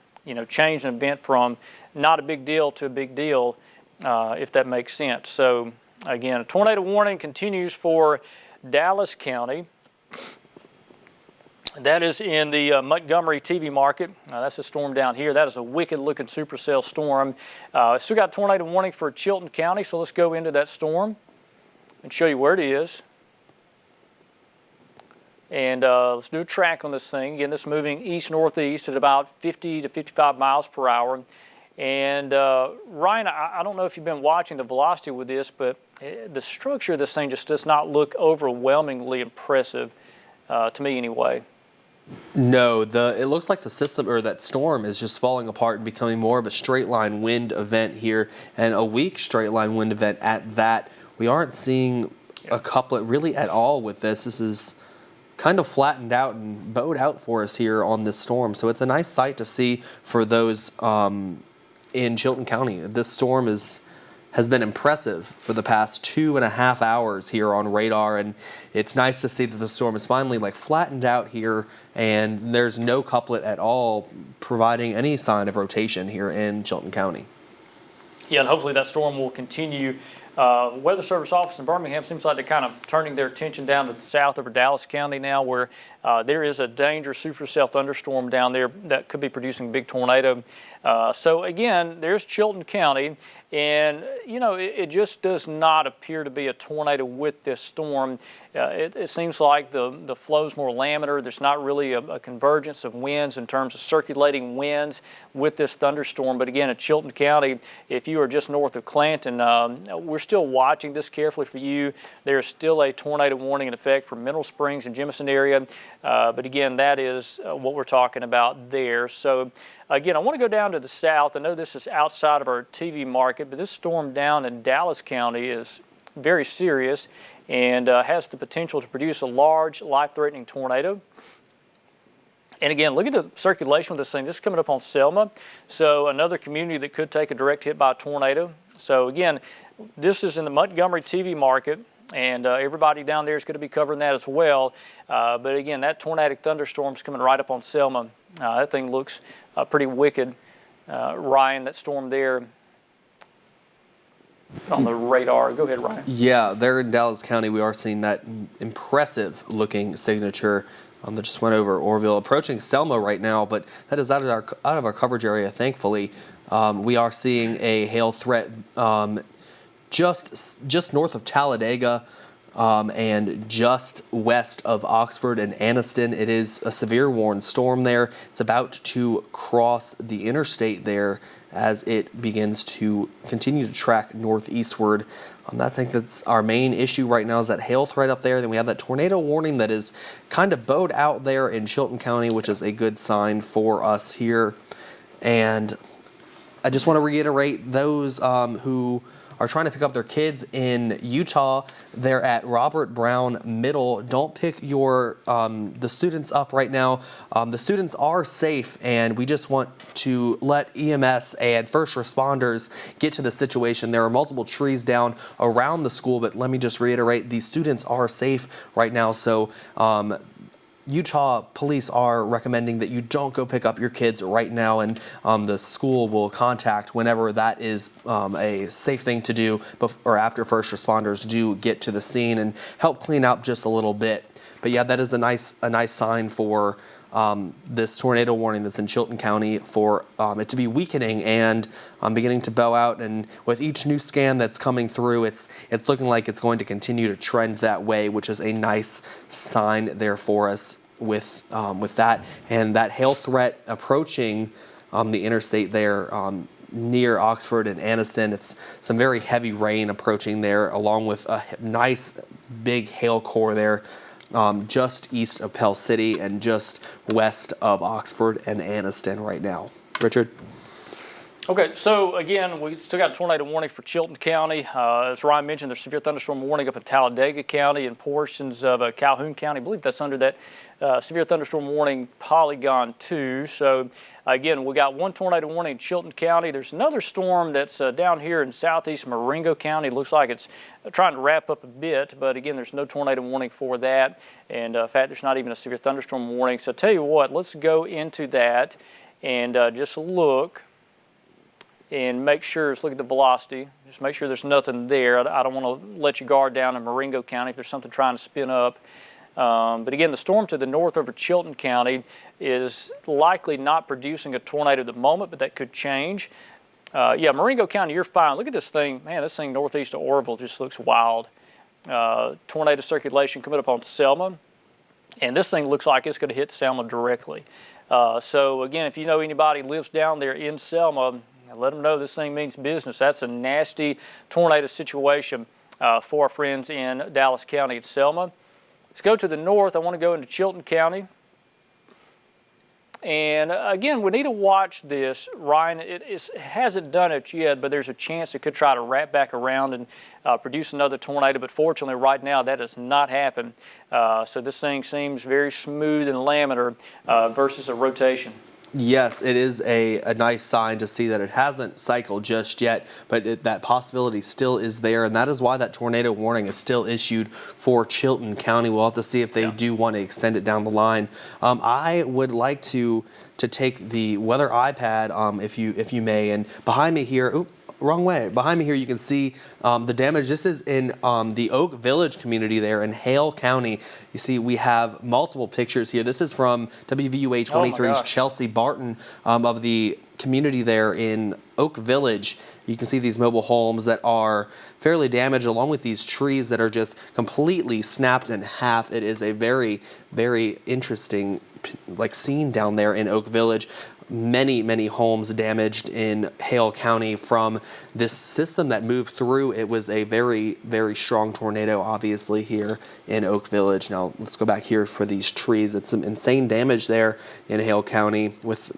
S4: change an event from not a big deal to a big deal, if that makes sense. So again, a tornado warning continues for Dallas County. That is in the Montgomery TV market. That's a storm down here. That is a wicked-looking supercell storm. Still got a tornado warning for Chilton County, so let's go into that storm and show you where it is. And let's do a track on this thing. Again, this is moving east-northeast at about 50 to 55 miles per hour. And Ryan, I don't know if you've been watching the velocity with this, but the structure of this thing just does not look overwhelmingly impressive, to me anyway.
S3: No, it looks like the system or that storm is just falling apart and becoming more of a straight line wind event here, and a weak straight line wind event at that. We aren't seeing a couplet really at all with this. This is kind of flattened out and bowed out for us here on this storm. So it's a nice sight to see for those in Chilton County. This storm has been impressive for the past 2.5 hours here on radar, and it's nice to see that the storm is finally flattened out here, and there's no couplet at all providing any sign of rotation here in Chilton County.
S4: Yeah, and hopefully that storm will continue. The Weather Service office in Birmingham seems like they're kind of turning their attention down to the south over Dallas County now, where there is a dangerous supercell thunderstorm down there that could be producing a big tornado. So again, there's Chilton County, and it just does not appear to be a tornado with this storm. It seems like the flow's more laminar. There's not really a convergence of winds in terms of circulating winds with this thunderstorm. But again, at Chilton County, if you are just north of Clanton, we're still watching this carefully for you. There's still a tornado warning in effect for Mineral Springs and Jemison area. But again, that is what we're talking about there. So again, I want to go down to the south. I know this is outside of our TV market, but this storm down in Dallas County is very serious and has the potential to produce a large, life-threatening tornado. And again, look at the circulation with this thing. This is coming up on Selma, so another community that could take a direct hit by a tornado. So again, this is in the Montgomery TV market, and everybody down there is going to be covering that as well. But again, that tornadic thunderstorm is coming right up on Selma. That thing looks pretty wicked. Ryan, that storm there on the radar. Go ahead, Ryan.
S3: Yeah, there in Dallas County, we are seeing that impressive-looking signature that just went over Orville, approaching Selma right now, but that is out of our coverage area, thankfully. We are seeing a hail threat just north of Talladega and just west of Oxford and Anniston. It is a severe warned storm there. It's about to cross the interstate there as it begins to continue to track northeastward. I think that's our main issue right now, is that hail threat up there. Then we have that tornado warning that is kind of bowed out there in Chilton County, which is a good sign for us here. And I just want to reiterate those who are trying to pick up their kids in Utah. They're at Robert Brown Middle. Don't pick the students up right now. The students are safe, and we just want to let EMS and first responders get to the situation. There are multiple trees down around the school, but let me just reiterate, the students are safe right now. So Utah police are recommending that you don't go pick up your kids right now, and the school will contact whenever that is a safe thing to do, or after first responders do get to the scene and help clean up just a little bit. But yeah, that is a nice sign for this tornado warning that's in Chilton County, for it to be weakening and beginning to bow out. And with each new scan that's coming through, it's looking like it's going to continue to trend that way, which is a nice sign there for us with that. And that hail threat approaching the interstate there near Oxford and Anniston. It's some very heavy rain approaching there, along with a nice big hail core there just east of Pell City and just west of Oxford and Anniston right now. Richard?
S4: Okay, so again, we still got a tornado warning for Chilton County. As Ryan mentioned, there's severe thunderstorm warning up in Talladega County and portions of Calhoun County. I believe that's under that severe thunderstorm warning Polygon 2. So again, we got one tornado warning in Chilton County. There's another storm that's down here in southeast Marengo County. It looks like it's trying to wrap up a bit, but again, there's no tornado warning for that. And in fact, there's not even a severe thunderstorm warning. So I tell you what, let's go into that. and just look and make sure, let's look at the velocity, just make sure there's nothing there. I don't want to let you guard down in Marengo County if there's something trying to spin up. But again, the storm to the north over Chilton County is likely not producing a tornado at the moment, but that could change. Yeah, Marengo County, you're fine. Look at this thing. Man, this thing northeast of Orville just looks wild. Tornado circulation coming up on Selma. And this thing looks like it's going to hit Selma directly. So again, if you know anybody lives down there in Selma, let them know this thing means business. That's a nasty tornado situation for our friends in Dallas County at Selma. Let's go to the north. I want to go into Chilton County. And again, we need to watch this, Ryan. It hasn't done it yet, but there's a chance it could try to wrap back around and produce another tornado. But fortunately, right now, that has not happened. So this thing seems very smooth and laminar versus a rotation.
S3: Yes, it is a nice sign to see that it hasn't cycled just yet, but that possibility still is there, and that is why that tornado warning is still issued for Chilton County. We'll have to see if they do want to extend it down the line. I would like to take the weather iPad, if you may, and behind me here. Oops. Wrong way. Behind me here, you can see the damage. This is in the Oak Village community there in Hale County. You see, we have multiple pictures here. This is from WVUA 23's Chelsea Barton of the community there in Oak Village. You can see these mobile homes that are fairly damaged, along with these trees that are just completely snapped in half. It is a very, very interesting scene down there in Oak Village. Many homes damaged in Hale County from this system that moved through. It was a very, very strong tornado, obviously, here in Oak Village. Now, let's go back here for these trees. It's some insane damage there in Hale County with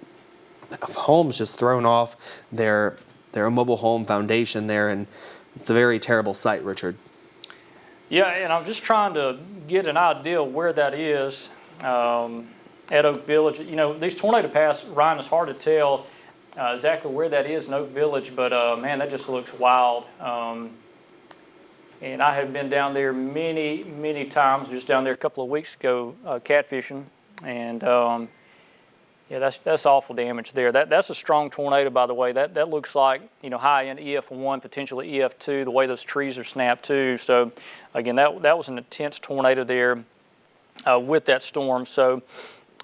S3: homes just thrown off their mobile home foundation there, and it's a very terrible sight, Richard.
S4: Yeah, and I'm just trying to get an idea where that is. At Oak Village, you know, these tornado paths, Ryan, it's hard to tell exactly where that is in Oak Village, but man, that just looks wild. And I have been down there many times, just down there a couple of weeks ago catfishing, and yeah, that's awful damage there. That's a strong tornado, by the way. That looks like, you know, high end EF1, potentially EF2, the way those trees are snapped too. So again, that was an intense tornado there with that storm. So.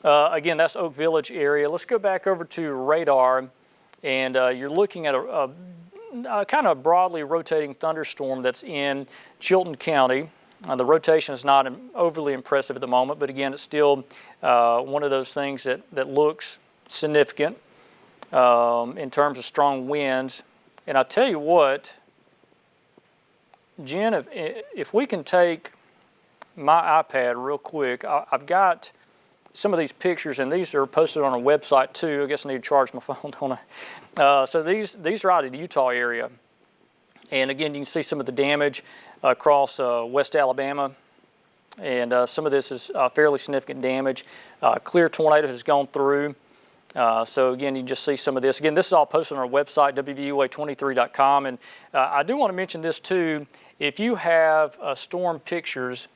S4: Again, that's Oak Village area. Let's go back over to radar, and you're looking at a kind of broadly rotating thunderstorm that's in Chilton County. The rotation is not overly impressive at the moment, but again, it's still one of those things that looks significant in terms of strong winds. And I'll tell you what, Jen, if we can take my iPad real quick, I've got some of these pictures, and these are posted on our website too. I guess I need to charge my phone, don't I? So these are out of the Utah area. And again, you can see some of the damage across West Alabama. And some of this is fairly significant damage. Clear tornado has gone through. So again, you just see some of this. Again, this is all posted on our website, WVUA23.com. And I do want to mention this too. If you have storm pictures,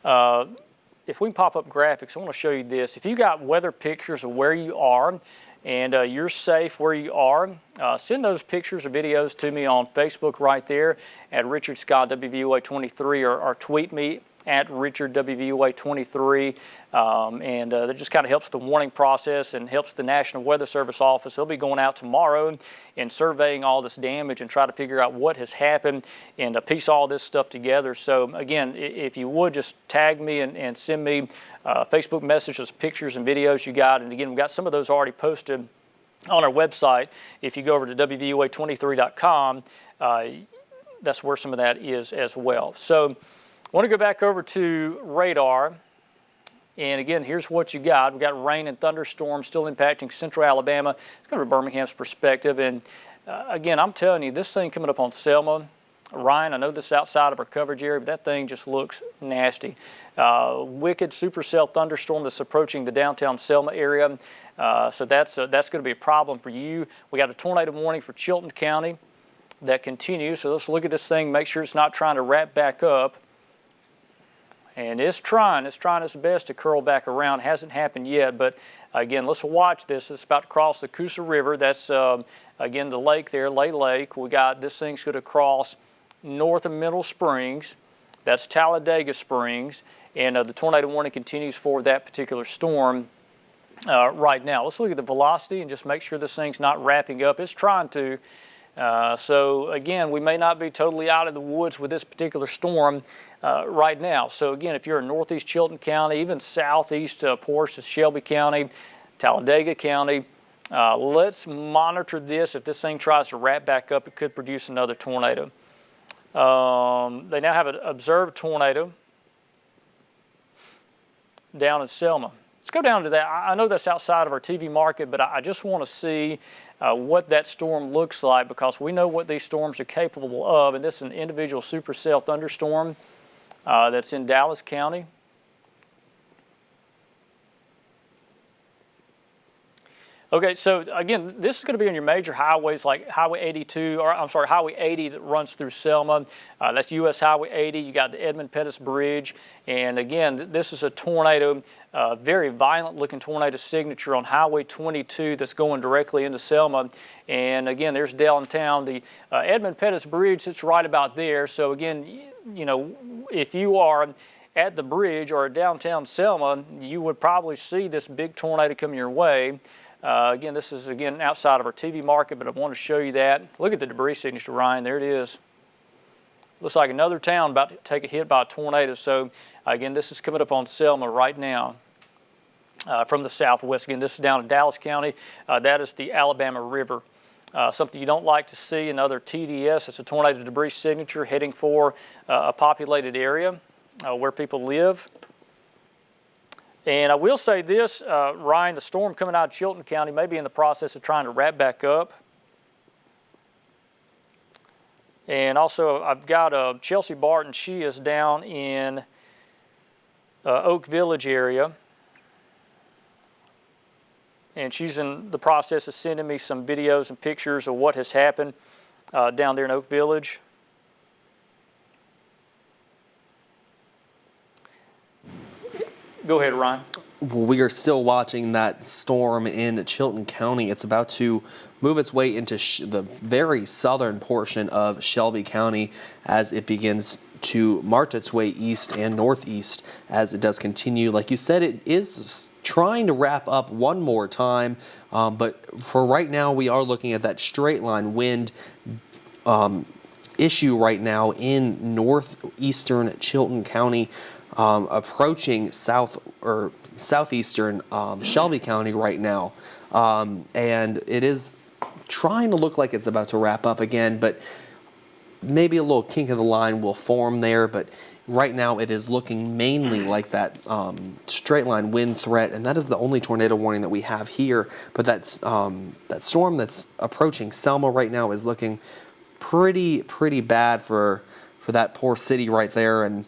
S4: if we can pop up graphics, I want to show you this. If you got weather pictures of where you are and you're safe where you are, send those pictures or videos to me on Facebook right there at Richard Scott WVUA23 or tweet me at Richard WVUA23, and that just kind of helps the warning process and helps the National Weather Service office. They'll be going out tomorrow and surveying all this damage and try to figure out what has happened and piece all this stuff together. So again, if you would just tag me and send me Facebook messages, pictures and videos you got. And again, we've got some of those already posted on our website. If you go over to WVUA23.com, that's where some of that is as well. So I want to go back over to radar, and again, here's what you got. We've got rain and thunderstorms still impacting central Alabama. It's going to be Birmingham's perspective, and again, I'm telling you, this thing coming up on Selma, Ryan, I know this is outside of our coverage area, but that thing just looks nasty. Wicked supercell thunderstorm that's approaching the downtown Selma area, so that's going to be a problem for you. We got a tornado warning for Chilton County that continues, so let's look at this thing, make sure it's not trying to wrap back up. And it's trying its best to curl back around. Hasn't happened yet, but again, let's watch this. It's about to cross the Coosa River. That's, again, the lake there, Lay Lake. We got this thing's going to cross north of Middle Springs. That's Talladega Springs. And the tornado warning continues for that particular storm right now. Let's look at the velocity and just make sure this thing's not wrapping up. It's trying to. So again, we may not be totally out of the woods with this particular storm right now. So again, if you're in northeast Chilton County, even southeast portions of Shelby County, Talladega County, let's monitor this. If this thing tries to wrap back up, it could produce another tornado. They now have an observed tornado down in Selma. Let's go down to that. I know that's outside of our TV market, but I just want to see what that storm looks like, because we know what these storms are capable of, and this is an individual supercell thunderstorm that's in Dallas County. Okay, so again, this is going to be on your major highways like Highway 82, or I'm sorry, Highway 80 that runs through Selma. That's U.S. Highway 80. You got the Edmund Pettus Bridge, and again, this is a tornado, very violent-looking tornado signature on Highway 22 that's going directly into Selma. And again, there's downtown. The Edmund Pettus Bridge sits right about there. So again, you know, if you are at the bridge or downtown Selma, you would probably see this big tornado coming your way. Again, this is, again, outside of our TV market, but I want to show you that. Look at the debris signature, Ryan. There it is. Looks like another town about to take a hit by a tornado. So, again, this is coming up on Selma right now from the southwest. Again, this is down in Dallas County. That is the Alabama River. Something you don't like to see, another TDS. It's a tornado debris signature heading for a populated area where people live. And I will say this, Ryan, the storm coming out of Chilton County may be in the process of trying to wrap back up. And also, I've got Chelsea Barton. She is down in Oak Village area. And she's in the process of sending me some videos and pictures of what has happened down there in Oak Village. Go ahead, Ryan.
S3: We are still watching that storm in Chilton County. It's about to move its way into the very southern portion of Shelby County as it begins to march its way east and northeast as it does continue. Like you said, it is trying to wrap up one more time, but for right now, we are looking at that straight line wind issue right now in northeastern Chilton County. Approaching southeastern Shelby County right now, and it is trying to look like it's about to wrap up again, but maybe a little kink of the line will form there, but right now it is looking mainly like that straight line wind threat, and that is the only tornado warning that we have here. But that storm that's approaching Selma right now is looking pretty bad for that poor city right there, and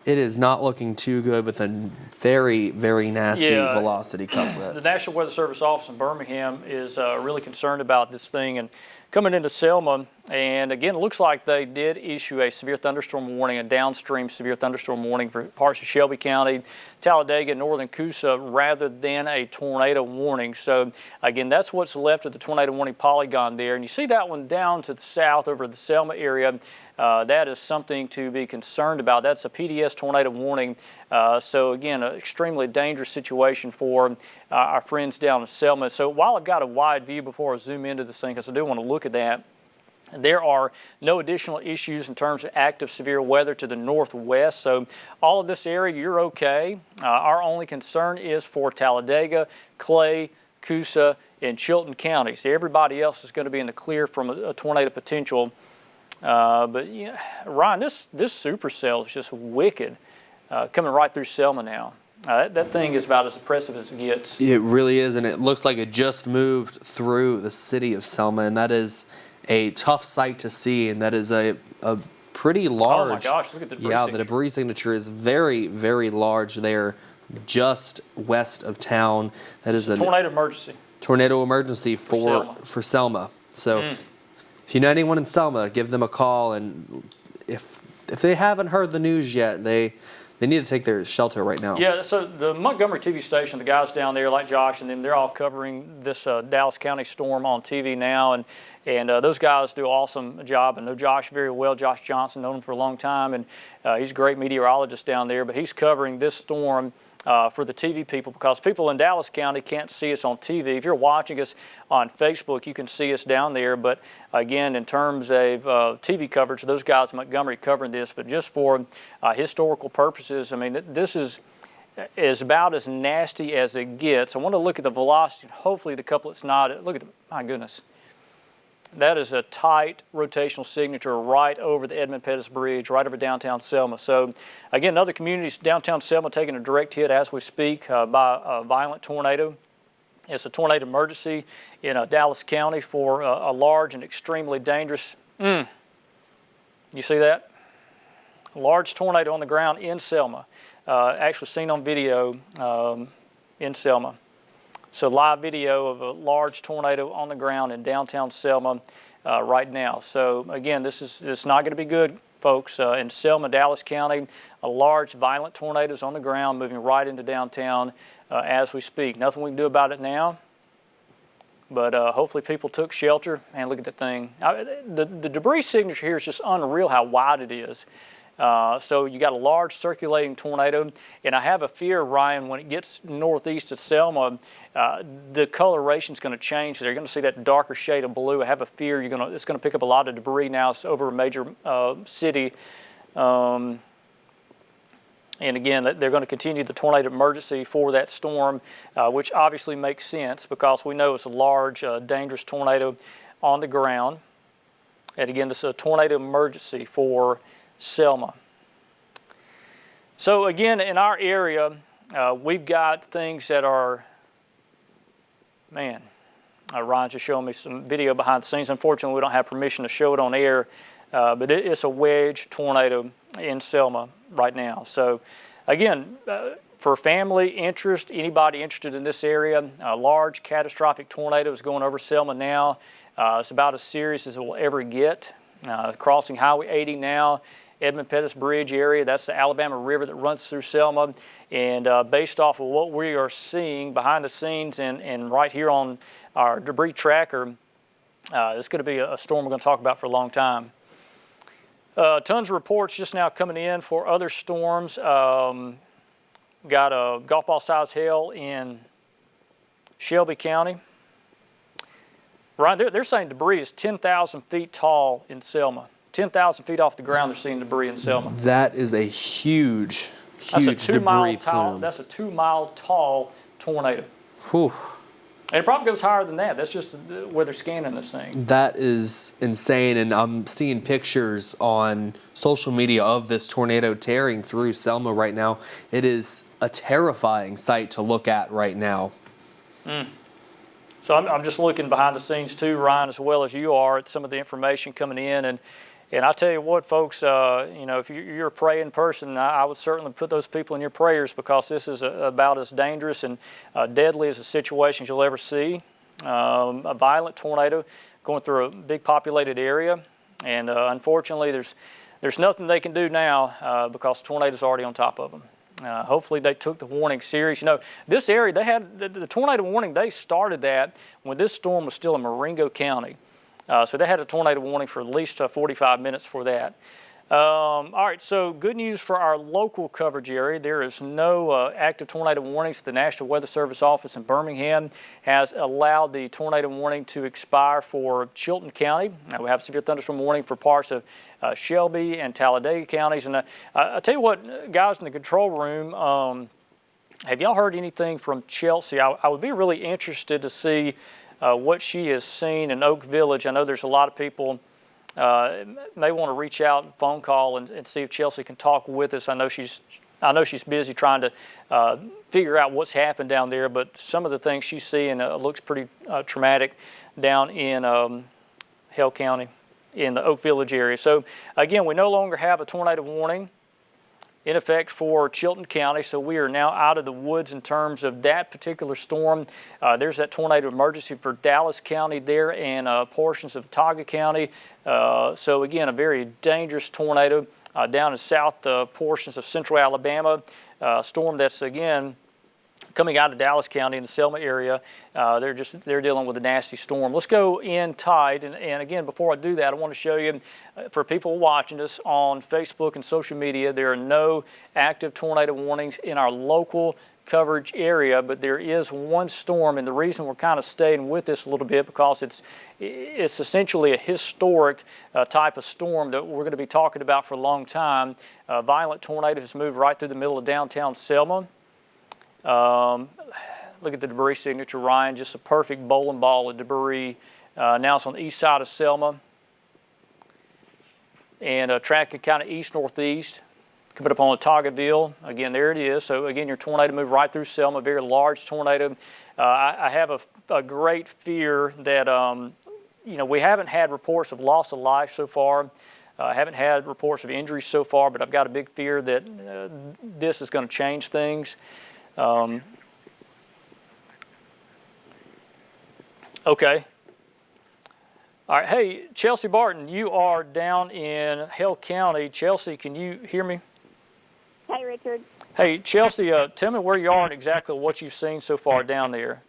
S3: it is not looking too good with a very nasty velocity couplet.
S4: The National Weather Service office in Birmingham is really concerned about this thing and coming into Selma. And again, it looks like they did issue a severe thunderstorm warning, a downstream severe thunderstorm warning for parts of Shelby County, Talladega, northern Coosa, rather than a tornado warning. So again, that's what's left of the tornado warning polygon there. And you see that one down to the south over the Selma area. That is something to be concerned about. That's a PDS tornado warning. So again, an extremely dangerous situation for our friends down in Selma. So while I've got a wide view before I zoom into this thing, because I do want to look at that, there are no additional issues in terms of active severe weather to the northwest. So all of this area, you're okay. Our only concern is for Talladega, Clay, Coosa, and Chilton counties. So everybody else is going to be in the clear from a tornado potential. But yeah, Ryan, this supercell is just wicked, coming right through Selma now. That thing is about as impressive as it gets.
S3: It really is, and it looks like it just moved through the city of Selma, and that is a tough sight to see, and that is a pretty large.
S4: Oh my gosh, look at the debris
S3: signature. The debris signature is very large there, just west of town. That is a
S4: tornado emergency.
S3: Tornado emergency for Selma. So if you know anyone in Selma, give them a call, and if they haven't heard the news yet, they they need to take their shelter right now.
S4: Yeah, so the Montgomery TV station, the guys down there like Josh and them, they're all covering this Dallas County storm on TV now, and those guys do an awesome job. I know Josh very well. Josh Johnson, known him for a long time, and he's a great meteorologist down there, but he's covering this storm for the TV people, because people in Dallas County can't see us on TV. If you're watching us on Facebook, you can see us down there. But again, in terms of TV coverage, those guys in Montgomery covering this. But just for historical purposes, I mean, this is about as nasty as it gets. I want to look at the velocity. Hopefully the couplet's not. Look at my goodness. That is a tight rotational signature right over the Edmund Pettus Bridge, right over downtown Selma. So, again, other communities downtown Selma taking a direct hit as we speak by a violent tornado. It's a tornado emergency in Dallas County for a large and extremely dangerous. You see that? A large tornado on the ground in Selma. Actually seen on video in Selma. So live video of a large tornado on the ground in downtown Selma right now. So again, this is not going to be good, folks. In Selma, Dallas County, a large violent tornado is on the ground moving right into downtown as we speak. Nothing we can do about it now, but hopefully people took shelter. Man, look at that thing. The debris signature here is just unreal how wide it is. So you got a large circulating tornado, and I have a fear, Ryan, when it gets northeast of Selma, the coloration is going to change. They're going to see that darker shade of blue. I have a fear it's going to pick up a lot of debris now. It's over a major city. And again, they're going to continue the tornado emergency for that storm, which obviously makes sense because we know it's a large, dangerous tornado on the ground. And again, this is a tornado emergency for Selma. So again, in our area, we've got things that are, man, Ryan's just showing me some video behind the scenes. Unfortunately, we don't have permission to show it on air, but it's a wedge tornado in Selma right now. So again, for family interest, anybody interested in this area, a large catastrophic tornado is going over Selma now. It's about as serious as it will ever get. Crossing Highway 80 now, Edmund Pettus Bridge area. That's the Alabama River that runs through Selma. And based off of what we are seeing behind the scenes and right here on our debris tracker, it's going to be a storm we're going to talk about for a long time. Tons of reports just now coming in for other storms. Got a golf ball size hail in Shelby County. Right, they're saying debris is 10,000 feet tall in Selma. 10,000 feet off the ground, they're seeing debris in Selma.
S3: That is a huge debris plume.
S4: That's a 2 mile tall tornado.
S3: Whew.
S4: And it probably goes higher than that. That's just where they're scanning this thing.
S3: That is insane, and I'm seeing pictures on social media of this tornado tearing through Selma right now. It is a terrifying sight to look at right now.
S4: So I'm just looking behind the scenes too, Ryan, as well as you are, at some of the information coming in. And I tell you what, folks, if you're a praying person, I would certainly put those people in your prayers, because this is about as dangerous and deadly as a situation you'll ever see. A violent tornado going through a big populated area. And unfortunately, there's nothing they can do now because the tornado's already on top of them. Hopefully they took the warning serious. This area, they had the tornado warning, they started that when this storm was still in Marengo County. So they had a tornado warning for at least 45 minutes for that. All right, so good news for our local coverage area. There is no active tornado warnings. The National Weather Service office in Birmingham has allowed the tornado warning to expire for Chilton County. We have a severe thunderstorm warning for parts of Shelby and Talladega counties. And I tell you what, guys in the control room, have y'all heard anything from Chelsea? I would be really interested to see what she has seen in Oak Village. I know there's a lot of people may want to reach out and phone call and see if Chelsea can talk with us. I know she's busy trying to figure out what's happened down there, but some of the things she's seeing looks pretty traumatic down in Hale County in the Oak Village area. So again, we no longer have a tornado warning in effect for Chilton County, so we are now out of the woods in terms of that particular storm. There's that tornado emergency for Dallas County there and portions of Autauga County. So again, a very dangerous tornado. down in south portions of central Alabama. Storm that's, again, coming out of Dallas County in the Selma area. They're dealing with a nasty storm. Let's go in tide, and again, before I do that, I want to show you, for people watching us on Facebook and social media, there are no active tornado warnings in our local coverage area, but there is one storm, and the reason we're kind of staying with this a little bit because it's essentially a historic type of storm that we're going to be talking about for a long time. A violent tornado has moved right through the middle of downtown Selma. Look at the debris signature, Ryan, just a perfect bowling ball of debris. Now it's on the east side of Selma, and tracking kind of east-northeast. Coming up on Autaugaville, again, there it is. So again, your tornado moved right through Selma, a very large tornado. I have a great fear that, we haven't had reports of loss of life so far. I haven't had reports of injuries so far, but I've got a big fear that this is going to change things. Okay. All right. Hey, Chelsea Barton, you are down in Hale County. Chelsea, can you hear me?
S5: Hey, Richard.
S4: Hey, Chelsea, tell me where you are and exactly what you've seen so far down there.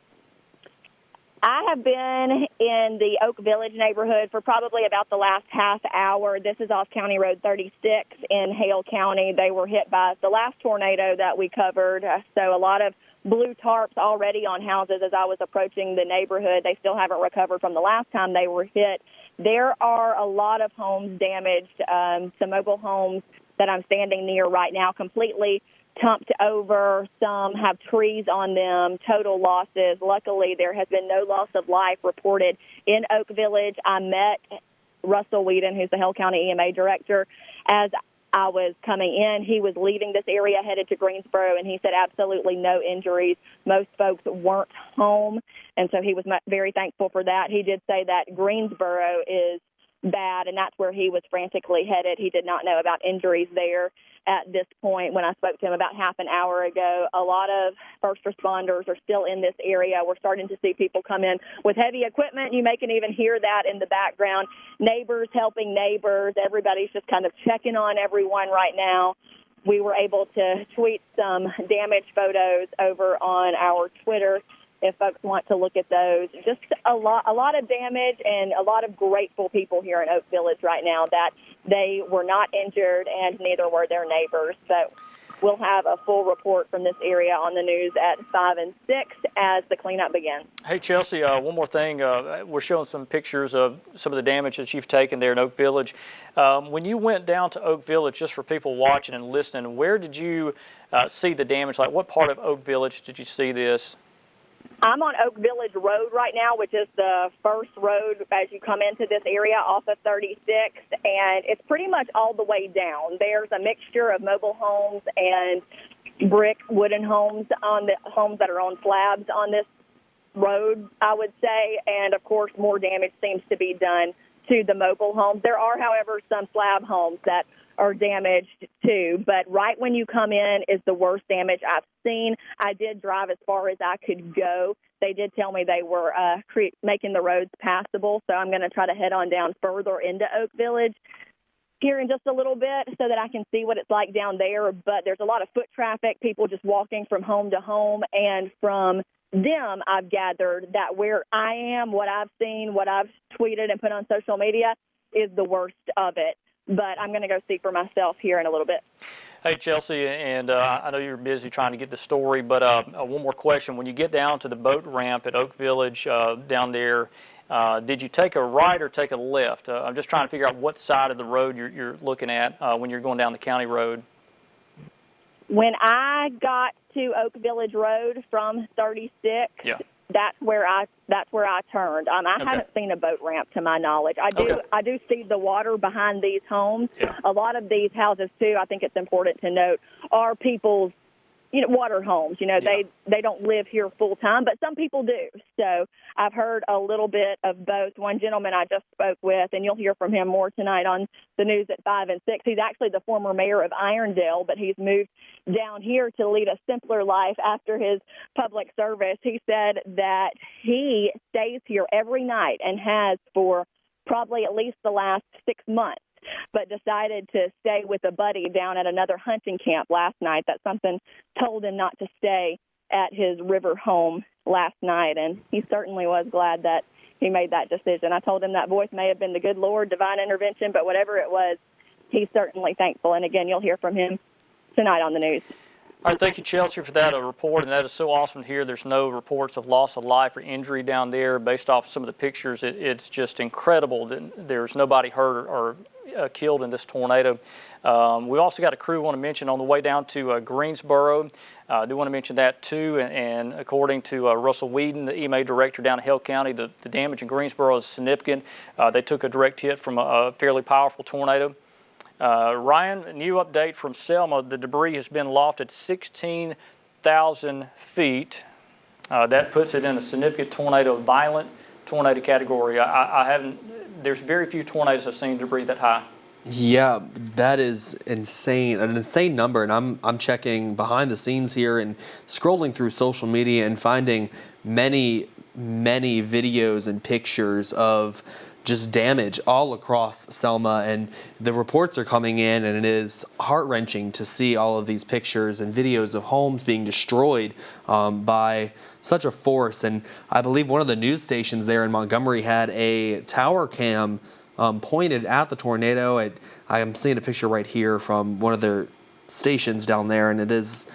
S5: I have been in the Oak Village neighborhood for probably about the last half hour. This is off County Road 36 in Hale County. They were hit by the last tornado that we covered, so a lot of blue tarps already on houses as I was approaching the neighborhood. They still haven't recovered from the last time they were hit. There are a lot of homes damaged, some mobile homes that I'm standing near right now completely tumped over. Some have trees on them, total losses. Luckily, there has been no loss of life reported in Oak Village. I met Russell Whedon, who's the Hale County EMA director, as I was coming in. He was leaving this area, headed to Greensboro, and he said absolutely no injuries. Most folks weren't home, and so he was very thankful for that. He did say that Greensboro is bad, and that's where he was frantically headed. He did not know about injuries there at this point. When I spoke to him about half an hour ago, a lot of first responders are still in this area. We're starting to see people come in with heavy equipment. You may can even hear that in the background. Neighbors helping neighbors. Everybody's just kind of checking on everyone right now. We were able to tweet some damage photos over on our Twitter if folks want to look at those. Just a lot of damage, and a lot of grateful people here in Oak Village right now that they were not injured and neither were their neighbors. So we'll have a full report from this area on the news at 5 and 6 as the cleanup begins.
S4: Hey, Chelsea, one more thing. We're showing some pictures of some of the damage that you've taken there in Oak Village. When you went down to Oak Village, just for people watching and listening, where did you see the damage? Like, what part of Oak Village did you see this?
S5: I'm on Oak Village Road right now, which is the first road as you come into this area off of 36, and it's pretty much all the way down. There's a mixture of mobile homes and brick wooden homes on the homes that are on slabs on this road, I would say, and of course more damage seems to be done to the mobile homes. There are, however, some slab homes that are damaged too, but right when you come in is the worst damage I've seen. I did drive as far as I could go. They did tell me they were making the roads passable, so I'm going to try to head on down further into Oak Village here in just a little bit so that I can see what it's like down there. But there's a lot of foot traffic, people just walking from home to home, and from them I've gathered that where I am, what I've seen, what I've tweeted and put on social media is the worst of it. But I'm going to go see for myself here in a little bit.
S4: Hey, Chelsea, and I know you're busy trying to get the story, but one more question. When you get down to the boat ramp at Oak Village down there, did you take a right or take a left? I'm just trying to figure out what side of the road you're looking at when you're going down the county road.
S5: When I got to Oak Village Road from 36,
S4: yeah.
S5: That's where I turned. I haven't seen a boat ramp to my knowledge. I do see the water behind these homes.
S4: Yeah.
S5: A lot of these houses too, I think it's important to note, are people's water homes.
S4: Yeah.
S5: They don't live here full time, but some people do. So I've heard a little bit of both. One gentleman I just spoke with, and you'll hear from him more tonight on the news at 5 and 6. He's actually the former mayor of Irondale, but he's moved down here to lead a simpler life after his public service. He said that he stays here every night and has for probably at least the last 6 months. but decided to stay with a buddy down at another hunting camp last night. That something told him not to stay at his river home last night, and he certainly was glad that he made that decision. I told him that voice may have been the good Lord, divine intervention, but whatever it was, he's certainly thankful. And again, you'll hear from him tonight on the news.
S4: All right, thank you, Chelsea, for that report, and that is so awesome to hear. There's no reports of loss of life or injury down there. Based off some of the pictures, it's just incredible that there's nobody hurt or killed in this tornado. We also got a crew we want to mention on the way down to Greensboro. I do want to mention that too, and according to Russell Whedon, the EMA director down in Hale County, the damage in Greensboro is significant. They took a direct hit from a fairly powerful tornado. Ryan, a new update from Selma. The debris has been lofted 16,000 feet. That puts it in a significant tornado, violent tornado category. I haven't, there's very few tornadoes I've seen debris that high.
S3: Yeah, that is insane, an insane number. And I'm checking behind the scenes here and scrolling through social media and finding many videos and pictures of just damage all across Selma, and the reports are coming in, and it is heart-wrenching to see all of these pictures and videos of homes being destroyed by such a force. And I believe one of the news stations there in Montgomery had a tower cam pointed at the tornado. I am seeing a picture right here from one of their stations down there, and it is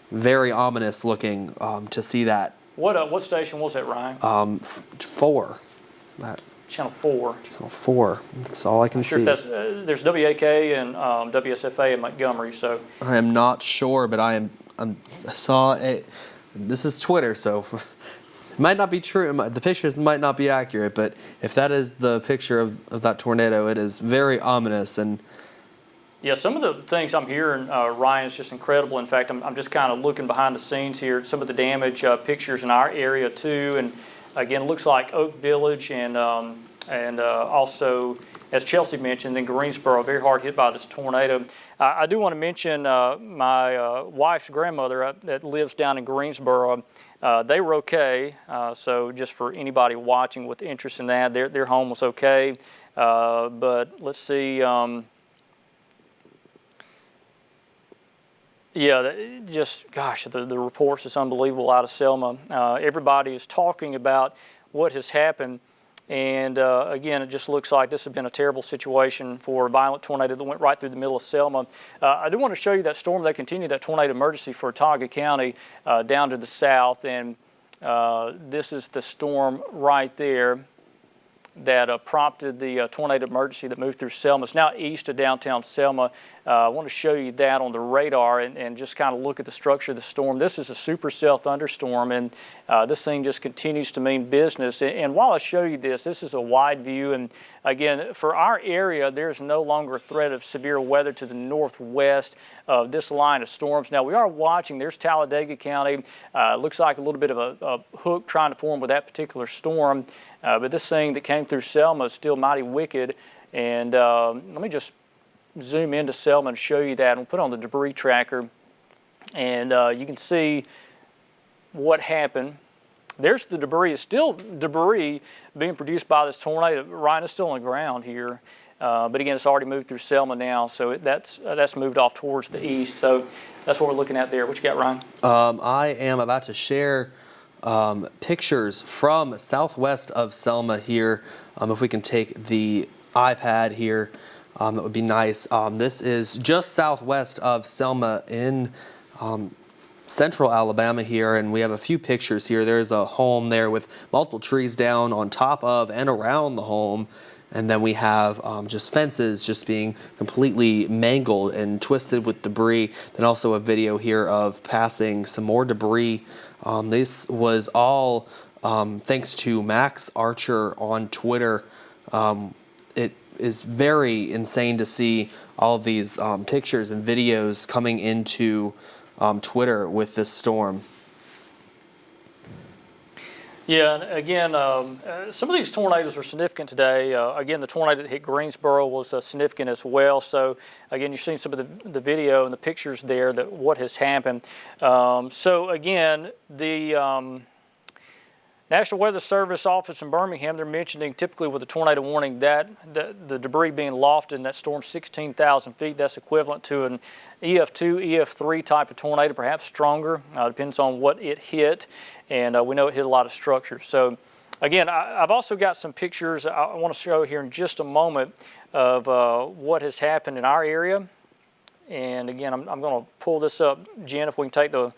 S3: very ominous looking to see that.
S4: What station was that, Ryan?
S3: 4. That.
S4: Channel 4.
S3: Channel 4. That's all I can see.
S4: Sure, there's WAK and WSFA in Montgomery. So
S3: I am not sure, but I saw it. This is Twitter, so it might not be true. The pictures might not be accurate, but if that is the picture of that tornado, it is very ominous. And
S4: yeah, some of the things I'm hearing, Ryan, is just incredible. In fact, I'm just kind of looking behind the scenes here at some of the damage pictures in our area too. And again, it looks like Oak Village and also, as Chelsea mentioned, in Greensboro, very hard hit by this tornado. I do want to mention my wife's grandmother that lives down in Greensboro. They were okay, so just for anybody watching with interest in that, their home was okay. But let's see. Yeah, just, gosh, the reports is unbelievable out of Selma. Everybody is talking about what has happened. And again, it just looks like this has been a terrible situation for a violent tornado that went right through the middle of Selma. I do want to show you that storm. They continued that tornado emergency for Autauga County down to the south. And this is the storm right there that prompted the tornado emergency that moved through Selma. It's now east of downtown Selma. I want to show you that on the radar and just kind of look at the structure of the storm. This is a supercell thunderstorm, and this thing just continues to mean business. And while I show you this is a wide view. And again, for our area, there's no longer a threat of severe weather to the northwest of this line of storms. Now, we are watching. There's Talladega County. Looks like a little bit of a hook trying to form with that particular storm. But this thing that came through Selma is still mighty wicked. And let me just zoom into Selma and show you that. And we'll put on the debris tracker. And you can see what happened. There's the debris. It's still debris being produced by this tornado. Ryan, is still on the ground here. But again, it's already moved through Selma now. So that's moved off towards the east. So that's what we're looking at there. What you got, Ryan?
S3: I am about to share pictures from southwest of Selma here. If we can take the iPad here, that would be nice. This is just southwest of Selma in central Alabama here, and we have a few pictures here. There's a home there with multiple trees down on top of and around the home. And then we have just fences just being completely mangled and twisted with debris. Then also a video here of passing some more debris. This was all thanks to Max Archer on Twitter. It is very insane to see all of these pictures and videos coming into Twitter with this storm.
S4: Yeah, and again, some of these tornadoes are significant today. Again, the tornado that hit Greensboro was significant as well. So again, you're seeing some of the video and the pictures there that what has happened. So again, National Weather Service office in Birmingham, they're mentioning typically with a tornado warning that the debris being lofted in that storm 16,000 feet. That's equivalent to an EF2, EF3 type of tornado, perhaps stronger. Depends on what it hit, and we know it hit a lot of structures. So again, I've also got some pictures I want to show here in just a moment of what has happened in our area. And again, I'm going to pull this up. Jen, if we can take the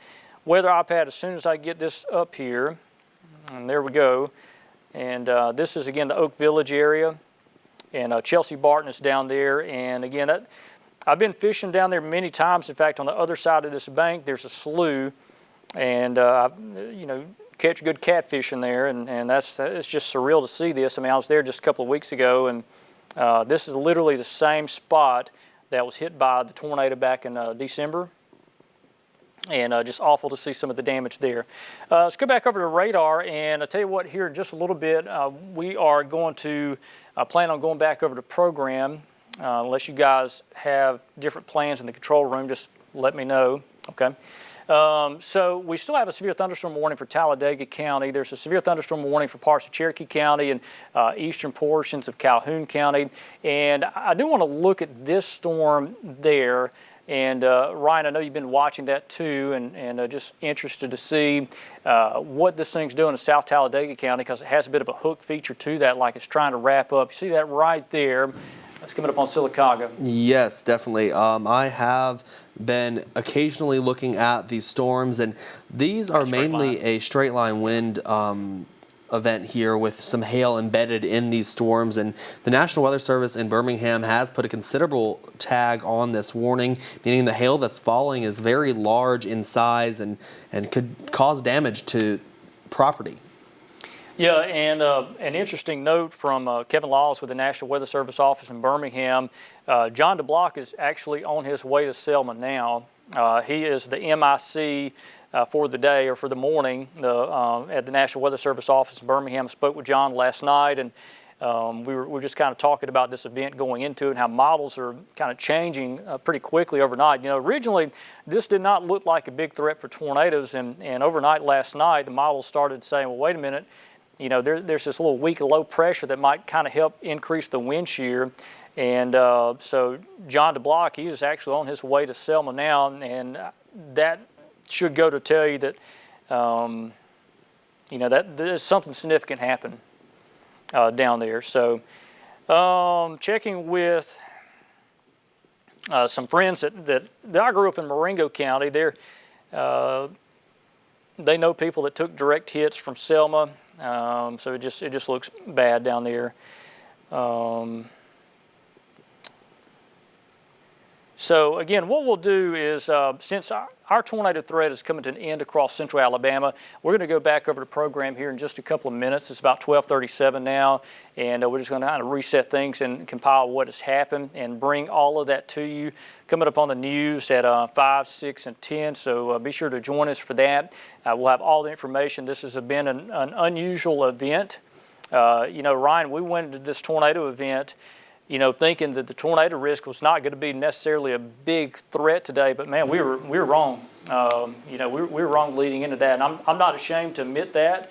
S4: weather iPad as soon as I get this up here. And there we go. And this is, again, the Oak Village area. And Chelsea Barton is down there. And again, I've been fishing down there many times. In fact, on the other side of this bank, there's a slough. And, you know, catch good catfish in there. And it's just surreal to see this. I mean, I was there just a couple of weeks ago. And this is literally the same spot that was hit by the tornado back in December. And just awful to see some of the damage there. Let's go back over to radar, and I'll tell you what, here in just a little bit, we are going to plan on going back over to program. Unless you guys have different plans in the control room, just let me know, okay? So we still have a severe thunderstorm warning for Talladega County. There's a severe thunderstorm warning for parts of Cherokee County and eastern portions of Calhoun County. And I do want to look at this storm there. And Ryan, I know you've been watching that too, and just interested to see what this thing's doing in South Talladega County, because it has a bit of a hook feature to that, like it's trying to wrap up. You see that right there? It's coming up on Sylacauga.
S3: Yes, definitely. I have been occasionally looking at these storms, and these are mainly a straight line wind event here with some hail embedded in these storms. And the National Weather Service in Birmingham has put a considerable tag on this warning, meaning the hail that's falling is very large in size and could cause damage to property.
S4: Yeah, and an interesting note from Kevin Laws with the National Weather Service office in Birmingham. John DeBlock is actually on his way to Selma now. He is the MIC for the day or for the morning at the National Weather Service office in Birmingham. I spoke with John last night, and we were just kind of talking about this event going into it and how models are kind of changing pretty quickly overnight. You know, originally this did not look like a big threat for tornadoes, and overnight last night the models started saying, well, wait a minute, you know, there's this little weak low pressure that might kind of help increase the wind shear. And so John DeBlock, he is actually on his way to Selma now, and that should go to tell you that, you know, that there's something significant happened down there. So checking with some friends that I grew up in Marengo County. They know people that took direct hits from Selma. So it just looks bad down there. So again, what we'll do is, since our tornado threat is coming to an end across central Alabama, we're going to go back over the program here in just a couple of minutes. It's about 12:37 now, and we're just going to kind of reset things and compile what has happened and bring all of that to you. Coming up on the news at 5, 6, and 10, so be sure to join us for that. We'll have all the information. This has been an unusual event. You know, Ryan, we went into this tornado event, you know, thinking that the tornado risk was not going to be necessarily a big threat today, but man, we were wrong. You know, we were wrong leading into that, and I'm not ashamed to admit that.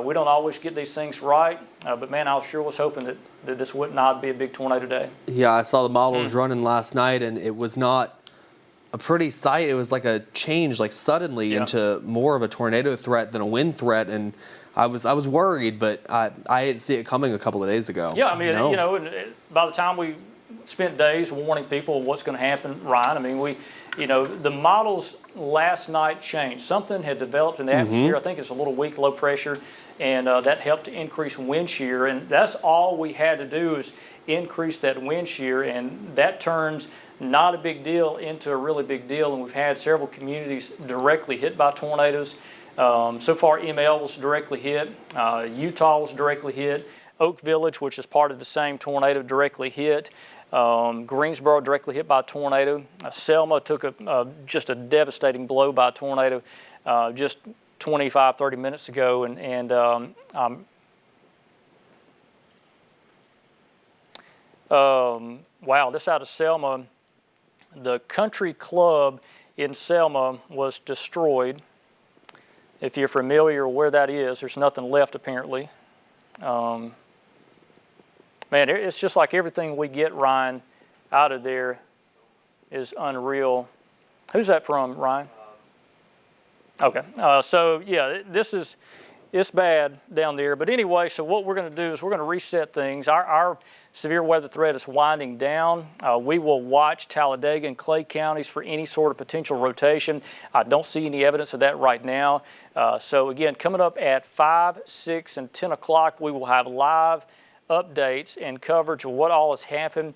S4: We don't always get these things right, but man, I sure was hoping that this would not be a big tornado day.
S3: Yeah, I saw the models running last night, and it was not a pretty sight. It was like a change, like suddenly into more of a tornado threat than a wind threat, and I was worried, but I didn't see it coming a couple of days ago.
S4: Yeah, I mean, you know, by the time we spent days warning people what's going to happen, Ryan, I mean, you know, the models last night changed. Something had developed in the atmosphere. I think it's a little weak low pressure, and that helped to increase wind shear. And that's all we had to do is increase that wind shear, and that turns not a big deal into a really big deal. And we've had several communities directly hit by tornadoes. So far, ML was directly hit. Utah was directly hit. Oak Village, which is part of the same tornado, directly hit. Greensboro directly hit by a tornado. Selma took just a devastating blow by a tornado just 25, 30 minutes ago. Wow, this out of Selma. The country club in Selma was destroyed. If you're familiar where that is, there's nothing left apparently. Man, it's just like everything we get, Ryan, out of there is unreal. Who's that from, Ryan? Okay, so yeah, it's bad down there. But anyway, so what we're going to do is we're going to reset things. Our severe weather threat is winding down. We will watch Talladega and Clay counties for any sort of potential rotation. I don't see any evidence of that right now. So again, coming up at 5, 6, and 10 o'clock, we will have live updates and coverage of what all has happened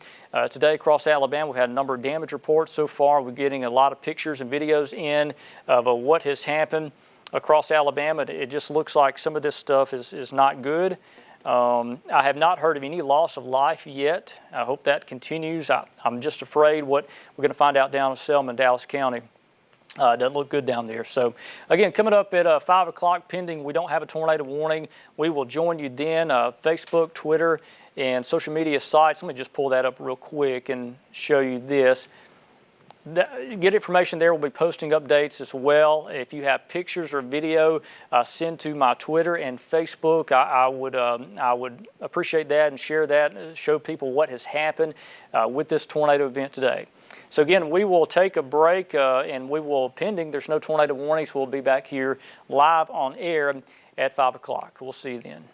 S4: today across Alabama. We've had a number of damage reports so far. We're getting a lot of pictures and videos in of what has happened across Alabama. It just looks like some of this stuff is not good. I have not heard of any loss of life yet. I hope that continues. I'm just afraid what we're going to find out down in Selma and Dallas County. Doesn't look good down there. So again, coming up at 5 o'clock, pending we don't have a tornado warning, we will join you then. Facebook, Twitter, and social media sites. Let me just pull that up real quick and show you this. Get information there. We'll be posting updates as well. If you have pictures or video, send to my Twitter and Facebook. I would appreciate that and share that, show people what has happened with this tornado event today. So again, we will take a break and we will, pending there's no tornado warnings, we'll be back here live on air at 5 o'clock. We'll see you then.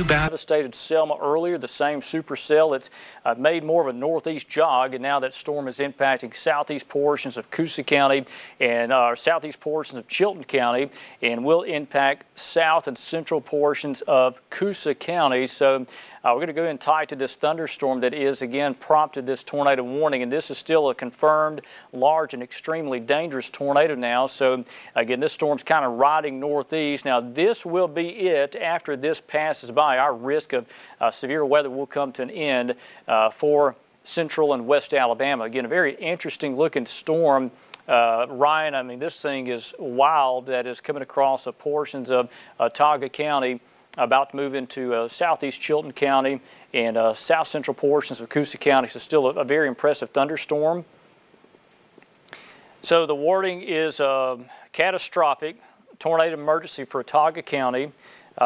S4: Devastated Selma earlier, the same supercell. It's made more of a northeast jog, and now that storm is impacting southeast portions of Coosa County and southeast portions of Chilton County, and will impact south and central portions of Coosa County. So we're going to go in tight to this thunderstorm that is, again, prompted this tornado warning, and this is still a confirmed large and extremely dangerous tornado now. So again, this storm's kind of riding northeast. Now this will be it. After this passes by, our risk of severe weather will come to an end for central and west Alabama. Again, a very interesting looking storm. Ryan, I mean, this thing is wild that is coming across portions of Autauga County, about to move into southeast Chilton County and south central portions of Coosa County. So still a very impressive thunderstorm. So the warning is catastrophic tornado emergency for Autauga County.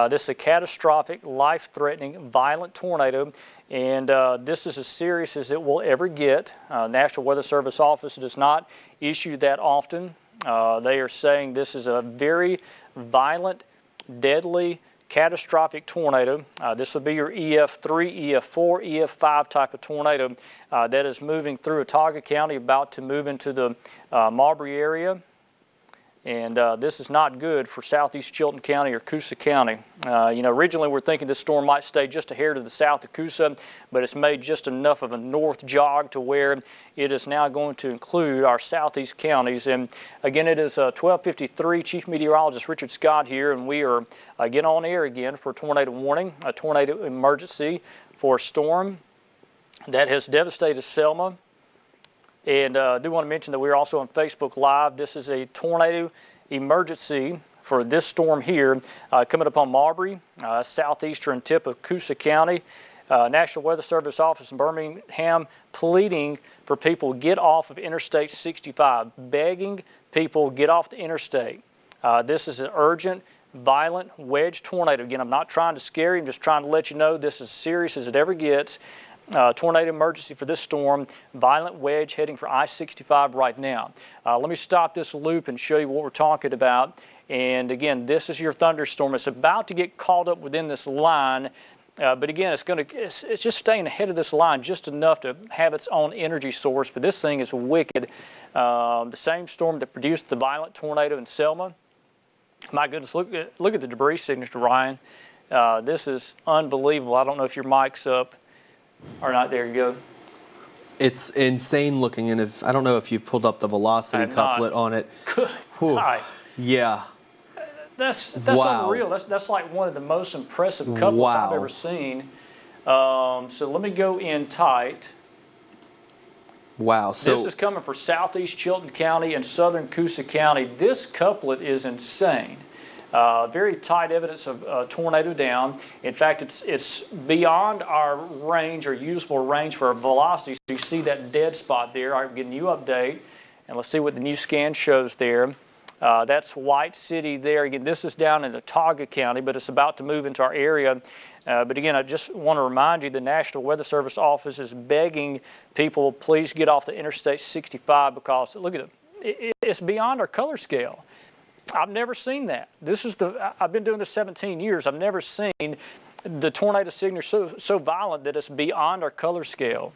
S4: This is a catastrophic, life-threatening, violent tornado, and this is as serious as it will ever get. National Weather Service office does not issue that often. They are saying this is a very violent, deadly, catastrophic tornado. This will be your EF3, EF4, EF5 type of tornado that is moving through Autauga County, about to move into the Marbury area. And this is not good for southeast Chilton County or Coosa County. Originally we're thinking this storm might stay just a hair to the south of Coosa, but it's made just enough of a north jog to where it is now going to include our southeast counties. And again, it is 12:53. Chief Meteorologist Richard Scott here, and we are again on air again for a tornado warning, a tornado emergency for a storm that has devastated Selma. And I do want to mention that we're also on Facebook Live. This is a tornado emergency for this storm here coming up on Marbury, southeastern tip of Coosa County. National Weather Service office in Birmingham pleading for people to get off of Interstate 65, begging people get off the interstate. This is an urgent, violent wedge tornado. Again, I'm not trying to scare you. I'm just trying to let you know this is as serious as it ever gets. Tornado emergency for this storm, violent wedge heading for I-65 right now. Let me stop this loop and show you what we're talking about. And again, this is your thunderstorm. It's about to get caught up within this line, but again, it's just staying ahead of this line just enough to have its own energy source. But this thing is wicked. The same storm that produced the violent tornado in Selma. My goodness, look at the debris signature, Ryan. This is unbelievable. I don't know if your mic's up or not. There you go.
S3: It's insane looking, and I don't know if you pulled up the velocity couplet on it.
S4: Good.
S3: Yeah.
S4: That's unreal. That's like one of the most impressive couplets I've ever seen. So let me go in tight.
S3: Wow. So
S4: this is coming for southeast Chilton County and southern Coosa County. This couplet is insane. Very tight evidence of tornado down. In fact, it's beyond our range or usable range for our velocity. So you see that dead spot there. I'm getting you update. And let's see what the new scan shows there. That's White City there. Again, this is down in Autauga County, but it's about to move into our area. But again, I just want to remind you the National Weather Service office is begging people, please get off the Interstate 65 because, look at it, it's beyond our color scale. I've never seen that. I've been doing this 17 years. I've never seen the tornado signature so violent that it's beyond our color scale.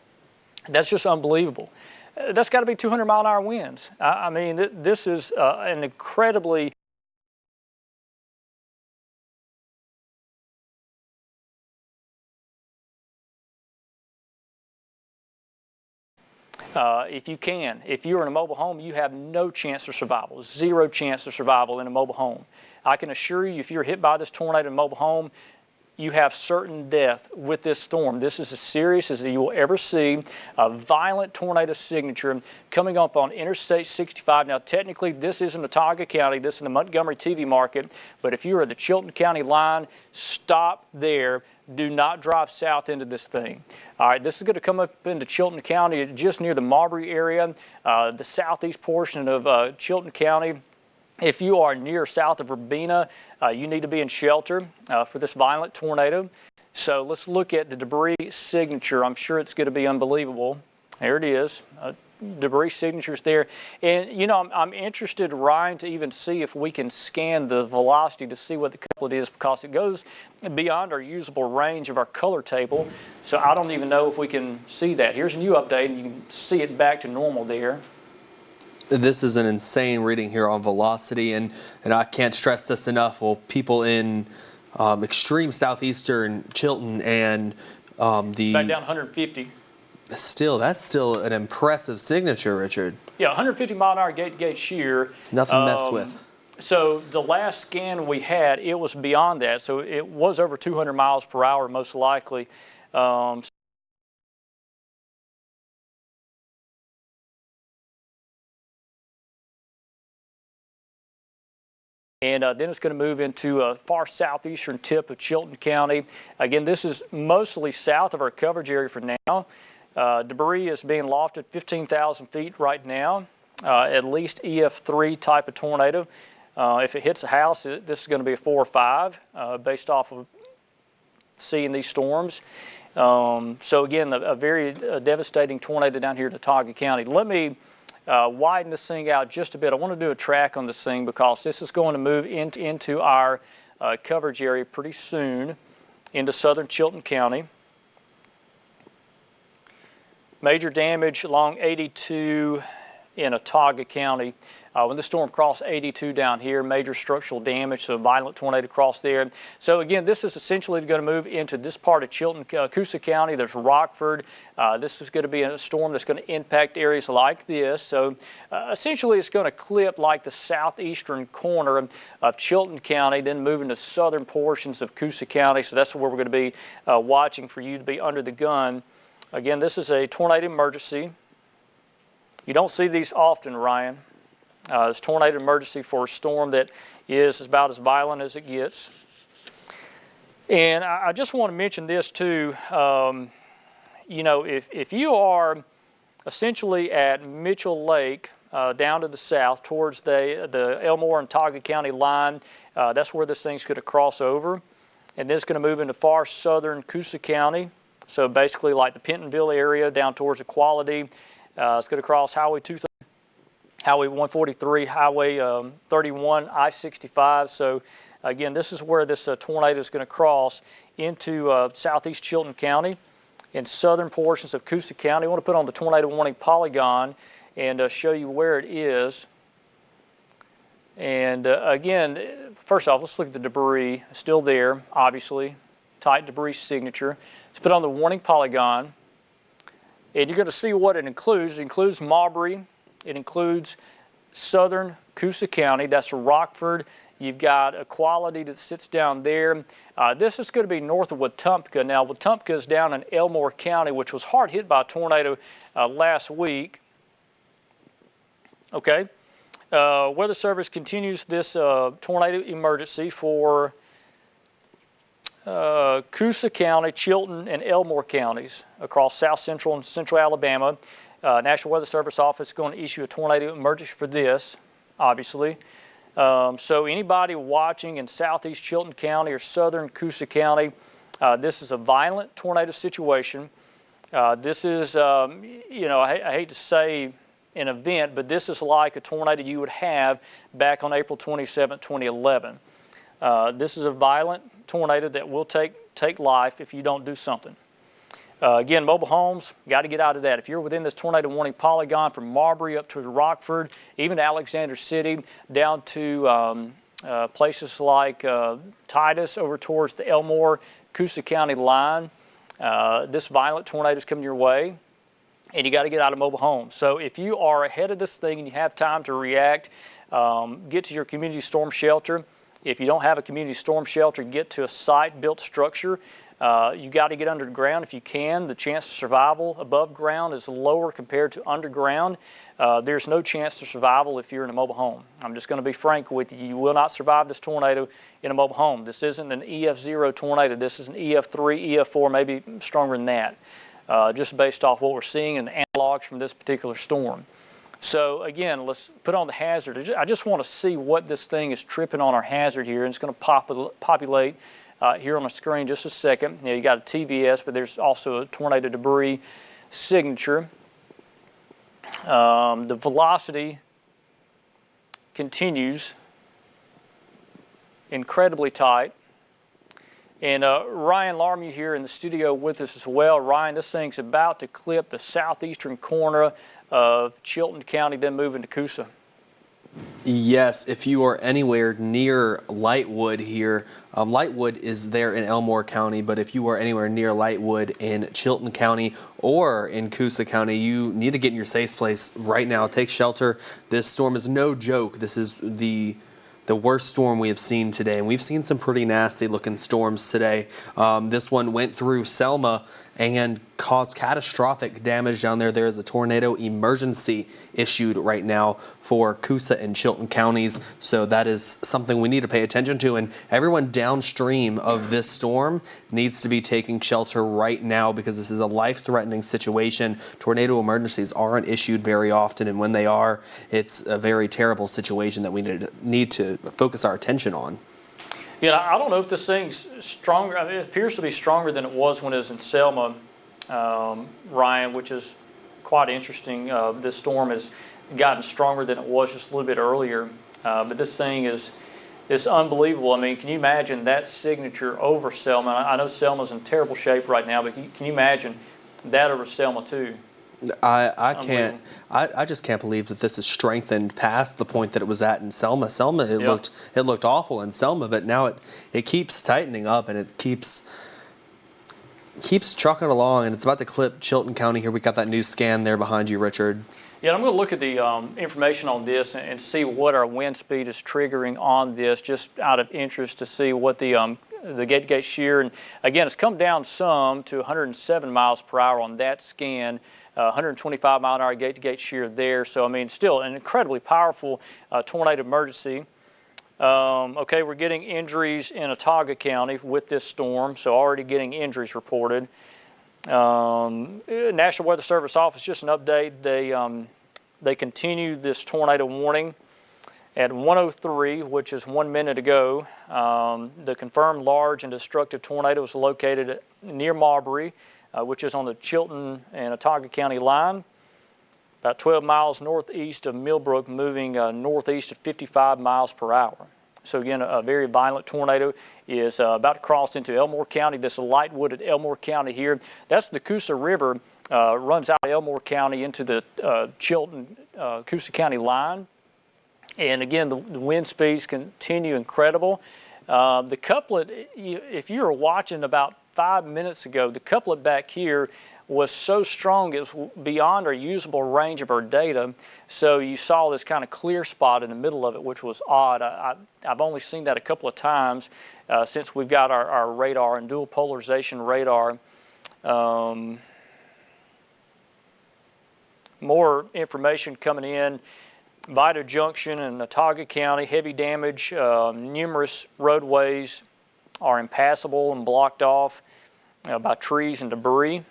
S4: That's just unbelievable. That's got to be 200-mile-an-hour winds. I mean, this is an incredibly if you're in a mobile home, you have no chance of survival, zero chance of survival in a mobile home. I can assure you, if you're hit by this tornado in a mobile home, you have certain death with this storm. This is as serious as you will ever see. A violent tornado signature coming up on Interstate 65. Now, technically, this isn't Autauga County. This is the Montgomery TV market. But if you're at the Chilton County line, stop there. Do not drive south into this thing. All right, this is going to come up into Chilton County, just near the Marbury area, the southeast portion of Chilton County. If you are near south of Urbana, you need to be in shelter for this violent tornado. So let's look at the debris signature. I'm sure it's going to be unbelievable. There it is. Debris signatures there. And, you know, I'm interested, Ryan, to even see if we can scan the velocity to see what the couplet is, because it goes beyond our usable range of our color table. So I don't even know if we can see that. Here's a new update, and you can see it back to normal there.
S3: This is an insane reading here on velocity, and I can't stress this enough. Well, people in extreme southeastern Chilton and
S4: back down 150.
S3: That's still an impressive signature, Richard.
S4: Yeah, 150 mile an hour gate shear.
S3: It's nothing to mess with.
S4: So the last scan we had, it was beyond that. So it was over 200 miles per hour, most likely. And then it's going to move into a far southeastern tip of Chilton County. Again, this is mostly south of our coverage area for now. Debris is being lofted 15,000 feet right now, at least EF3 type of tornado. If it hits a house, this is going to be a 4 or 5 based off of seeing these storms. So again, a very devastating tornado down here in Autauga County. Let me widen this thing out just a bit. I want to do a track on this thing because this is going to move into our coverage area pretty soon into southern Chilton County. Major damage along 82 in Autauga County. When the storm crossed 82 down here, major structural damage, so a violent tornado crossed there. So again, this is essentially going to move into this part of Chilton, Coosa County. There's Rockford. This is going to be a storm that's going to impact areas like this. So essentially it's going to clip like the southeastern corner of Chilton County, then move into southern portions of Coosa County. So that's where we're going to be watching for you to be under the gun. Again, this is a tornado emergency. You don't see these often, Ryan. It's tornado emergency for a storm that is about as violent as it gets. And I just want to mention this too. You know, if you are essentially at Mitchell Lake down to the south towards the Elmore and Autauga County line, that's where this thing's going to cross over. And then it's going to move into far southern Coosa County. So basically like the Pentonville area down towards Equality. It's going to cross Highway 230. Highway 143, Highway 31, I-65. So again, this is where this tornado is going to cross into southeast Chilton County and southern portions of Coosa County. I want to put on the tornado warning polygon and show you where it is. And again, first off, let's look at the debris. It's still there, obviously. Tight debris signature. Let's put on the warning polygon. And you're going to see what it includes. It includes Marbury. It includes southern Coosa County. That's Rockford. You've got Equality that sits down there. This is going to be north of Wetumpka. Now, Wetumpka is down in Elmore County, which was hard hit by a tornado last week. Okay. Weather Service continues this tornado emergency for Coosa County, Chilton, and Elmore counties across south central and central Alabama. National Weather Service office is going to issue a tornado emergency for this, obviously. So anybody watching in southeast Chilton County or southern Coosa County, this is a violent tornado situation. This is, I hate to say an event, but this is like a tornado you would have back on April 27, 2011. This is a violent tornado that will take life if you don't do something. Again, mobile homes, got to get out of that. If you're within this tornado warning polygon from Marbury up to Rockford, even Alexander City, down to places like Titus over towards the Elmore, Coosa County line, this violent tornado is coming your way, and you got to get out of mobile homes. So if you are ahead of this thing and you have time to react, get to your community storm shelter. If you don't have a community storm shelter, get to a site-built structure. You got to get underground if you can. The chance of survival above ground is lower compared to underground. There's no chance of survival if you're in a mobile home. I'm just going to be frank with you. You will not survive this tornado in a mobile home. This isn't an EF0 tornado. This is an EF3, EF4, maybe stronger than that, just based off what we're seeing and the analogs from this particular storm. So again, let's put on the hazard. I just want to see what this thing is tripping on our hazard here, and it's going to populate here on the screen just a second. You got a TVS, but there's also a tornado debris signature. The velocity continues incredibly tight. And Ryan Larmy here in the studio with us as well. Ryan, this thing's about to clip the southeastern corner of Chilton County, then move into Coosa.
S3: Yes, if you are anywhere near Lightwood here, Lightwood is there in Elmore County, but if you are anywhere near Lightwood in Chilton County or in Coosa County, you need to get in your safe place right now. Take shelter. This storm is no joke. This is the worst storm we have seen today, and we've seen some pretty nasty looking storms today. This one went through Selma and caused catastrophic damage down there. There is a tornado emergency issued right now for Coosa and Chilton counties, so that is something we need to pay attention to, and everyone downstream of this storm needs to be taking shelter right now because this is a life-threatening situation. Tornado emergencies aren't issued very often, and when they are, it's a very terrible situation that we need to focus our attention on.
S4: Yeah, I don't know if this thing's stronger. I mean, it appears to be stronger than it was when it was in Selma, Ryan, which is quite interesting. This storm has gotten stronger than it was just a little bit earlier. But this thing is unbelievable. I mean, can you imagine that signature over Selma? I know Selma's in terrible shape right now, but can you imagine that over Selma too?
S3: I can't. I just can't believe that this is strengthened past the point that it was at in Selma. Selma, it looked awful in Selma, but now it keeps tightening up and it keeps trucking along, and it's about to clip Chilton County here. We got that new scan there behind you, Richard.
S4: Yeah, I'm going to look at the information on this and see what our wind speed is triggering on this, just out of interest to see what the gate-to-gate shear. And again, it's come down some to 107 miles per hour on that scan. 125 mile an hour gate-to-gate shear there. So, I mean, still an incredibly powerful tornado emergency. Okay, we're getting injuries in Autauga County with this storm, so already getting injuries reported. National Weather Service office, just an update. They continue this tornado warning at 1:03, which is 1 minute ago. The confirmed large and destructive tornado is located near Marbury, which is on the Chilton and Autauga County line, about 12 miles northeast of Millbrook, moving northeast at 55 miles per hour. So again, a very violent tornado is about to cross into Elmore County. This is Lightwood at Elmore County here. That's the Coosa River, runs out of Elmore County into the Chilton, Coosa County line. And again, the wind speeds continue incredible. The couplet, if you were watching about 5 minutes ago, the couplet back here was so strong it was beyond our usable range of our data. So you saw this kind of clear spot in the middle of it, which was odd. I've only seen that a couple of times since we've got our radar and dual polarization radar. More information coming in. Vida Junction in Autauga County, heavy damage. Numerous roadways are impassable and blocked off by trees and debris.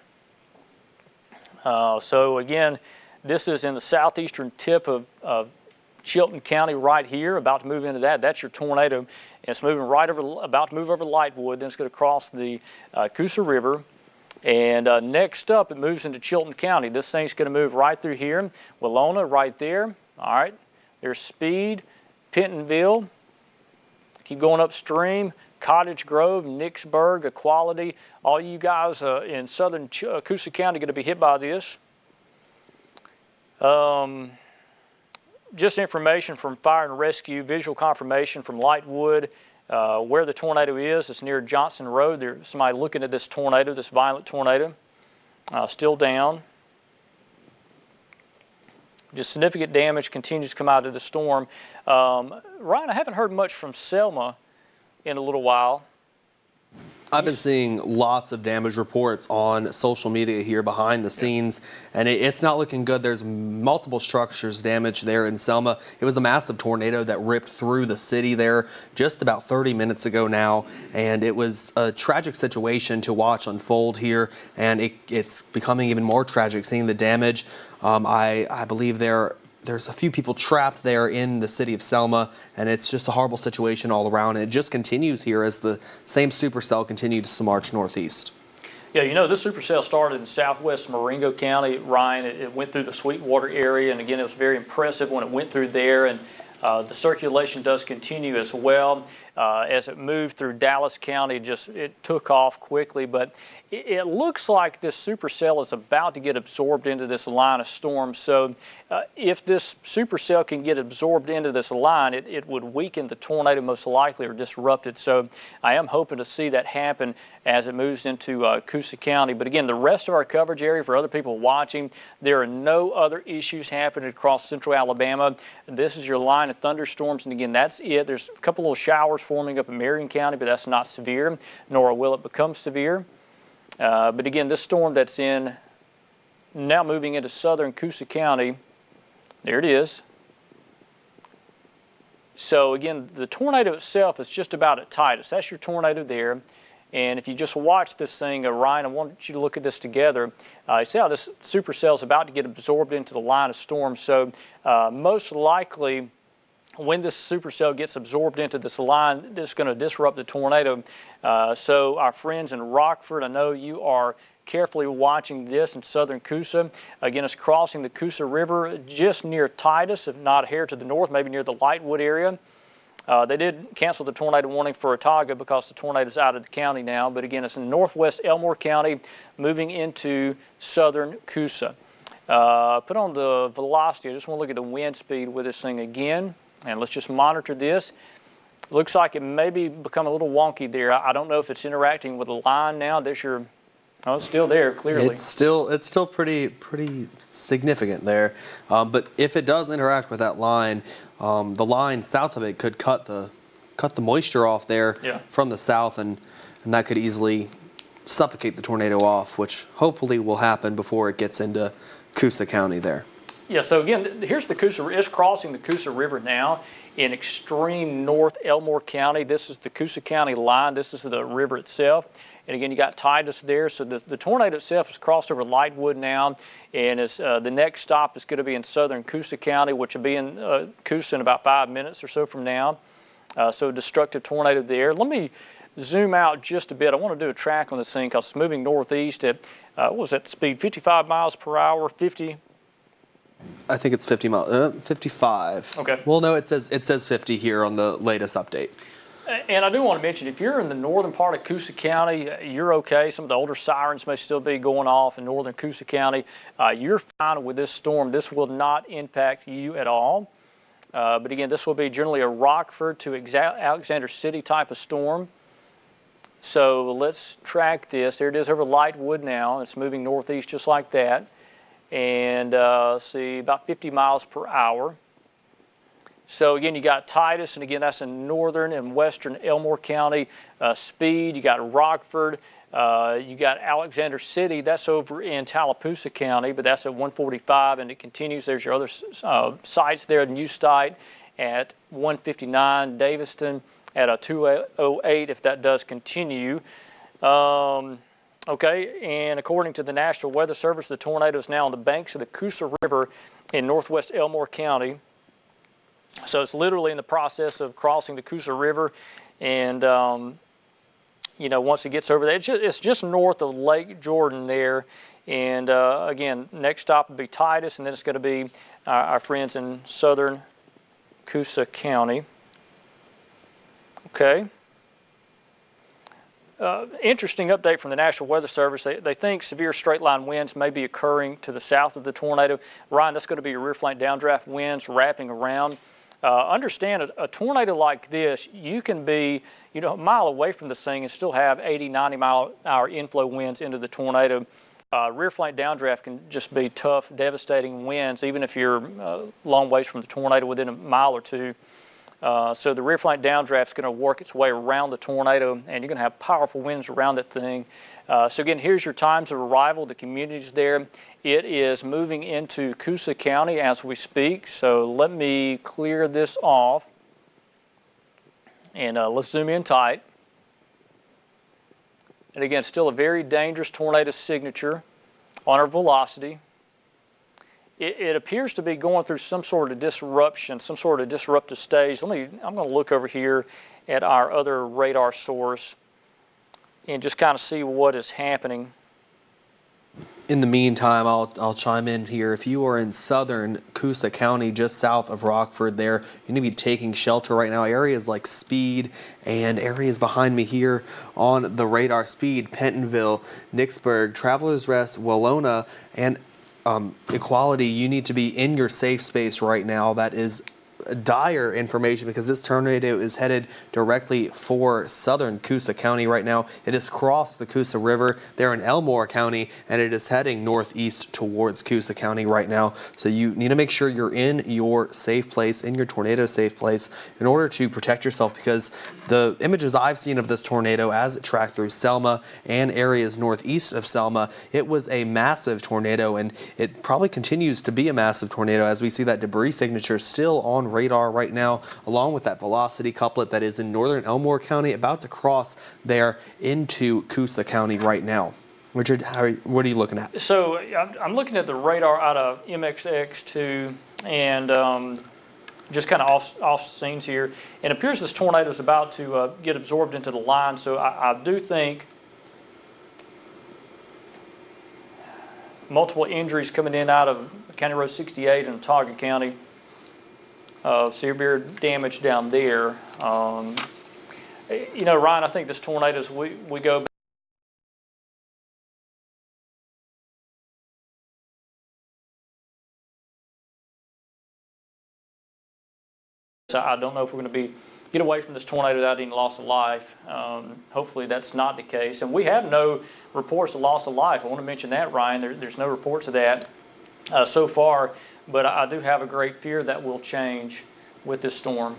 S4: So again, This is in the southeastern tip of Chilton County right here, about to move into that. That's your tornado. And it's moving right over, about to move over Lightwood. Then it's going to cross the Coosa River. And next up, it moves into Chilton County. This thing's going to move right through here. Willona right there. All right. There's Speed, Pentonville. Keep going upstream. Cottage Grove, Nicksburg, Equality. All you guys in southern Coosa County are going to be hit by this. Just information from Fire and Rescue, visual confirmation from Lightwood, where the tornado is. It's near Johnson Road. There's somebody looking at this tornado, this violent tornado, still down. Just significant damage continues to come out of the storm. Ryan, I haven't heard much from Selma in a little while.
S3: I've been seeing lots of damage reports on social media here behind the scenes, and it's not looking good. There's multiple structures damaged there in Selma. It was a massive tornado that ripped through the city there just about 30 minutes ago now, and it was a tragic situation to watch unfold here, and it's becoming even more tragic seeing the damage. I believe there's a few people trapped there in the city of Selma, and it's just a horrible situation all around. And it just continues here as the same supercell continues to march northeast.
S4: Yeah, you know, this supercell started in southwest Marengo County, Ryan. It went through the Sweetwater area, and again, it was very impressive when it went through there, and the circulation does continue as well. As it moved through Dallas County, it took off quickly, but it looks like this supercell is about to get absorbed into this line of storm. So if this supercell can get absorbed into this line, it would weaken the tornado most likely or disrupt it. So I am hoping to see that happen as it moves into Coosa County. But again, the rest of our coverage area for other people watching, there are no other issues happening across central Alabama. This is your line of thunderstorms, and again, that's it. There's a couple little showers forming up in Marion County, but that's not severe, nor will it become severe. But again, this storm that's now moving into southern Coosa County, there it is. So again, the tornado itself is just about at tightest. That's your tornado there. And if you just watch this thing, Ryan, I want you to look at this together. You see how this supercell is about to get absorbed into the line of storm. So most likely, when this supercell gets absorbed into this line, it's going to disrupt the tornado. So our friends in Rockford, I know you are carefully watching this in southern Coosa. Again, it's crossing the Coosa River just near Titus, if not a hair to the north, maybe near the Lightwood area. They did cancel the tornado warning for Autauga because the tornado's out of the county now. But again, it's in northwest Elmore County, moving into southern Coosa. Put on the velocity. I just want to look at the wind speed with this thing again. And let's just monitor this. Looks like it may be become a little wonky there. I don't know if it's interacting with the line now. There's your, oh, it's still there, clearly.
S3: It's still pretty significant there. But if it does interact with that line, the line south of it could cut the moisture off there from the south, and that could easily suffocate the tornado off, which hopefully will happen before it gets into Coosa County there.
S4: Yeah, so again, here's the Coosa. It's crossing the Coosa River now in extreme north Elmore County. This is the Coosa County line. This is the river itself. And again, you got Titus there. So the tornado itself has crossed over Lightwood now. And the next stop is going to be in southern Coosa County, which will be in Coosa in about 5 minutes or so from now. So a destructive tornado there. Let me zoom out just a bit. I want to do a track on this thing because it's moving northeast at, what was that speed, 55 miles per hour, 50?
S3: I think it's 55.
S4: Okay.
S3: Well, no, it says 50 here on the latest update.
S4: And I do want to mention, if you're in the northern part of Coosa County, you're okay. Some of the older sirens may still be going off in northern Coosa County. You're fine with this storm. This will not impact you at all. But again, this will be generally a Rockford to Alexander City type of storm. So let's track this. There it is over Lightwood now. It's moving northeast just like that. And see, about 50 miles per hour. So again, you got Titus, and again, that's in northern and western Elmore County. Speed, you got Rockford, you got Alexander City, that's over in Tallapoosa County, but that's at 145, and it continues. There's your other sites there, the new site at 159, Daviston at a 208 if that does continue. Okay, and according to the National Weather Service, the tornado is now on the banks of the Coosa River in northwest Elmore County. So it's literally in the process of crossing the Coosa River, and you know, once it gets over there, it's just north of Lake Jordan there. And again, next stop will be Titus, and then it's going to be our friends in southern Coosa County. Okay. Interesting update from the National Weather Service. They think severe straight-line winds may be occurring to the south of the tornado. Ryan, that's going to be your rear flank downdraft winds wrapping around. Understand a tornado like this, you can be, you know, a mile away from this thing and still have 80, 90-mile-an-hour inflow winds into the tornado. Rear flank downdraft can just be tough, devastating winds, even if you're long ways from the tornado, within a mile or two. So the rear flank downdraft is going to work its way around the tornado, and you're going to have powerful winds around that thing. So again, here's your times of arrival, the communities there. It is moving into Coosa County as we speak. So let me clear this off, and let's zoom in tight. And again, still a very dangerous tornado signature on our velocity. It appears to be going through some sort of disruption, some sort of disruptive stage. I'm going to look over here at our other radar source and just kind of see what is happening.
S3: In the meantime, I'll chime in here. If you are in southern Coosa County, just south of Rockford there, you need to be taking shelter right now. Areas like Speed and areas behind me here on the radar, Speed, Pentonville, Nicksburg, Travelers Rest, Wallona, and Equality, you need to be in your safe space right now. That is dire information because this tornado is headed directly for southern Coosa County right now. It has crossed the Coosa River there in Elmore County, and it is heading northeast towards Coosa County right now. So you need to make sure you're in your safe place, in your tornado safe place, in order to protect yourself, because the images I've seen of this tornado as it tracked through Selma and areas northeast of Selma, it was a massive tornado, and it probably continues to be a massive tornado as we see that debris signature still on radar right now, along with that velocity couplet that is in northern Elmore County, about to cross there into Coosa County right now. Richard, what are you looking at?
S4: So I'm looking at the radar out of MXX2 and just kind of off scenes here. And it appears this tornado is about to get absorbed into the line. So I do think multiple injuries coming in out of County Road 68 in Autauga County. Severe damage down there. You know, Ryan, I think this tornado, as we go back, so I don't know if we're going to get away from this tornado without any loss of life. Hopefully that's not the case. And we have no reports of loss of life. I want to mention that, Ryan. There's no reports of that so far. But I do have a great fear that will change with this storm.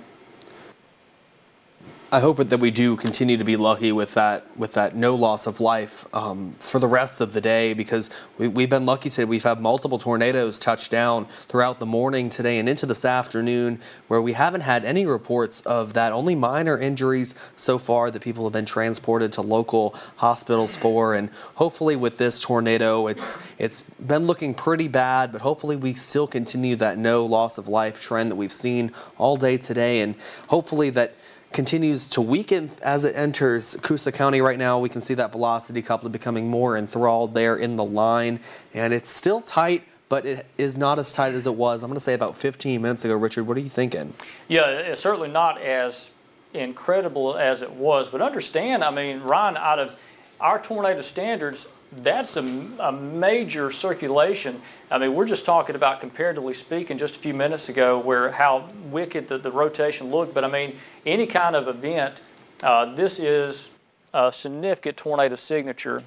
S3: I hope that we do continue to be lucky with that no loss of life for the rest of the day, because we've been lucky today. We've had multiple tornadoes touch down throughout the morning today and into this afternoon, where we haven't had any reports of that. Only minor injuries so far that people have been transported to local hospitals for. And hopefully with this tornado, it's been looking pretty bad, but hopefully we still continue that no loss of life trend that we've seen all day today, and hopefully that continues to weaken as it enters Coosa County right now. We can see that velocity couplet becoming more enthralled there in the line, and it's still tight, but it is not as tight as it was, I'm going to say, about 15 minutes ago. Richard, what are you thinking? Yeah,
S4: it's certainly not as incredible as it was, but understand, I mean, Ryan, out of our tornado standards, that's a major circulation. I mean, we're just talking about, comparatively speaking, just a few minutes ago, where how wicked the rotation looked. But I mean, any kind of event, this is a significant tornado signature.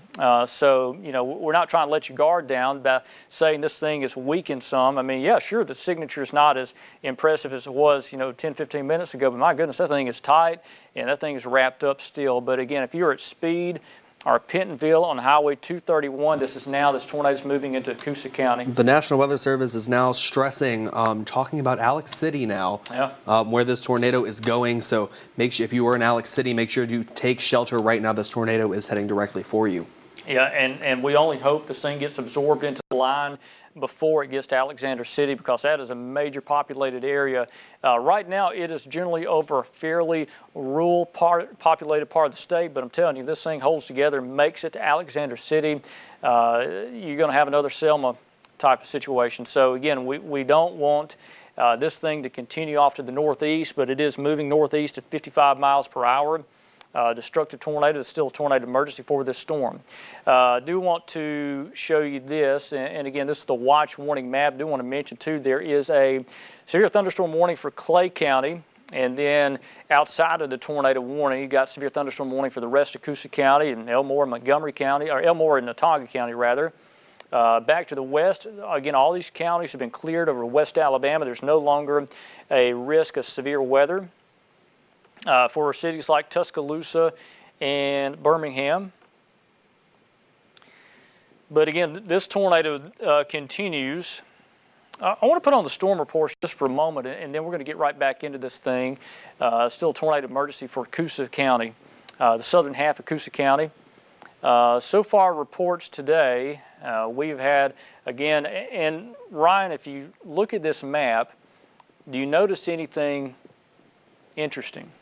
S4: So, you know, we're not trying to let your guard down by saying this thing is weakened some. I mean, yeah, sure, the signature is not as impressive as it was, you know, 10, 15 minutes ago. But my goodness, that thing is tight, and that thing is wrapped up still. But again, if you're at Speed or Pentonville on Highway 231, this tornado is moving into Coosa County.
S3: The National Weather Service is now stressing, talking about Alex City now, where this tornado is going. So make sure, if you are in Alex City, make sure you take shelter right now. This tornado is heading directly for you.
S4: Yeah, and we only hope this thing gets absorbed into the line before it gets to Alexander City, because that is a major populated area. Right now, it is generally over a fairly rural populated part of the state, but I'm telling you, this thing holds together and makes it to Alexander City. You're going to have another Selma type of situation. So again, we don't want this thing to continue off to the northeast, but it is moving northeast at 55 miles per hour. Destructive tornado. There's still a tornado emergency for this storm. I do want to show you this, and again, this is the watch warning map. I do want to mention too, there is a severe thunderstorm warning for Clay County, and then outside of the tornado warning, you got severe thunderstorm warning for the rest of Coosa County and Elmore, Montgomery County, or Elmore and Autauga County rather. Back to the west, again, all these counties have been cleared over West Alabama. There's no longer a risk of severe weather. For cities like Tuscaloosa and Birmingham. But again, this tornado continues. I want to put on the storm reports just for a moment, and then we're going to get right back into this thing. Still a tornado emergency for Coosa County, the southern half of Coosa County. So far, reports today, we've had, again, and Ryan, if you look at this map, do you notice anything interesting?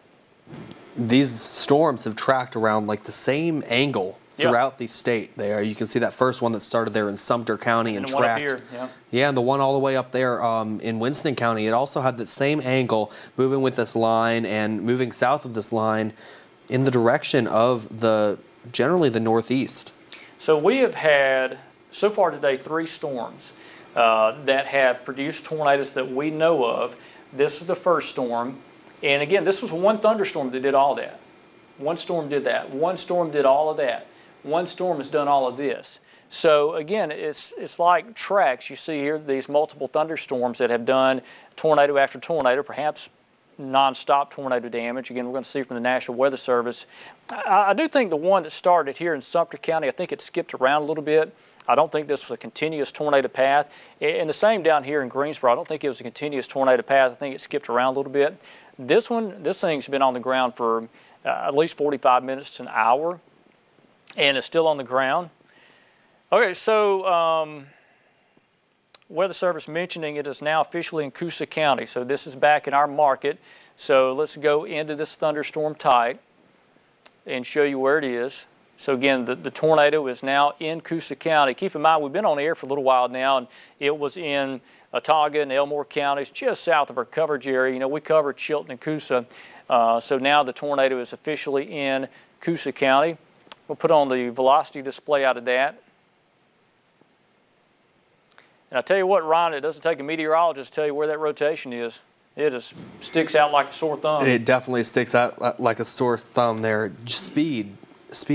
S3: These storms have tracked around like the same angle throughout the state there. You can see that first one that started there in Sumter County and tracked.
S4: One up here,
S3: yeah, and the one all the way up there in Winston County, it also had that same angle, moving with this line and moving south of this line in the direction of generally the northeast.
S4: So we have had, so far today, 3 storms that have produced tornadoes that we know of. This was the first storm. And again, this was one thunderstorm that did all that. One storm did that. One storm did all of that. One storm has done all of this. So again, it's like tracks. You see here these multiple thunderstorms that have done tornado after tornado, perhaps nonstop tornado damage. Again, we're going to see from the National Weather Service. I do think the one that started here in Sumter County, I think it skipped around a little bit. I don't think this was a continuous tornado path. And the same down here in Greensboro, I don't think it was a continuous tornado path. I think it skipped around a little bit. This thing's been on the ground for at least 45 minutes to an hour, and it's still on the ground. Okay, so Weather Service mentioning it is now officially in Coosa County, so this is back in our market. So let's go into this thunderstorm type and show you where it is. So again, the tornado is now in Coosa County. Keep in mind, we've been on the air for a little while now, and it was in Autauga and Elmore counties, just south of our coverage area. You know, we covered Chilton and Coosa. So now the tornado is officially in Coosa County. We'll put on the velocity display out of that. And I tell you what, Ryan, it doesn't take a meteorologist to tell you where that rotation is. It just sticks out like a sore thumb.
S3: It definitely sticks out like a sore thumb there. Speed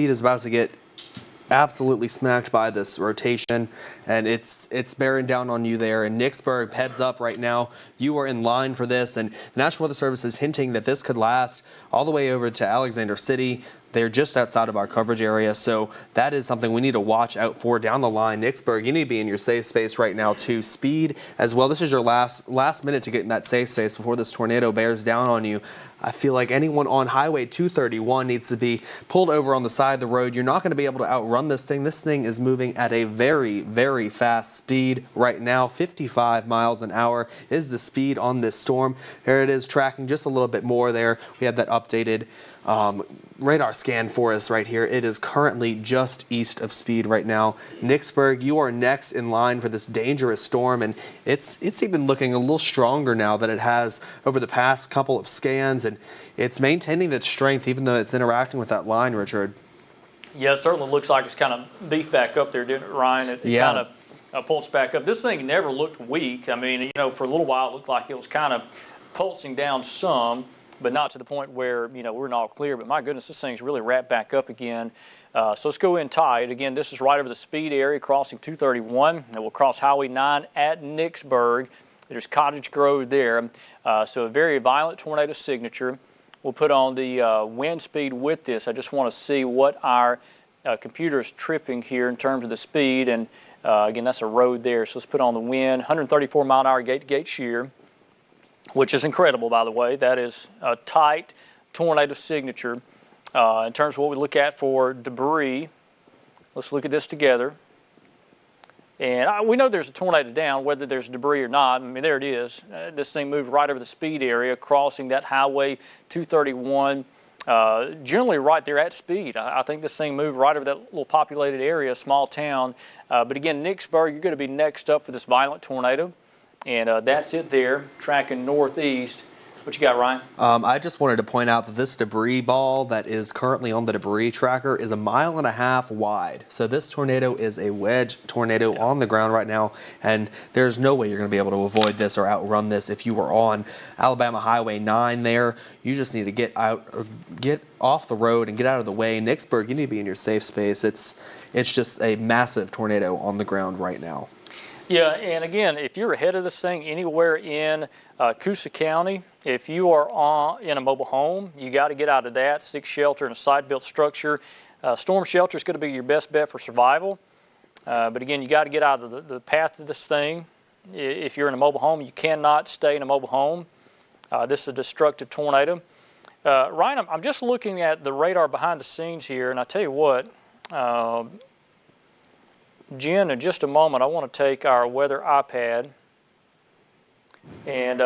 S3: is about to get absolutely smacked by this rotation, and it's bearing down on you there. And Nicksburg, heads up right now, you are in line for this, and the National Weather Service is hinting that this could last all the way over to Alexander City. They're just outside of our coverage area, so that is something we need to watch out for down the line. Nicksburg, you need to be in your safe space right now too. Speed as well. This is your last minute to get in that safe space before this tornado bears down on you. I feel like anyone on Highway 231 needs to be pulled over on the side of the road. You're not going to be able to outrun this thing. This thing is moving at a very, very fast speed right now. 55 miles an hour is the speed on this storm. Here it is, tracking just a little bit more there. We had that updated radar scan for us right here. It is currently just east of speed right now. Nicksburg, you are next in line for this dangerous storm, and it's even looking a little stronger now than it has over the past couple of scans, and it's maintaining its strength even though it's interacting with that line, Richard.
S4: Yeah, it certainly looks like it's kind of beefed back up there, didn't it, Ryan? It kind of pulsed back up. This thing never looked weak. I mean, you know, for a little while it looked like it was kind of pulsing down some, but not to the point where, you know, we're not clear. But my goodness, this thing's really wrapped back up again. So let's go in tight. Again, this is right over the speed area, crossing 231. And we'll cross Highway 9 at Nicksburg. There's Cottage Grove there. So a very violent tornado signature. We'll put on the wind speed with this. I just want to see what our computer is tripping here in terms of the speed. And again, that's a road there. So let's put on the wind. 134 mile an hour gate-to-gate shear, which is incredible, by the way. That is a tight tornado signature. In terms of what we look at for debris, let's look at this together. And we know there's a tornado down, whether there's debris or not. I mean, there it is. This thing moved right over the speed area, crossing that Highway 231, generally right there at speed. I think this thing moved right over that little populated area, small town. But again, Nicksburg, you're going to be next up for this violent tornado. And that's it there, tracking northeast. What you got, Ryan?
S3: I just wanted to point out that this debris ball that is currently on the debris tracker is 1.5 miles wide. So this tornado is a wedge tornado on the ground right now, and there's no way you're going to be able to avoid this or outrun this if you were on Alabama Highway 9 there. You just need to get out, or get off the road and get out of the way. Nicksburg, you need to be in your safe space. It's just a massive tornado on the ground right now.
S4: Yeah, and again, if you're ahead of this thing anywhere in Coosa County, if you are in a mobile home, you got to get out of that, seek shelter in a site-built structure. Storm shelter is going to be your best bet for survival. But again, you got to get out of the path of this thing. If you're in a mobile home, you cannot stay in a mobile home. This is a destructive tornado. Ryan, I'm just looking at the radar behind the scenes here, and I tell you what, Jen, in just a moment, I want to take our weather iPad. And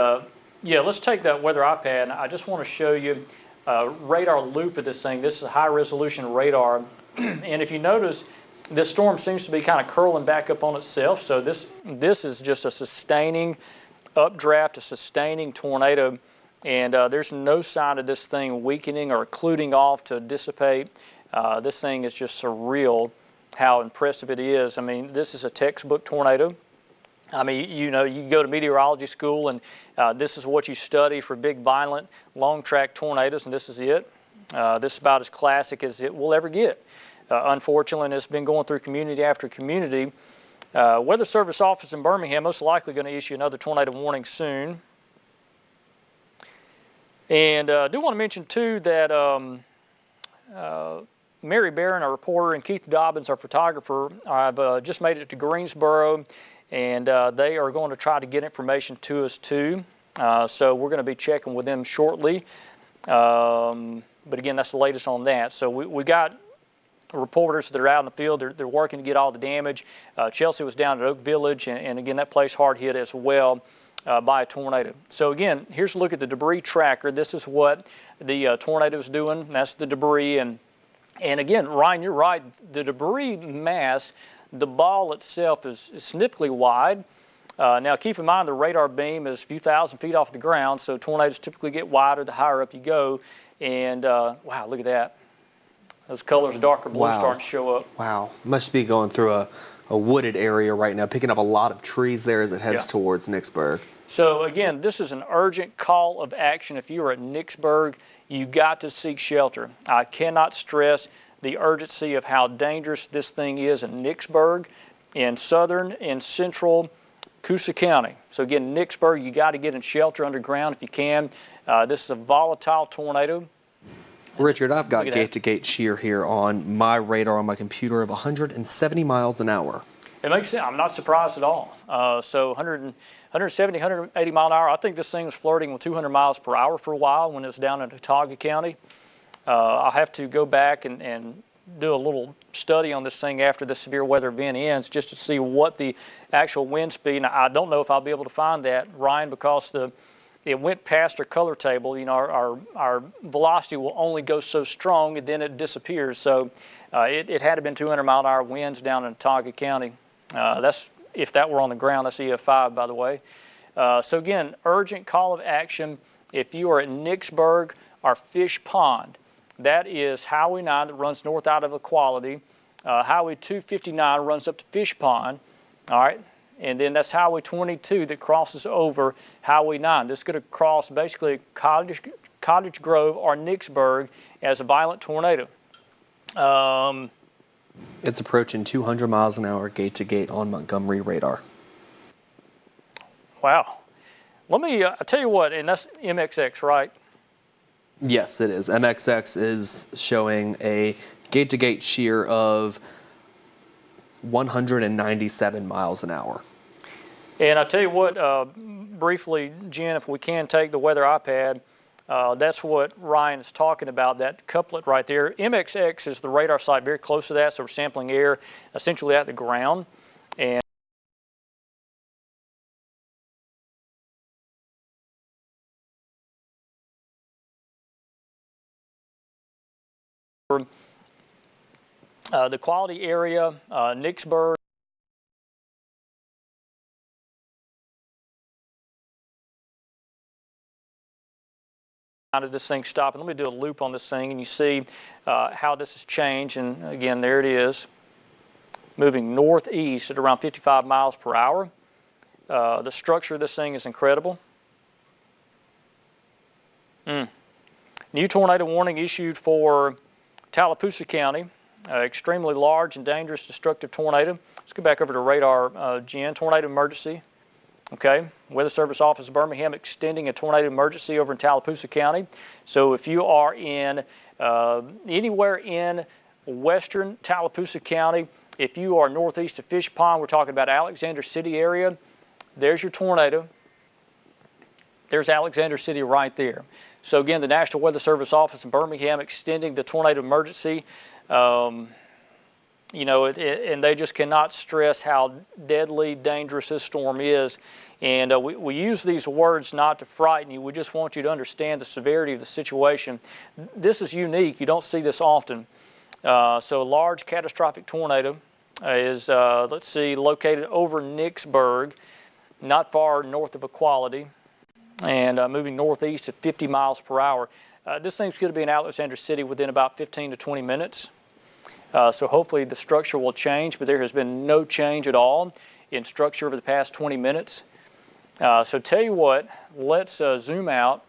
S4: yeah, let's take that weather iPad. I just want to show you a radar loop of this thing. This is a high-resolution radar. And if you notice, this storm seems to be kind of curling back up on itself. So this is just a sustaining updraft, a sustaining tornado. And there's no sign of this thing weakening or occluding off to dissipate. This thing is just surreal how impressive it is. I mean, this is a textbook tornado. I mean, you know, you go to meteorology school and this is what you study for big, violent, long-track tornadoes, and this is it. This is about as classic as it will ever get. Unfortunately, it's been going through community after community. Weather Service office in Birmingham most likely going to issue another tornado warning soon. And I do want to mention, too, that Mary Barron, our reporter, and Keith Dobbins, our photographer, have just made it to Greensboro, and they are going to try to get information to us too. So we're going to be checking with them shortly. But again, that's the latest on that. So we got reporters that are out in the field. They're working to get all the damage. Chelsea was down at Oak Village, and again, that place hard hit as well by a tornado. So again, here's a look at the debris tracker. This is what the tornado is doing. That's the debris. And again, Ryan, you're right. The debris mass, the ball itself is significantly wide. Now, keep in mind the radar beam is a few thousand feet off the ground, so tornadoes typically get wider the higher up you go. And wow, look at that. Those colors, darker blue, starting to show up.
S3: Wow. Must be going through a wooded area right now, picking up a lot of trees there as it heads towards Nicksburg. So
S4: again, this is an urgent call of action. If you are at Nicksburg, you got to seek shelter. I cannot stress the urgency of how dangerous this thing is in Nicksburg, in southern and central Coosa County. So again, Nicksburg, you got to get in shelter underground if you can. This is a volatile tornado.
S3: Richard, I've got gate-to-gate shear here on my radar on my computer of 170 miles an hour.
S4: It makes sense. I'm not surprised at all. So 170, 180 mile an hour. I think this thing was flirting with 200 miles per hour for a while when it was down in Autauga County. I'll have to go back and do a little study on this thing after the severe weather event ends just to see what the actual wind speed. Now, I don't know if I'll be able to find that, Ryan, because it went past our color table. You know, our velocity will only go so strong and then it disappears. So it had to have been 200 mile an hour winds down in Autauga County. That's if that were on the ground. That's EF5, by the way. So again, urgent call of action. If you are at Nicksburg or Fish Pond, that is Highway 9 that runs north out of Equality. Highway 259 runs up to Fish Pond. All right. And then that's Highway 22 that crosses over Highway 9. This is going to cross basically Cottage Grove or Nicksburg as a violent tornado.
S3: It's approaching 200 miles an hour gate to gate on Montgomery radar.
S4: Wow. Let me I'll tell you what, and that's MXX, right?
S3: Yes, it is. MXX is showing a gate to gate shear of 197 miles an hour. And
S4: I tell you what, briefly, Jen, if we can take the weather iPad, That's what Ryan is talking about, that couplet right there. MXX is the radar site very close to that, so we're sampling air essentially at the ground. And the quality area, Nicksburg, how did this thing stop? And let me do a loop on this thing, and you see how this has changed. And again, there it is, moving northeast at around 55 miles per hour. The structure of this thing is incredible. New tornado warning issued for Tallapoosa County. Extremely large and dangerous destructive tornado. Let's go back over to radar, Jen. Tornado emergency. Okay, Weather Service Office of Birmingham extending a tornado emergency over in Tallapoosa County. So if you are in anywhere in western Tallapoosa County, if you are northeast of Fish Pond, we're talking about Alexander City area, there's your tornado. There's Alexander City right there. So again, the National Weather Service Office in Birmingham extending the tornado emergency. You know, and they just cannot stress how deadly dangerous this storm is. And we use these words not to frighten you. We just want you to understand the severity of the situation. This is unique. You don't see this often. So a large catastrophic tornado is, let's see, located over Nicksburg, not far north of Equality, and moving northeast at 50 miles per hour. This thing's going to be in Alexander City within about 15 to 20 minutes. So hopefully the structure will change, but there has been no change at all in structure over the past 20 minutes. So tell you what, let's zoom out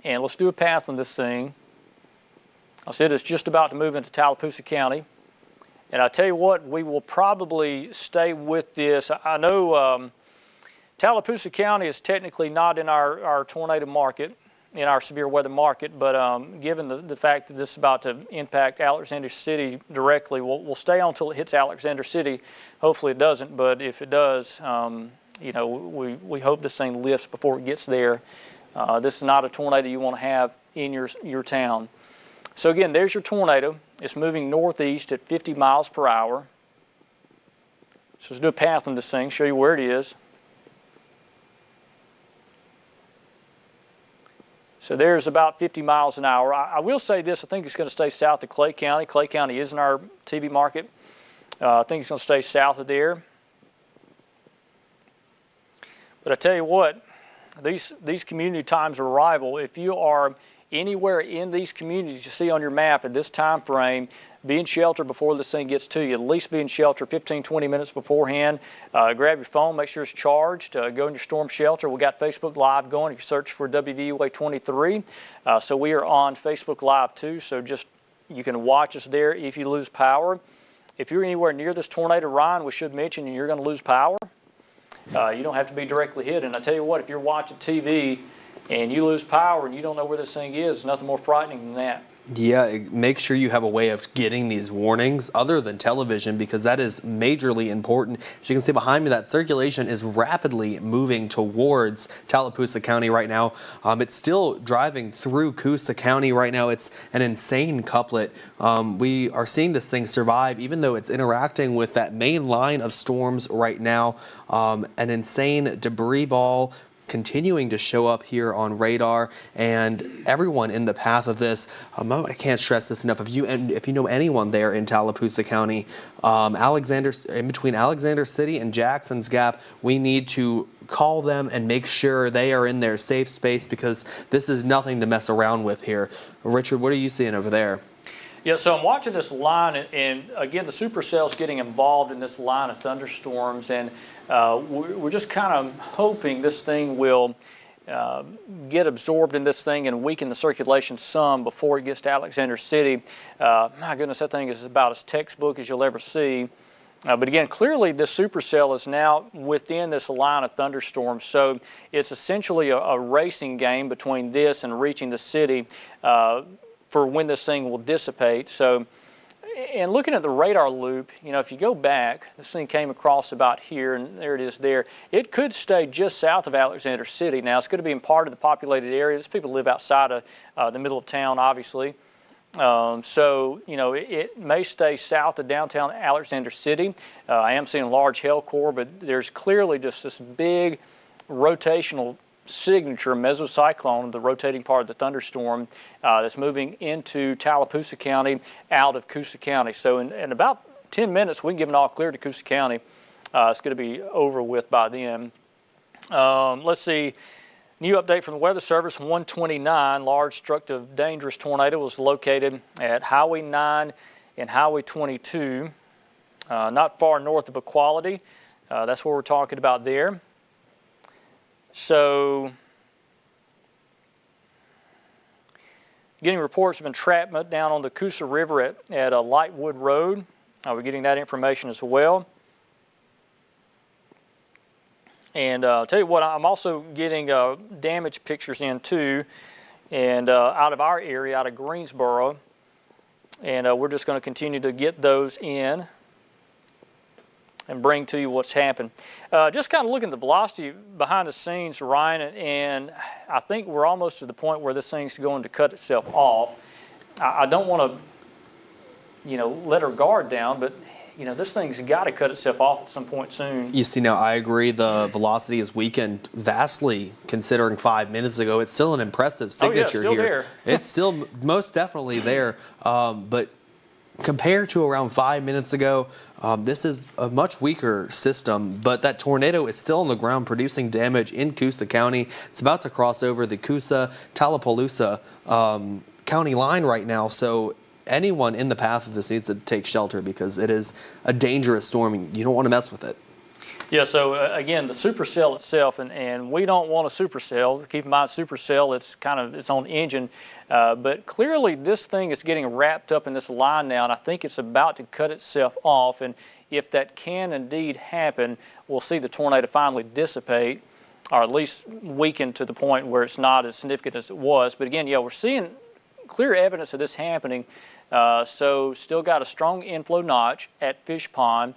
S4: and let's do a path on this thing. I said it's just about to move into Tallapoosa County. And I tell you what, we will probably stay with this. I know Tallapoosa County is technically not in our tornado market, in our severe weather market, but given the fact that this is about to impact Alexander City directly, we'll stay on until it hits Alexander City. Hopefully it doesn't, but if it does, you know, we hope this thing lifts before it gets there. This is not a tornado you want to have in your town. So again, there's your tornado. It's moving northeast at 50 miles per hour. So let's do a path on this thing, show you where it is. So there's about 50 miles an hour. I will say this, I think it's going to stay south of Clay County. Clay County is in our TV market. I think it's going to stay south of there. But I tell you what, these community times of arrival, if you are anywhere in these communities you see on your map at this time frame, be in shelter before this thing gets to you. At least be in shelter 15, 20 minutes beforehand. Grab your phone, make sure it's charged. Go in your storm shelter. We got Facebook Live going if you search for WVUA 23. So we are on Facebook Live too, so just you can watch us there if you lose power. If you're anywhere near this tornado, Ryan, we should mention you're going to lose power. You don't have to be directly hit. And I tell you what, if you're watching TV and you lose power and you don't know where this thing is, there's nothing more frightening than that.
S3: Yeah, make sure you have a way of getting these warnings other than television, because that is majorly important. As you can see behind me, that circulation is rapidly moving towards Tallapoosa County right now. It's still driving through Coosa County right now. It's an insane couplet. We are seeing this thing survive even though it's interacting with that main line of storms right now. An insane debris ball continuing to show up here on radar, and everyone in the path of this. I can't stress this enough. If you know anyone there in Tallapoosa County, in between Alexander City and Jackson's Gap, we need to call them and make sure they are in their safe space, because this is nothing to mess around with here. Richard, what are you seeing over there?
S4: Yeah, so I'm watching this line, and again, the supercell's getting involved in this line of thunderstorms, and we're just kind of hoping this thing will get absorbed in this thing and weaken the circulation some before it gets to Alexander City. My goodness, that thing is about as textbook as you'll ever see. But again, clearly this supercell is now within this line of thunderstorms, so it's essentially a racing game between this and reaching the city for when this thing will dissipate. So and looking at the radar loop, you know, if you go back, this thing came across about here, and there it is there. It could stay just south of Alexander City. Now, it's going to be in part of the populated area. These people live outside of the middle of town, obviously. So, you know, it may stay south of downtown Alexander City. I am seeing a large hail core, but there's clearly just this big rotational signature mesocyclone, the rotating part of the thunderstorm, that's moving into Tallapoosa County out of Coosa County. So in about 10 minutes, we can give an all clear to Coosa County. It's going to be over with by then. Let's see. New update from the Weather Service, 129, large destructive dangerous tornado was located at Highway 9 and Highway 22, not far north of Equality. That's what we're talking about there. So, getting reports of entrapment down on the Coosa River at Lightwood Road. We're getting that information as well. And I'll tell you what, I'm also getting damage pictures in too, and out of our area, out of Greensboro. And we're just going to continue to get those in and bring to you what's happened. Just kind of looking at the velocity behind the scenes, Ryan, and I think we're almost to the point where this thing's going to cut itself off. I don't want to, you know, let our guard down, but, you know, this thing's got to cut itself off at some point soon.
S3: You see, now I agree the velocity has weakened vastly considering 5 minutes ago. It's still an impressive signature
S4: still
S3: here.
S4: There.
S3: It's still most definitely there, but compared to around 5 minutes ago, this is a much weaker system, but that tornado is still on the ground producing damage in Coosa County. It's about to cross over the Coosa-Tallapoosa county line right now, so anyone in the path of this needs to take shelter because it is a dangerous storm. You don't want to mess with it.
S4: Yeah, so again, the supercell itself, and we don't want a supercell. Keep in mind, supercell, it's kind of its own engine. But clearly this thing is getting wrapped up in this line now, and I think it's about to cut itself off. And if that can indeed happen, we'll see the tornado finally dissipate, or at least weaken to the point where it's not as significant as it was. But again, yeah, we're seeing clear evidence of this happening. So still got a strong inflow notch at Fish Pond.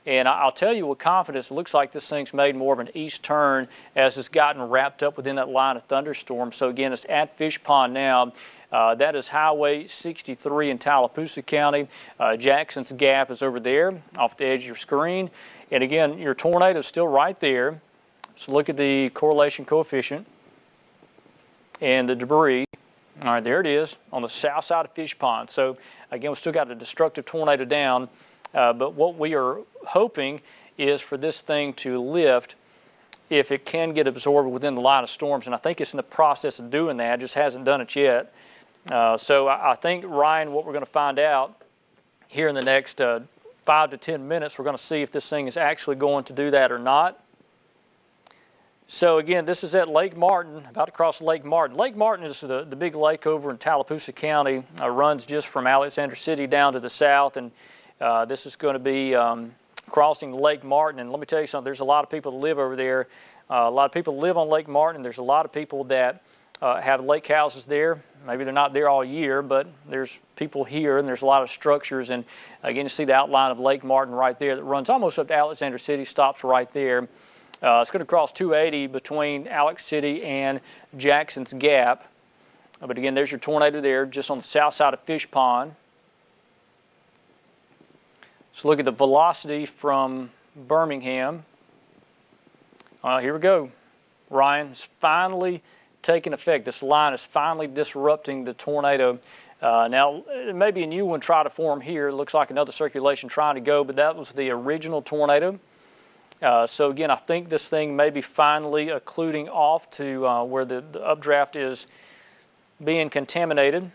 S4: And I'll tell you with confidence, it looks like this thing's made more of an east turn as it's gotten wrapped up within that line of thunderstorms. So again, it's at Fish Pond now. That is Highway 63 in Tallapoosa County. Jackson's Gap is over there off the edge of your screen. And again, your tornado is still right there. So look at the correlation coefficient and the debris. All right, there it is on the south side of Fish Pond. So again, we've still got a destructive tornado down. But what we are hoping is for this thing to lift if it can get absorbed within the line of storms. And I think it's in the process of doing that. It just hasn't done it yet. So I think, Ryan, what we're going to find out here in the next 5 to 10 minutes, we're going to see if this thing is actually going to do that or not. So again, this is at Lake Martin, about to cross Lake Martin. Lake Martin is the big lake over in Tallapoosa County, runs just from Alexander City down to the south, and this is going to be crossing Lake Martin. And let me tell you something, there's a lot of people that live over there. A lot of people live on Lake Martin. There's a lot of people that have lake houses there. Maybe they're not there all year, but there's people here, and there's a lot of structures. And again, you see the outline of Lake Martin right there that runs almost up to Alexander City, stops right there. It's going to cross 280 between Alex City and Jackson's Gap. But again, there's your tornado there, just on the south side of Fish Pond. So look at the velocity from Birmingham. Here we go. Ryan, it's finally taking effect. This line is finally disrupting the tornado. Now, maybe a new one try to form here. It looks like another circulation trying to go, but that was the original tornado. So again, I think this thing may be finally occluding off to where the updraft is being contaminated.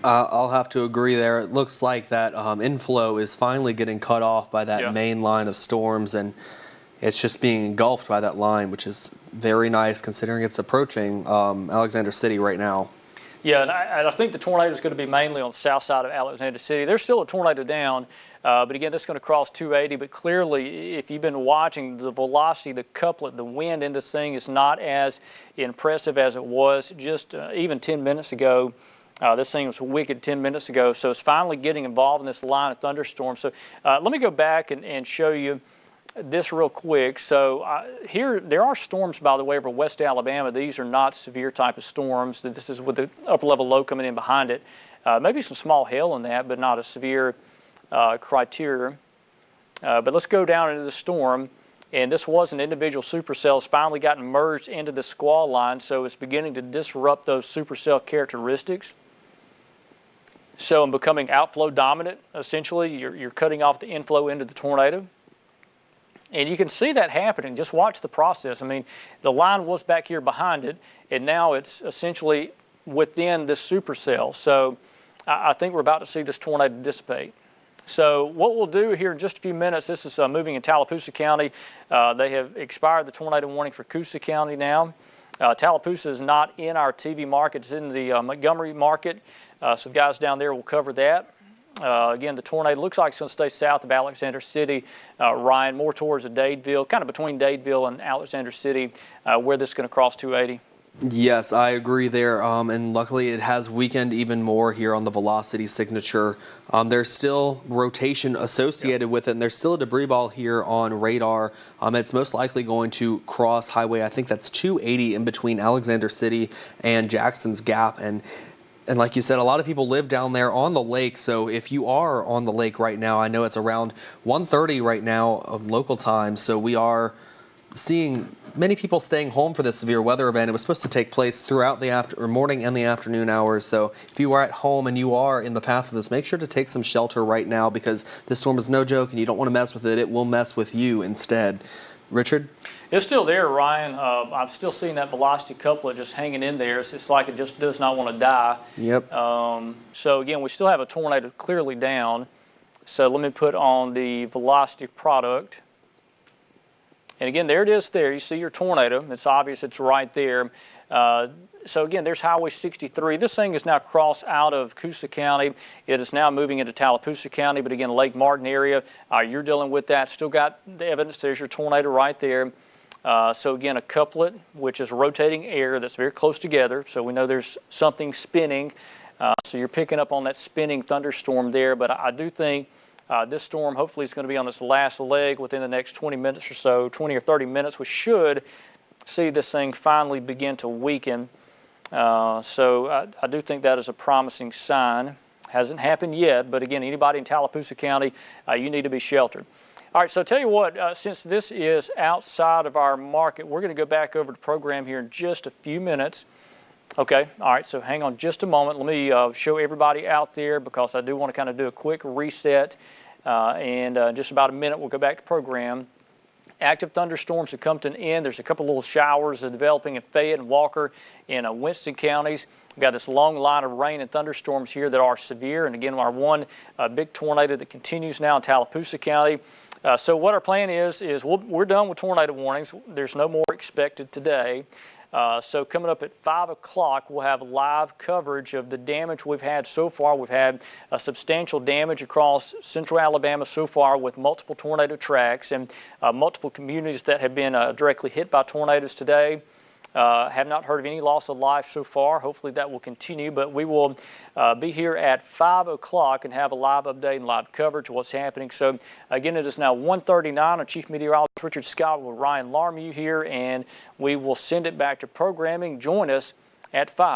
S3: I'll have to agree there. It looks like that inflow is finally getting cut off by that main line of storms, and it's just being engulfed by that line, which is very nice considering it's approaching Alexander City right now. Yeah,
S4: and I think the tornado is going to be mainly on the south side of Alexander City. There's still a tornado down, But again, this is going to cross 280. But clearly, if you've been watching, the velocity, the couplet, the wind in this thing is not as impressive as it was just even 10 minutes ago. This thing was wicked 10 minutes ago. So it's finally getting involved in this line of thunderstorms. So let me go back and show you this real quick. So here, there are storms, by the way, over West Alabama. These are not severe type of storms. This is with the upper level low coming in behind it. Maybe some small hail in that, but not a severe criteria. But let's go down into the storm. And this was an individual supercell. It's finally gotten merged into the squall line, so it's beginning to disrupt those supercell characteristics. So I'm becoming outflow dominant, essentially. You're cutting off the inflow into the tornado. And you can see that happening. Just watch the process. I mean, the line was back here behind it, and now it's essentially within this supercell. So I think we're about to see this tornado dissipate. So what we'll do here in just a few minutes, this is moving in Tallapoosa County. They have expired the tornado warning for Coosa County now. Tallapoosa is not in our TV market. It's in the Montgomery market. So the guys down there will cover that. Again, the tornado looks like it's going to stay south of Alexander City, Ryan, more towards Dadeville, kind of between Dadeville and Alexander City, where this is going to cross 280.
S3: Yes, I agree there, and luckily it has weakened even more here on the velocity signature. There's still rotation associated with it, and there's still a debris ball here on radar. It's most likely going to cross highway, I think that's 280 in between Alexander City and Jackson's Gap. And like you said, a lot of people live down there on the lake, so if you are on the lake right now, I know it's around 1:30 right now of local time, so we are seeing many people staying home for this severe weather event. It was supposed to take place throughout the morning and the afternoon hours, so if you are at home and you are in the path of this, make sure to take some shelter right now because this storm is no joke and you don't want to mess with it. It will mess with you instead. Richard?
S4: It's still there, Ryan. I'm still seeing that velocity couplet just hanging in there. It's like it just does not want to die.
S3: Yep.
S4: So again, we still have a tornado clearly down. So let me put on the velocity product. And again, there it is there. You see your tornado. It's obvious it's right there. So again, there's Highway 63. This thing is now crossed out of Coosa County. It is now moving into Tallapoosa County, but again, Lake Martin area, you're dealing with that. Still got the evidence. There's your tornado right there. So again, a couplet, which is rotating air that's very close together. So we know there's something spinning. So you're picking up on that spinning thunderstorm there. But I do think this storm hopefully is going to be on its last leg within the next 20 minutes or so, 20 or 30 minutes, which should see this thing finally begin to weaken. So I do think that is a promising sign. Hasn't happened yet, but again, anybody in Tallapoosa County, you need to be sheltered. All right, so tell you what, since this is outside of our market, we're going to go back over the program here in just a few minutes. Okay, all right, so hang on just a moment. Let me show everybody out there because I do want to kind of do a quick reset. And just about a minute, we'll go back to program. Active thunderstorms have come to an end. There's a couple little showers developing in Fayette and Walker in Winston counties. We've got this long line of rain and thunderstorms here that are severe. And again, our one big tornado that continues now in Tallapoosa County. So what our plan is we're done with tornado warnings. There's no more expected today. So coming up at 5 o'clock, we'll have live coverage of the damage we've had so far. We've had substantial damage across central Alabama so far with multiple tornado tracks and multiple communities that have been directly hit by tornadoes today. Have not heard of any loss of life so far. Hopefully that will continue, but we will be here at 5 o'clock and have a live update and live coverage of what's happening. So again, it is now 1:39. Our Chief Meteorologist Richard Scott with Ryan Larmew here, and we will send it back to programming. Join us at 5.